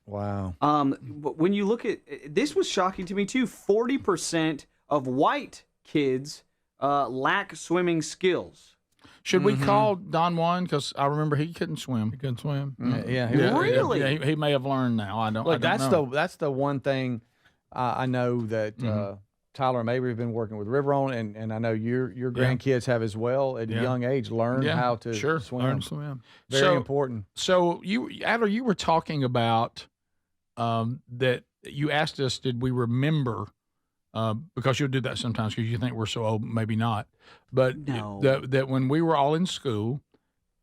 Wow. But when you look at this, was shocking to me too. 40% of white kids lack swimming skills. Should we call Don Juan? Because I remember he couldn't swim. He couldn't swim. Really? Yeah, he may have learned now. I don't know. That's the one thing I know that Tyler and Mabry have been working with River on, and I know your grandkids have as well at a young age learned how to swim. Learn to swim. Very important. So Adler, you were talking about that you asked us, did we remember, because you'll do that sometimes because you think we're so old, maybe not, but that when we were all in school,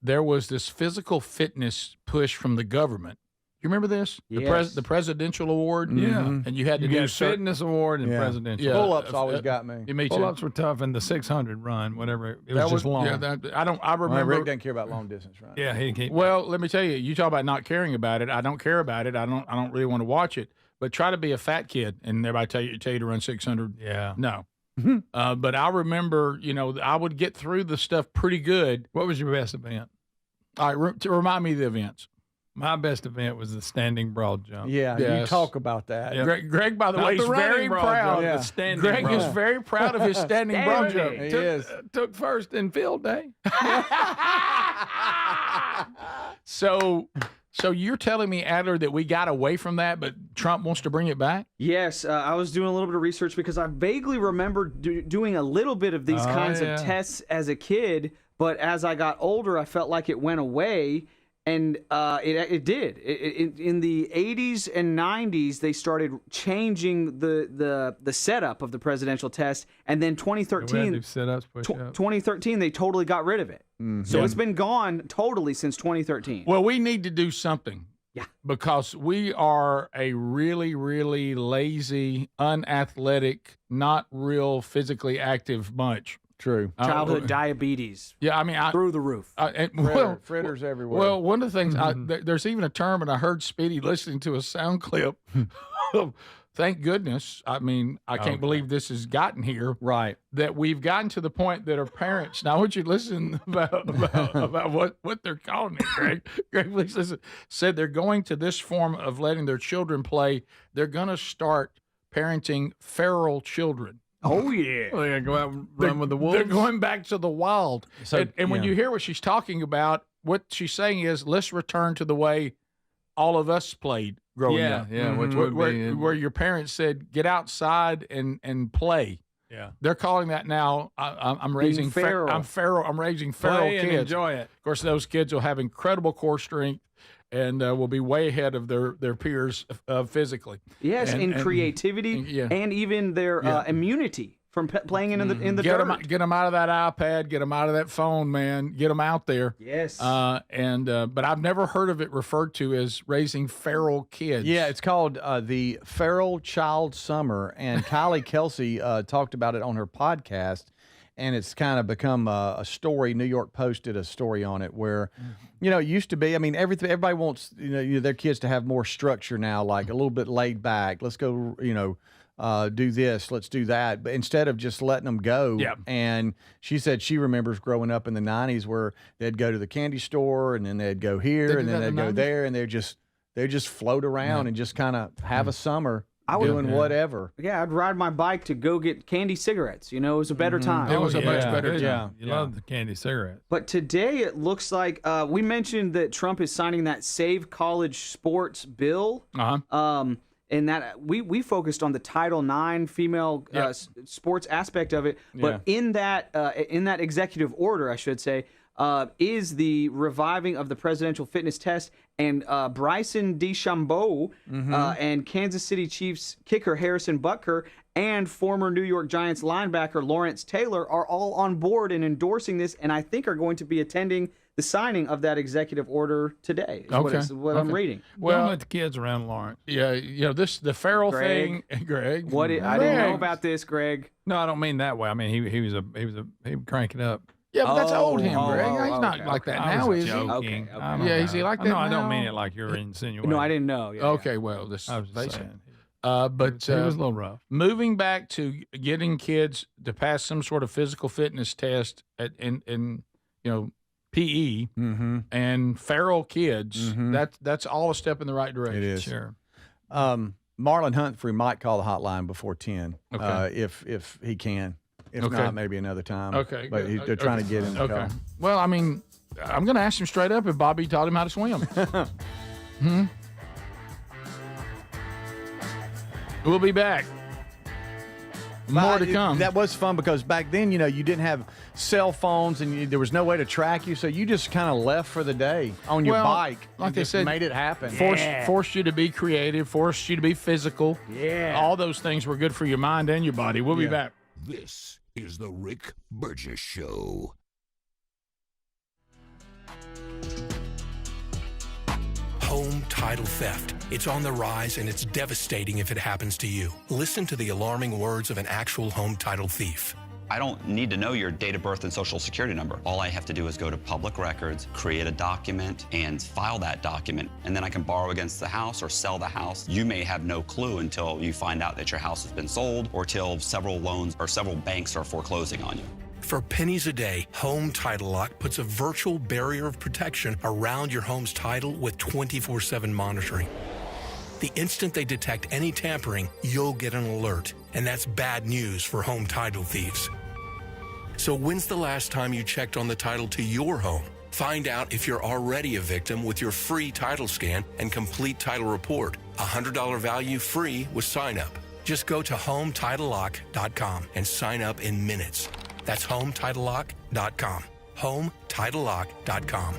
there was this physical fitness push from the government. You remember this? Yes. The presidential award? Yeah. And you had to do fitness award and presidential. Yeah. Pull-ups always got me. Pull-ups were tough, and the 600 run, whatever. It was just long. Yeah, I remember. Rick doesn't care about long distance runs. Yeah, he can't. Well, let me tell you, you talk about not caring about it. I don't care about it. I don't really want to watch it. But try to be a fat kid, and everybody tell you to run 600. Yeah. No. But I remember, I would get through the stuff pretty good. What was your best event? All right, to remind me of the events. My best event was the standing broad jump. Yeah, you talk about that. Yep. Greg, by the way, is very proud. Greg is very proud of his standing broad jump. He is. Took first in field day. So you're telling me, Adler, that we got away from that, but Trump wants to bring it back? Yes, I was doing a little bit of research because I vaguely remember doing a little bit of these kinds of tests as a kid, but as I got older, I felt like it went away. And it did. In the 80s and 90s, they started changing the setup of the presidential test, and then 2013, 2013, they totally got rid of it. So it's been gone totally since 2013. Well, we need to do something. Yeah. Because we are a really, really lazy, unathletic, not real physically active bunch. True. Childhood diabetes. Yeah, I mean, through the roof. Fritters everywhere. Well, one of the things, there's even a term, and I heard Speedy listening to a sound clip. Thank goodness. I mean, I can't believe this has gotten here. Right. That we've gotten to the point that our parents, now I want you to listen about what they're calling it, Greg. Greg, please listen. Said they're going to this form of letting their children play. They're going to start parenting feral children. Oh, yeah. Well, they go out and run with the wolves. They're going back to the wild. So, and when you hear what she's talking about, what she's saying is, let's return to the way all of us played growing up. Yeah, which where your parents said, get outside and play. Yeah. They're calling that now, I'm raising feral. I'm raising feral Play kids. and enjoy it. Of course, those kids will have incredible core strength and will be way ahead of their peers physically. Yes, in creativity and even their immunity from playing in the dirt. Get them out of that iPad. Get them out of that phone, man. Get them out there. Yes. But I've never heard of it referred to as raising feral kids. Yeah, it's called the Feral Child Summer, and Kylie Kelsey talked about it on her podcast. And it's kind of become a story. New York Post did a story on it where, it used to be, I mean, everybody wants, their kids to have more structure now, like a little bit laid back. Let's go, do this, let's do that. But instead of just letting them go. Yeah. And she said she remembers growing up in the 90s where they'd go to the candy store and then they'd go here and then they'd go there and they'd just float around and just kind of have a summer. Doing whatever. Yeah, I'd ride my bike to go get candy cigarettes. It was a better time. It was a much better time. Yeah, you love the candy cigarettes. But today it looks like we mentioned that Trump is signing that Save College Sports bill. And that we focused on the Title IX female sports aspect of it. But in that executive order, I should say, is the reviving of the presidential fitness test, and Bryson DeChambeau and Kansas City Chiefs kicker Harrison Butker and former New York Giants linebacker Lawrence Taylor are all on board in endorsing this, and I think are going to be attending the signing of that executive order today. Is what I'm reading. Well, don't let the kids around Lawrence. Yeah, the feral thing, Greg. I didn't know about this, Greg. No, I don't mean that way. I mean he would crank it up. Yeah, but that's old him, Greg. He's not like that now, is he? Okay. Yeah, is he like that No, now? I don't mean it like you're insinuating. No, I didn't know. Yeah, okay, well, this I was just saying. But it was a little rough. Moving back to getting kids to pass some sort of physical fitness test in PE and feral kids, that's all a step in the right direction. It is. Sure. Marlon Humphrey might call the hotline before 10 if he can. If not, maybe another time. Okay. But they're trying to get him to call. Well, I mean, I'm going to ask him straight up if Bobby taught him how to swim. We'll be back. More to come. That was fun because back then, you didn't have cell phones and there was no way to track you, so you just kind of left for the day on your bike. Like they said, made it happen. Forced you to be creative, forced you to be physical. Yeah. All those things were good for your mind and your body. We'll be back. This is the Rick Burgess Show. Home title theft. It's on the rise, and it's devastating if it happens to you. Listen to the alarming words of an actual home title thief. I don't need to know your date of birth and social security number. All I have to do is go to public records, create a document, and file that document. And then I can borrow against the house or sell the house. You may have no clue until you find out that your house has been sold or till several loans or several banks are foreclosing on you. For pennies a day, Home Title Lock puts a virtual barrier of protection around your home's title with 24/7 monitoring. The instant they detect any tampering, you'll get an alert, and that's bad news for home title thieves. So when's the last time you checked on the title to your home? Find out if you're already a victim with your free title scan and complete title report. $100 value free with sign up. Just go to HomeTitleLock.com and sign up in minutes. That's HomeTitleLock.com. HomeTitleLock.com.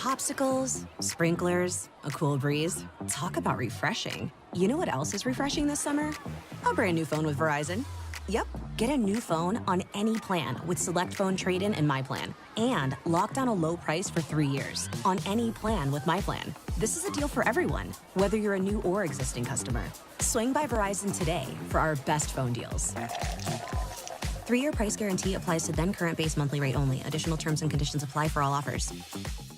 Popsicles, sprinklers, a cool breeze. Talk about refreshing. You know what else is refreshing this summer? A brand new phone with Verizon. Yep, get a new phone on any plan with Select Phone Trade-in and My Plan. And lock down a low price for 3 years on any plan with My Plan. This is a deal for everyone, whether you're a new or existing customer. Swing by Verizon today for our best phone deals. 3-year price guarantee applies to then current base monthly rate only. Additional terms and conditions apply for all offers.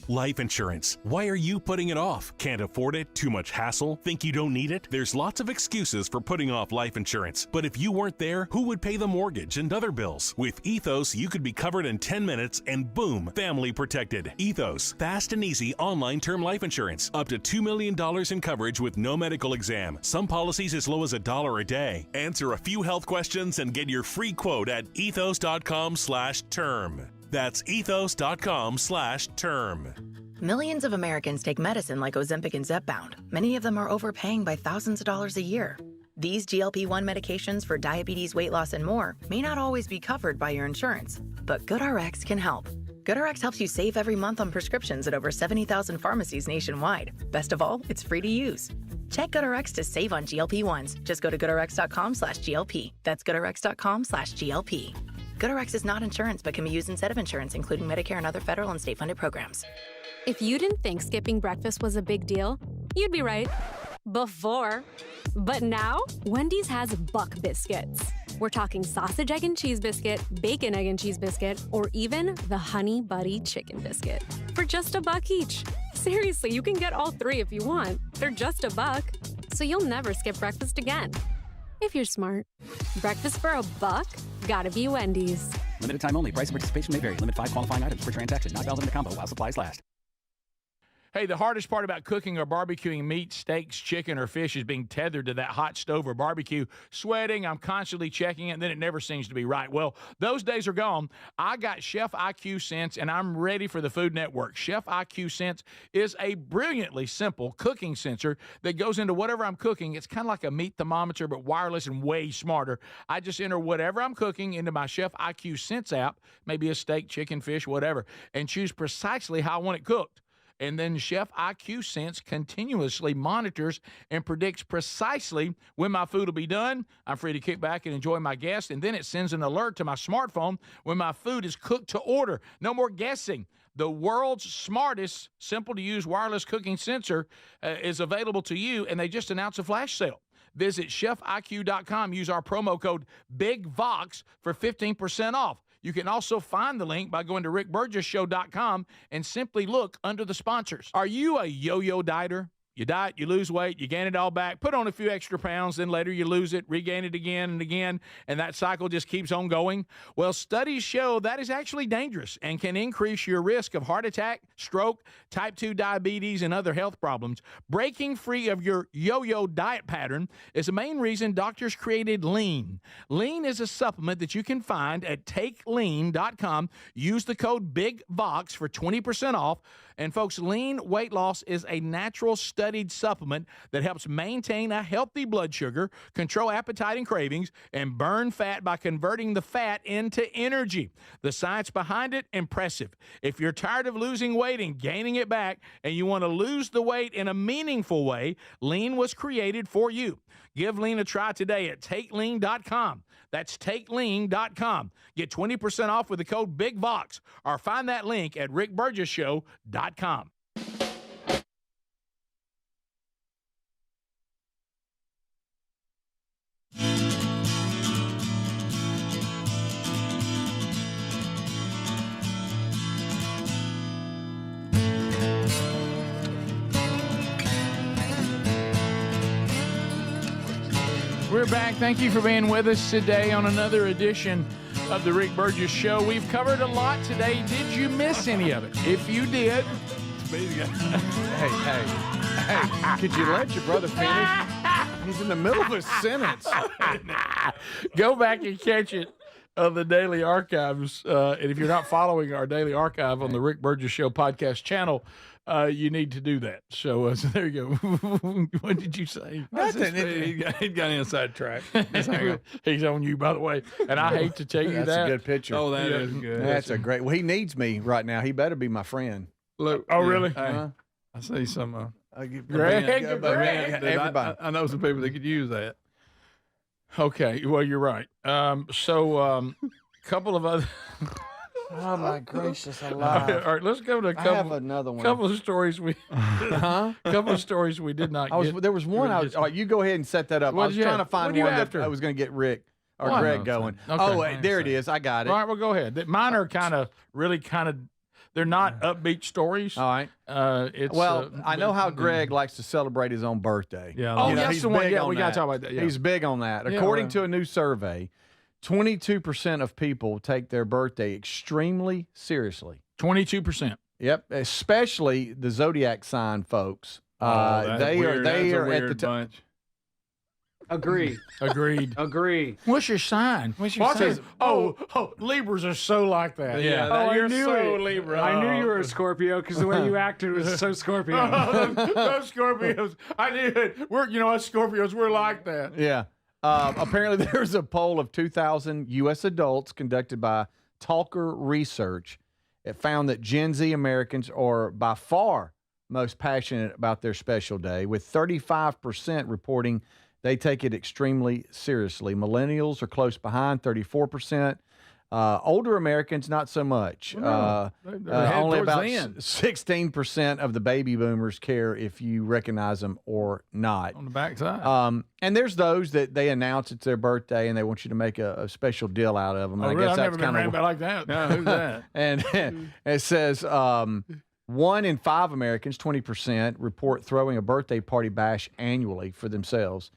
Life insurance. Why are you putting it off? Can't afford it? Too much hassle? Think you don't need it? There's lots of excuses for putting off life insurance. But if you weren't there, who would pay the mortgage and other bills? With Ethos, you could be covered in 10 minutes and boom, family protected. Ethos, fast and easy online term life insurance. Up to $2 million in coverage with no medical exam. Some policies as low as $1 a day. Answer a few health questions and get your free quote at ethos.com/term. That's ethos.com/term. Millions of Americans take medicine like Ozempic and Zepbound. Many of them are overpaying by thousands of dollars a year. These GLP-1 medications for diabetes, weight loss, and more may not always be covered by your insurance, but GoodRx can help. GoodRx helps you save every month on prescriptions at over 70,000 pharmacies nationwide. Best of all, it's free to use. Check GoodRx to save on GLP-1s. Just go to goodrx.com/GLP. That's goodrx.com/GLP. GoodRx is not insurance, but can be used instead of insurance, including Medicare and other federal and state-funded programs. If you didn't think skipping breakfast was a big deal, you'd be right. Before. But now, Wendy's has Buck Biscuits. We're talking sausage, egg, and cheese biscuit, bacon, egg, and cheese biscuit, or even the Honey Buddy chicken biscuit. For just $1 each. Seriously, you can get all 3 if you want. They're just $1, so you'll never skip breakfast again. If you're smart. Breakfast for $1? Gotta be Wendy's. Limited time only. Price and participation may vary. Limit 5 qualifying items per transaction. Not valid in a combo while supplies last. Hey, the hardest part about cooking or barbecuing meat, steaks, chicken, or fish is being tethered to that hot stove or barbecue, sweating. I'm constantly checking it, and then it never seems to be right. Well, those days are gone. I got Chef IQ Sense, and I'm ready for the Food Network. Chef IQ Sense is a brilliantly simple cooking sensor that goes into whatever I'm cooking. It's kind of like a meat thermometer, but wireless and way smarter. I just enter whatever I'm cooking into my Chef IQ Sense app, maybe a steak, chicken, fish, whatever, and choose precisely how I want it cooked. And then Chef IQ Sense continuously monitors and predicts precisely when my food will be done. I'm free to kick back and enjoy my guests. And then it sends an alert to my smartphone when my food is cooked to order. No more guessing. The world's smartest, simple-to-use wireless cooking sensor is available to you, and they just announced a flash sale. Visit chefiq.com. Use our promo code BIGVOX for 15% off. You can also find the link by going to rickburgessshow.com and simply look under the sponsors. Are you a yo-yo dieter? You diet, you lose weight, you gain it all back, put on a few extra pounds, then later you lose it, regain it again and again, and that cycle just keeps on going? Well, studies show that is actually dangerous and can increase your risk of heart attack, stroke, type 2 diabetes, and other health problems. Breaking free of your yo-yo diet pattern is the main reason doctors created Lean. Lean is a supplement that you can find at takelean.com. Use the code BIGVOX for 20% off. And folks, Lean weight loss is a natural studied supplement that helps maintain a healthy blood sugar, control appetite and cravings, and burn fat by converting the fat into energy. The science behind it, impressive. If you're tired of losing weight and gaining it back, and you want to lose the weight in a meaningful way, Lean was created for you. Give Lean a try today at takelean.com. That's takelean.com. Get 20% off with the code BIGVOX, or find that link at rickburgessshow.com. We're back. Thank you for being with us today on another edition of the Rick Burgess Show. We've covered a lot today. Did you miss any of it? If you did, Hey, could you let your brother finish? He's in the middle of a sentence. go back and catch it on the Daily Archives. And if you're not following our Daily Archive on the Rick Burgess Show podcast channel, you need to do that. So, so there you go. What did you say? He got inside track. He's on you, by the way. And I hate to tell you That's that. a good picture. Oh, that is good. That's a great. Well, he needs me right now. He better be my friend. Look. Oh, really? Hey, I see some. Greg, everybody. I know some people that could use that. Okay, well, you're right. Couple of other. Oh my gracious All alive! right, let's go to a I have couple. another one. Couple of stories we. Couple of stories we did not. There was one. All right, you go ahead and set that up. What I was did you trying have? to find What do you one that after? I was going to get Rick or What? Greg going. Okay. Oh, wait, there it is. I got it. All right, well, go ahead. Mine are really kind of. They're not upbeat stories. All right. It's I know how Greg likes to celebrate his own birthday. Yeah. Oh, You know, that's he's the one. big Yeah, on we got to that. talk about that. Yeah. He's big on that. Yeah, According well. to a new survey, 22% of people take their birthday extremely seriously. 22%. Yep, especially the zodiac sign folks. That's they weird. are That's a at the weird top. bunch. Agree. Agreed. Agree. What's your sign? What's your What's sign? his- Oh, Libras are so like that. Yeah. Oh, you're I knew so it. Libra. I knew you were a Scorpio because the way you acted was so Scorpio. Those Scorpios. I knew it. Us Scorpios, we're like that. Yeah. Apparently, there's a poll of 2,000 U.S. adults conducted by Talker Research. It found that Gen Z Americans are by far most passionate about their special day, with 35% reporting they take it extremely seriously. Millennials are close behind, 34%. Older Americans, not so much. They're headed Only towards about the end. 16% of the baby boomers care if you recognize them or not. On the backside. And there's those that they announce it's their birthday and they want you to make a special deal out of them. Oh, And really? I I've guess never that's been kind around of about like that. No, who's that? and it says 1 in 5 Americans, 20%, report throwing a birthday party bash annually for themselves.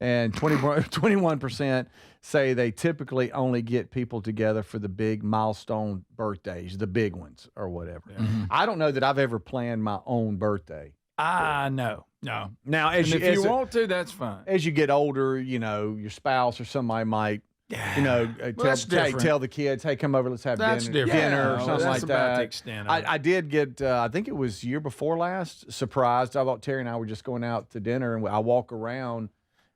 And 21% say they typically only get people together for the big milestone birthdays, the big ones or whatever. Mm-hmm. I don't know that I've ever planned my own birthday. No. Now, And if you want to, that's fine. as you get older, your spouse or somebody might, that's different. tell the kids, hey, come over, let's have That's dinner different. or Yeah, something that's like about that. the extent of it. I did get, I think it was year before last, surprised. I thought Terry and I were just going out to dinner, and I walk around,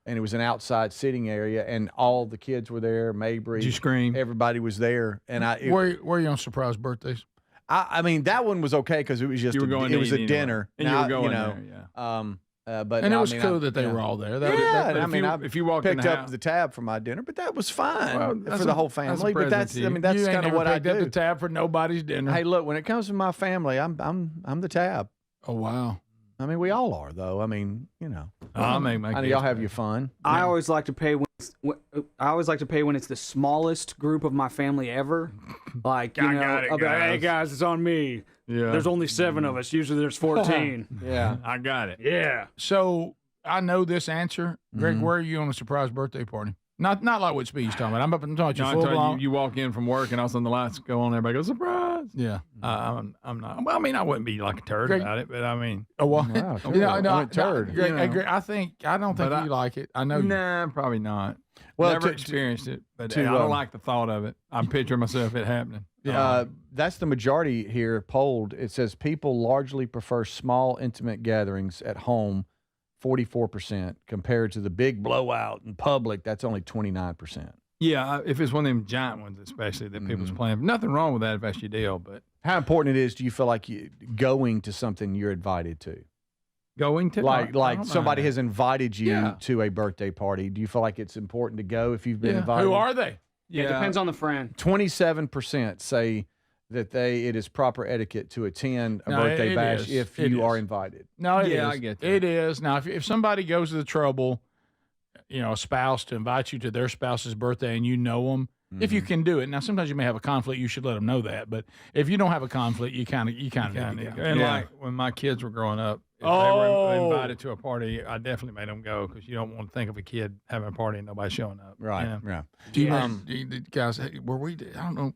and it was an outside sitting area, and all the kids were there. Mabry, Did you scream? Everybody was there, and Were you on surprise birthdays? I mean, that one was okay because it was just You were going it to was eat a anyway. dinner, And you were going there, yeah. But And it I was mean, cool that they were all there. That- Yeah, that- and I if you walked in picked the up house- the tab for my dinner, but that was fine Well, that's for the a- whole that's a family. But present that's to you. that's you ain't kind of never what I picked up do. the tab for nobody's dinner. Hey, look, when it comes to my family, I'm the tab. Oh wow. I mean, we all are, though. I mean, I'll make my I know kids y'all have pay. your fun. I always like to pay when it's the smallest group of my family ever. Like, I got it, I'll be like, hey guys. guys, it's on me. Yeah. There's only 7 of us. Usually there's 14. Yeah. I got it. Yeah. So I know this answer, Greg. Where are you on a surprise birthday party? Not like what Speed's talking about. I'm talking about your No, full until blown. you walk in from work and all of a sudden the lights go on, everybody goes, surprise. Yeah. I'm not. Well, I mean, I wouldn't be like a turd Greg- about it, but I mean, Oh, what? Wow, No, turd. Greg, You know. Greg, I don't think But you like it. I know. you. nah, probably not. Well, Never to- experienced it, but to, I don't um, like the thought of it. I'm picturing myself it happening. That's the majority here polled. It says people largely prefer small, intimate gatherings at home, 44%, compared to the big blowout in public. That's only 29%. Yeah, if it's one of them giant ones, especially that people's playing. Nothing wrong with that if that's your deal, but How important it is? Do you feel like going to something you're invited to? going to I Like don't somebody mind has invited you Yeah. to a birthday party. Do you feel like it's important to go if you've been Yeah. invited? Who are they? Yeah, it depends on the friend. 27% say that it is proper etiquette to attend a No, birthday it bash is. if It you are is. invited. No, it is. Yeah, I get that. It is. Now, if somebody goes to the trouble, a spouse to invite you to their spouse's birthday and you know them, if you can do it. Now, sometimes you may have a conflict. You should let them know that. But if you don't have a conflict, you kind of need to go. And like when my kids were growing up, if they were invited to a party, I definitely made them go because you don't want to think of a kid having a party and nobody showing up. Right. you know? Right. Do you guys, were we? I don't know.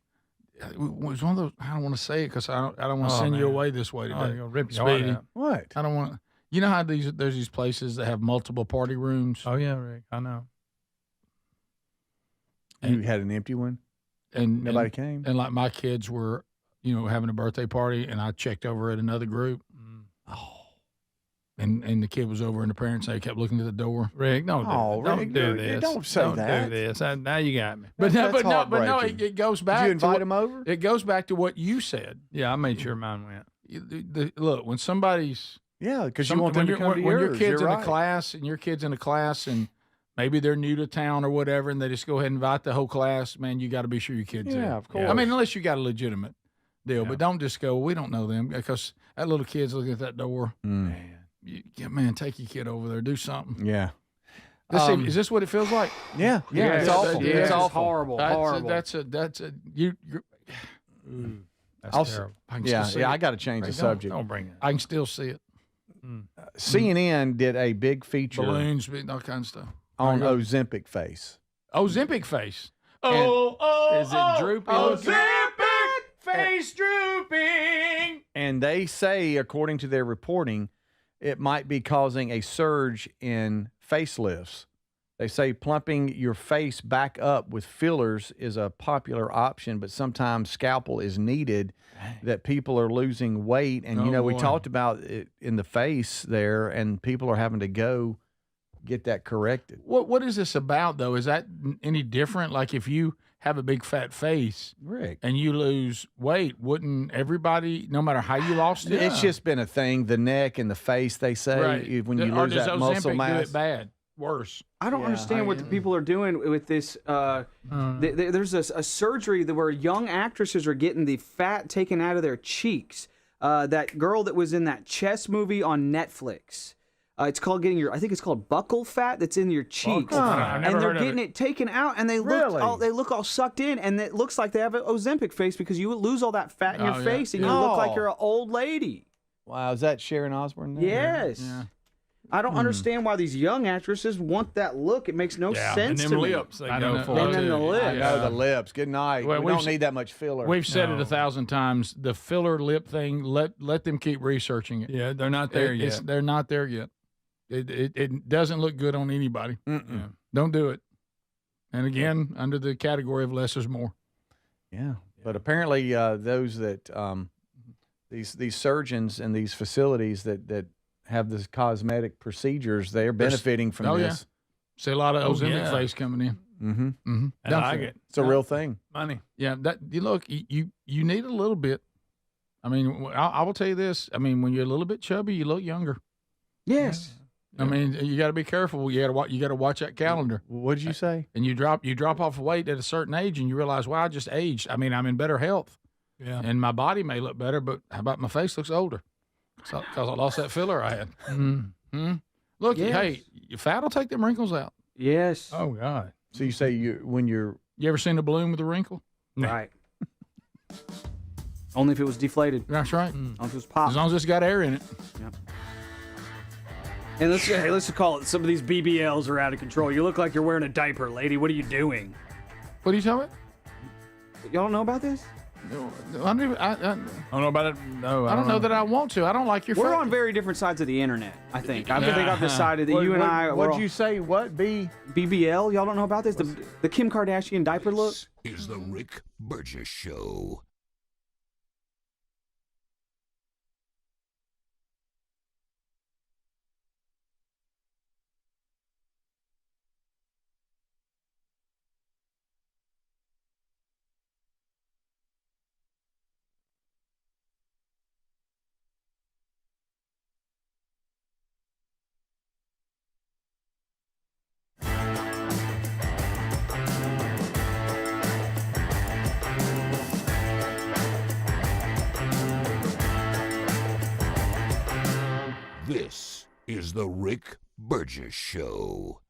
It was one of those. I don't want to say it because I don't want to send you man. away this way today. Oh, you're gonna rip your heart Speedy. out. What? I don't want. You know how there's these places that have multiple party rooms. Oh yeah, Rick, I know. You had an empty one? And Nobody came? And like my kids were, having a birthday party, and I checked over at another group. And the kid was over, and the parents they kept looking at the door. Rick, don't Rick, do this. don't say don't that. do this. Now you got me. But That's no, heartbreaking. it goes back. Did you invite to him over? It goes back to what you said. Yeah, I made sure mine went. look, when somebody's because you want them to come to when yours. your kid's You're in right. a class and your kid's in a class and maybe they're new to town or whatever, and they just go ahead and invite the whole class. Man, you got to be sure your kid's in. Yeah, of course. I mean, unless you got a legitimate deal, but don't just go. We don't know them because that little kid's looking at that door. Man, take your kid over there, do something. Yeah. Is this what it feels like? Yeah, it's awful. Yeah, it's awful. horrible. That's a That's terrible. I got to change the subject. Don't bring it. I can still see it. CNN did a big feature Balloons, all kinds of stuff. on Ozempic face. Ozempic face. Is it droopy? Ozempic face drooping. And they say, according to their reporting, it might be causing a surge in facelifts. They say plumping your face back up with fillers is a popular option, but sometimes scalpel is needed. That people are losing weight. And, we talked about it in the face there, and people are having to go get that corrected. What is this about, though? Is that any different? Like if you have a big fat face Rick, and you lose weight, wouldn't everybody, no matter how you lost it? It's just been a thing. The neck and the face, they say, when you lose that muscle mass. Do it bad? Worse. I don't understand what the people are doing with this. There's a surgery where young actresses are getting the fat taken out of their cheeks. That girl that was in that chess movie on Netflix. It's called I think it's called buccal fat that's in your cheeks, and they're getting it taken out, and they look all sucked in, and it looks like they have an Ozempic face because you lose all that fat in your face, and you look like you're an old lady. Wow, is that Sharon Osbourne there? Yes. Yeah. I don't understand why these young actresses want that look. It makes no sense and to them me. lips they go for. And then the lips. I know, the lips. Good night. Well, we don't need that much filler. We've said it 1,000 times. The filler lip thing, let them keep researching it. Yeah, they're not there yet. They're not there yet. It doesn't look good on anybody. Yeah. Don't do it. And again, under the category of less is more. Yeah, but apparently those that these surgeons and these facilities that have this cosmetic procedures, they're benefiting from this. See a lot of Ozempic face coming in. Mm-hmm. And I like it. It's a real thing. Money. Yeah, you need a little bit. I mean, I will tell you this. I mean, when you're a little bit chubby, you look younger. Yes. I mean, you got to be careful. You got to watch that calendar. What did you say? And you drop off weight at a certain age, and you realize, wow, I just aged. I mean, I'm in better health. Yeah. And my body may look better, but how about my face looks older? Because I lost that filler I had. Mm-hmm. Look, hey, your fat will take them wrinkles out. Yes. Oh God. So you say you ever seen a balloon with a wrinkle? Right. Only if it was deflated. That's right. Only if it was popped. As long as it's got air in it. Yep. And let's just call it. Some of these BBLs are out of control. You look like you're wearing a diaper, lady. What are you doing? What are you talking about? Y'all don't know about this? I don't know about it. No, I don't know that I want to. I don't like your. We're on very different sides of the internet. I think. I think I've decided that you and I. What'd you say? What BBL? Y'all don't know about this? The Kim Kardashian diaper look. This is the Rick Burgess Show. This is the Rick Burgess Show.